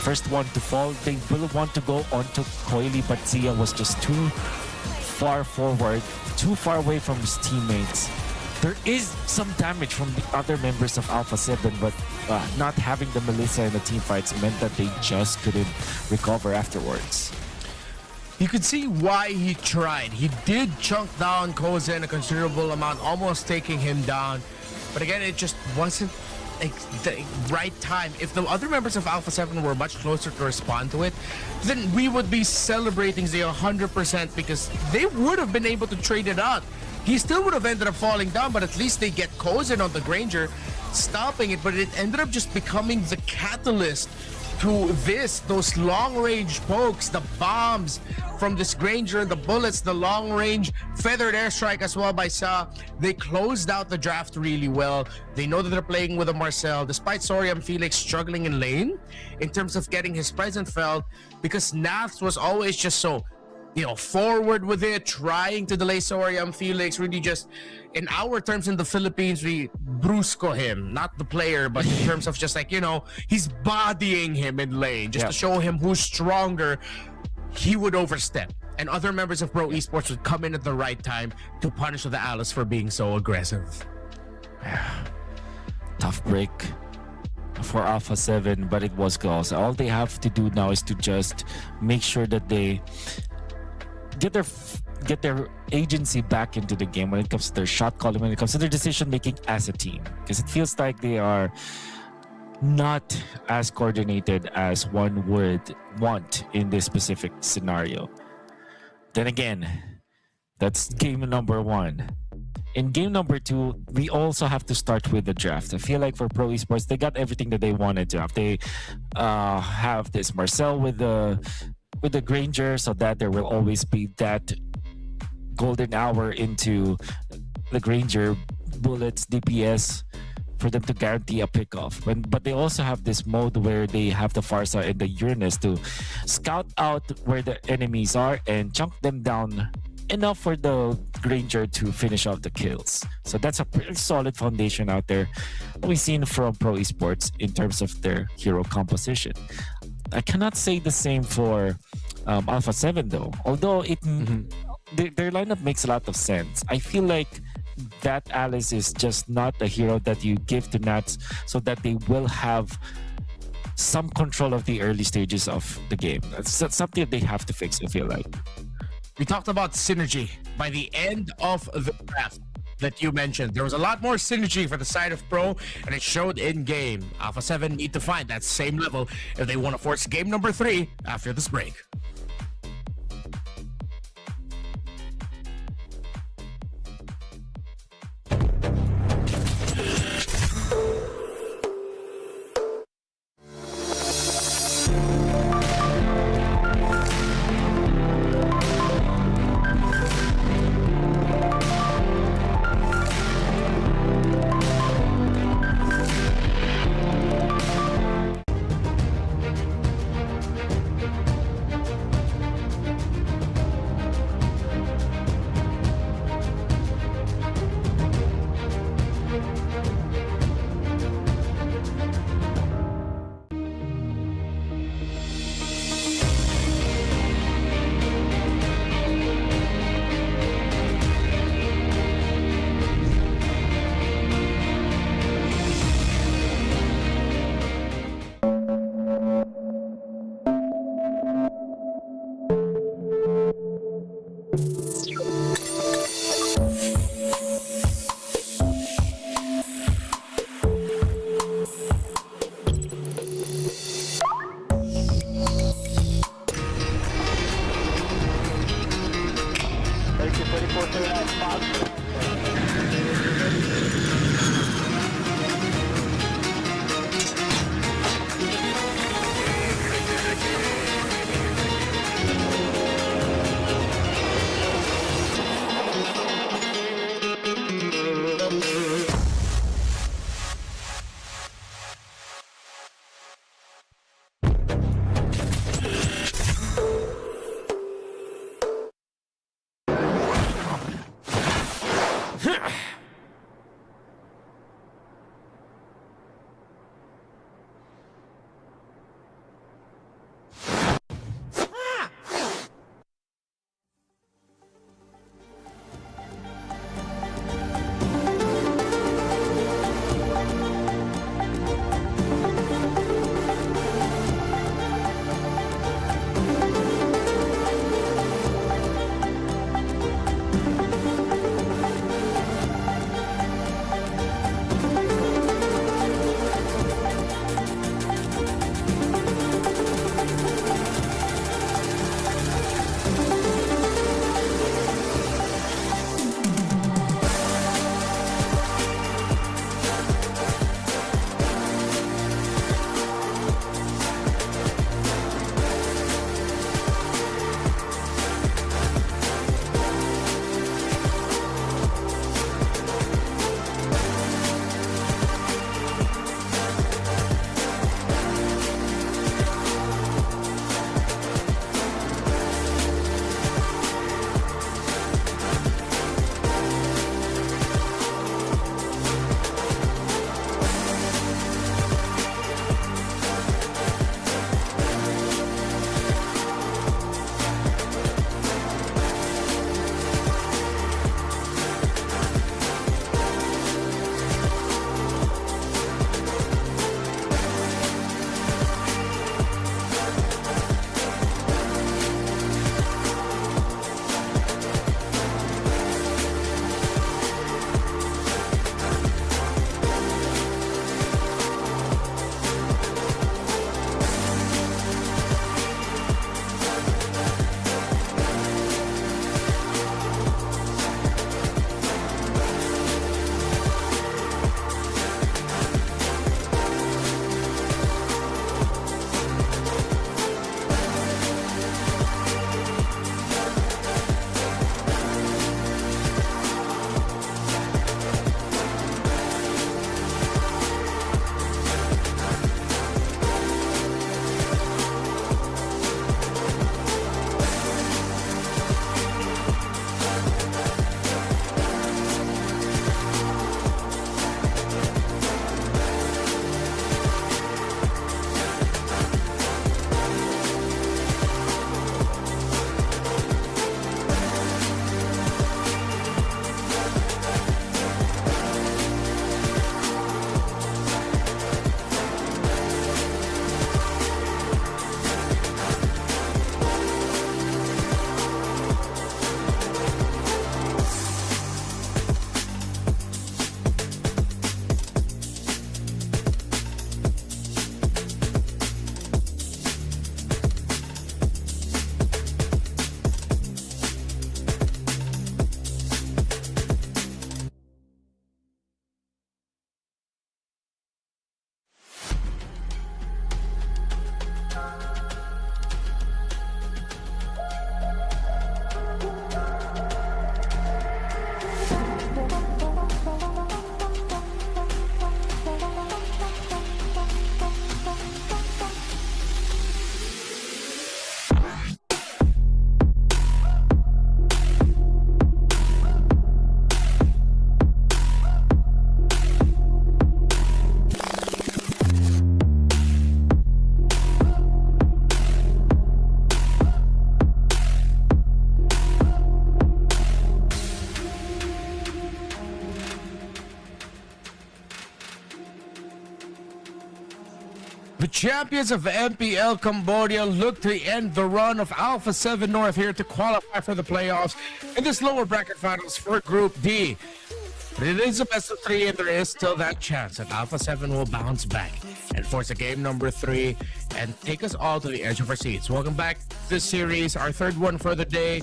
first one to fall. They will want to go on to Coily, but Zia was just too far forward, too far away from his teammates. There is some damage from the other members of Alpha 7, but not having the Melissa in the team fights meant that they just couldn't recover afterwards. You could see why he tried. He did chunk down Kozen a considerable amount, almost taking him down. But again, it just wasn't the right time. If the other members of Alpha 7 were much closer to respond to it, then we would be celebrating the 100%, because they would have been able to trade it out. He still would have ended up falling down, but at least they get Kozen on the Granger, stopping it. But it ended up just becoming the catalyst to those long-range pokes, the bombs from this Granger, the bullets, the long-range feathered airstrike as well by Sa. They closed out the draft really well. They know that they're playing with a Marcel, despite Soriam Felix struggling in lane in terms of getting his presence felt, because Nath was always just so, forward with it, trying to delay Soriam Felix. Really just, in our terms in the Philippines, we brusco him, not the player, but in terms of just he's bodying him in lane just to show him who's stronger. He would overstep, and other members of Pro Esports would come in at the right time to punish the Alice for being so aggressive. Tough break for Alpha 7, but it was close. All they have to do now is to just make sure that they get their agency back into the game when it comes to their shot calling, when it comes to their decision making as a team, because it feels like they are not as coordinated as one would want in this specific scenario. Then again, that's game number 1. In game number 2, we also have to start with the draft. I feel like for Pro Esports, they got everything that they wanted to have. They have this Marcel with the Granger, so that there will always be that golden hour into the Granger, bullets, DPS, for them to guarantee a pickoff. But they also have this mode where they have the Farsa and the Uranus to scout out where the enemies are and chunk them down enough for the Granger to finish off the kills. So that's a pretty solid foundation out there we've seen from Pro Esports in terms of their hero composition. I cannot say the same for Alpha 7 though, although their lineup makes a lot of sense. I feel like that Alice is just not a hero that you give to Nats so that they will have some control of the early stages of the game. That's something that they have to fix, I feel like. We talked about synergy by the end of the draft that you mentioned. There was a lot more synergy for the side of Pro, and it showed in game. Alpha 7 need to find that same level if they want to force game number 3 after this break. The champions of MPL Cambodia look to end the run of Alpha 7 North here to qualify for the playoffs in this lower bracket finals for Group D. But it is a best of 3 and there is still that chance that Alpha 7 will bounce back and force a game number 3 and take us all to the edge of our seats. Welcome back to this series, our third one for the day.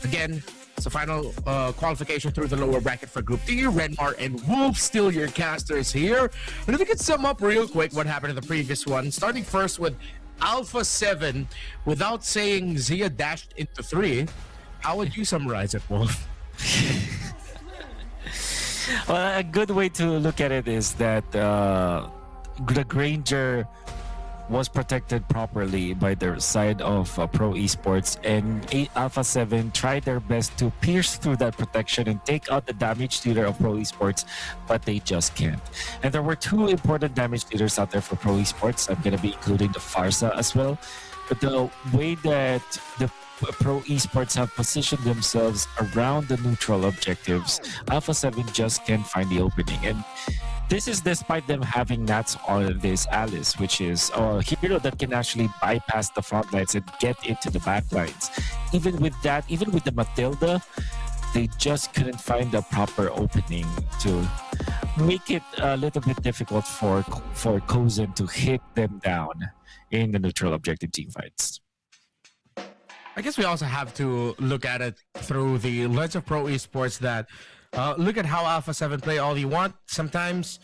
Again, it's the final qualification through the lower bracket for Group D. Renmar and Wolf still your casters here. And if we could sum up real quick what happened in the previous one, starting first with Alpha 7, without saying Zia dashed into 3, how would you summarize it, Wolf? Well, a good way to look at it is that the Granger was protected properly by the side of Pro Esports, and Alpha 7 tried their best to pierce through that protection and take out the damage dealer of Pro Esports, but they just can't. And there were 2 important damage dealers out there for Pro Esports. I'm going to be including the Farsa as well. But the way that the Pro Esports have positioned themselves around the neutral objectives, Alpha 7 just can't find the opening. And this is despite them having Nats on this Alice, which is a hero that can actually bypass the front lines and get into the back lines. Even with that, even with the Matilda, they just couldn't find the proper opening to make it a little bit difficult for Kozen to hit them down in the neutral objective team fights. I guess we also have to look at it through the lens of Pro Esports that look at how Alpha 7 play all you want. Sometimes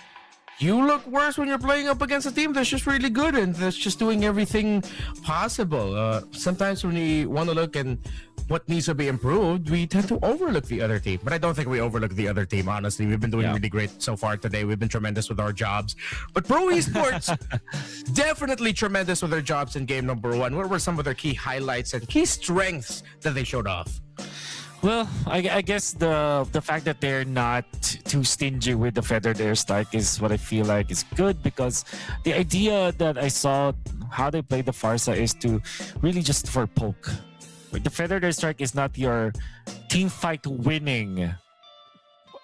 you look worse when you're playing up against a team that's just really good and that's just doing everything possible. Sometimes when we want to look and what needs to be improved, we tend to overlook the other team. But I don't think we overlook the other team, honestly. We've been doing really great so far today. We've been tremendous with our jobs. But Pro Esports, definitely tremendous with their jobs in game number 1. What were some of their key highlights and key strengths that they showed off? Well, I guess the fact that they're not too stingy with the feathered airstrike is what I feel like is good, because the idea that I saw how they play the Farsa is to really just for poke. Like the feathered airstrike is not your team fight winning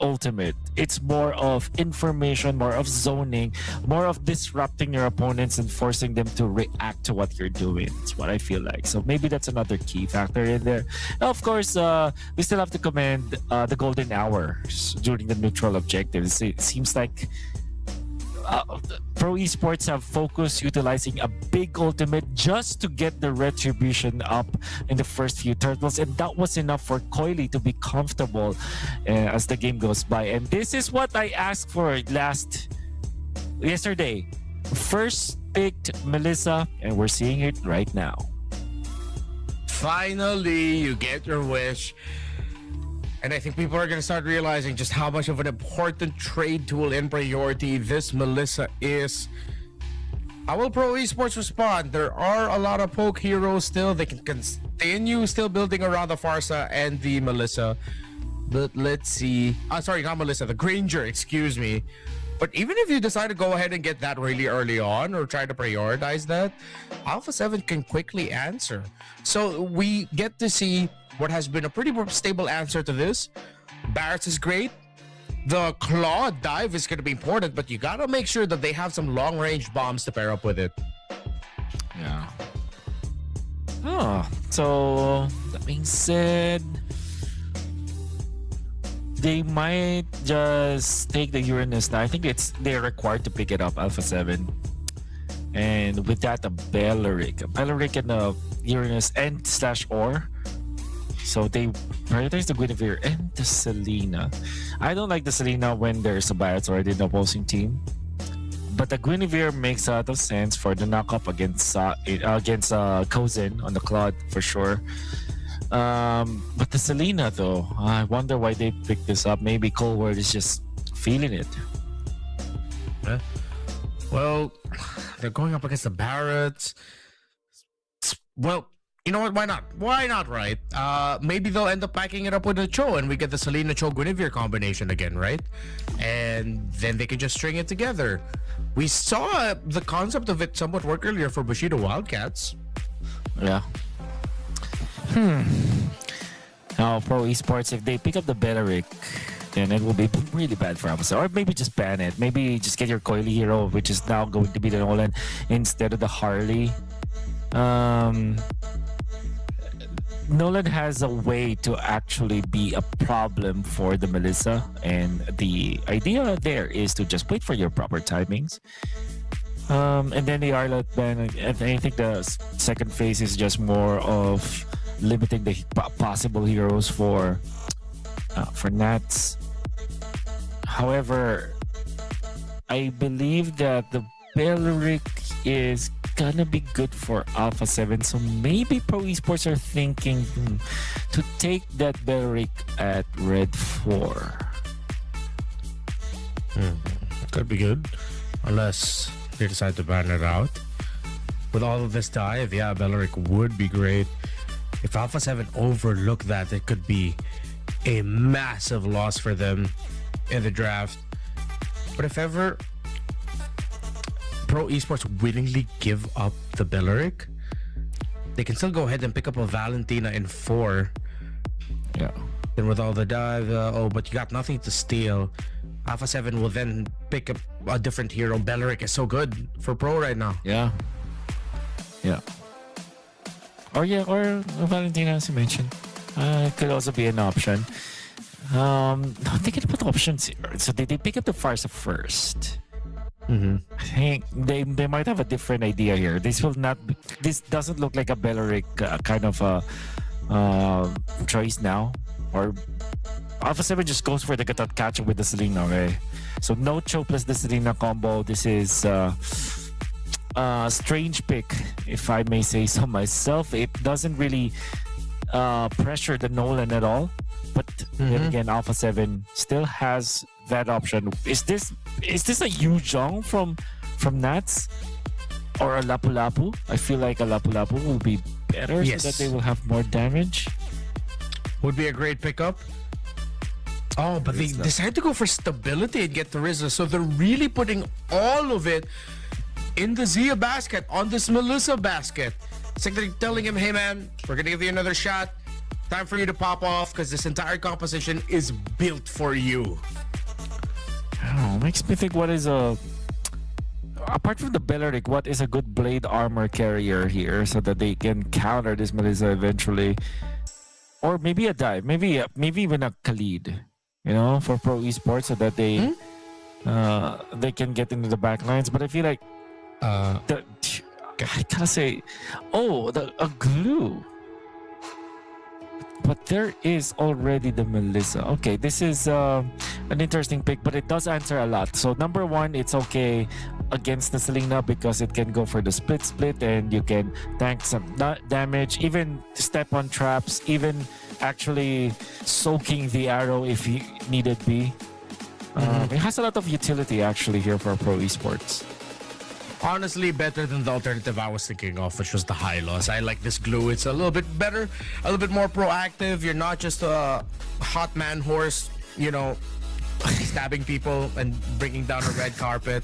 ultimate. It's more of information, more of zoning, more of disrupting your opponents and forcing them to react to what you're doing. It's what I feel like. So maybe that's another key factor in there. Now, of course, we still have to commend the golden hours during the neutral objectives. It seems like Pro Esports have focused utilizing a big ultimate just to get the retribution up in the first few turtles, and that was enough for Coily to be comfortable as the game goes by. And this is what I asked for yesterday. First picked Melissa, and we're seeing it right now. Finally, you get your wish. And I think people are going to start realizing just how much of an important trade tool and priority this Melissa is. How will Pro Esports respond? There are a lot of poke heroes still. They can continue still building around the Farsa and the Melissa. But let's see. Sorry, not Melissa, the Granger, excuse me. But even if you decide to go ahead and get that really early on or try to prioritize that, Alpha 7 can quickly answer. So we get to see what has been a pretty stable answer to this. Barrett's is great. The claw dive is going to be important, but you got to make sure that they have some long-range bombs to pair up with it. Yeah. Oh, so that being said, they might just take the Uranus now. I think they're required to pick it up, Alpha 7. And with that, a Belleric and a Uranus and /Or. So they prioritize the Guinevere and the Selena. I don't like the Selena when there's a Barrett's already in the opposing team. But the Guinevere makes a lot of sense for the knockup against Kozen on the Claude for sure. But the Selena though, I wonder why they picked this up. Maybe Colward is just feeling it. Well, they're going up against the Barretts. Well, you know what? Why not? Why not, right? Maybe they'll end up packing it up with a Cho and we get the Selena Cho Guinevere combination again, right? And then they can just string it together. We saw the concept of it somewhat work earlier for Bushido Wildcats. Yeah. Now, Pro Esports, if they pick up the Belleric, then it will be really bad for Alpha 7. Or maybe just ban it. Maybe just get your Coily hero, which is now going to be the Nolan instead of the Harley. Nolan has a way to actually be a problem for the Melissa, and the idea there is to just wait for your proper timings. And then the Arlet ban, I think the second phase is just more of limiting the possible heroes for Nats. However, I believe that the Belleric is gonna be good for Alpha 7, so maybe Pro Esports are thinking to take that Belleric at Red 4. Could be good, unless they decide to ban it out. With all of this dive, yeah, Belleric would be great. If Alpha 7 overlook that, it could be a massive loss for them in the draft. But if ever Pro Esports willingly give up the Belleric, they can still go ahead and pick up a Valentina in 4. Yeah. Then with all the dive, but you got nothing to steal. Alpha 7 will then pick up a different hero. Belleric is so good for Pro right now. Yeah. Or Valentina, as you mentioned. Could also be an option. They can put options here. So they pick up the Farsa first. I think they might have a different idea here. This doesn't look like a Belleric kind of choice now. Or Alpha 7 just goes for the catch with the Selena, okay? So no choke plus the Selena combo. This is strange pick, if I may say so myself. It doesn't really pressure the Nolan at all. But then again, Alpha 7 still has that option. Is this a Yu Zhong from Nats or a Lapu Lapu? I feel like a Lapu Lapu will be better, so that they will have more damage. Would be a great pickup. Oh, but they decided to go for stability and get the Rizla, so they're really putting all of it in the Zia basket, on this Melissa basket. It's like they're telling him, hey man, we're gonna give you another shot. Time for you to pop off, because this entire composition is built for you. Oh, makes me think, what is apart from the Belleric, what is a good blade armor carrier here so that they can counter this Melissa eventually? Or maybe a dive, maybe even a Khalid, for Pro Esports, so that they can get into the back lines. But I feel like I gotta say, a glue. But there is already the Melissa. Okay, this is an interesting pick, but it does answer a lot. So number one, it's okay against the Selena because it can go for the split and you can tank some damage, even step on traps, even actually soaking the arrow if you needed be. It has a lot of utility actually here for Pro Esports. Honestly, better than the alternative I was thinking of, which was the high loss. I like this glue. It's a little bit better, a little bit more proactive. You're not just a hot man horse, stabbing people and bringing down a red carpet.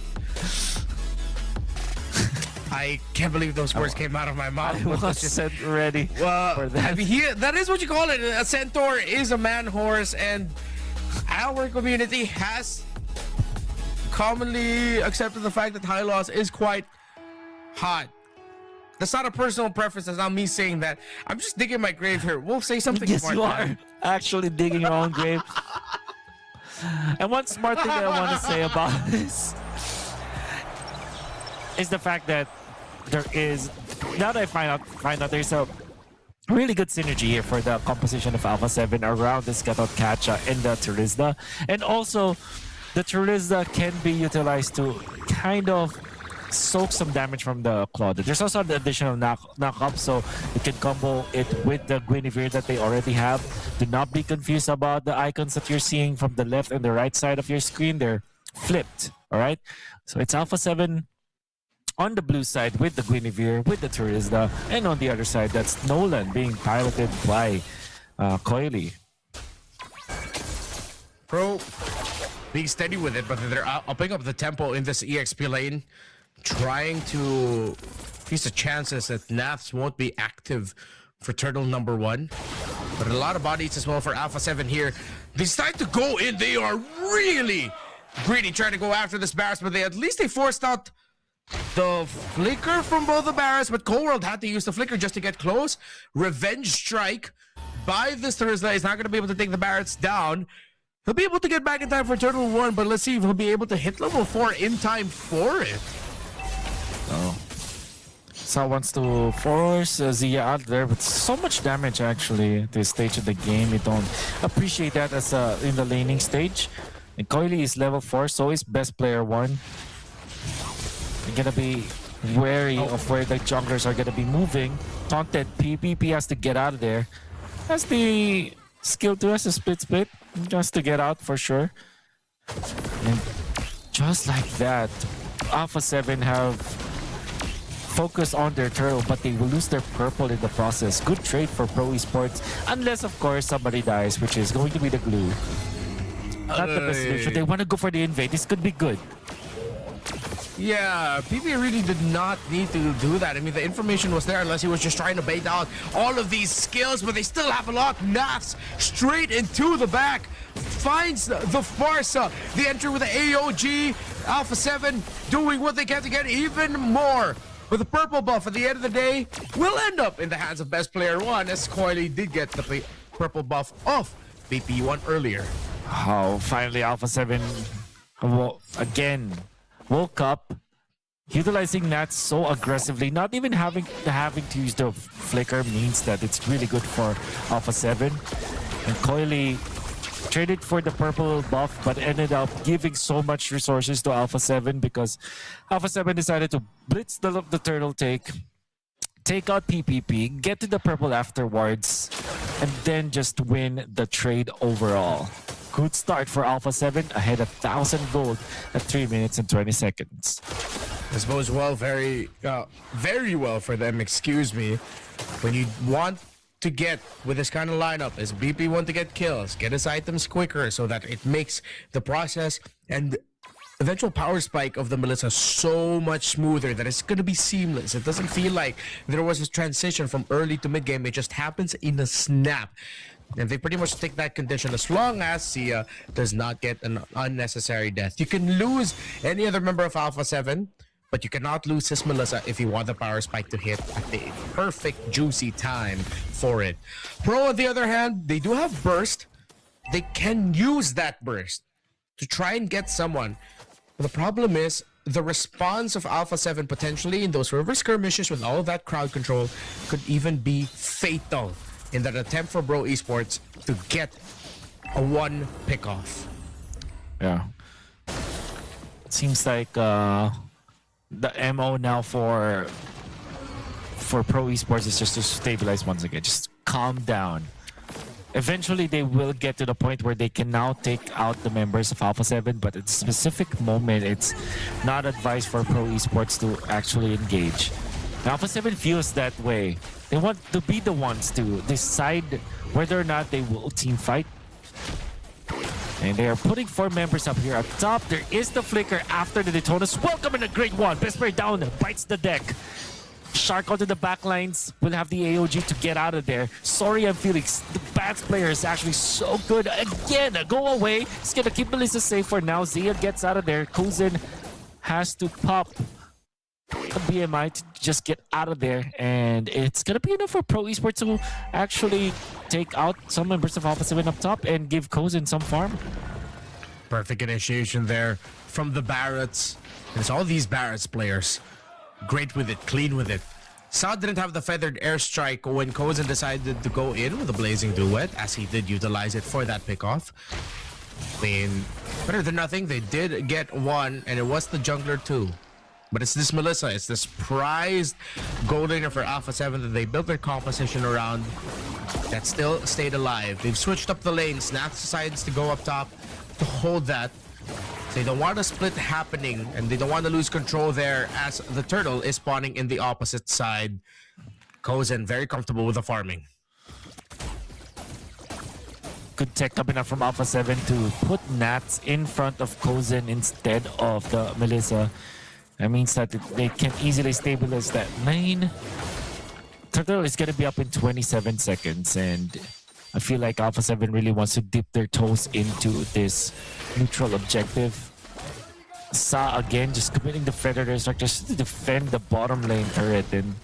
I can't believe those words came out of my mouth. I wasn't ready for that. I mean, that is what you call it. A centaur is a man horse, and our community has commonly accepted the fact that high loss is quite hot. That's not a personal preference. That's not me saying that. I'm just digging my grave here. We'll say something Yes, smart. you are actually digging your own grave. And one smart thing that I want to say about this is the fact that there is, now that I find out there's a really good synergy here for the composition of Alpha 7 around this Katotkacha and the Terizda. And also, the Terizda can be utilized to kind of soak some damage from the Claude. There's also the additional knock-up, so you can combo it with the Guinevere that they already have. Do not be confused about the icons that you're seeing from the left and the right side of your screen. They're flipped, all right? So it's Alpha 7 on the blue side with the Guinevere, with the Terizda, and on the other side, that's Nolan being piloted by Coily. Pro being steady with it, but they're upping up the tempo in this EXP lane, trying to increase the chances that Naths won't be active for turtle number 1. But a lot of bodies as well for Alpha 7 here. They decide to go in. They are really greedy trying to go after this Barracks, but at least they forced out the flicker from both the Barracks, but Cold had to use the flicker just to get close. Revenge strike by this Thursday is not going to be able to take the Barracks down. He'll be able to get back in time for Turtle 1, but let's see if he'll be able to hit level 4 in time for it. Oh. Sao wants to force Zia out there, but so much damage actually at this stage of the game. We don't appreciate that as in the laning stage. And Coily is level 4, so is best player 1. You're gonna be wary of where the junglers are gonna be moving. Taunted, PPP has to get out of there. Has the skill to us a split, just to get out for sure. And just like that, Alpha 7 have focused on their turtle, but they will lose their purple in the process. Good trade for Pro Esports, unless of course somebody dies, which is going to be the glue. Not the best solution. They want to go for the invade. This could be good. Yeah, PP really did not need to do that. I mean, the information was there unless he was just trying to bait out all of these skills, but they still have a lot. Nats straight into the back. Finds the Farsa. The entry with the AOG. Alpha 7 doing what they can to get even more. With the purple buff at the end of the day, will end up in the hands of best player 1, as Coily did get the purple buff off BP1 earlier. Oh, finally Alpha 7 again woke up, utilizing Nats so aggressively. Not even having to use the flicker means that it's really good for Alpha 7. And Coily traded for the purple buff, but ended up giving so much resources to Alpha 7 because Alpha 7 decided to blitz the turtle take out PPP, get to the purple afterwards, and then just win the trade overall. Good start for Alpha 7, ahead of 1,000 gold at 3 minutes and 20 seconds. This bodes well, very well for them, excuse me. When you want to get with this kind of lineup is BP want to get kills, get his items quicker so that it makes the process and eventual power spike of the Melissa so much smoother that it's going to be seamless. It doesn't feel like there was a transition from early to mid game. It just happens in a snap. And they pretty much take that condition as long as Sia does not get an unnecessary death. You can lose any other member of Alpha 7, but you cannot lose his Melissa if you want the power spike to hit at the perfect juicy time for it. Pro, on the other hand, they do have burst. They can use that burst to try and get someone. But the problem is the response of Alpha 7 potentially in those river skirmishes with all of that crowd control could even be fatal in that attempt for Bro Esports to get a 1 pick-off. Yeah. It seems like the MO now for Pro Esports is just to stabilize once again. Just calm down. Eventually, they will get to the point where they can now take out the members of Alpha 7, but at a specific moment, it's not advised for Pro Esports to actually engage. Alpha 7 feels that way. They want to be the ones to decide whether or not they will team fight. And they are putting 4 members up here up top. There is the flicker after the Daytonas. Welcome in a great one. Best player down, bites the deck. Shark onto the backlines. Will have the AOG to get out of there. Sorry, I'm Felix. The Bats player is actually so good. Again, go away. He's going to keep Melissa safe for now. Zia gets out of there. Kuzin has to pop a BMI to just get out of there. And it's going to be enough for Pro Esports to actually take out some members of Alpha 7 up top and give Kuzin some farm. Perfect initiation there from the Barretts. And it's all these Barretts players. Great with it, clean with it. Saad didn't have the feathered airstrike when Kozin decided to go in with a blazing duet, as he did utilize it for that pickoff. I mean, better than nothing, they did get 1, and it was the jungler too. But it's this Melissa, it's this prized gold laner for Alpha 7 that they built their composition around that still stayed alive. They've switched up the lanes. Nath decides to go up top to hold that. They don't want a split happening, and they don't want to lose control there as the turtle is spawning in the opposite side. Kozin very comfortable with the farming. Good tech coming up from Alpha 7 to put Nats in front of Kozin instead of the Melissa. That means that they can easily stabilize that lane. Turtle is going to be up in 27 seconds, and I feel like Alpha 7 really wants to dip their toes into this neutral objective. Sa again just committing the Predator Strike just to defend the bottom lane turret, and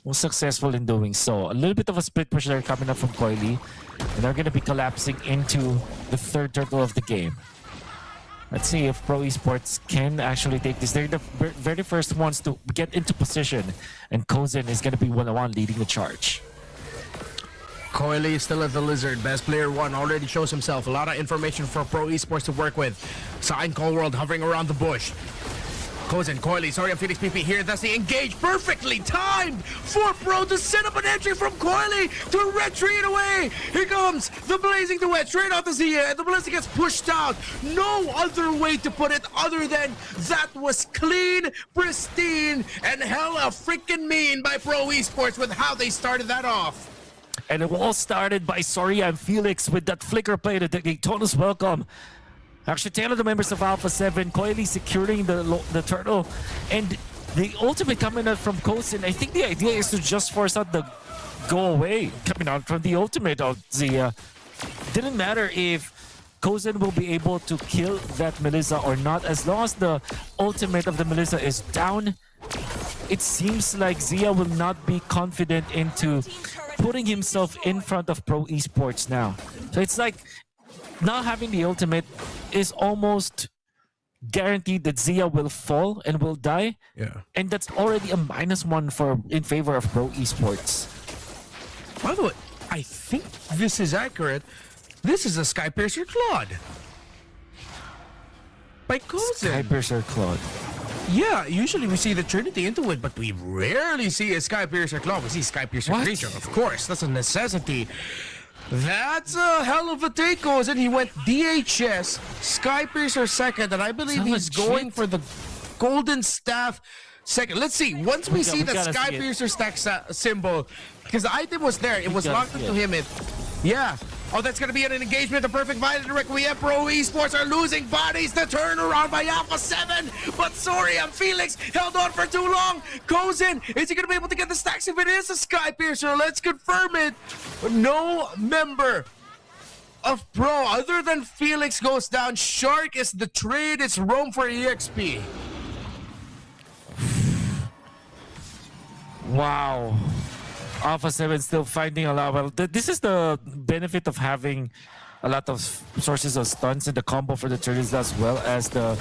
was successful in doing so. A little bit of a split push there coming up from Coily, and they're going to be collapsing into the third turtle of the game. Let's see if Pro Esports can actually take this. They're the very first ones to get into position, and Kozen is going to be one-on-one leading the charge. Coily is still at the Lizard. Best player one already shows himself. A lot of information for Pro Esports to work with. Sign Cold World hovering around the bush. Kozen, Coily, sorry, I'm Phoenix PP here. That's the engage. Perfectly timed for Pro to set up an entry from Coily to retreat away. Here comes the Blazing Duet straight off the Zia, and the Ballistic gets pushed out. No other way to put it other than that was clean, pristine, and hella freaking mean by Pro Esports with how they started that off. And it all started by Sorry I'm Felix with that flicker play to Daytona's welcome. Actually, 10 of the members of Alpha 7, Coily securing the turtle, and the ultimate coming out from Kozen. I think the idea is to just force out the go away coming out from the ultimate of the. Didn't matter if Kozen will be able to kill that Melissa or not, as long as the ultimate of the Melissa is down. It seems like Zia will not be confident into putting himself in front of Pro Esports now. So it's like not having the ultimate is almost guaranteed that Zia will fall and will die. Yeah. And that's already a -1 in favor of Pro Esports. By the way, I think this is accurate. This is a Skypiercer Claude. By Kozen. Skypiercer Claude. Yeah, usually we see the Trinity into it, but we rarely see a Skypiercer Claw. We see Skypiercer Creature, of course. That's a necessity. That's a hell of a take, Kozen. He went DHS, Skypiercer second, and I believe he's going for the Golden Staff second. Let's see. Once we see the Skypiercer stack symbol, because the item was there, it was locked into him. Yeah. Oh, that's going to be an engagement. The perfect Violent Requiem. Pro Esports are losing bodies. The turnaround by Alpha 7. But sorry, I'm Felix. Held on for too long. Kozen, is he going to be able to get the stacks if it is a Skypiercer? Let's confirm it. No member of Pro other than Felix goes down. Shark is the trade. It's Rome for EXP. Wow. Alpha 7 still finding a lot. Well, this is the benefit of having a lot of sources of stunts in the combo for the turtles, as well as the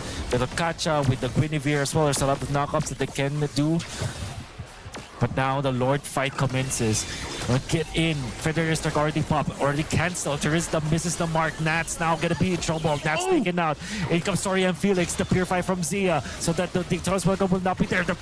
Kacha with the Guinevere as well. There's a lot of knockups that they can do. But now the Lord fight commences. Get in. Predator Strike already pop, already cancelled. Terista misses the mark. Nat's now gonna be in trouble. Nat's taken out. In comes Sorry and Felix, the Purify from Zia, so that the Dictator's welcome will not be there. The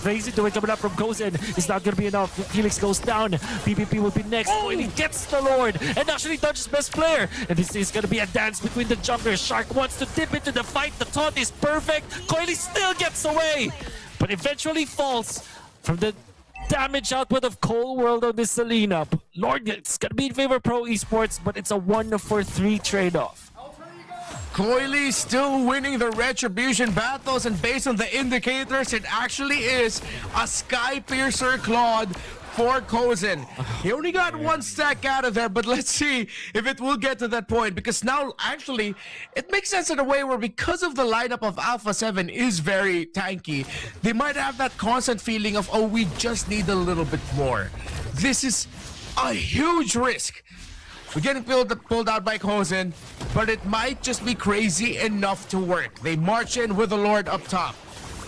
Blazing Duet coming up from Kozen is not gonna be enough. Felix goes down. PvP will be next. Coily gets the Lord and actually dodges best player. And this is gonna be a dance between the junglers. Shark wants to dip into the fight. The taunt is perfect. Coily still gets away, but eventually falls from the damage output of Cold World on this Selena. Lord, it's gonna be in favor of Pro Esports, but it's a 1-for-3 trade-off. Coily still winning the retribution battles, and based on the indicators, it actually is a Skypiercer Claude for Kozen. He only got one stack out of there, but let's see if it will get to that point, because now actually it makes sense in a way where, because of the lineup of Alpha 7 is very tanky, they might have that constant feeling of, oh, we just need a little bit more. This is a huge risk. We're getting pulled out by Kozen, but it might just be crazy enough to work. They march in with the Lord up top.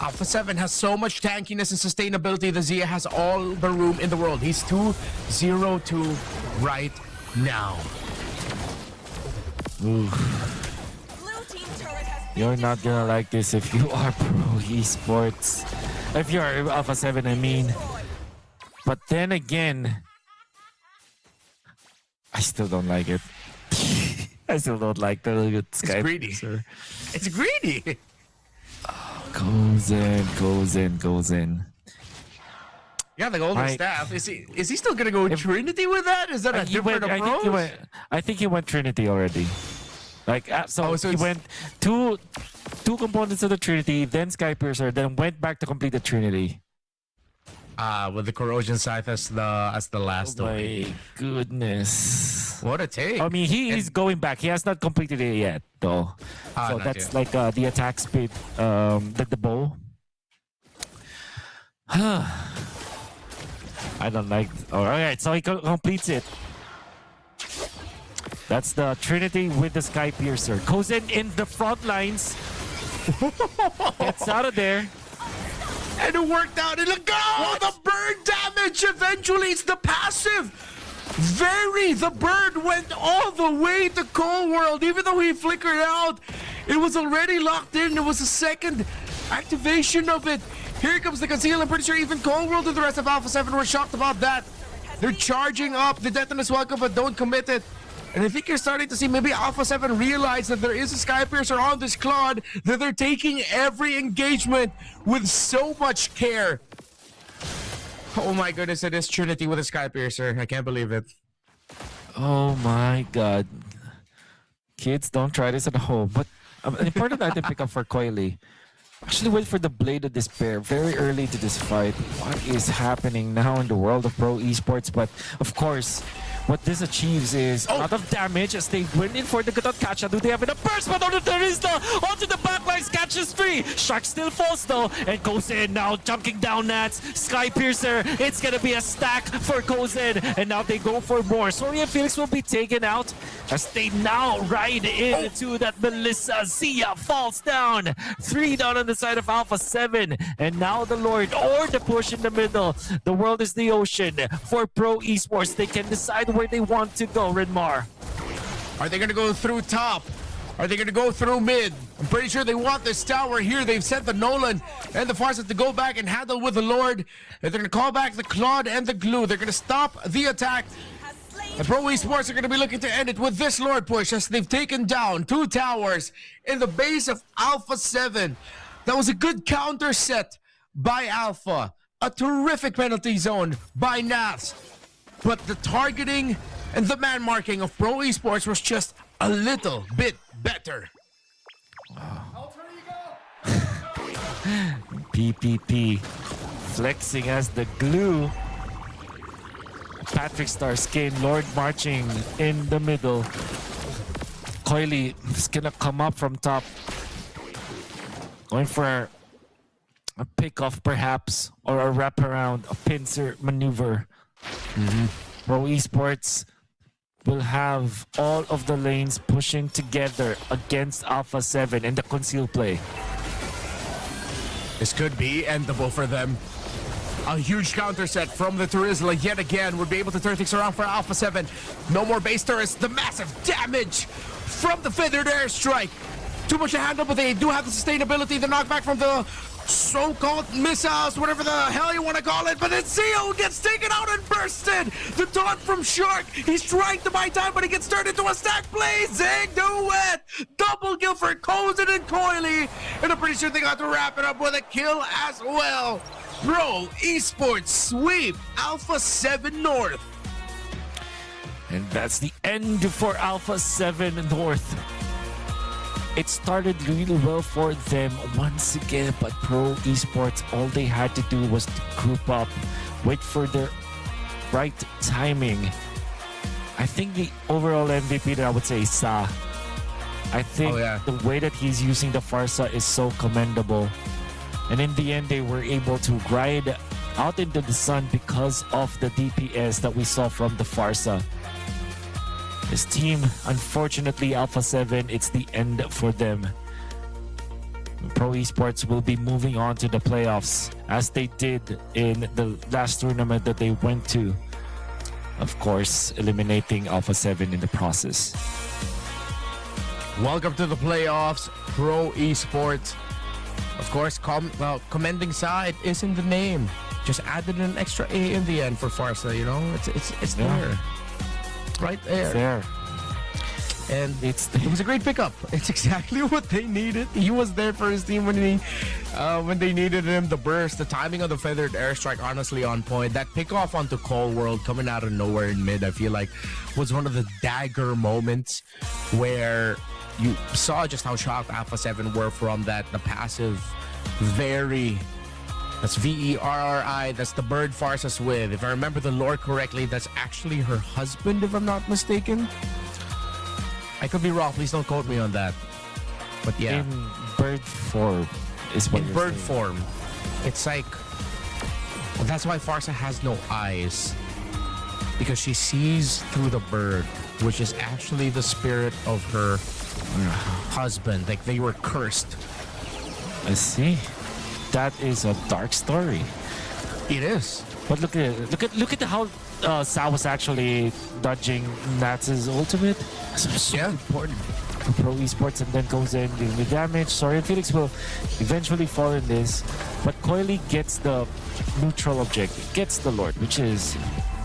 Alpha 7 has so much tankiness and sustainability. The Zia has all the room in the world. He's 2-0-2 right now. You're not gonna like this if you are Pro Esports. If you're Alpha 7, I mean. But then again, I still don't like it. I still don't like the Skype. It's greedy. Sir. It's greedy. Goes in. Yeah, the Golden Staff. Is he still gonna go Trinity with that? Is that a different approach? I think he went Trinity already. Like so he went two components of the Trinity, then Skypiercer, then went back to complete the Trinity. With the Corrosion Scythe as the last one. My goodness. What a take. I mean, he's going back. He has not completed it yet, though. So not that's yet. like the attack speed, the bow. I don't like. All right, so he completes it. That's the Trinity with the Sky Piercer. Goes in the front lines. Gets out of there. And it worked out. And look, oh, the bird damage. Eventually, it's the passive. The bird went all the way to Cold World. Even though he flickered out, it was already locked in. It was a second activation of it. Here comes the conceal. I'm pretty sure even Cold World and the rest of Alpha 7 were shocked about that. They're charging up the Detonus Welcome, but don't commit it. And I think you're starting to see maybe Alpha 7 realize that there is a Sky Piercer on this Claude, that they're taking every engagement with so much care. Oh my goodness, it is Trinity with a Sky Piercer. I can't believe it. Oh my god. Kids, don't try this at home. But an important item pick up for Coily. Actually went for the Blade of Despair very early to this fight. What is happening now in the world of pro esports? But of course, what this achieves is a lot of damage as they went in for the good catch. Do they have enough burst? But there is the onto the backlines, catches free. Shark still falls though and goes in now, chunking down Nats. Sky Piercer, it's gonna be a stack for Kozen, and now they go for more. Soria Felix will be taken out as they now ride into that Melissa. Zia falls down. 3 down on the side of Alpha 7, and now the Lord or the push in the middle. The world is the ocean for pro esports. They can decide where they want to go. Redmar, are they gonna go through top? Are they gonna go through mid? I'm pretty sure they want this tower here. They've sent the Nolan and the Farsight to go back and handle with the Lord. They're gonna call back the Claude and the Glue. They're gonna stop the attack. The Pro Esports are going to be looking to end it with this Lord push as they've taken down 2 towers in the base of Alpha 7. That was a good counter set by Alpha. A terrific penalty zone by Nats. But the targeting and the man marking of Pro Esports was just a little bit better. PPP flexing as the Glue. Patrick Starskin, Lord marching in the middle. Coily is gonna come up from top. Going for a pick-off perhaps, or a wraparound, a pincer maneuver. Pro Esports will have all of the lanes pushing together against Alpha 7 in the conceal play. This could be endable for them. A huge counter set from the Turizla yet again would be able to turn things around for Alpha 7. No more base turrets. The massive damage from the feathered airstrike. Too much to handle, but they do have the sustainability, the knockback from the so-called missiles, whatever the hell you want to call it. But then Zio gets taken out and bursted. The taunt from Shark. He's trying to buy time, but he gets turned into a stack play. Zig duet. Double kill for Kozen and Coily. And I'm pretty sure they got to wrap it up with a kill as well. Pro Esports sweep Alpha 7 North. And that's the end for Alpha 7 North. It started really well for them once again, but Pro Esports, all they had to do was to group up, wait for their right timing. I think the overall MVP that I would say is Sa. I think the way that he's using the Farsa is so commendable. And in the end, they were able to ride out into the sun because of the DPS that we saw from the Farsa. This team, unfortunately, Alpha 7, it's the end for them. Pro Esports will be moving on to the playoffs as they did in the last tournament that they went to. Of course, eliminating Alpha 7 in the process. Welcome to the playoffs, Pro Esports. Of course, commending Sa, it is in the name. Just added an extra A in the end for Farsa, you know? It's there. Right there. It's there. And it was a great pickup. It's exactly what they needed. He was there for his team when they needed him. The burst, the timing of the feathered airstrike, honestly on point. That pickoff onto Cold World coming out of nowhere in mid, I feel like was one of the dagger moments where you saw just how shocked Alpha 7 were from that. The passive, very That's Verri. That's the bird Farsa's with. If I remember the lore correctly, that's actually her husband, if I'm not mistaken. I could be wrong. Please don't quote me on that. But yeah. In bird form is what In you're bird saying. form. It's like... Well, that's why Farsa has no eyes. Because she sees through the bird, which is actually the spirit of her husband. Like, they were cursed. I see. That is a dark story. It is. But look at how Sa was actually dodging Nats's ultimate. So Yeah. important for pro esports, and then goes in doing the damage. Sorian Felix will eventually fall in this, but Coily gets the neutral objective, gets the Lord, which is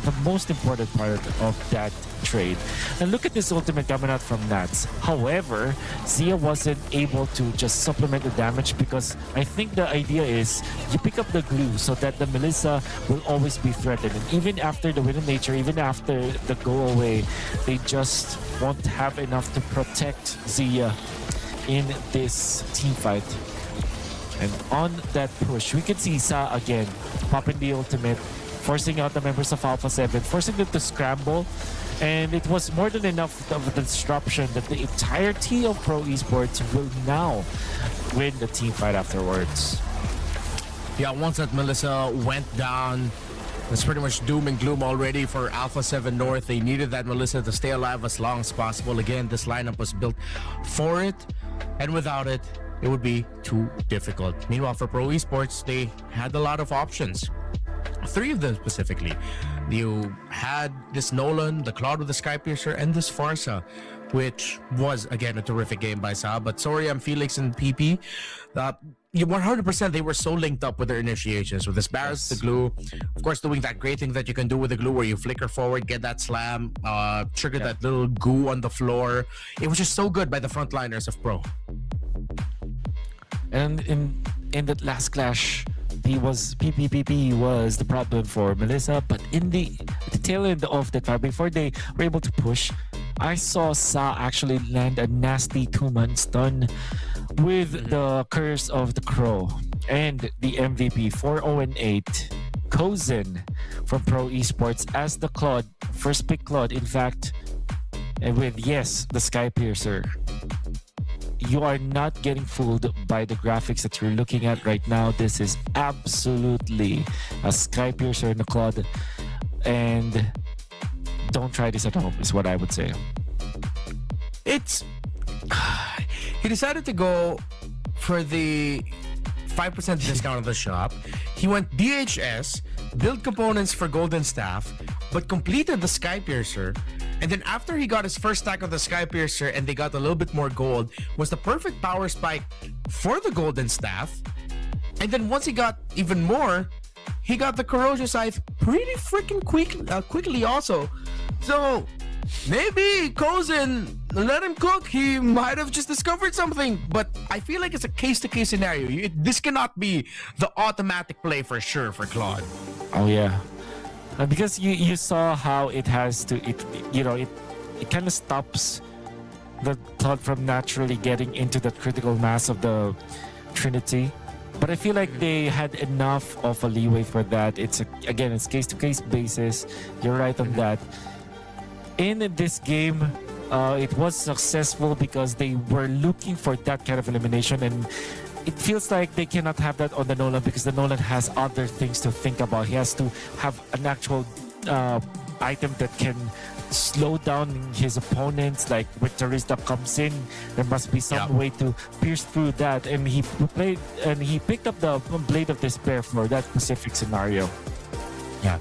the most important part of that trade. And look at this ultimate coming out from Nats. However, Zia wasn't able to just supplement the damage, because I think the idea is you pick up the glue so that the Melissa will always be threatened. And even after the win of nature, even after the go away, they just won't have enough to protect Zia in this team fight. And on that push, we can see Sa again popping the ultimate, forcing out the members of Alpha 7, forcing them to scramble. And it was more than enough of a disruption that the entirety of Pro Esports will now win the team fight afterwards. Yeah, once that Melissa went down, it's pretty much doom and gloom already for Alpha 7 North. They needed that Melissa to stay alive as long as possible. Again, this lineup was built for it, and without it, it would be too difficult. Meanwhile, for Pro Esports, they had a lot of options. 3 of them specifically. You had this Nolan, the Cloud with the Skypiercer, and this Farsa, which was, again, a terrific game by Sa. But Soriam, Felix, and PP, 100% they were so linked up with their initiations. With this Barris, the glue, of course, doing that great thing that you can do with the glue where you flicker forward, get that slam, trigger that little goo on the floor. It was just so good by the frontliners of Pro. And in that last clash, PP was the problem for Melissa, but in the tail end of the fight, before they were able to push, I saw Sa actually land a nasty 2-man stun with the Curse of the Crow and the MVP 4-0-8, Kozen from Pro Esports as the Claude, first pick Claude, in fact, and with, yes, the Skypiercer. You are not getting fooled by the graphics that you're looking at right now. This is absolutely a Skypiercer in the Claude, and don't try this at home is what I would say. It's... He decided to go for the 5% discount on the shop. He went DHS, build components for Golden Staff, but completed the Skypiercer. And then after he got his first stack of the Skypiercer and they got a little bit more gold, was the perfect power spike for the Golden Staff. And then once he got even more, he got the Corrosion Scythe pretty freaking quickly also. So maybe Kozen, let him cook. He might have just discovered something. But I feel like it's a case-to-case scenario. This cannot be the automatic play for sure for Claude. Oh yeah. Because you saw how it has to, it kind of stops the Claude from naturally getting into the critical mass of the Trinity. But I feel like they had enough of a leeway for that. It's case-to-case basis. You're right on that. In this game, it was successful because they were looking for that kind of elimination, and it feels like they cannot have that on the Nolan because the Nolan has other things to think about. He has to have an actual item that can slow down his opponents. Like when Teresa comes in, there must be some way to pierce through that. And he picked up the Blade of Despair for that specific scenario. Yeah.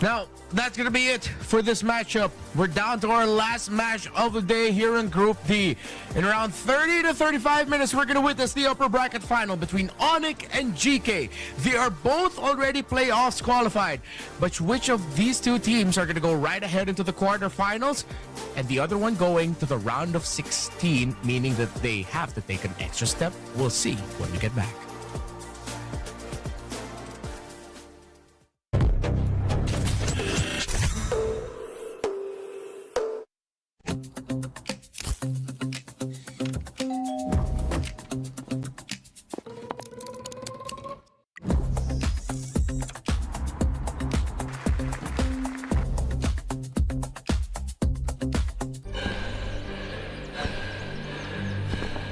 Now, that's going to be it for this matchup. We're down to our last match of the day here in Group D. In around 30 to 35 minutes, we're going to witness the upper bracket final between Onyx and GK. They are both already playoffs qualified. But which of these two teams are going to go right ahead into the quarterfinals and the other one going to the round of 16, meaning that they have to take an extra step? We'll see when we get back.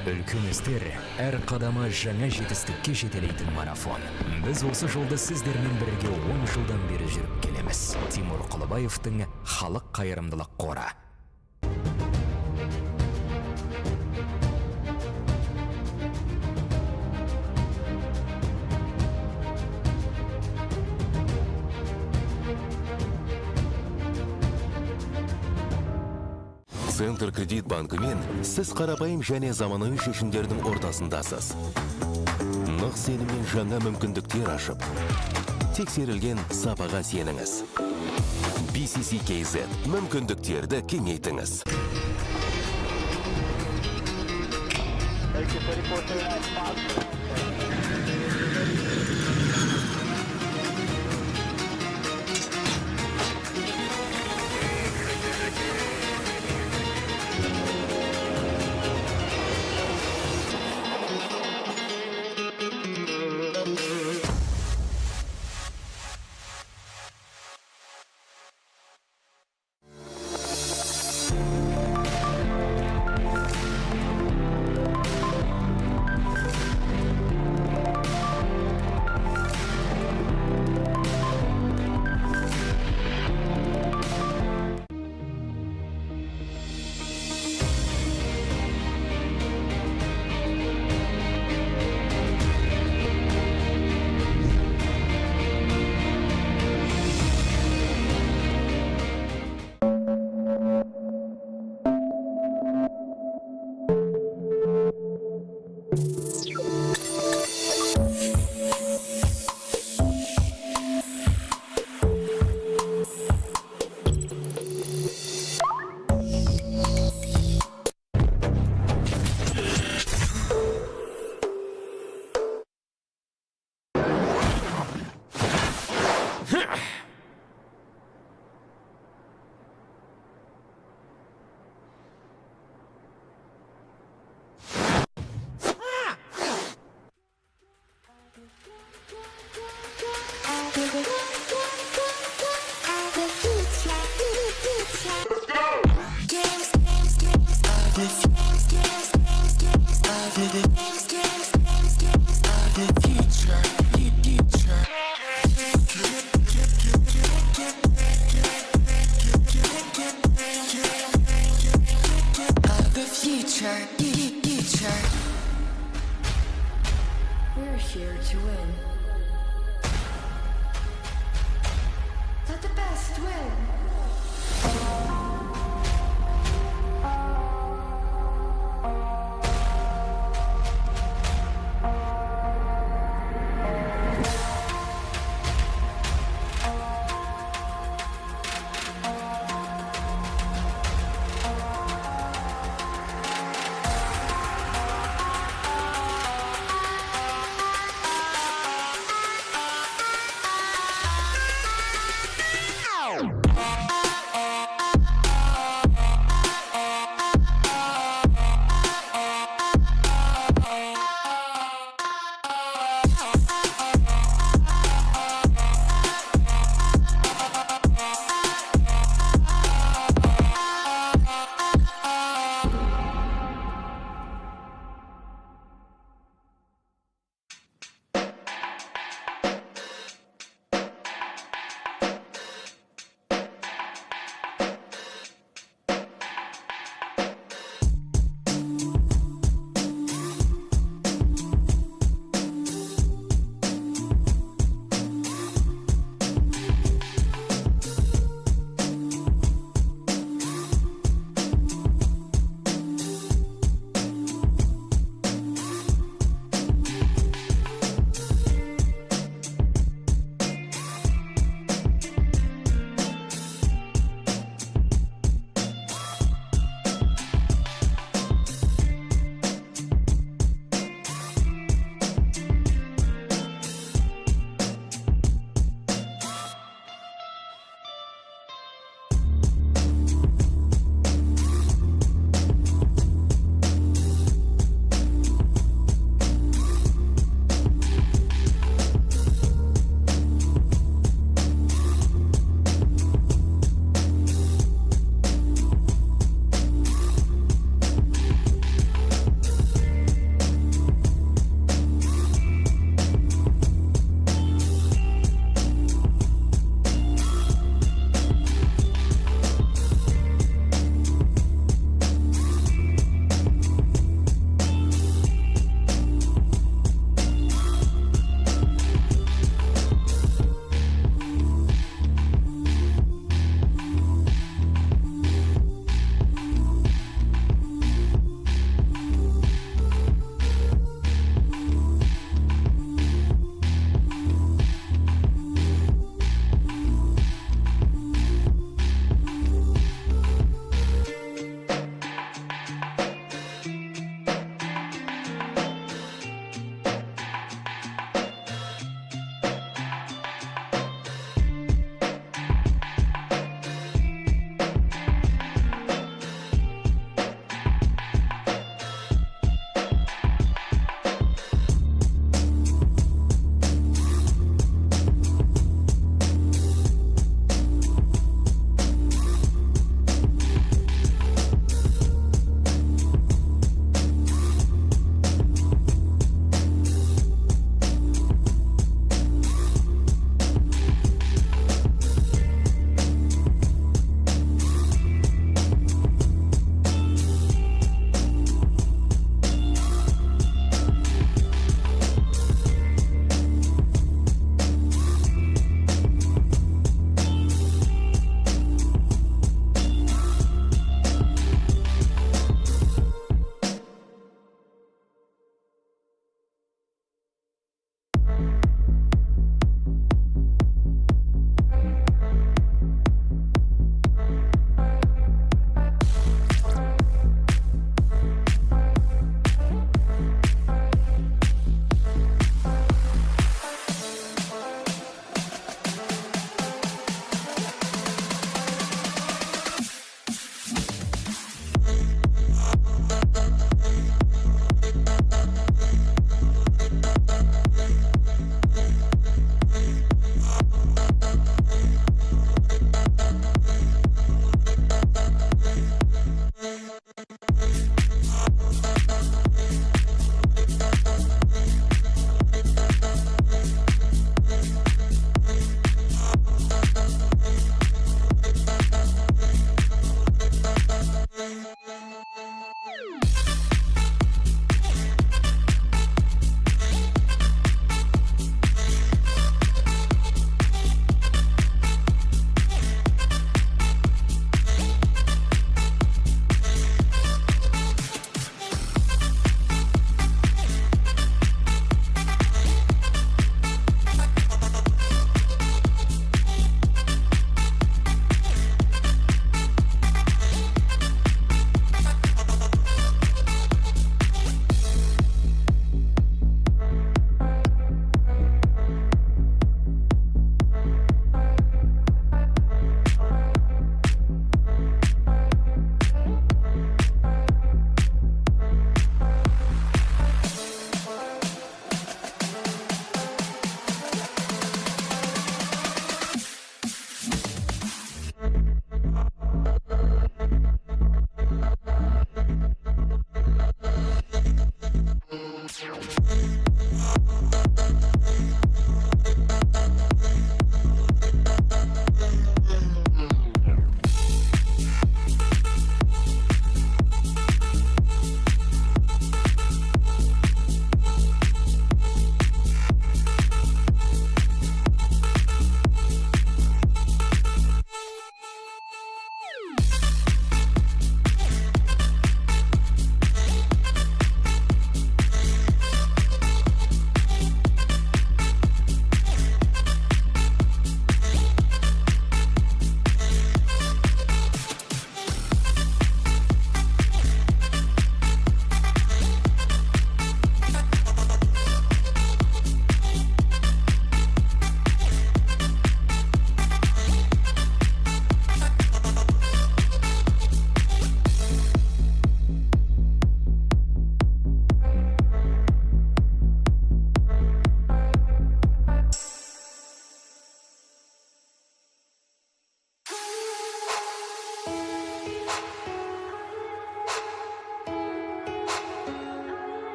Үлкен істер әр қадамы жаңа жетістікке жетелейтін марафон. Біз осы жолды сіздермен бірге 10 жылдан бері жүріп келеміз. Тимур Құлыбаевтың халық қайырымдылық қоры. Центр кредит банкымен сіз қарапайым және заманауи шешімдердің ортасындасыз. Нық сеніммен жаңа мүмкіндіктер ашып, тексерілген сапаға сеніңіз. BCC-KZ мүмкіндіктерді кеңейтіңіз. We're here to win. Let the best win.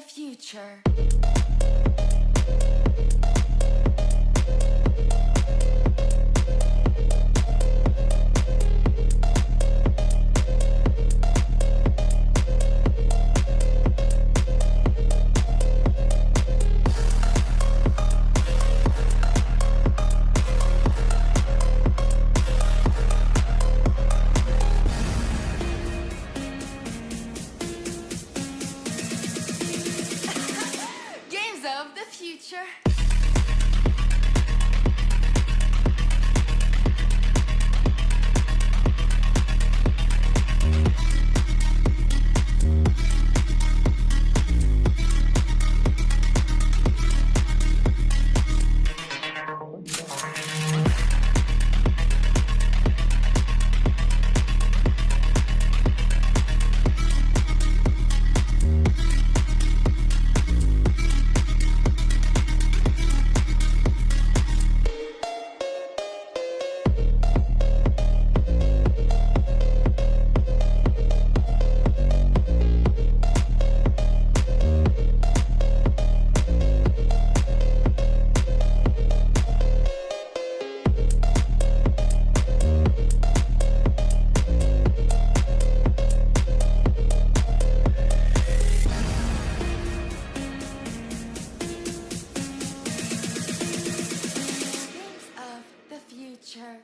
the future. Games of the future. Games of the future.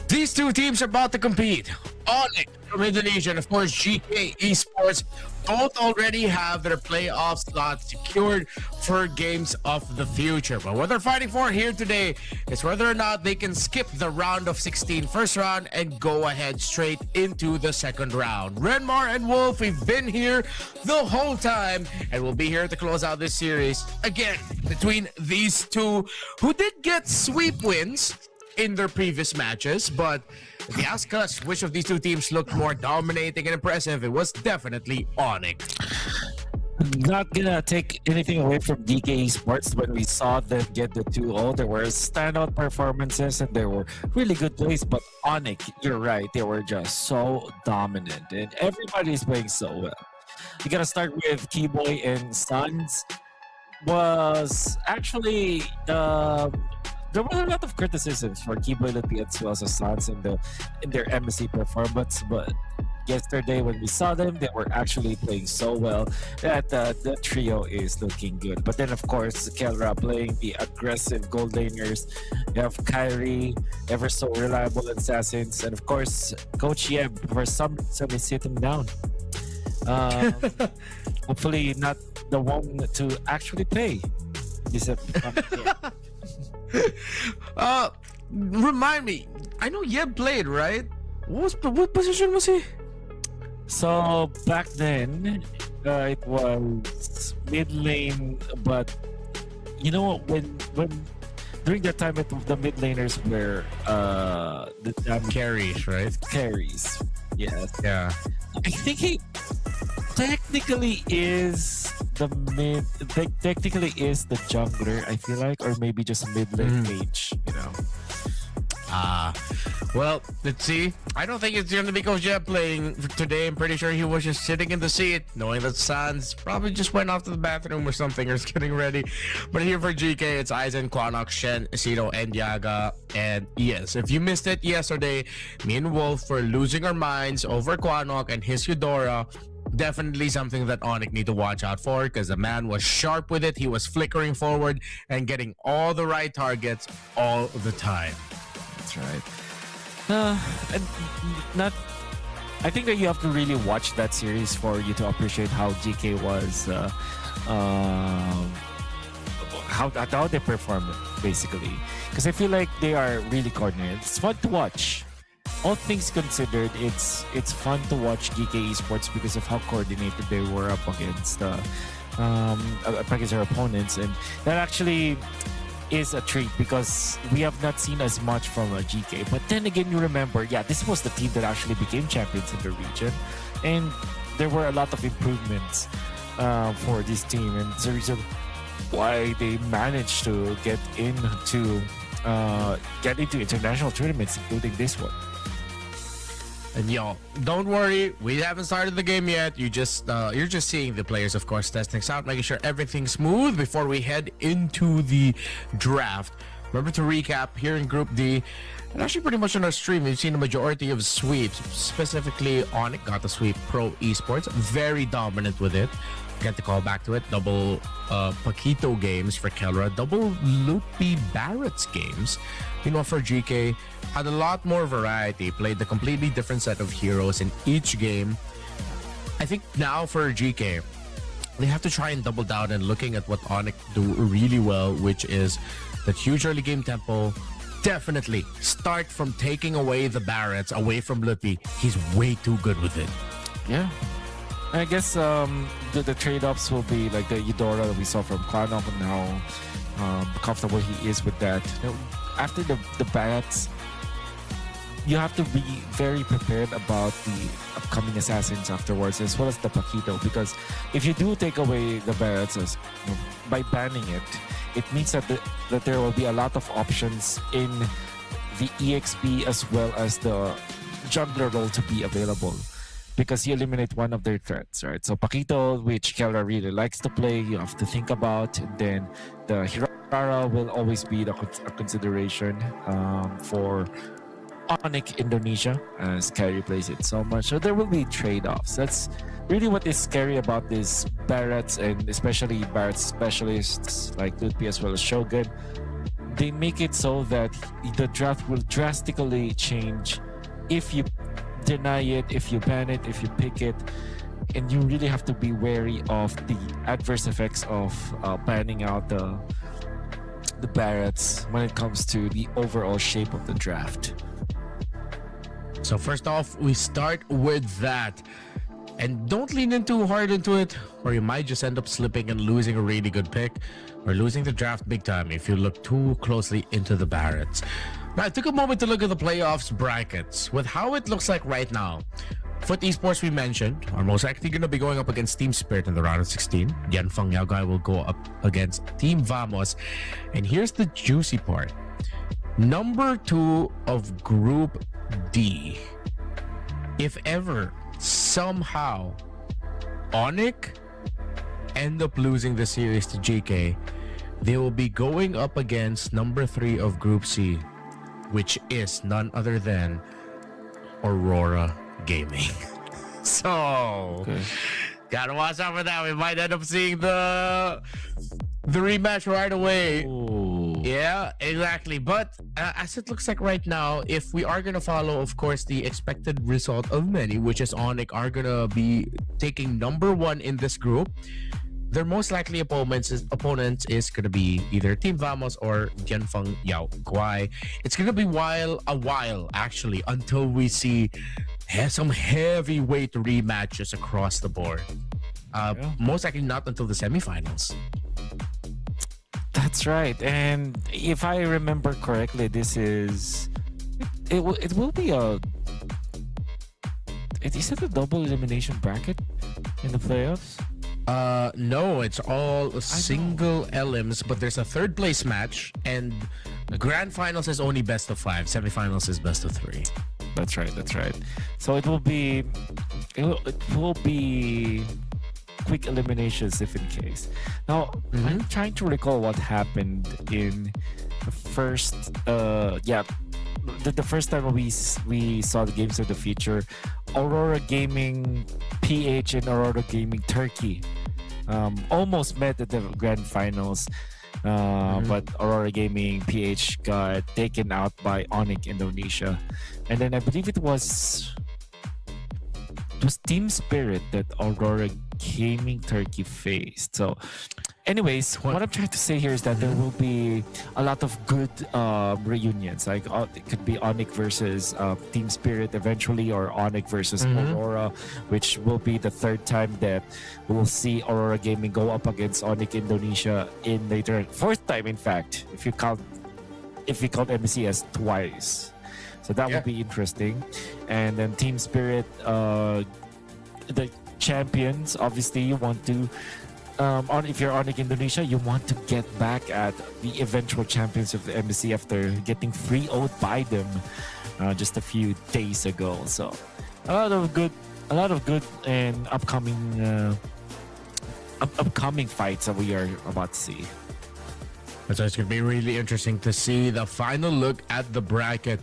These two teams are about to compete. Onyx from Indonesia and of course GK Esports both already have their playoff slots secured for Games of the Future. But what they're fighting for here today is whether or not they can skip the round of 16 first round and go ahead straight into the second round. Renmar and Wolf, we've been here the whole time and we'll be here to close out this series again between these two who did get sweep wins in their previous matches, but if you ask us which of these two teams looked more dominating and impressive, it was definitely Onyx. Not gonna take anything away from DK Esports. When we saw them get the 2-0, there were standout performances and there were really good plays, but Onyx, you're right, they were just so dominant and everybody's playing so well. We gotta start with Keyboy and Sons. Was actually there was a lot of criticisms for Keyboy Luppi as well as Sons in their embassy performance, but yesterday when we saw them, they were actually playing so well that the trio is looking good. But then, of course, Kelra playing the aggressive gold laners. You have Kyrie, ever so reliable assassins, and of course, Coach Yeb for some reason is sitting down. Hopefully, not the one to actually play. Remind me. I know Yeb played, right? What position was he? So back then, it was mid lane, but you know when during that time the mid laners were the Carries, right? carries. Yes. Yeah. I think he technically is technically is the jungler, I feel like, or maybe just mid lane mage, you know. Well, let's see. I don't think it's going to be Coach Jeb playing today. I'm pretty sure he was just sitting in the seat, knowing that Sans probably just went off to the bathroom or something, or is getting ready. But here for GK, it's Aizen, Quanok, Shen, Isito, and Yaga. And yes, if you missed it yesterday, me and Wolf were losing our minds over Quanok and his Eudora. Definitely something that Onyx need to watch out for, because the man was sharp with it. He was flickering forward and getting all the right targets all the time. That's right. And not. I think that you have to really watch that series for you to appreciate how GK was, how they performed basically. Because I feel like they are really coordinated. It's fun to watch. All things considered, it's fun to watch GK Esports because of how coordinated they were up against their opponents, and that actually is a treat because we have not seen as much from GK. But then again, you remember, this was the team that actually became champions in the region, and there were a lot of improvements for this team, and it's the reason why they managed to get into international tournaments, including this one. And y'all, don't worry, we haven't started the game yet. You're just seeing the players, of course, testing things out, making sure everything's smooth before we head into the draft. Remember to recap here in Group D, and actually pretty much on our stream, we've seen a majority of sweeps. Specifically, Onyx got the sweep. Pro Esports, very dominant with it. Get the call back to it. Double Paquito games for Kelra. Double Loopy Barrett's games. Meanwhile, for GK, had a lot more variety. Played a completely different set of heroes in each game. I think now for GK, they have to try and double down and looking at what Onyx do really well, which is that huge early game tempo. Definitely start from taking away the Barretts away from Lippy. He's way too good with it. Yeah. I guess the trade-offs will be like the Eudora that we saw from Quanok, and how comfortable he is with that. After the bats, you have to be very prepared about the upcoming assassins afterwards, as well as the Paquito, because if you do take away the bats by banning it, it means that there will be a lot of options in the EXP as well as the jungler role to be available, because you eliminate one of their threats, right? So Paquito, which Kelra really likes to play, you have to think about. And then the Hirara will always be a consideration for Onyx Indonesia, as Kyrie plays it so much. So there will be trade-offs. That's really what is scary about these Barretts, and especially Barrett specialists like Lutpi as well as Shogun. They make it so that the draft will drastically change if you deny it, if you ban it, if you pick it, and you really have to be wary of the adverse effects of banning out the Barretts when it comes to the overall shape of the draft. So first off, we start with that. And don't lean in too hard into it, or you might just end up slipping and losing a really good pick, or losing the draft big time if you look too closely into the Barretts. Now, I took a moment to look at the playoffs brackets. With how it looks like right now, Foot Esports, we mentioned, are most likely going to be going up against Team Spirit in the round of 16. Yanfeng Yagai will go up against Team Vamos. And here's the juicy part. Number 2 of Group D. If ever, somehow, Onyx end up losing the series to GK, they will be going up against number 3 of Group C, which is none other than Aurora Gaming. So gotta watch out for that. We might end up seeing the rematch right away. Ooh. Yeah, exactly. But as it looks like right now, if we are gonna follow, of course, the expected result of many, which is Onyx are gonna be taking number 1 in this group. Their most likely opponents is gonna be either Team Vamos or Jianfeng Yao Guai. It's gonna be a while actually until we see some heavyweight rematches across the board. Most likely not until the semifinals. That's right. And if I remember correctly, this is it will be is it a double elimination bracket in the playoffs? No, it's all single elims, but there's a third place match, and the grand finals is only best of 5. Semifinals is best of 3. That's right. So it will be quick eliminations if in case. Now I'm trying to recall what happened in the first the first time we saw the Games of the Future. Aurora Gaming PH and Aurora Gaming Turkey almost met at the grand finals, but Aurora Gaming PH got taken out by Onyx Indonesia, and then I believe it was Team Spirit that Aurora Gaming Turkey faced. So anyways, what I'm trying to say here is that there will be a lot of good reunions. Like it could be Onyx versus Team Spirit eventually, or Onyx versus Aurora, which will be the third time that we'll see Aurora Gaming go up against Onyx Indonesia in later. Fourth time, in fact, if you count MSC as twice. So that would be interesting. And then Team Spirit, the champions, obviously you want to if you're Onyx Indonesia, you want to get back at the eventual champions of the MSC after getting 3-0'd by them just a few days ago. So a lot of good and upcoming fights that we are about to see. So it's going to be really interesting to see the final look at the bracket.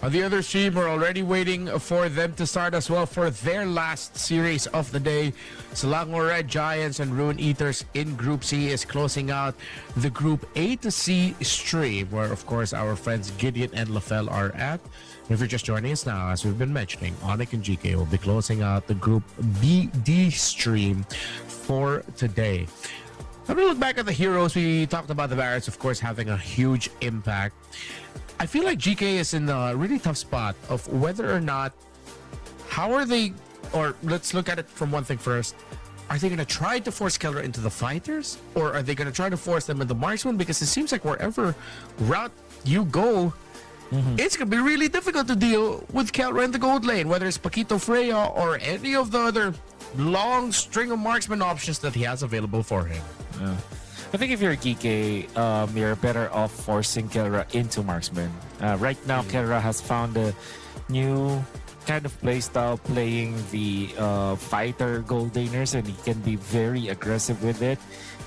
On the other stream, we're already waiting for them to start as well for their last series of the day. Selangor Red Giants and Ruin Eaters in Group C is closing out the Group A to C stream, where, of course, our friends Gideon and Lafell are at. And if you're just joining us now, as we've been mentioning, Onyx and GK will be closing out the Group BD stream for today. When we look back at the heroes, we talked about the Barretts, of course, having a huge impact. I feel like GK is in a really tough spot of whether or not, how are they, or let's look at it from one thing first. Are they going to try to force Kelra into the fighters, or are they going to try to force them into marksman? Because it seems like wherever route you go, it's going to be really difficult to deal with Kelra in the gold lane, whether it's Paquito Freya or any of the other long string of marksman options that he has available for him. Yeah. I think if you're a GK, you're better off forcing Kelra into marksman. Right now, Kelra has found a new kind of playstyle, playing the fighter gold laners, and he can be very aggressive with it.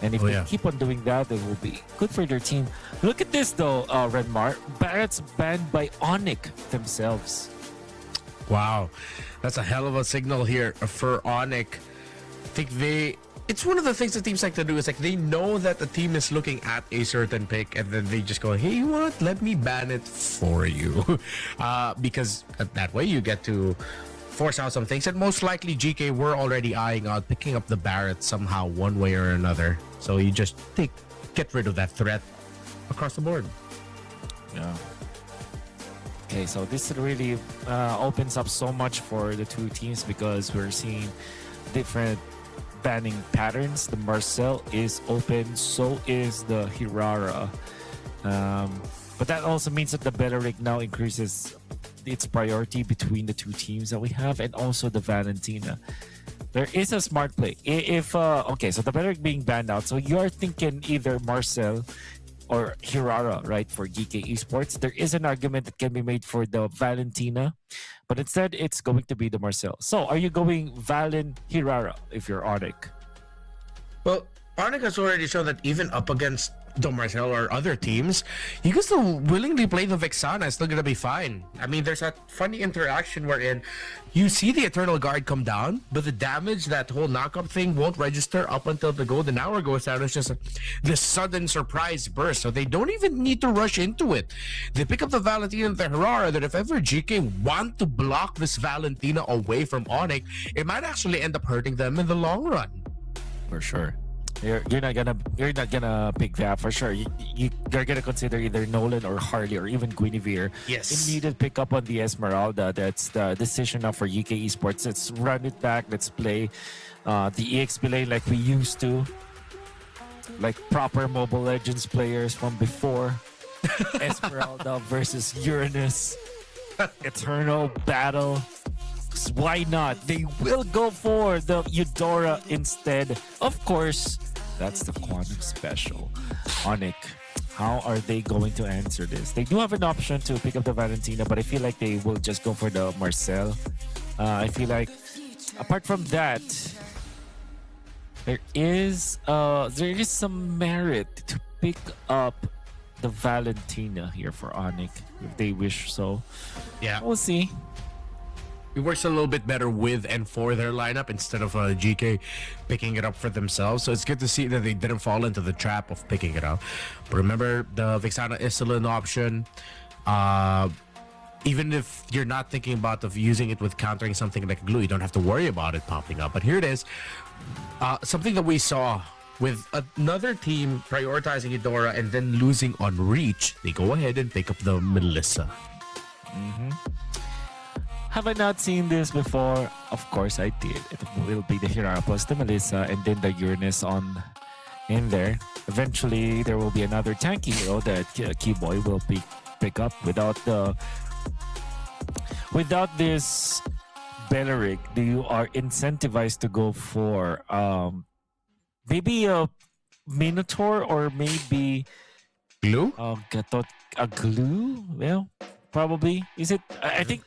And if they keep on doing that, it will be good for their team. Look at this though, Redmar. Barrett's banned by Onyx themselves. Wow, that's a hell of a signal here for Onyx. I think it's one of the things that teams like to do is like they know that the team is looking at a certain pick, and then they just go, hey, you know what? Let me ban it for you. Because that way you get to force out some things. And most likely GK were already eyeing out picking up the Barrett somehow one way or another. So you just get rid of that threat across the board. Yeah. Okay, so this really opens up so much for the two teams, because we're seeing different banning patterns. The Marcel is open, so is the Hirara. But that also means that the Beleric now increases its priority between the two teams that we have, and also the Valentina. There is a smart play. If okay, so the Beleric being banned out, so you're thinking either Marcel or Hirara, right, for GK Esports. There is an argument that can be made for the Valentina, but instead it's going to be the Marcel. So are you going Valen Hirara if you're Onyx? Well, Onyx has already shown that even up against the Marcel or other teams, you can still willingly play the Vexana. It's still gonna be fine. I mean, there's that funny interaction wherein you see the Eternal Guard come down, but the damage, that whole knockup thing, won't register up until the golden hour goes down. It's just this sudden surprise burst, so they don't even need to rush into it. They pick up the Valentina and the Herrera, that if ever GK want to block this Valentina away from Onyx, it might actually end up hurting them in the long run. For sure. You're not gonna pick that for sure. You're gonna consider either Nolan or Harley or even Guinevere. Yes. Immediate pick up on the Esmeralda. That's the decision now for UK Esports. Let's run it back. Let's play the EXP lane like we used to, like proper Mobile Legends players from before. Esmeralda versus Uranus. Eternal battle. Why not? They will go for the Eudora instead. Of course, that's the Quantum Special. Onyx, how are they going to answer this? They do have an option to pick up the Valentina, but I feel like they will just go for the Marcel. I feel like, apart from that, there is some merit to pick up the Valentina here for Onyx if they wish so. Yeah. We'll see. It works a little bit better with and for their lineup instead of GK picking it up for themselves. So it's good to see that they didn't fall into the trap of picking it up. But remember, the Vexana is still an option. Even if you're not thinking about using it with countering something like glue, you don't have to worry about it popping up. But here it is. Something that we saw with another team prioritizing Eudora and then losing on reach. They go ahead and pick up the Melissa. Have I not seen this before? Of course I did. It will be the Hirara plus the Melissa and then the Uranus in there. Eventually, there will be another tanky hero that Keyboy will pick up without this Belleric. You are incentivized to go for maybe a Minotaur or maybe Glue? A glue? Well, probably. Is it? I think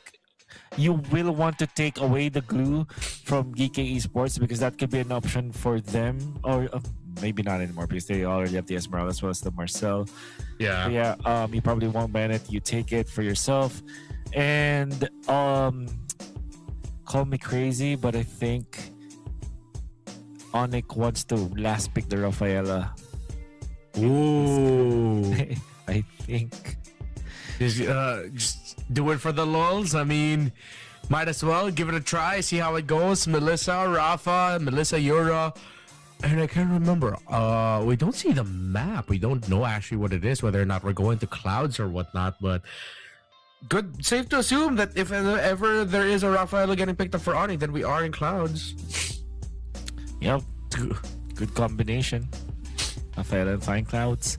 you will want to take away the glue from GK Esports because that could be an option for them, or maybe not anymore because they already have the Esmeralda as well as the Marcel. Yeah. So yeah, you probably won't ban it. You take it for yourself, and call me crazy, but I think Onyx wants to last pick the Rafaela. Ooh. I think. Just do it for the lulz. I mean, might as well give it a try, see how it goes. Melissa, Rafa, Melissa, Yura. And I can't remember. We don't see the map. We don't know actually what it is, whether or not we're going to clouds or whatnot. But safe to assume that if ever there is a Rafaela getting picked up for Onyx, then we are in clouds. Yep. Good combination. Rafaela and Fine Clouds.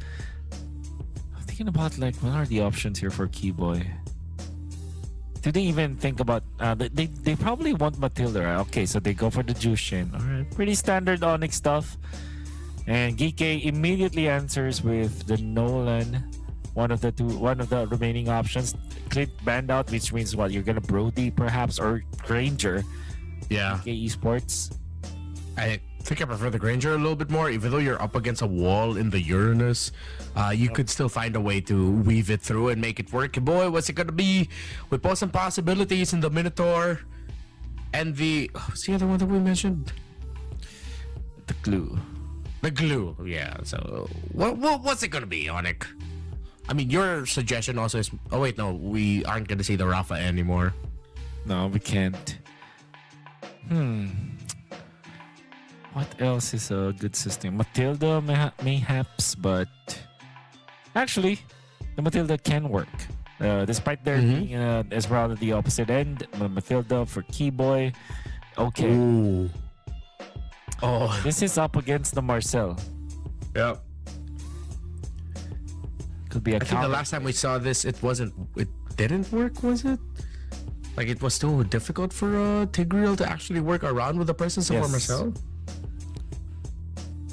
I'm thinking about like what are the options here for Keyboy? Do they even think about they probably want Matilda, right? Okay, so they go for the Jushin. Alright, pretty standard Onyx stuff. And GK immediately answers with the Nolan, one of the remaining options. Click banned out, which means what? You're gonna Brody perhaps or Granger. Yeah. GK Esports. I think I prefer the Granger a little bit more, even though you're up against a wall in the Uranus. You could still find a way to weave it through and make it work. Boy, what's it gonna be? We pose some possibilities in the Minotaur and what's the other one that we mentioned? The glue. The glue, yeah. So what's it gonna be, Onyx? I mean, your suggestion also is. Oh wait, no, we aren't gonna see the Rafa anymore. No, we can't. What else is a good system? Matilda mayhaps, but actually, the Matilda can work. Despite there being as well at the opposite end, Matilda for Keyboy. Okay. Ooh. Oh. This is up against the Marcel. Yeah. Could be a I think the last time we saw this, it didn't work, was it? Like it was still difficult for Tigreal to actually work around with the presence of Marcel.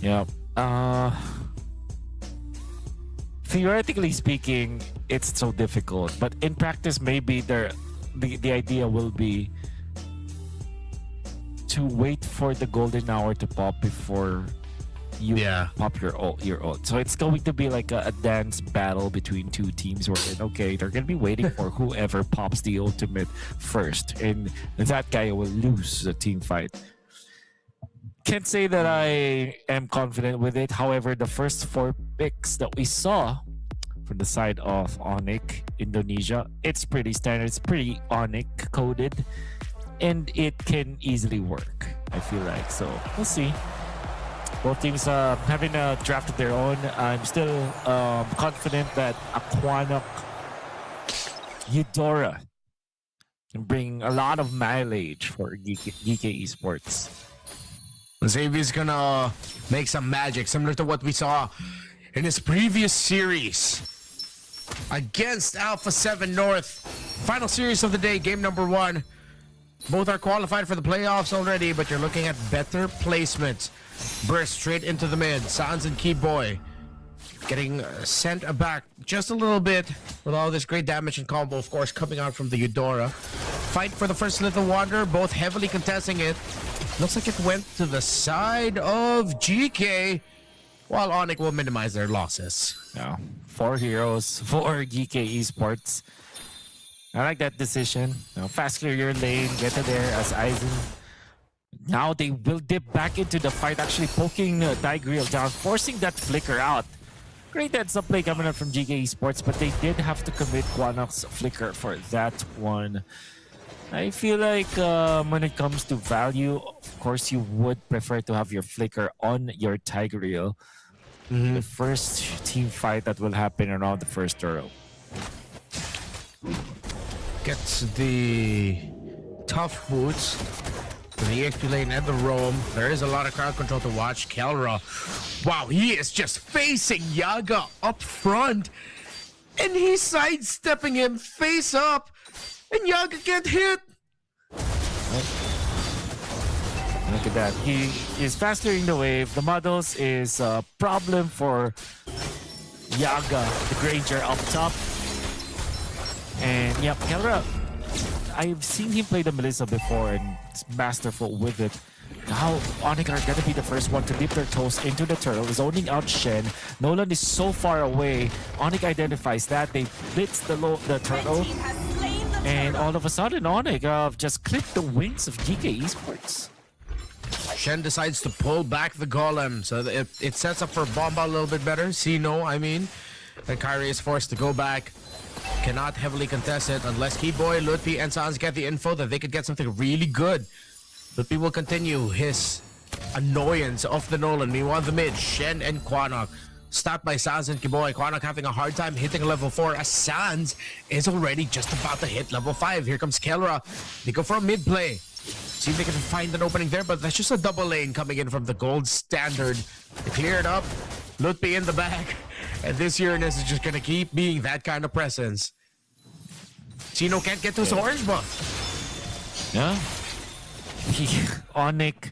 Yeah. Theoretically speaking, it's so difficult, but in practice, maybe the idea will be to wait for the golden hour to pop before you Yeah. pop your ult. So it's going to be like a dance battle between two teams where, okay, they're going to be waiting for whoever pops the ultimate first. And that guy will lose the team fight. Can't say that I am confident with it. However, the first 4 picks that we saw from the side of Onyx Indonesia, it's pretty standard. It's pretty Onyx coded. And it can easily work, I feel like. So we'll see. Both teams having a draft of their own. I'm still confident that Aquanok Eudora can bring a lot of mileage for GK Esports. Xavier's gonna make some magic, similar to what we saw in his previous series against Alpha 7 North. Final series of the day, game number 1. Both are qualified for the playoffs already, but you're looking at better placements. Burst straight into the mid. Sans and Keyboy getting sent back just a little bit with all this great damage and combo, of course, coming out from the Eudora. Fight for the first Little Wanderer, both heavily contesting it. Looks like it went to the side of GK, while Onyx will minimize their losses. Yeah, 4 heroes for GK Esports. I like that decision. Fast clear your lane, get to there as Aizen. Now they will dip back into the fight, actually poking Tigreal down, forcing that flicker out. Great heads up play coming up from GK Esports, but they did have to commit Quanok's flicker for that one. I feel like when it comes to value, of course you would prefer to have your flicker on your Tigreal. The first team fight that will happen around the first turtle. Gets the tough boots to the XP lane and the roam. There is a lot of crowd control to watch. Kelra, wow, he is just facing Yaga up front, and he's sidestepping him face up, and Yaga can't hit. Look at that. He is faster in the wave. The models is a problem for Yaga, the Granger up top. And yeah, Kelra, I've seen him play the Melissa before and it's masterful with it. Now, Onyx are gonna be the first one to dip their toes into the turtle, zoning out Shen. Nolan is so far away. Onyx identifies that. They blitz the turtle. And all of a sudden, Onyx just clipped the wings of GK Esports. Shen decides to pull back the golem, so that it sets up for Bomba a little bit better. Sino, I mean. And Kyrie is forced to go back. Cannot heavily contest it unless Keyboy, Lutpi, and Sans get the info that they could get something really good. Lutpi will continue his annoyance of the Nolan. Meanwhile, the mid, Shen and Quanok. Stopped by Sans and Keyboy. Quanok having a hard time hitting level 4 as Sans is already just about to hit level 5. Here comes Kelra. They go for a mid play. See if they can find an opening there, but that's just a double lane coming in from the gold standard. They clear it up. Lutpi in the back. And this Uranus is just gonna keep being that kind of presence. Chino can't get to his orange buff. Yeah. Onyx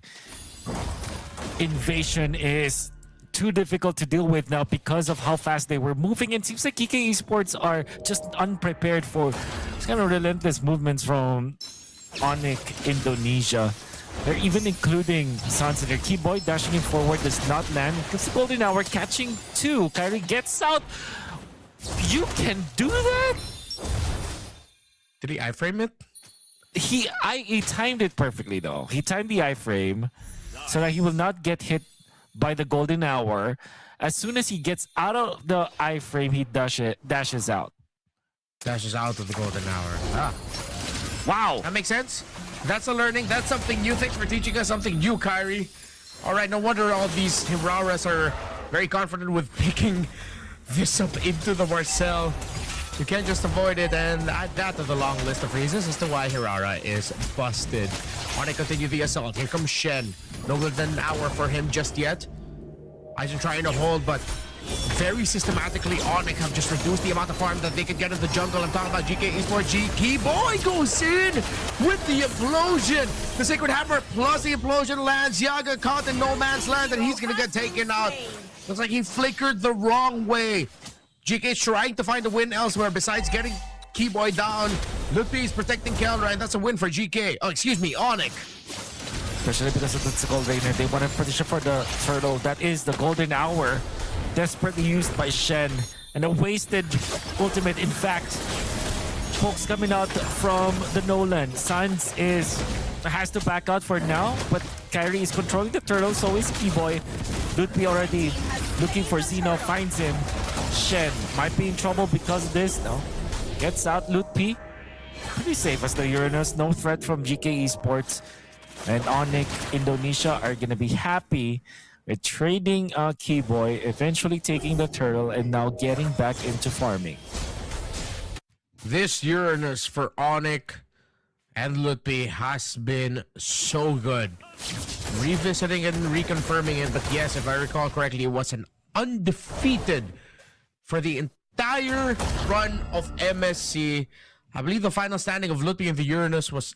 invasion is too difficult to deal with now because of how fast they were moving. It seems like GK Esports are just unprepared for kind of relentless movements from Onyx Indonesia. They're even including Sans in their Keyboy. Dashing him forward does not land. It's the golden hour catching 2. Kyrie gets out. You can do that? Did he iframe it? He timed it perfectly though. He timed the iframe so that he will not get hit by the golden hour. As soon as he gets out of the iframe, he dashes out. Dashes out of the golden hour. Ah. Wow. That makes sense. That's a learning. That's something new. Thanks for teaching us something new, Kyrie. All right, no wonder all these Hiraras are very confident with picking this up into the Marcel. You can't just avoid it, and add that to the long list of reasons as to why Hirara is busted. Want to continue the assault. Here comes Shen. No golden hour for him just yet. Aizen trying to hold, but very systematically, Onyx have just reduced the amount of farm that they can get in the jungle. I'm talking about GK Esports. Keyboy goes in with the implosion. The Sacred Hammer plus the implosion lands. Yaga caught in no man's land, and he's gonna get taken out. Looks like he flickered the wrong way. GK trying to find a win elsewhere besides getting Keyboy down. Lutpi is protecting Kelra, and that's a win for GK. Oh, excuse me, Onyx. Especially because of the gold rainer. They want to position for the turtle. That is the golden hour. Desperately used by Shen. And a wasted ultimate. In fact, folks coming out from the Nolan. Sans has to back out for now, but Kyrie is controlling the turtle, so is Keyboy. Lutpi already looking for Zeno, finds him. Shen might be in trouble because of this, no? Gets out Lutpi. Pretty safe as the Uranus, no threat from GK Esports. And Onyx Indonesia are gonna be happy with trading Keyboy, eventually taking the turtle, and now getting back into farming. This Uranus for Onyx and Lutpi has been so good. Revisiting it and reconfirming it, but yes, if I recall correctly, it was an undefeated for the entire run of MSC. I believe the final standing of Lutpi and the Uranus was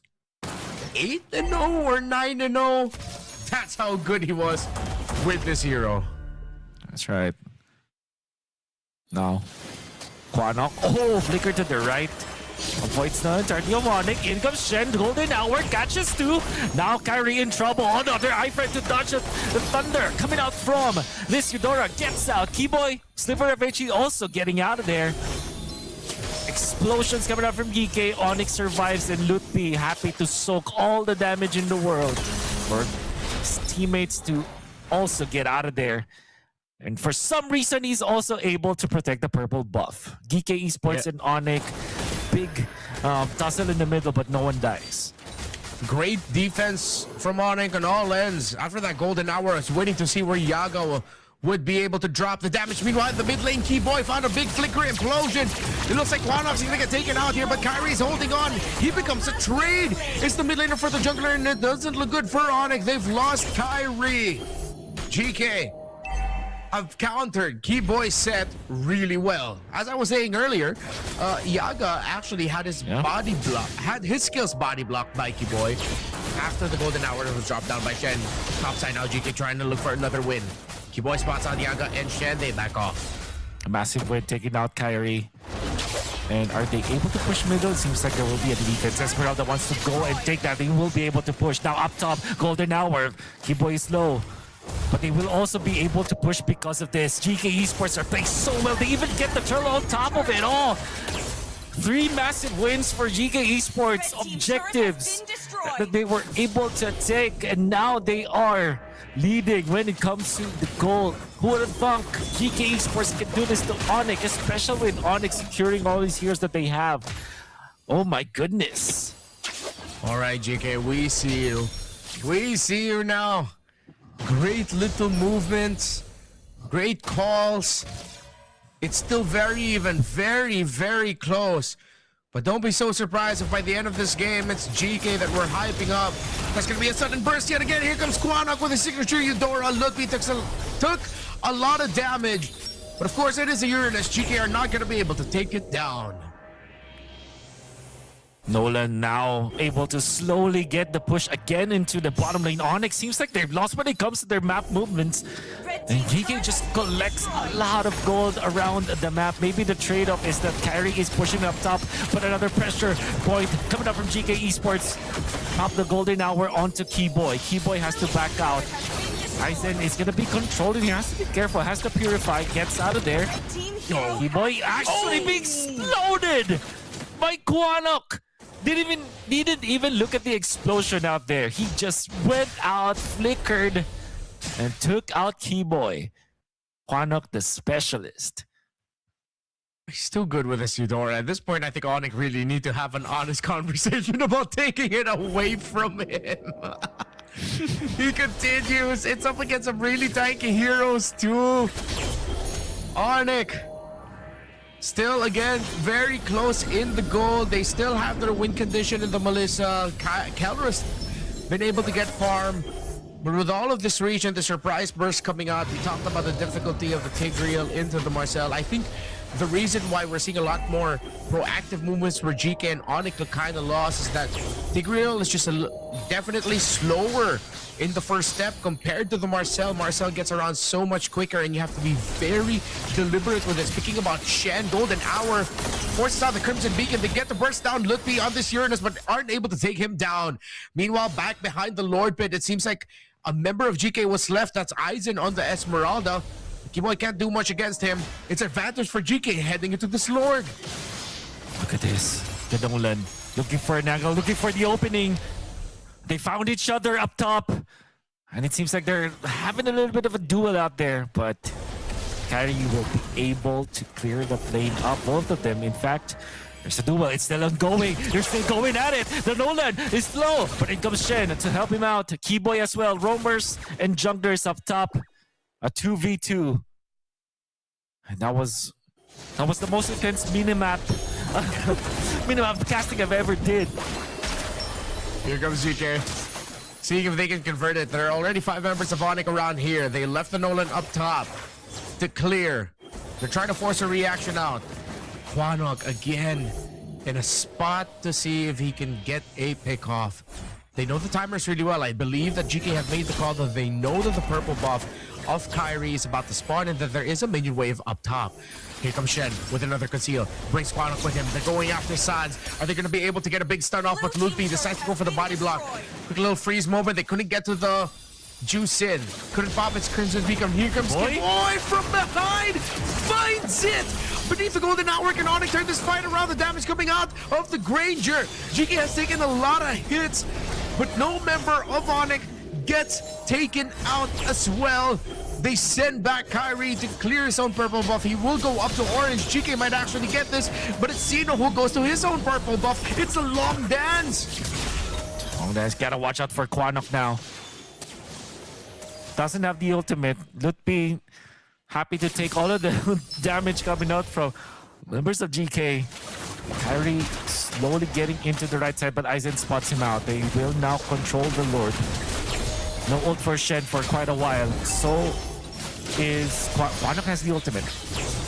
8-0 or 9-0. That's how good he was with this hero. That's right. Now, Quanok. Oh, flicker to the right. Avoids the entirety of Onyx. In comes Shen. Golden hour catches two. Now Kyrie in trouble. Another iframe to dodge the thunder coming out from this Eudora. Gets out. Keyboy, Sliver eventually also getting out of there. Explosions coming out from GK. Onyx survives, and Lutpi happy to soak all the damage in the world for his teammates to also get out of there. And for some reason, he's also able to protect the purple buff. GK Esports and Onyx, big tussle in the middle, but no one dies. Great defense from Onyx on all ends. After that golden hour, I was waiting to see where Yaga would be able to drop the damage. Meanwhile, the mid lane, Keyboy found a big flicker implosion. It looks like Quanok's gonna get taken out here, but Kyrie's holding on. He becomes a trade. It's the mid laner for the jungler, and it doesn't look good for Onyx. They've lost Kyrie. GK have countered Keyboy's set really well. As I was saying earlier, Yaga actually had his his skills body blocked by Keyboy after the golden hour was dropped down by Shen. Topside now, GK trying to look for another win. Keyboy spots on Yaga and Shen, they back off. A massive win taking out Kyrie. And are they able to push middle? It seems like there will be a defense. Esmeralda wants to go and take that. They will be able to push. Now up top, golden hour. Keyboy is low. But they will also be able to push because of this. GK Esports are playing so well. They even get the turtle on top of it all. 3 massive wins for GK Esports. Objectives that they were able to take. And now they are leading when it comes to the goal. Who would have thunk GK Esports can do this to Onyx, especially with Onyx securing all these heroes that they have. Oh my goodness. All right, GK, we see you. We see you now. Great little movements, great calls. It's still very even, very, very close. But don't be so surprised if by the end of this game, it's GK that we're hyping up. That's going to be a sudden burst yet again. Here comes Quanok with his signature Eudora. Lutpi took a lot of damage. But of course, it is a Uranus. GK are not going to be able to take it down. Nolan now able to slowly get the push again into the bottom lane. Onyx seems like they've lost when it comes to their map movements. And GK just collects a lot of gold around the map. Maybe the trade-off is that Kyrie is pushing up top, but another pressure point coming up from GK Esports. Pop the golden hour onto Keyboy. Keyboy has to back out. Aizen is going to be controlled, and he has to be careful. Has to purify. Gets out of there. Keyboy actually being exploded by Quanok. Didn't even look at the explosion out there. He just went out, flickered, and took out Keyboy. Quanok, the specialist. He's still good with his Eudora. At this point, I think Onyx really need to have an honest conversation about taking it away from him. He continues. It's up against some really tanky heroes too. Onyx. Still, again, very close in the goal. They still have their win condition in the Melissa. Keller's been able to get farm. But with all of this reach and the surprise burst coming out, we talked about the difficulty of the Tigreal into the Marcel. I think the reason why we're seeing a lot more proactive movements where GK and Onyx look kind of lost is that Tigreal is just definitely slower in the first step compared to the Marcel. Marcel gets around so much quicker, and you have to be very deliberate with it. Speaking about Shen, Golden Hour forces out the Crimson Beacon. They get the burst down Lutby on this Uranus, but aren't able to take him down. Meanwhile, back behind the Lord Pit, it seems like a member of GK was left. That's Aizen on the Esmeralda. Kiboy can't do much against him. It's advantage for GK heading into this Lord. Look at this. The Nolan looking for an angle, looking for the opening. They found each other up top. And it seems like they're having a little bit of a duel out there. But Kyrie will be able to clear the lane up. Both of them, in fact. There's a duel. It's still ongoing. They're still going at it. The Nolan is slow. But in comes Shen to help him out. Keyboy as well. Roamers and junglers up top. A 2v2. And that was the most intense minimap casting I've ever did. Here comes GK. Seeing if they can convert it. There are already 5 members of Onyx around here. They left the Nolan up top to clear. They're trying to force a reaction out. Quanok again in a spot to see if he can get a pick off. They know the timers really well. I believe that GK have made the call that they know that the purple buff of Kyrie is about to spawn and that there is a minion wave up top. Here comes Shen with another conceal. Brings Quanok with him. They're going after Sands. Are they going to be able to get a big stun off? But Lutby decides to go for the body block. Quick little freeze moment. They couldn't get to the juice in. Couldn't pop its Crimson Beacon. Here comes Boy from behind. Finds it. Beneath the Golden Hour, can Onyx turn this fight around? The damage coming out of the Granger. GK has taken a lot of hits, but no member of Onyx gets taken out as well. They send back Kyrie to clear his own purple buff. He will go up to orange. GK might actually get this, but it's Sino who goes to his own purple buff. It's a long dance. Long dance. Gotta watch out for Quanok now. Doesn't have the ultimate. Lutby happy to take all of the damage coming out from members of GK. Kyrie slowly getting into the right side, but Aizen spots him out. They will now control the Lord. No ult for Shen for quite a while. So is Quanok has the ultimate.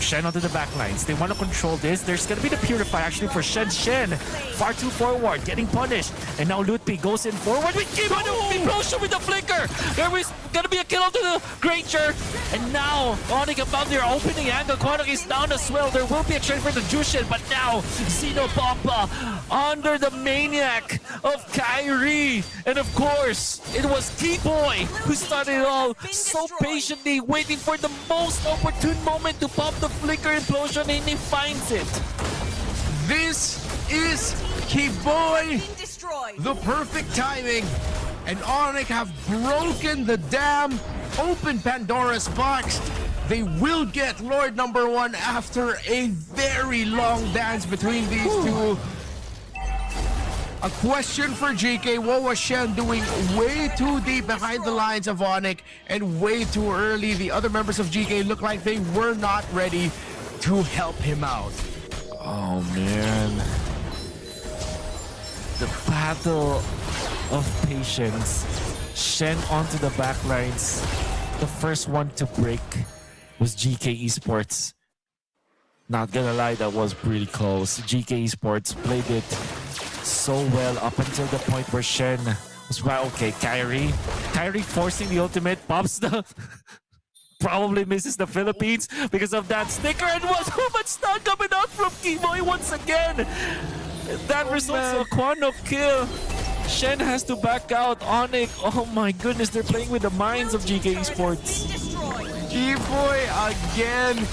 Shen onto the back lines. They want to control this. There's going to be the Purify actually for Shen. Shen far too forward, getting punished. And now Lutby goes in forward with Kimo. Implosion with the flicker. There is going to be a kill onto the Granger. And now Onyx about their opening angle. Quanok is down as well. There will be a trade for the Jushin, but now Zeno Bomba under the maniac of Kyrie. And of course, it was T-Boy who started it all, so patiently waiting for the most opportune moment to pop the flicker implosion, and he finds it. This is Keyboy, the perfect timing, and Onyx have broken the dam, open Pandora's box. They will get Lord number 1 after a very long dance between these two. A question for GK, what was Shen doing way too deep behind the lines of Onyx and way too early? The other members of GK look like they were not ready to help him out. Oh man. The battle of patience. Shen onto the back lines. The first one to break was GK Esports. Not gonna lie, that was pretty close. GK Esports played it so well up until the point where Shen was okay. Kyrie forcing the ultimate, pops the probably misses the Philippines because of that sticker, and was so much stun coming out from Keyboy once again. That results in a Quanok kill. Shen has to back out. Onyx, oh my goodness, they're playing with the minds of GK Esports. Keyboy again.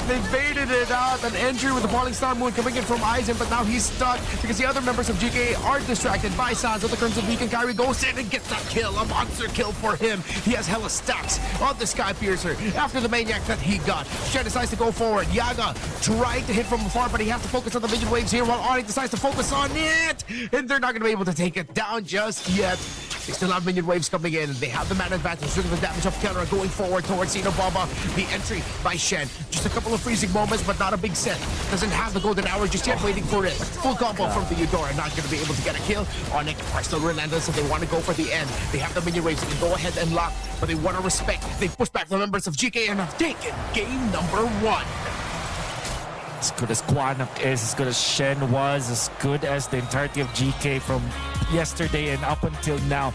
They baited it out. An entry with the Falling Star Moon coming in from Aizen, but now he's stuck because the other members of GK are distracted by Sands with the Crimson Beacon. Kyrie goes in and gets that kill. A monster kill for him. He has hella stacks on the Sky Piercer after the maniac that he got. Shen decides to go forward. Yaga trying to hit from afar, but he has to focus on the minion waves here while Onyx decides to focus on it. And they're not going to be able to take it down just yet. They still have minion waves coming in. They have the man advantage. Look at the damage of Keller going forward towards Zeno Bomba. The entry by Shen. Just a couple of freezing moments, but not a big set. Doesn't have the golden hour just yet, waiting for it. Full combo from the Eudora. Not going to be able to get a kill. Onyx are still relentless, so they want to go for the end. They have the minion waves. They can go ahead and lock, but they want to respect. They push back the members of GK and have taken game number 1. as good as Quanak is, as good as Shen was, as good as the entirety of GK from yesterday and up until now,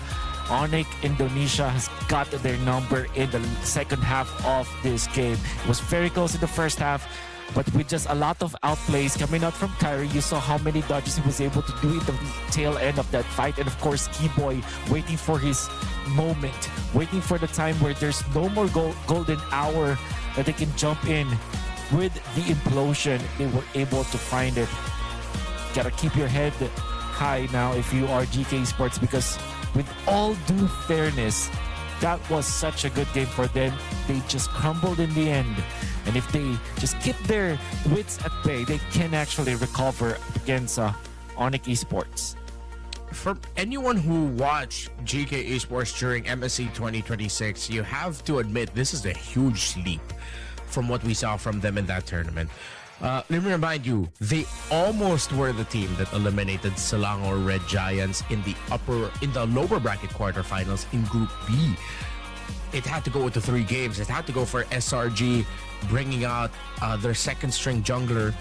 Onyx Indonesia has got their number in the second half of this game. It was very close in the first half, but with just a lot of outplays coming out from Kyrie, you saw how many dodges he was able to do in the tail end of that fight. And of course, Keyboy waiting for his moment, waiting for the time where there's no more golden hour that they can jump in. With the implosion, they were able to find it. Gotta keep your head high now if you are GK Esports, because with all due fairness, that was such a good game for them. They just crumbled in the end. And if they just keep their wits at bay, they can actually recover against Onyx Esports. For anyone who watched GK Esports during MSC 2026, you have to admit this is a huge leap from what we saw from them in that tournament. Let me remind you, they almost were the team that eliminated Selangor Red Giants in the lower bracket quarterfinals in Group B. It had to go to 3 games. It had to go for SRG bringing out their second string jungler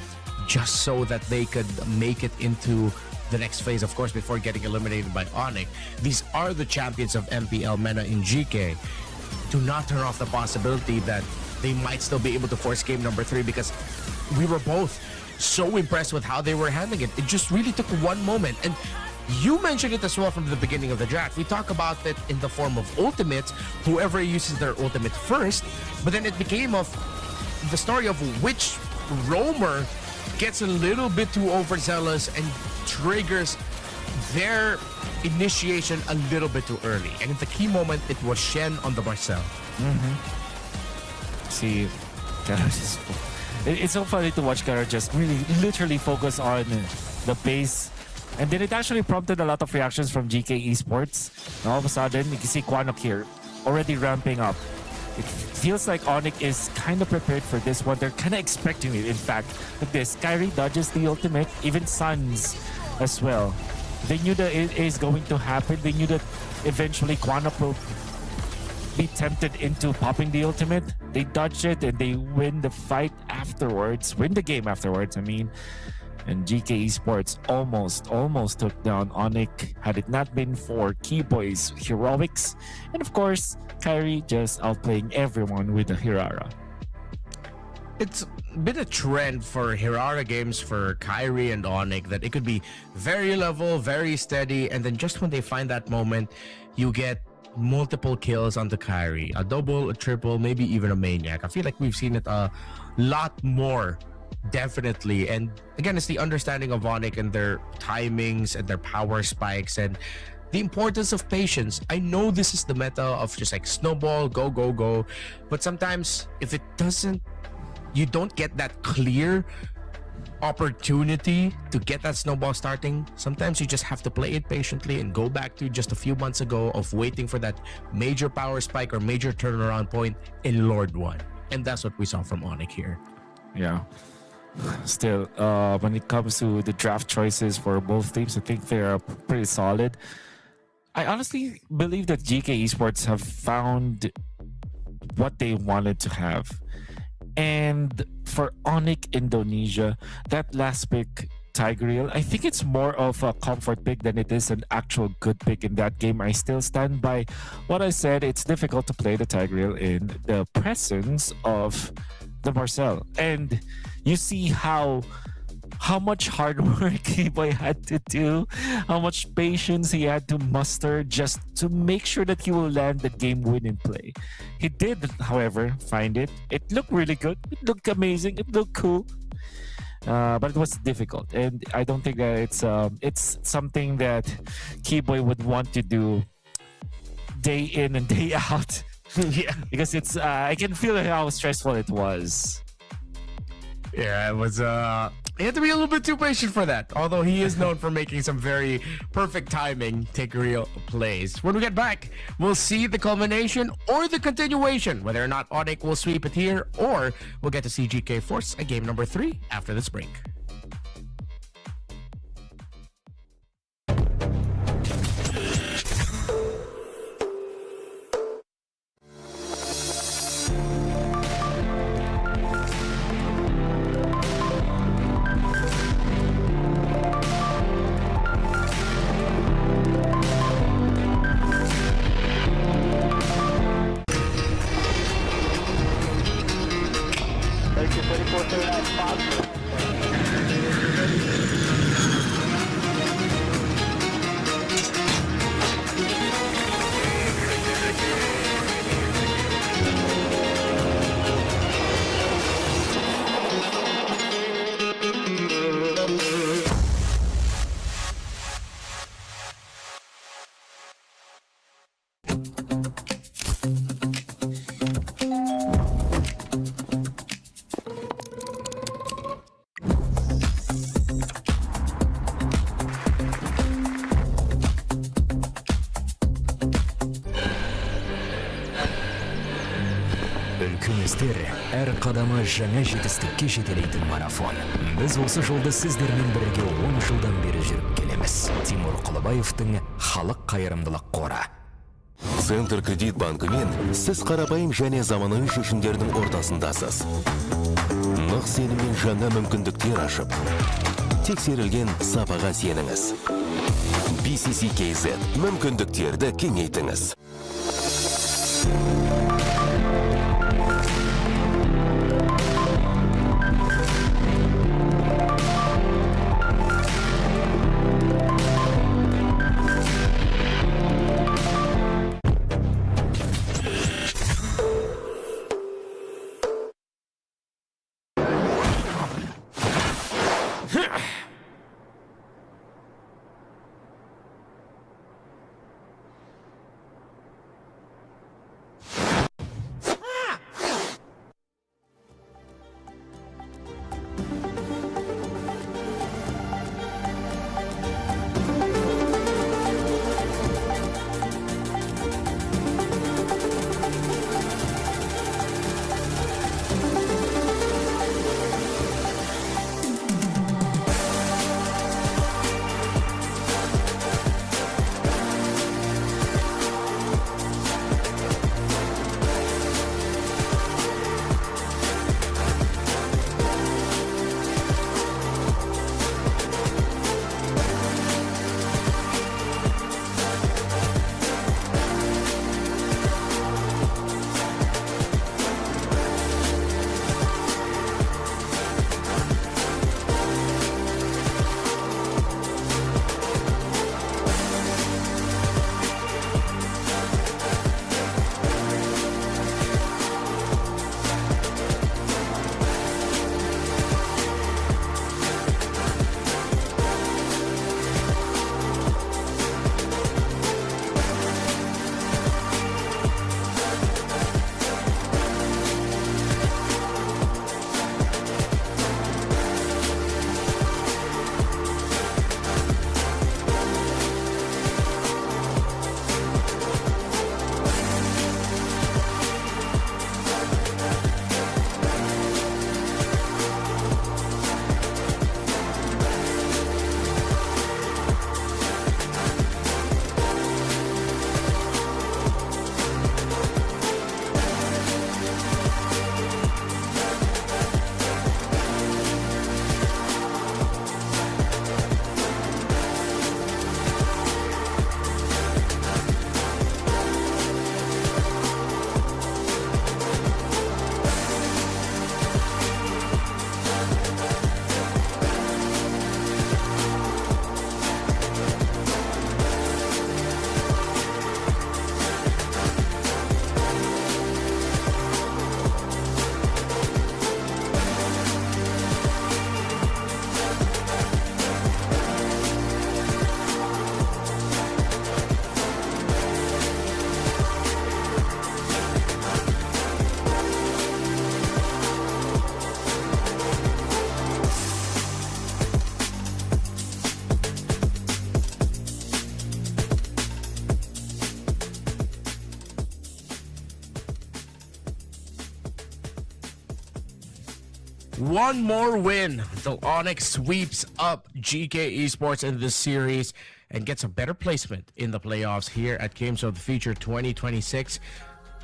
just so that they could make it into the next phase, of course, before getting eliminated by Onyx. These are the champions of MPL MENA in GK. Do not turn off the possibility that they might still be able to force game number 3, because we were both so impressed with how they were handling it. It just really took one moment. And you mentioned it as well from the beginning of the draft. We talk about it in the form of ultimates, whoever uses their ultimate first, but then it became of the story of which roamer gets a little bit too overzealous and triggers their initiation a little bit too early. And in the key moment, it was Shen on the Marcel. See, it's so funny to watch Kara just really literally focus on the base. And then it actually prompted a lot of reactions from GK Esports. And all of a sudden, you can see Quanok here already ramping up. It feels like Onyx is kind of prepared for this one. They're kind of expecting it, in fact. Look this, Kyrie dodges the ultimate, even Suns as well. They knew that it is going to happen. They knew that eventually Quanok will be tempted into popping the ultimate. They dodged it and they win the fight afterwards, win the game afterwards, I mean. And GK Esports almost took down Onyx had it not been for Keyboy's heroics. And of course, Kyrie just outplaying everyone with the Hirara. It's been a trend for Hirara games for Kyrie and Onyx that it could be very level, very steady, and then just when they find that moment, you get multiple kills on the Kyrie. A double, a triple, maybe even a maniac. I feel like we've seen it a lot more, definitely. And again, it's the understanding of Onyx and their timings and their power spikes and the importance of patience. I know this is the meta of just like snowball, go, go, go. But sometimes if it doesn't, you don't get that clear opportunity to get that snowball starting. Sometimes you just have to play it patiently and go back to just a few months ago of waiting for that major power spike or major turnaround point in Lord 1. And that's what we saw from Onyx here. Yeah. Still, when it comes to the draft choices for both teams, I think they're pretty solid. I honestly believe that GK Esports have found what they wanted to have. And for Onyx Indonesia, that last pick, Tigreal, I think it's more of a comfort pick than it is an actual good pick in that game. I still stand by what I said. It's difficult to play the Tigreal in the presence of the Marcel. And you see how much hard work Keyboy had to do, how much patience he had to muster just to make sure that he will land the game winning play. He did, however, find it. It looked really good. It looked amazing. It looked cool. But it was difficult. And I don't think that it's something that Keyboy would want to do day in and day out. Yeah. Because it's I can feel how stressful it was. Yeah, it was he had to be a little bit too patient for that. Although he is known for making some very perfect timing take real plays. When we get back, we'll see the culmination or the continuation, whether or not Onyx will sweep it here, or we'll get to see GK force a game number 3 after this break. күмістер әр қадамы жаңа жетістікке жетелейтін марафон. Біз осы жолды сіздермен бірге 10 жылдан бері жүріп келеміз. Тимур Құлыбаевтың халық қайырымдылық қоры. Центр кредит банкімен сіз қарапайым және заманауи шешімдердің ортасындасыз. Нық сеніммен жаңа мүмкіндіктер ашып, тексерілген сапаға сеніңіз. BCCKZ мүмкіндіктерді кеңейтіңіз. One more win until Onyx sweeps up GK Esports in this series and gets a better placement in the playoffs here at Games of the Future 2026.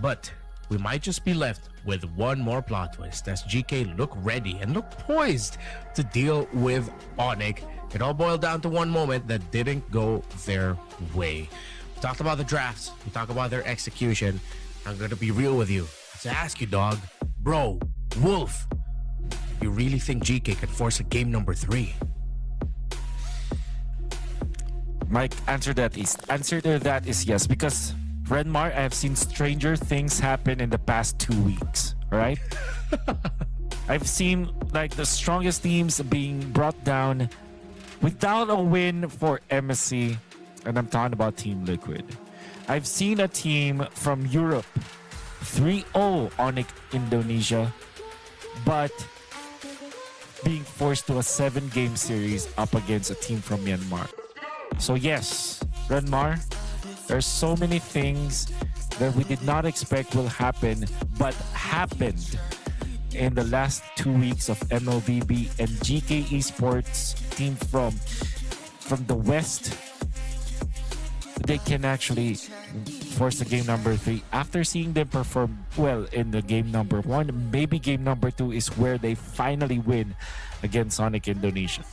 But we might just be left with one more plot twist as GK look ready and look poised to deal with Onyx. It all boiled down to one moment that didn't go their way. We talked about the drafts. We talked about their execution. I'm going to be real with you. To ask you, dog, bro, Wolf, you really think GK can force a game number 3? My answer to that is yes, because Renmar, I have seen stranger things happen in the past 2 weeks, right? I've seen like the strongest teams being brought down without a win for MSC, and I'm talking about Team Liquid. I've seen a team from Europe 3-0 Onyx Indonesia, but being forced to a 7-game series up against a team from Myanmar. So yes, Renmar, there's so many things that we did not expect will happen, but happened in the last 2 weeks of MLBB, and GK Esports team from the West, they can actually force the game number 3 after seeing them perform well in the game number 1. Maybe game number 2 is where they finally win against Sonic Indonesia.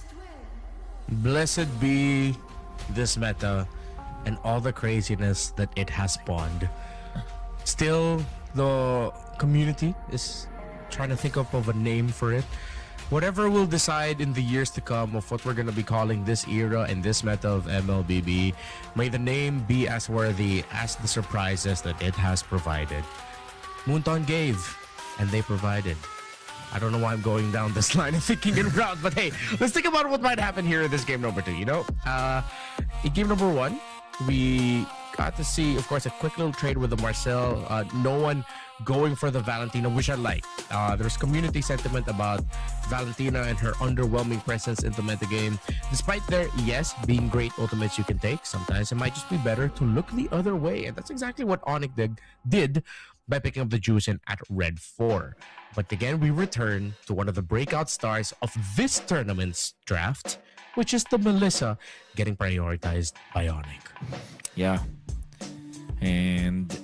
Blessed be this meta and all the craziness that it has spawned. Still, the community is trying to think of a name for it. Whatever we'll decide in the years to come of what we're going to be calling this era and this meta of MLBB, may the name be as worthy as the surprises that it has provided. Moonton gave, and they provided. I don't know why I'm going down this line of thinking in route, but hey, let's think about what might happen here in this game number 2. In game number 1, we got to see, of course, a quick little trade with the Marcel. No one going for the Valentina, which I like. There's community sentiment about Valentina and her underwhelming presence in the metagame. Despite there, yes, being great ultimates you can take, sometimes it might just be better to look the other way. And that's exactly what Onyx did by picking up the Juicen at Red 4. But again, we return to one of the breakout stars of this tournament's draft, which is the Melissa getting prioritized by Onyx. Yeah. And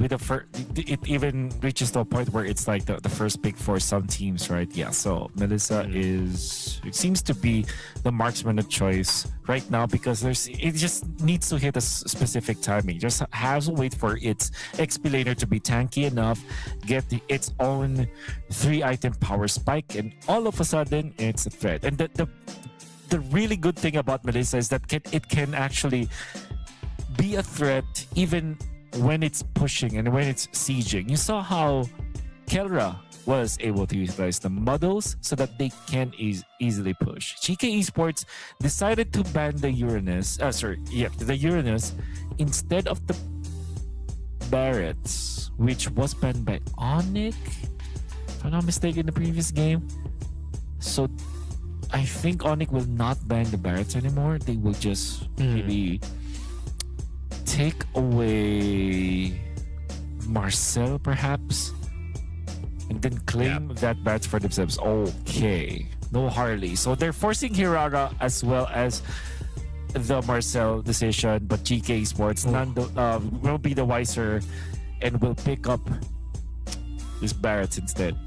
with the first, it even reaches to a point where it's like the first pick for some teams, right? Yeah, so Melissa it seems to be the marksman of choice right now, because it just needs to hit a specific timing. Just has to wait for its XP laner to be tanky enough, get its own 3-item power spike, and all of a sudden it's a threat. And the really good thing about Melissa is that it can actually be a threat even when it's pushing and when it's sieging. You saw how Kelra was able to utilize the muddles so that they can easily push. GK Esports decided to ban the Uranus. The Uranus instead of the Barretts, which was banned by Onyx, if I'm not mistaken, in the previous game. So I think Onyx will not ban the Barretts anymore. They will just maybe take away Marcel, perhaps, and then claim that Barretts for themselves. Okay, no Harley. So they're forcing Hirara as well as the Marcel decision, but GK Esports will be the wiser and will pick up this Barretts instead.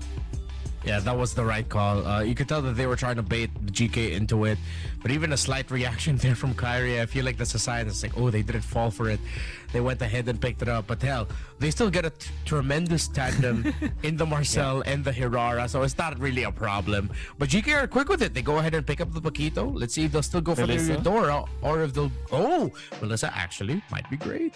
Yeah, that was the right call. You could tell that they were trying to bait the GK into it, but even a slight reaction there from Kyrie, I feel like that's a sign. It's like, oh, they didn't fall for it. They went ahead and picked it up. But hell, they still get a tremendous tandem in the Marcel and the Hirara, so it's not really a problem. But GK are quick with it. They go ahead and pick up the Paquito. Let's see if they'll still go for the Eudora, or if they'll... Oh, Melissa actually might be great.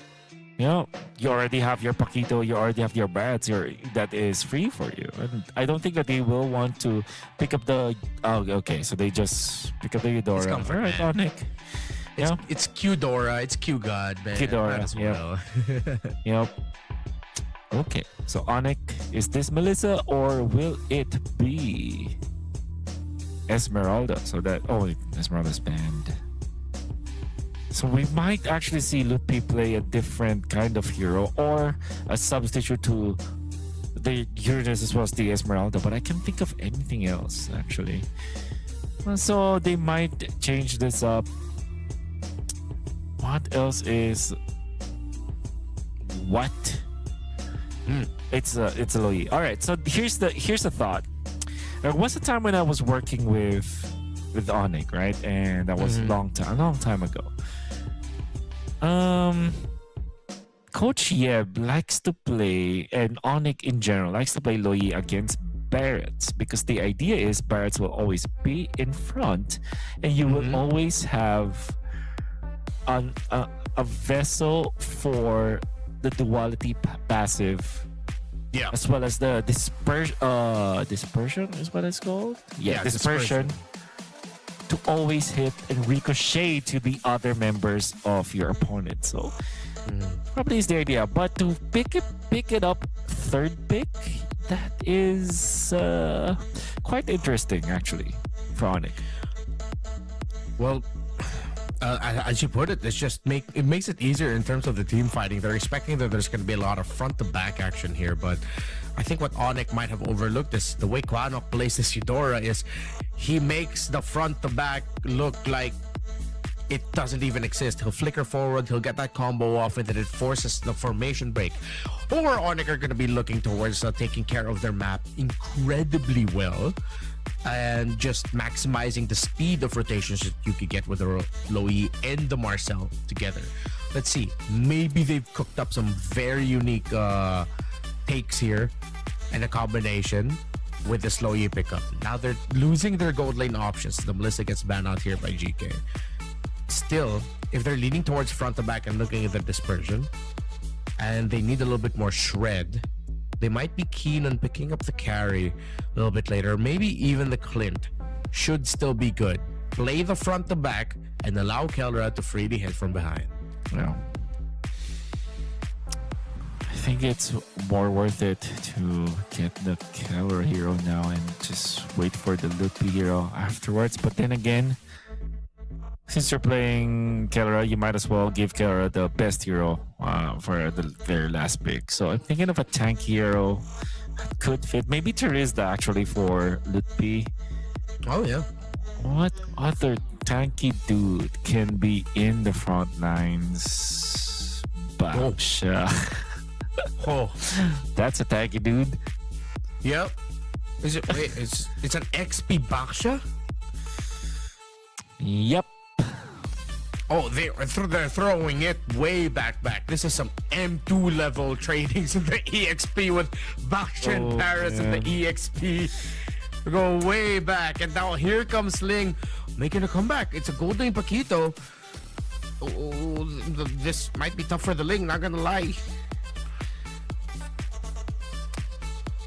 Yeah, you already have your Paquito, you already have your Barretts, that is free for you. And I don't think that they will want to pick up the... Oh, okay, so they just pick up the Eudora. Comfort, all right, Onyx. Yeah. It's Q-Dora, it's Q-God, man. Q-Dora, well. Yep. Okay, so Onyx, is this Melissa or will it be Esmeralda? So that... Oh, Esmeralda's banned. So we might actually see Lupi play a different kind of hero or a substitute to the Uranus as well as the Esmeralda, but I can't think of anything else actually. So they might change this up. What else is... What? It's a Loi. All right, so here's the thought. There was a time when I was working with Onyx, right? And that was a long time ago. Coach Yeb likes to play, and Onyx in general likes to play Loi against Barretts, because the idea is Barretts will always be in front and you will always have a vessel for the duality passive, as well as the dispersion is what it's called. Dispersion to always hit and ricochet to the other members of your opponent. So probably is the idea, but to pick it up third pick, that is quite interesting actually for Onyx. Well, As you put it, it makes it easier in terms of the team fighting. They're expecting that there's going to be a lot of front to back action here, but I think what Onyx might have overlooked is the way Kwanok plays this Eudora is he makes the front to back look like it doesn't even exist. He'll flicker forward, he'll get that combo off, and then it forces the formation break. Or Onyx are going to be looking towards taking care of their map incredibly well and just maximizing the speed of rotations that you could get with the Loe and the Marcel together. Let's see. Maybe they've cooked up some very unique takes here and a combination with the Loe pickup. Now they're losing their gold lane options. The Melissa gets banned out here by GK. Still, if they're leaning towards front to back and looking at the dispersion, and they need a little bit more shred, they might be keen on picking up the carry a little bit later. Maybe even the Clint should still be good. Play the front to back and allow Kelra to freely hit from behind. Yeah. I think it's more worth it to get the Kelra hero now and just wait for the loopy hero afterwards. But then again, since you're playing Kelra, you might as well give Kelra the best hero for the very last pick. So I'm thinking of a tank hero that could fit. Maybe Terizda actually for Lutpi. Oh, yeah. What other tanky dude can be in the front lines? Babsha. Oh. That's a tanky dude. Yep. Is it? Wait, it's an XP Baksha? Yep. Oh, they're throwing it way back. This is some M2 level tradings in the EXP with Baksha and Paris in the EXP. We go way back, and now here comes Ling making a comeback. It's a gold lane Paquito. Oh, this might be tough for the Ling, not gonna lie.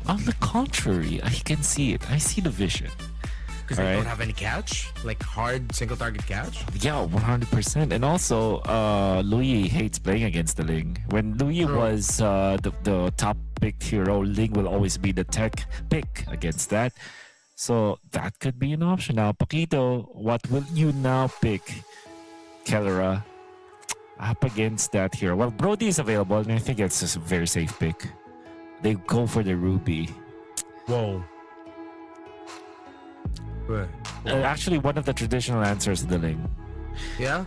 On the contrary, I can see it. I see the vision. Because they don't have any catch? Like hard single target catch? Yeah, 100%. And also, Louis hates playing against the Ling. When Louis was the top picked hero, Ling will always be the tech pick against that. So that could be an option. Now, Paquito, what will you now pick? Kelra up against that hero. Well, Brody is available, and I think it's just a very safe pick. They go for the Ruby. Whoa. Actually, one of the traditional answers to the Ling. Yeah?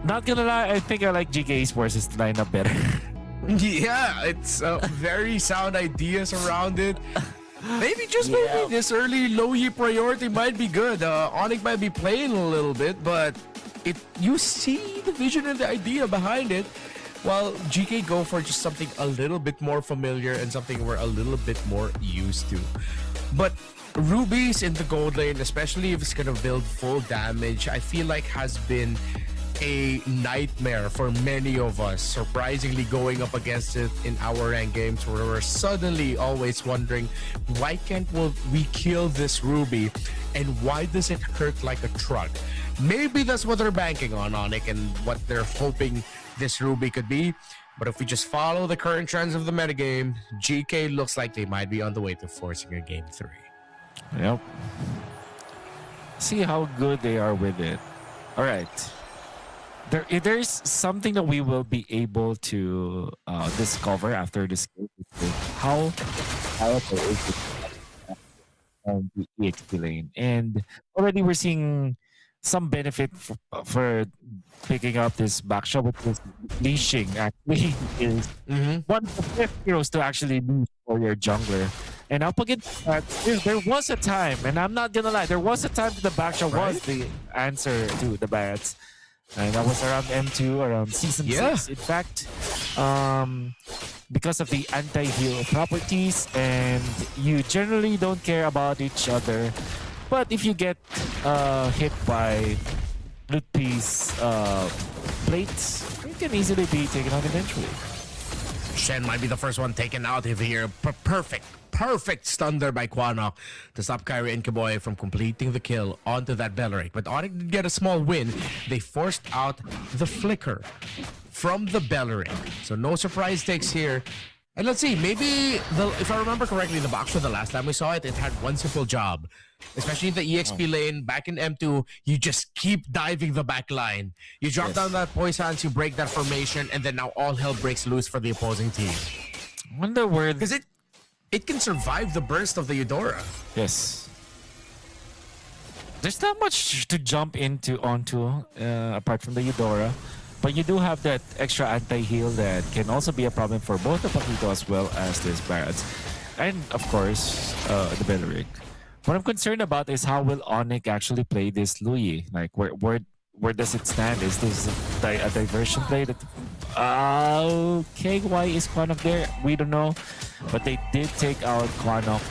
Not gonna lie, I think I like GK Esports' lineup better. Yeah, it's very sound ideas around it. Maybe this early low-E priority might be good. Onyx might be playing a little bit, but you see the vision and the idea behind it. While GK go for just something a little bit more familiar and something we're a little bit more used to. But Rubies in the gold lane, especially if it's gonna build full damage, I feel like has been a nightmare for many of us, surprisingly going up against it in our ranked games where we're suddenly always wondering, why can't we kill this Ruby and why does it hurt like a truck? Maybe that's what they're banking on Onyx and what they're hoping this Ruby could be. But if we just follow the current trends of the metagame, GK looks like they might be on the way to forcing a game 3. Yep. See how good they are with it. All right. There's something that we will be able to discover after this game. How powerful is it on the EXP lane? And already we're seeing some benefit for picking up this backshot, which is leashing. Actually, is one of the best heroes to actually leash for your jungler. And up against that, there was a time, and I'm not gonna lie, there was a time that the backshot was the answer to the bats. And that was around M2, around Season 6. In fact, because of the anti-heal properties, and you generally don't care about each other. But if you get hit by Lutpi's plates, it can easily be taken out eventually. Shen might be the first one taken out of here. Perfect stun there by Kwanok to stop Kyrie and Kaboy from completing the kill onto that Belleric. But Onyx did get a small win. They forced out the flicker from the Belleric. So no surprise takes here. And let's see, maybe, if I remember correctly, the box for the last time we saw it, it had one simple job. especially the EXP lane back in M2, you just keep diving the back line. You drop down that poisons, you break that formation, and then now all hell breaks loose for the opposing team. Wonder where... Because it can survive the burst of the Eudora. Yes. There's not much to jump onto apart from the Eudora. But you do have that extra anti-heal that can also be a problem for both the Paquito as well as this Barats. And of course, the Belleric. What I'm concerned about is how will Onyx actually play this Louis? Like, where does it stand? Is this a diversion play? That okay, why is Quanok there? We don't know. But they did take out Quanok,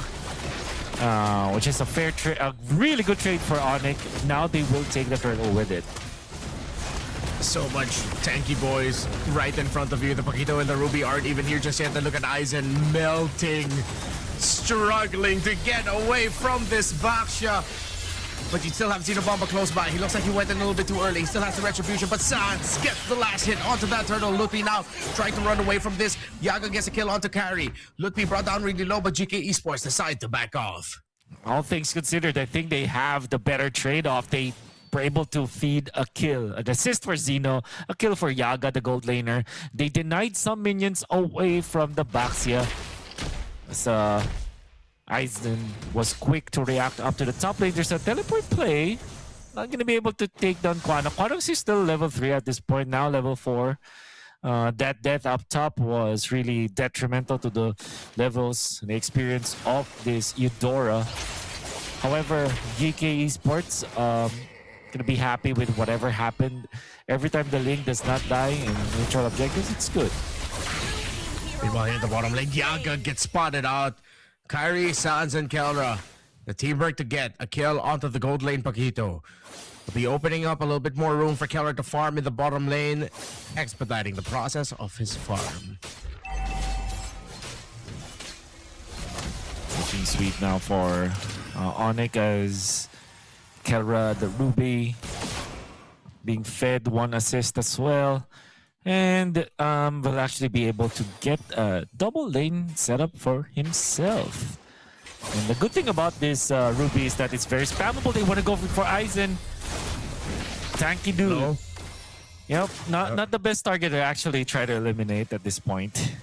which is a really good trade for Onyx. Now they will take the turtle with it. So much tanky boys right in front of you. The Paquito and the Ruby aren't even here just yet. Then look at Aizen melting, struggling to get away from this Baxia. But you still have Xenobomba close by. He looks like he went in a little bit too early. He still has the retribution, but Sans gets the last hit onto that turtle. Lutpi now trying to run away from this. Yaga gets a kill onto Carry. Lutpi brought down really low, but GK Esports decide to back off. All things considered, I think they have the better trade-off. They were able to feed a kill, an assist for Xeno, a kill for Yaga, the gold laner. They denied some minions away from the Baxia. So Aizen was quick to react up to the top lane. There's a teleport play. Not going to be able to take down Quanok. Quanok is still level 3 at this point, now level 4. That death up top was really detrimental to the levels and the experience of this Eudora. However, GK Esports gonna be happy with whatever happened. Every time the Link does not die in neutral objectives, it's good. Meanwhile, here at the bottom lane, Yaga gets spotted out. Kyrie, Sans, and Kelra. The teamwork to get a kill onto the gold lane Paquito. Will be opening up a little bit more room for Kelra to farm in the bottom lane, expediting the process of his farm. Looking sweet now for Onyx as Kelra, the Ruby, being fed 1 assist as well. And will actually be able to get a double lane setup for himself. And the good thing about this Ruby is that it's very spammable. They want to go for Aizen. Tanky dude. No. Yep, not the best target to actually try to eliminate at this point.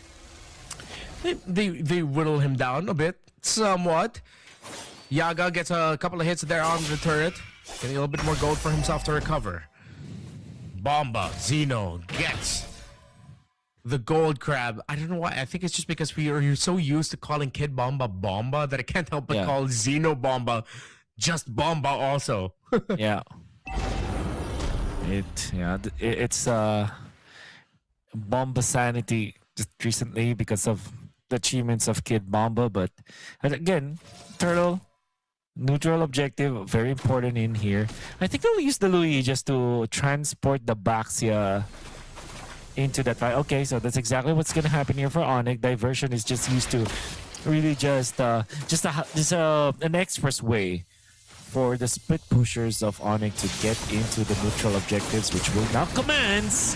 They whittle him down a bit, somewhat. Yaga gets a couple of hits there on the turret, getting a little bit more gold for himself to recover. Bomba, Xeno gets the gold crab. I don't know why. I think it's just because you're so used to calling Kid Bomba Bomba that I can't help but call Xeno Bomba just Bomba also. Yeah. It's Bomba sanity just recently because of the achievements of Kid Bomba, but again, turtle, neutral objective, very important in here. I think they'll use the Louis just to transport the Baxia into that fight. Okay, so that's exactly what's gonna happen here for Onyx. Diversion is just used to really just an express way for the split pushers of Onyx to get into the neutral objectives, which will now commence.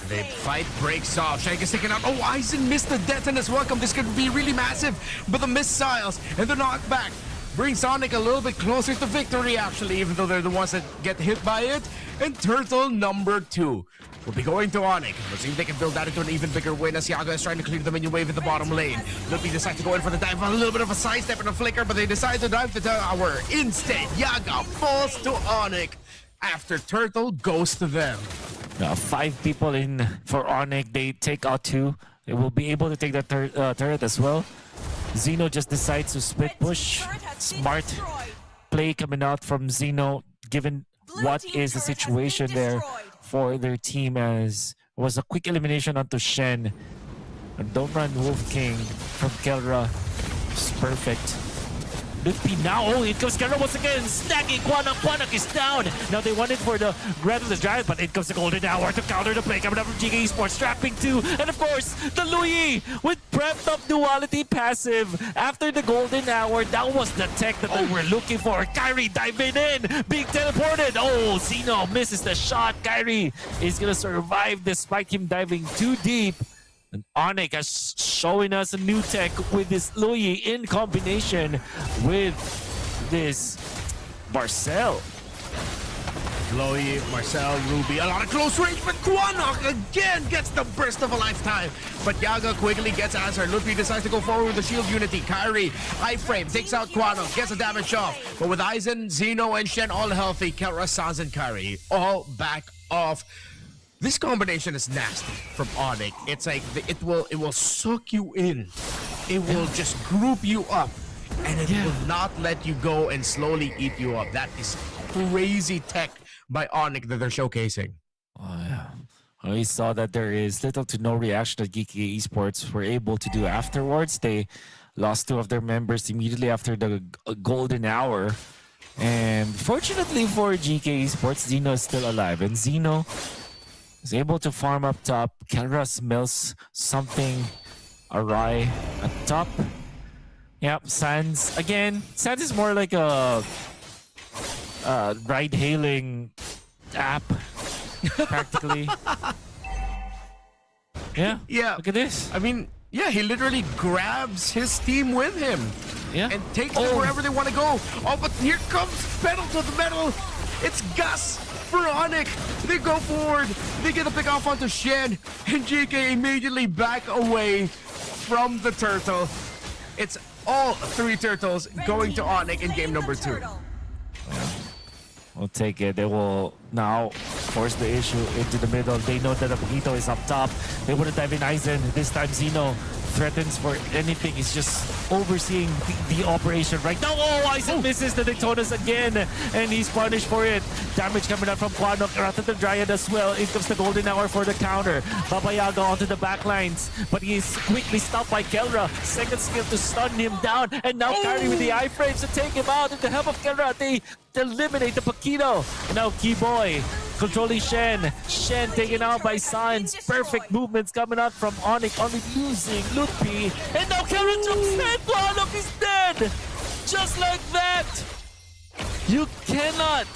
The fight breaks off. Shank is taken out. Oh, Aizen missed the detonus. Welcome. This could be really massive. But the missiles and the knockback brings Sonic a little bit closer to victory, actually, even though they're the ones that get hit by it. And Turtle number 2 will be going to Onyx. Let's see if they can build that into an even bigger win as Yaga is trying to clear the minion wave in the bottom lane. Lutpi decides to go in for the dive, a little bit of a sidestep and a flicker, but they decide to dive the tower. Instead, Yaga falls to Onyx after Turtle goes to them. 5 people in for Onyx. They take out 2. They will be able to take the turret as well. Xeno just decides to split push. Smart play coming out from Xeno, given what is the situation there for their team, as it was a quick elimination onto Shen. And don't run Wolf King from Kelra. It's perfect. Lutpi now, oh, it comes Kelra once again, snagging Quanok. Quanok is down. Now they wanted for the Grand of the Giant, but it comes the Golden Hour to counter the play coming up from GK Esports, trapping 2. And of course, the Louis with prepped up duality passive after the Golden Hour. That was the tech that they were looking for. Kyrie diving in, being teleported. Oh, Xeno misses the shot. Kyrie is gonna survive despite him diving too deep. And Onyx is showing us a new tech with this Louis in combination with this? Marcel. Chloe, Marcel, Ruby, a lot of close range, but Quanok again gets the burst of a lifetime. But Yaga quickly gets answered. Luffy decides to go forward with the shield unity. Kyrie, iframe, takes out Quanok, gets a damage off. But with Aizen, Zeno, and Shen all healthy, Kelra, Sans, and Kyrie all back off. This combination is nasty from Onyx. It's like it will suck you in. It will just group you up, and it will not let you go and slowly eat you up. That is crazy tech by Onyx that they're showcasing. Oh yeah. We saw that there is little to no reaction that GK Esports were able to do afterwards. They lost 2 of their members immediately after the golden hour. And fortunately for GK Esports, Zeno is still alive. And Zeno is able to farm up top. Kelra smells something awry at top. Yep, Sans. Again, Sans is more like a ride-hailing app, practically. Yeah. Look at this. I mean, yeah, he literally grabs his team with him. Yeah. And takes them wherever they want to go. Oh, but here comes pedal to the metal. It's Gus for Onyx. They go forward. They get a pick off onto Shen. And GK immediately back away from the turtle. It's all 3 turtles going to Onyx in game number 2. We'll take it. They will now force the issue into the middle. They know that the Paquito is up top. They want to dive in Aizen. This time Zeno threatens for anything. He's just overseeing the operation right now. Oh, Aizen misses the Daytonas again, and he's punished for it. Damage coming out from Quanok. Rather than Dryad as well. In comes the golden hour for the counter. Baba Yaga onto the backlines, but he is quickly stopped by Kelra. Second skill to stun him down, and now Kyrie with the iframes to take him out. With the help of Kelra, they eliminate the Paquito. And now Keyboy controlling Shen. Shen taken out by Sans. Perfect movements coming out from Onyx, only losing Ludpi. And now Kelra jumps in. Quanok is dead. Just like that. You cannot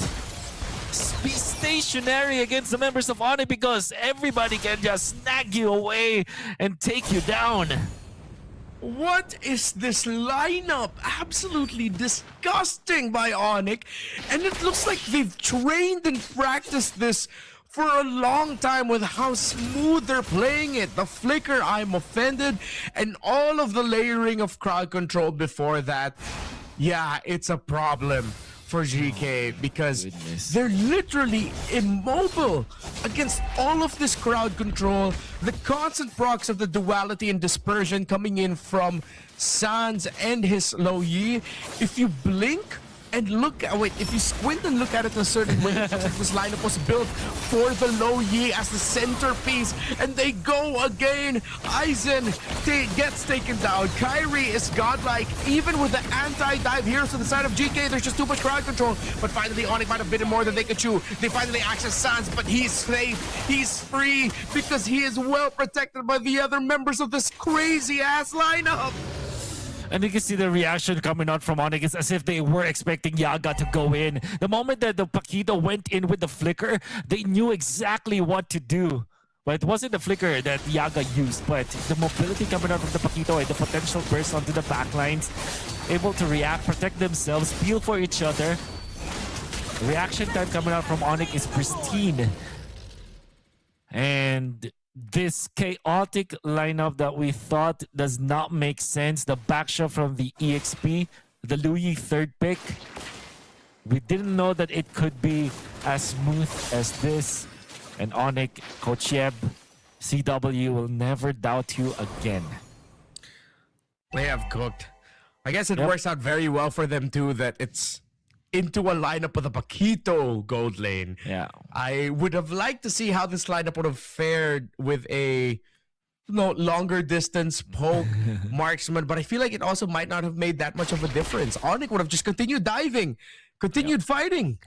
be stationary against the members of Onyx because everybody can just snag you away and take you down. What is this lineup? Absolutely disgusting by Onyx. And it looks like they've trained and practiced this for a long time with how smooth they're playing it. The flicker, I'm offended, and all of the layering of crowd control before that. Yeah, it's a problem for GK because they're literally immobile against all of this crowd control, the constant procs of the duality and dispersion coming in from Sans and his Lo Yi. If you blink and look, if you squint and look at it a certain way, this lineup was built for the Lo Yi as the centerpiece, and they go again. Aizen gets taken down. Kyrie is godlike, even with the anti-dive here to the side of GK. There's just too much crowd control, but finally Onyx might have bitten more than they could chew. They finally access Sans, but he's safe. He's free because he is well protected by the other members of this crazy-ass lineup. And you can see the reaction coming out from Onyx. It's as if they were expecting Yaga to go in. The moment that the Paquito went in with the flicker, they knew exactly what to do. But it wasn't the flicker that Yaga used, but the mobility coming out from the Paquito and the potential burst onto the backlines. Able to react, protect themselves, peel for each other. Reaction time coming out from Onyx is pristine. And this chaotic lineup that we thought does not make sense. The backshot from the EXP, the Louis 3rd pick. We didn't know that it could be as smooth as this. And Onyx, Coach Yeb, CW will never doubt you again. They have cooked. I guess it works out very well for them too that it's into a lineup with a Paquito gold lane. Yeah. I would have liked to see how this lineup would have fared with a longer distance poke marksman, but I feel like it also might not have made that much of a difference. Onyx would have just continued diving, continued fighting.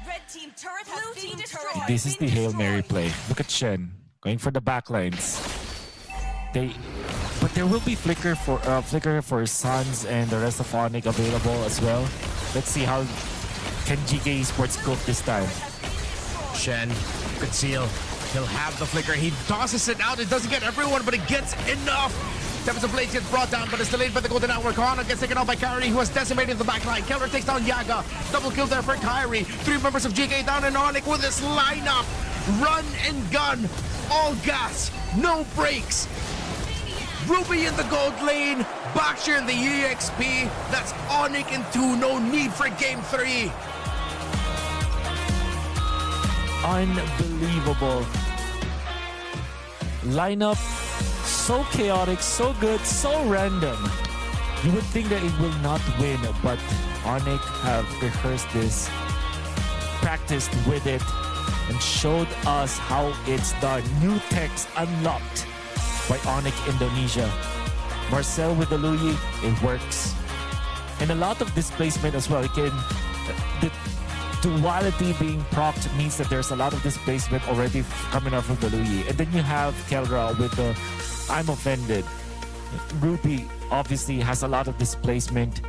Red team turret, blue team turret. This is the Hail Mary play. Look at Shen going for the backlines. But there will be flicker for Sans and the rest of Onyx available as well. Let's see how can GK Esports cook this time. Shen, conceal. He'll have the flicker. He tosses it out. It doesn't get everyone, but it gets enough Tempest Blades gets brought down, but it's delayed by the Golden Hour. Kohana gets taken out by Kyrie, who has decimated the backline. Keller takes down Yaga. Double kill there for Kyrie. 3 members of GK down, and Onyx with this lineup. Run and gun. All gas. No brakes. Ruby in the gold lane. Baxter in the EXP. That's Onyx in 2. No need for game 3. Unbelievable lineup, so chaotic, so good, so random. You would think that it will not win, but Onyx have rehearsed this, practiced with it, and showed us how it's done. New techs unlocked by Onyx Indonesia. Marcel with the Louis, it works. And a lot of displacement as well. Again, the duality being procced means that there's a lot of displacement already coming out from the Louis. And then you have Kelra with the I'm offended. Ruby obviously has a lot of displacement.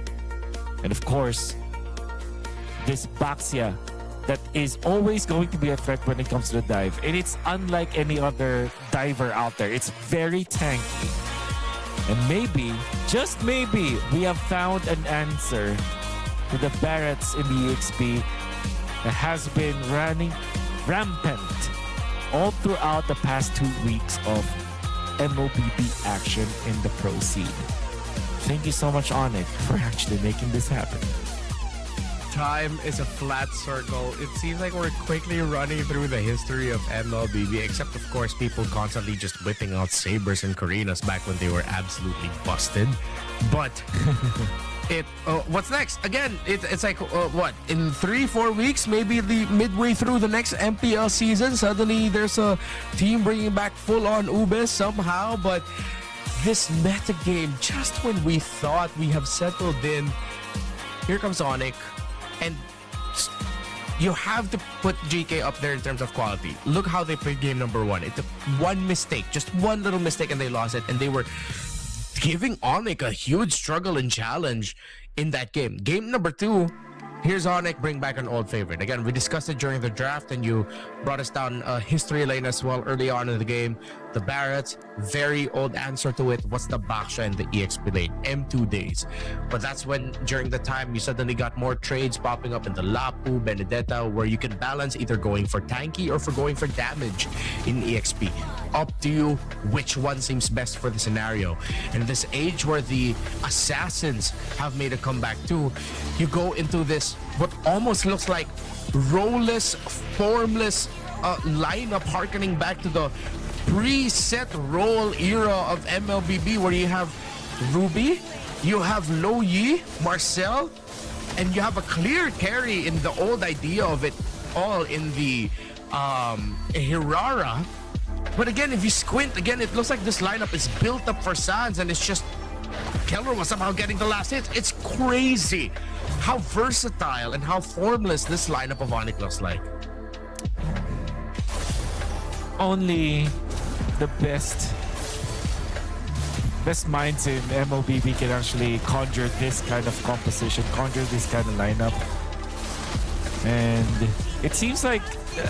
And of course, this Baxia that is always going to be a threat when it comes to the dive. And it's unlike any other diver out there. It's very tanky. And maybe, just maybe, we have found an answer to the Barretts in the EXP that has been running rampant all throughout the past 2 weeks of MOBB action in the pro scene. Thank you so much, Onyx, for actually making this happen. Time is a flat circle. It seems like we're quickly running through the history of MLBB, except of course people constantly just whipping out Sabres and Karinas back when they were absolutely busted. But what's next? Again, it's like what, in 3-4 weeks, maybe the midway through the next MPL season, suddenly there's a team bringing back full-on Ubis somehow. But this meta game, just when we thought we have settled in, here comes Onyx. And you have to put GK up there in terms of quality. Look how they played game number 1. It took one mistake, just one little mistake, and they lost it. And they were giving Onyx a huge struggle and challenge in that game. Game number 2, here's Onyx bring back an old favorite. Again, we discussed it during the draft, and you brought us down a history lane as well early on in the game. The Barretts, very old answer to it. What's the Baksha and the EXP lane? M2 days. But that's when, during the time, you suddenly got more trades popping up in the Lapu, Benedetta, where you can balance either going for tanky or for going for damage in EXP. Up to you which one seems best for the scenario. And this age where the assassins have made a comeback too, you go into this what almost looks like role-less, formless lineup, harkening back to the preset role era of MLBB, where you have Ruby, you have Lo Yi, Marcel, and you have a clear carry in the old idea of it all in the Hirara. But again, if you squint, again, it looks like this lineup is built up for Sans, and it's just Keller was somehow getting the last hit. It's crazy how versatile and how formless this lineup of Onyx looks like. Only the best minds in MOBB can actually conjure this kind of composition, conjure this kind of lineup. And it seems like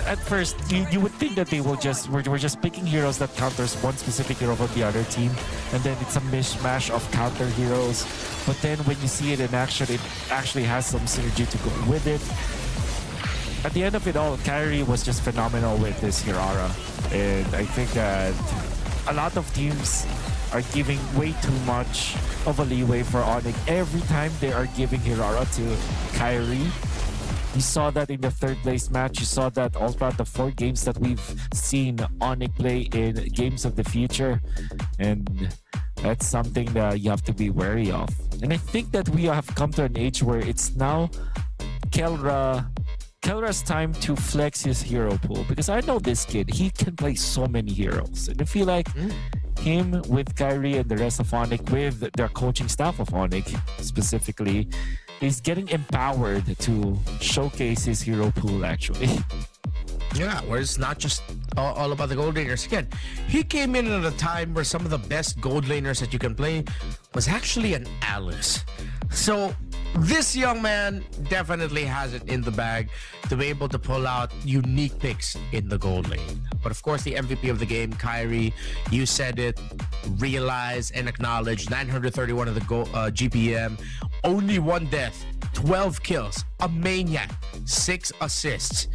at first you would think that they will we're just picking heroes that counters one specific hero from the other team, and then it's a mishmash of counter heroes. But then when you see it in action, it actually has some synergy to go with it. At the end of it all, Kyrie was just phenomenal with this Hirara, and I think that a lot of teams are giving way too much of a leeway for Onyx every time they are giving Hirara to Kyrie. You saw that in the third place match. You saw that all throughout the 4 games that we've seen Onyx play in Games of the Future. And that's something that you have to be wary of. And I think that we have come to an age where it's now Kelra's time to flex his hero pool. Because I know this kid, he can play so many heroes. And I feel like him with Kyrie and the rest of Onyx, with their coaching staff of Onyx specifically, is getting empowered to showcase his hero pool actually. Yeah, where it's not just all about the gold laners. Again, he came in at a time where some of the best gold laners that you can play was actually an Alice. So This young man definitely has it in the bag to be able to pull out unique picks in the gold lane. But of course, the MVP of the game, Kyrie, you said it, realize and acknowledge 931 of the GPM, only one death, 12 kills, a maniac, 6 assists.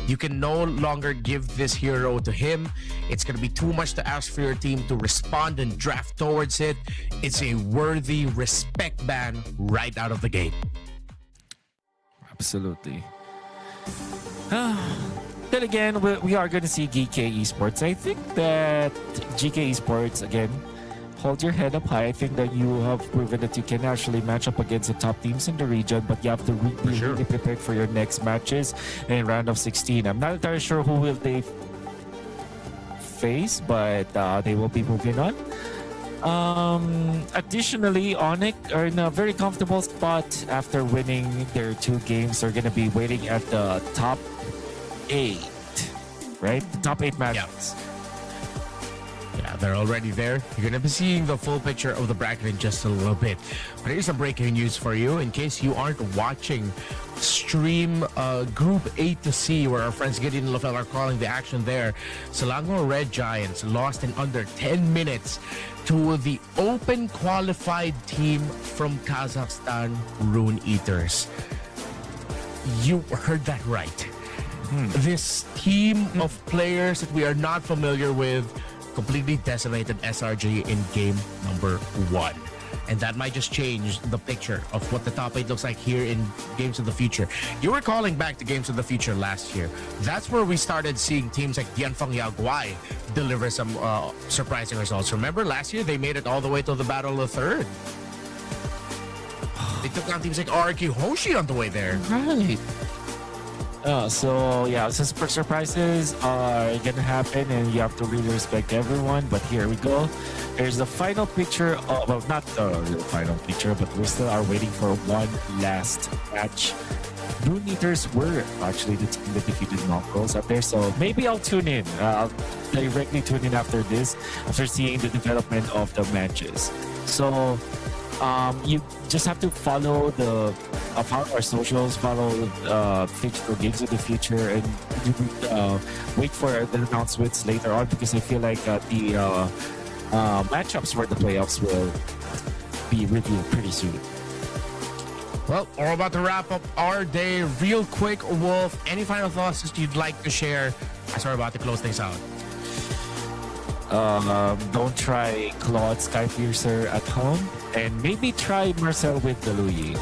You can no longer give this hero to him. It's going to be too much to ask for your team to respond and draft towards it. It's a worthy respect ban right out of the gate. Absolutely. Then again, we are going to see GK Esports. I think that GK Esports, again, hold your head up high. I think that you have proven that you can actually match up against the top teams in the region, but you have to be really prepared for your next matches in round of 16. I'm not entirely sure who will they face, but they will be moving on. Additionally, Onyx are in a very comfortable spot after winning their 2 games. They're going to be waiting at the top 8, right? The top 8 matches. Yeah, they're already there. You're going to be seeing the full picture of the bracket in just a little bit. But here's some breaking news for you. In case you aren't watching stream Group A to C, where our friends Gideon and Lofel are calling the action there, Selangor Red Giants lost in under 10 minutes to the open qualified team from Kazakhstan, Rune Eaters. You heard that right. This team of players that we are not familiar with completely decimated SRG in game number 1. And that might just change the picture of what the top 8 looks like here in Games of the Future. You were calling back to Games of the Future last year. That's where we started seeing teams like Dianfang Yaguai deliver some surprising results. Remember, last year they made it all the way to the Battle of the Third. They took down teams like RQ Hoshi on the way there. Right. So yeah, surprises are gonna happen, and you have to really respect everyone. But here we go. Here's the final picture of, well, not the final picture, but we still are waiting for one last match. Rune Eaters were actually the team that defeated Mongols out there, so maybe I'll tune in. I'll directly tune in after this, after seeing the development of the matches. So you just have to follow our socials, follow Digital Games of the Future, and wait for the announcements later on, because I feel like the matchups for the playoffs will be revealed pretty soon. Well, we're about to wrap up our day real quick. Wolf, any final thoughts that you'd like to share as we're about to close things out? Don't try Claude Skypiercer at home, and maybe try Marcel with Deluyi.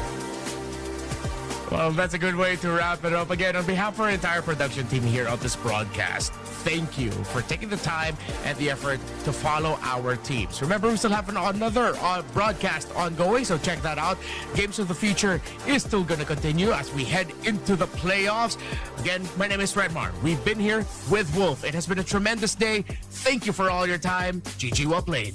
Well, that's a good way to wrap it up. Again, on behalf of our entire production team here on this broadcast, thank you for taking the time and the effort to follow our teams. Remember, we still have another broadcast ongoing, so check that out. Games of the Future is still going to continue as we head into the playoffs. Again, my name is Redmar. We've been here with Wolf. It has been a tremendous day. Thank you for all your time. GG, well played.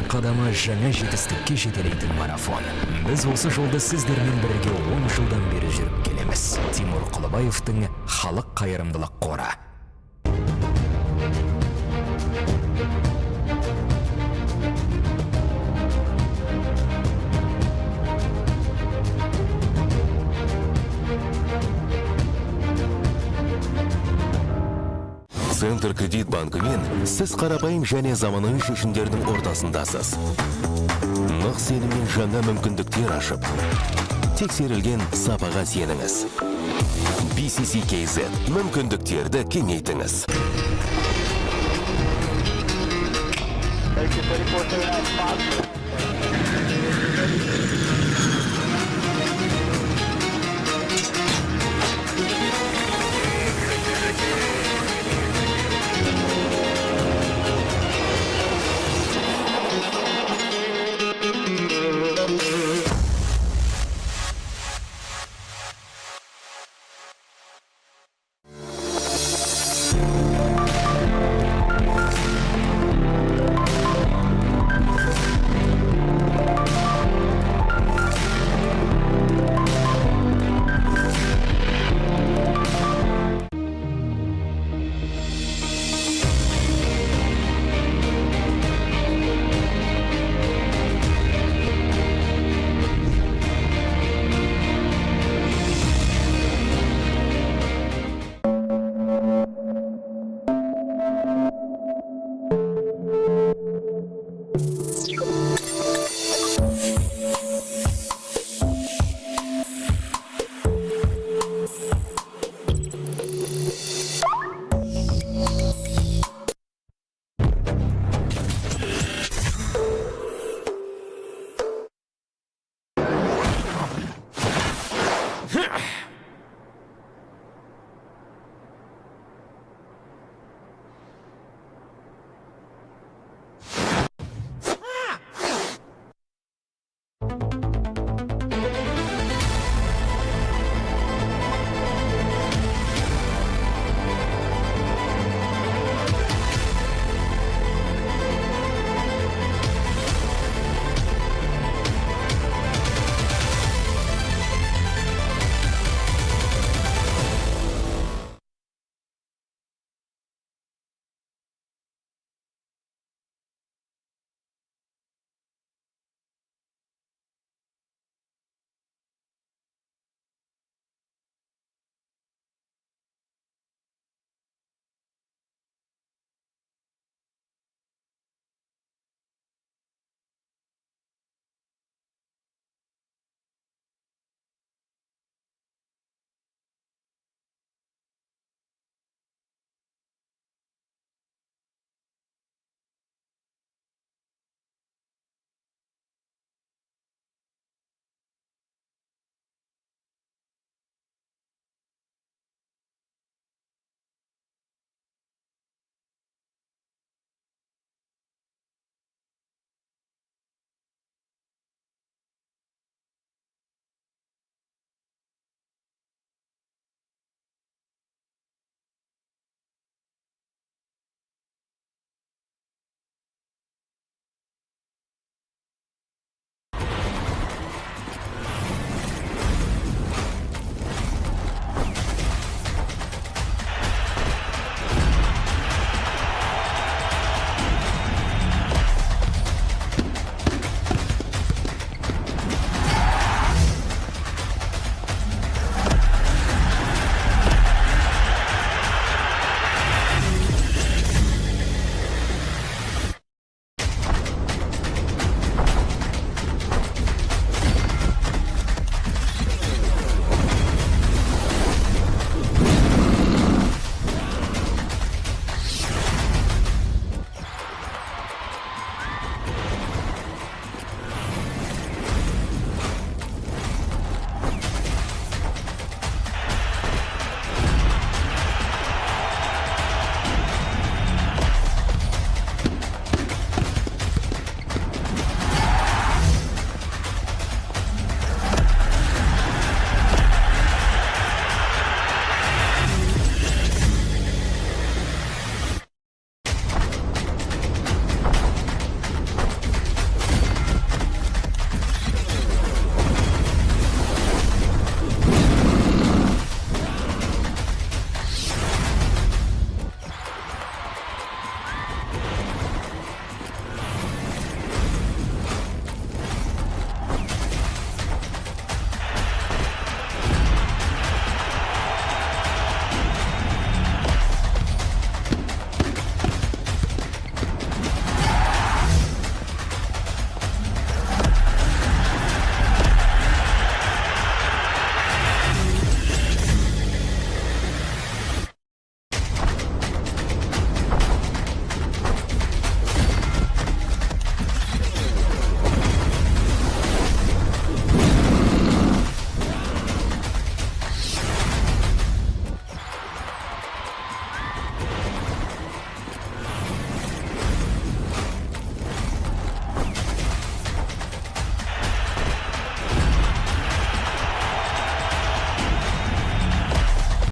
қадамы жаңа жетістікке жетелейтін марафон. Біз осы жолды сіздермен бірге 10 жылдан бері жүріп келеміз. Тимур Құлыбаевтың халық қайырымдылық қоры. Центр кредит банкымен сіз қарапайым және заманауи шешімдердің ортасындасыз. Нық сеніммен жаңа мүмкіндіктер ашып, тексерілген сапаға сеніңіз. BCC KZ мүмкіндіктерді кеңейтіңіз. Thank you, 34 spot.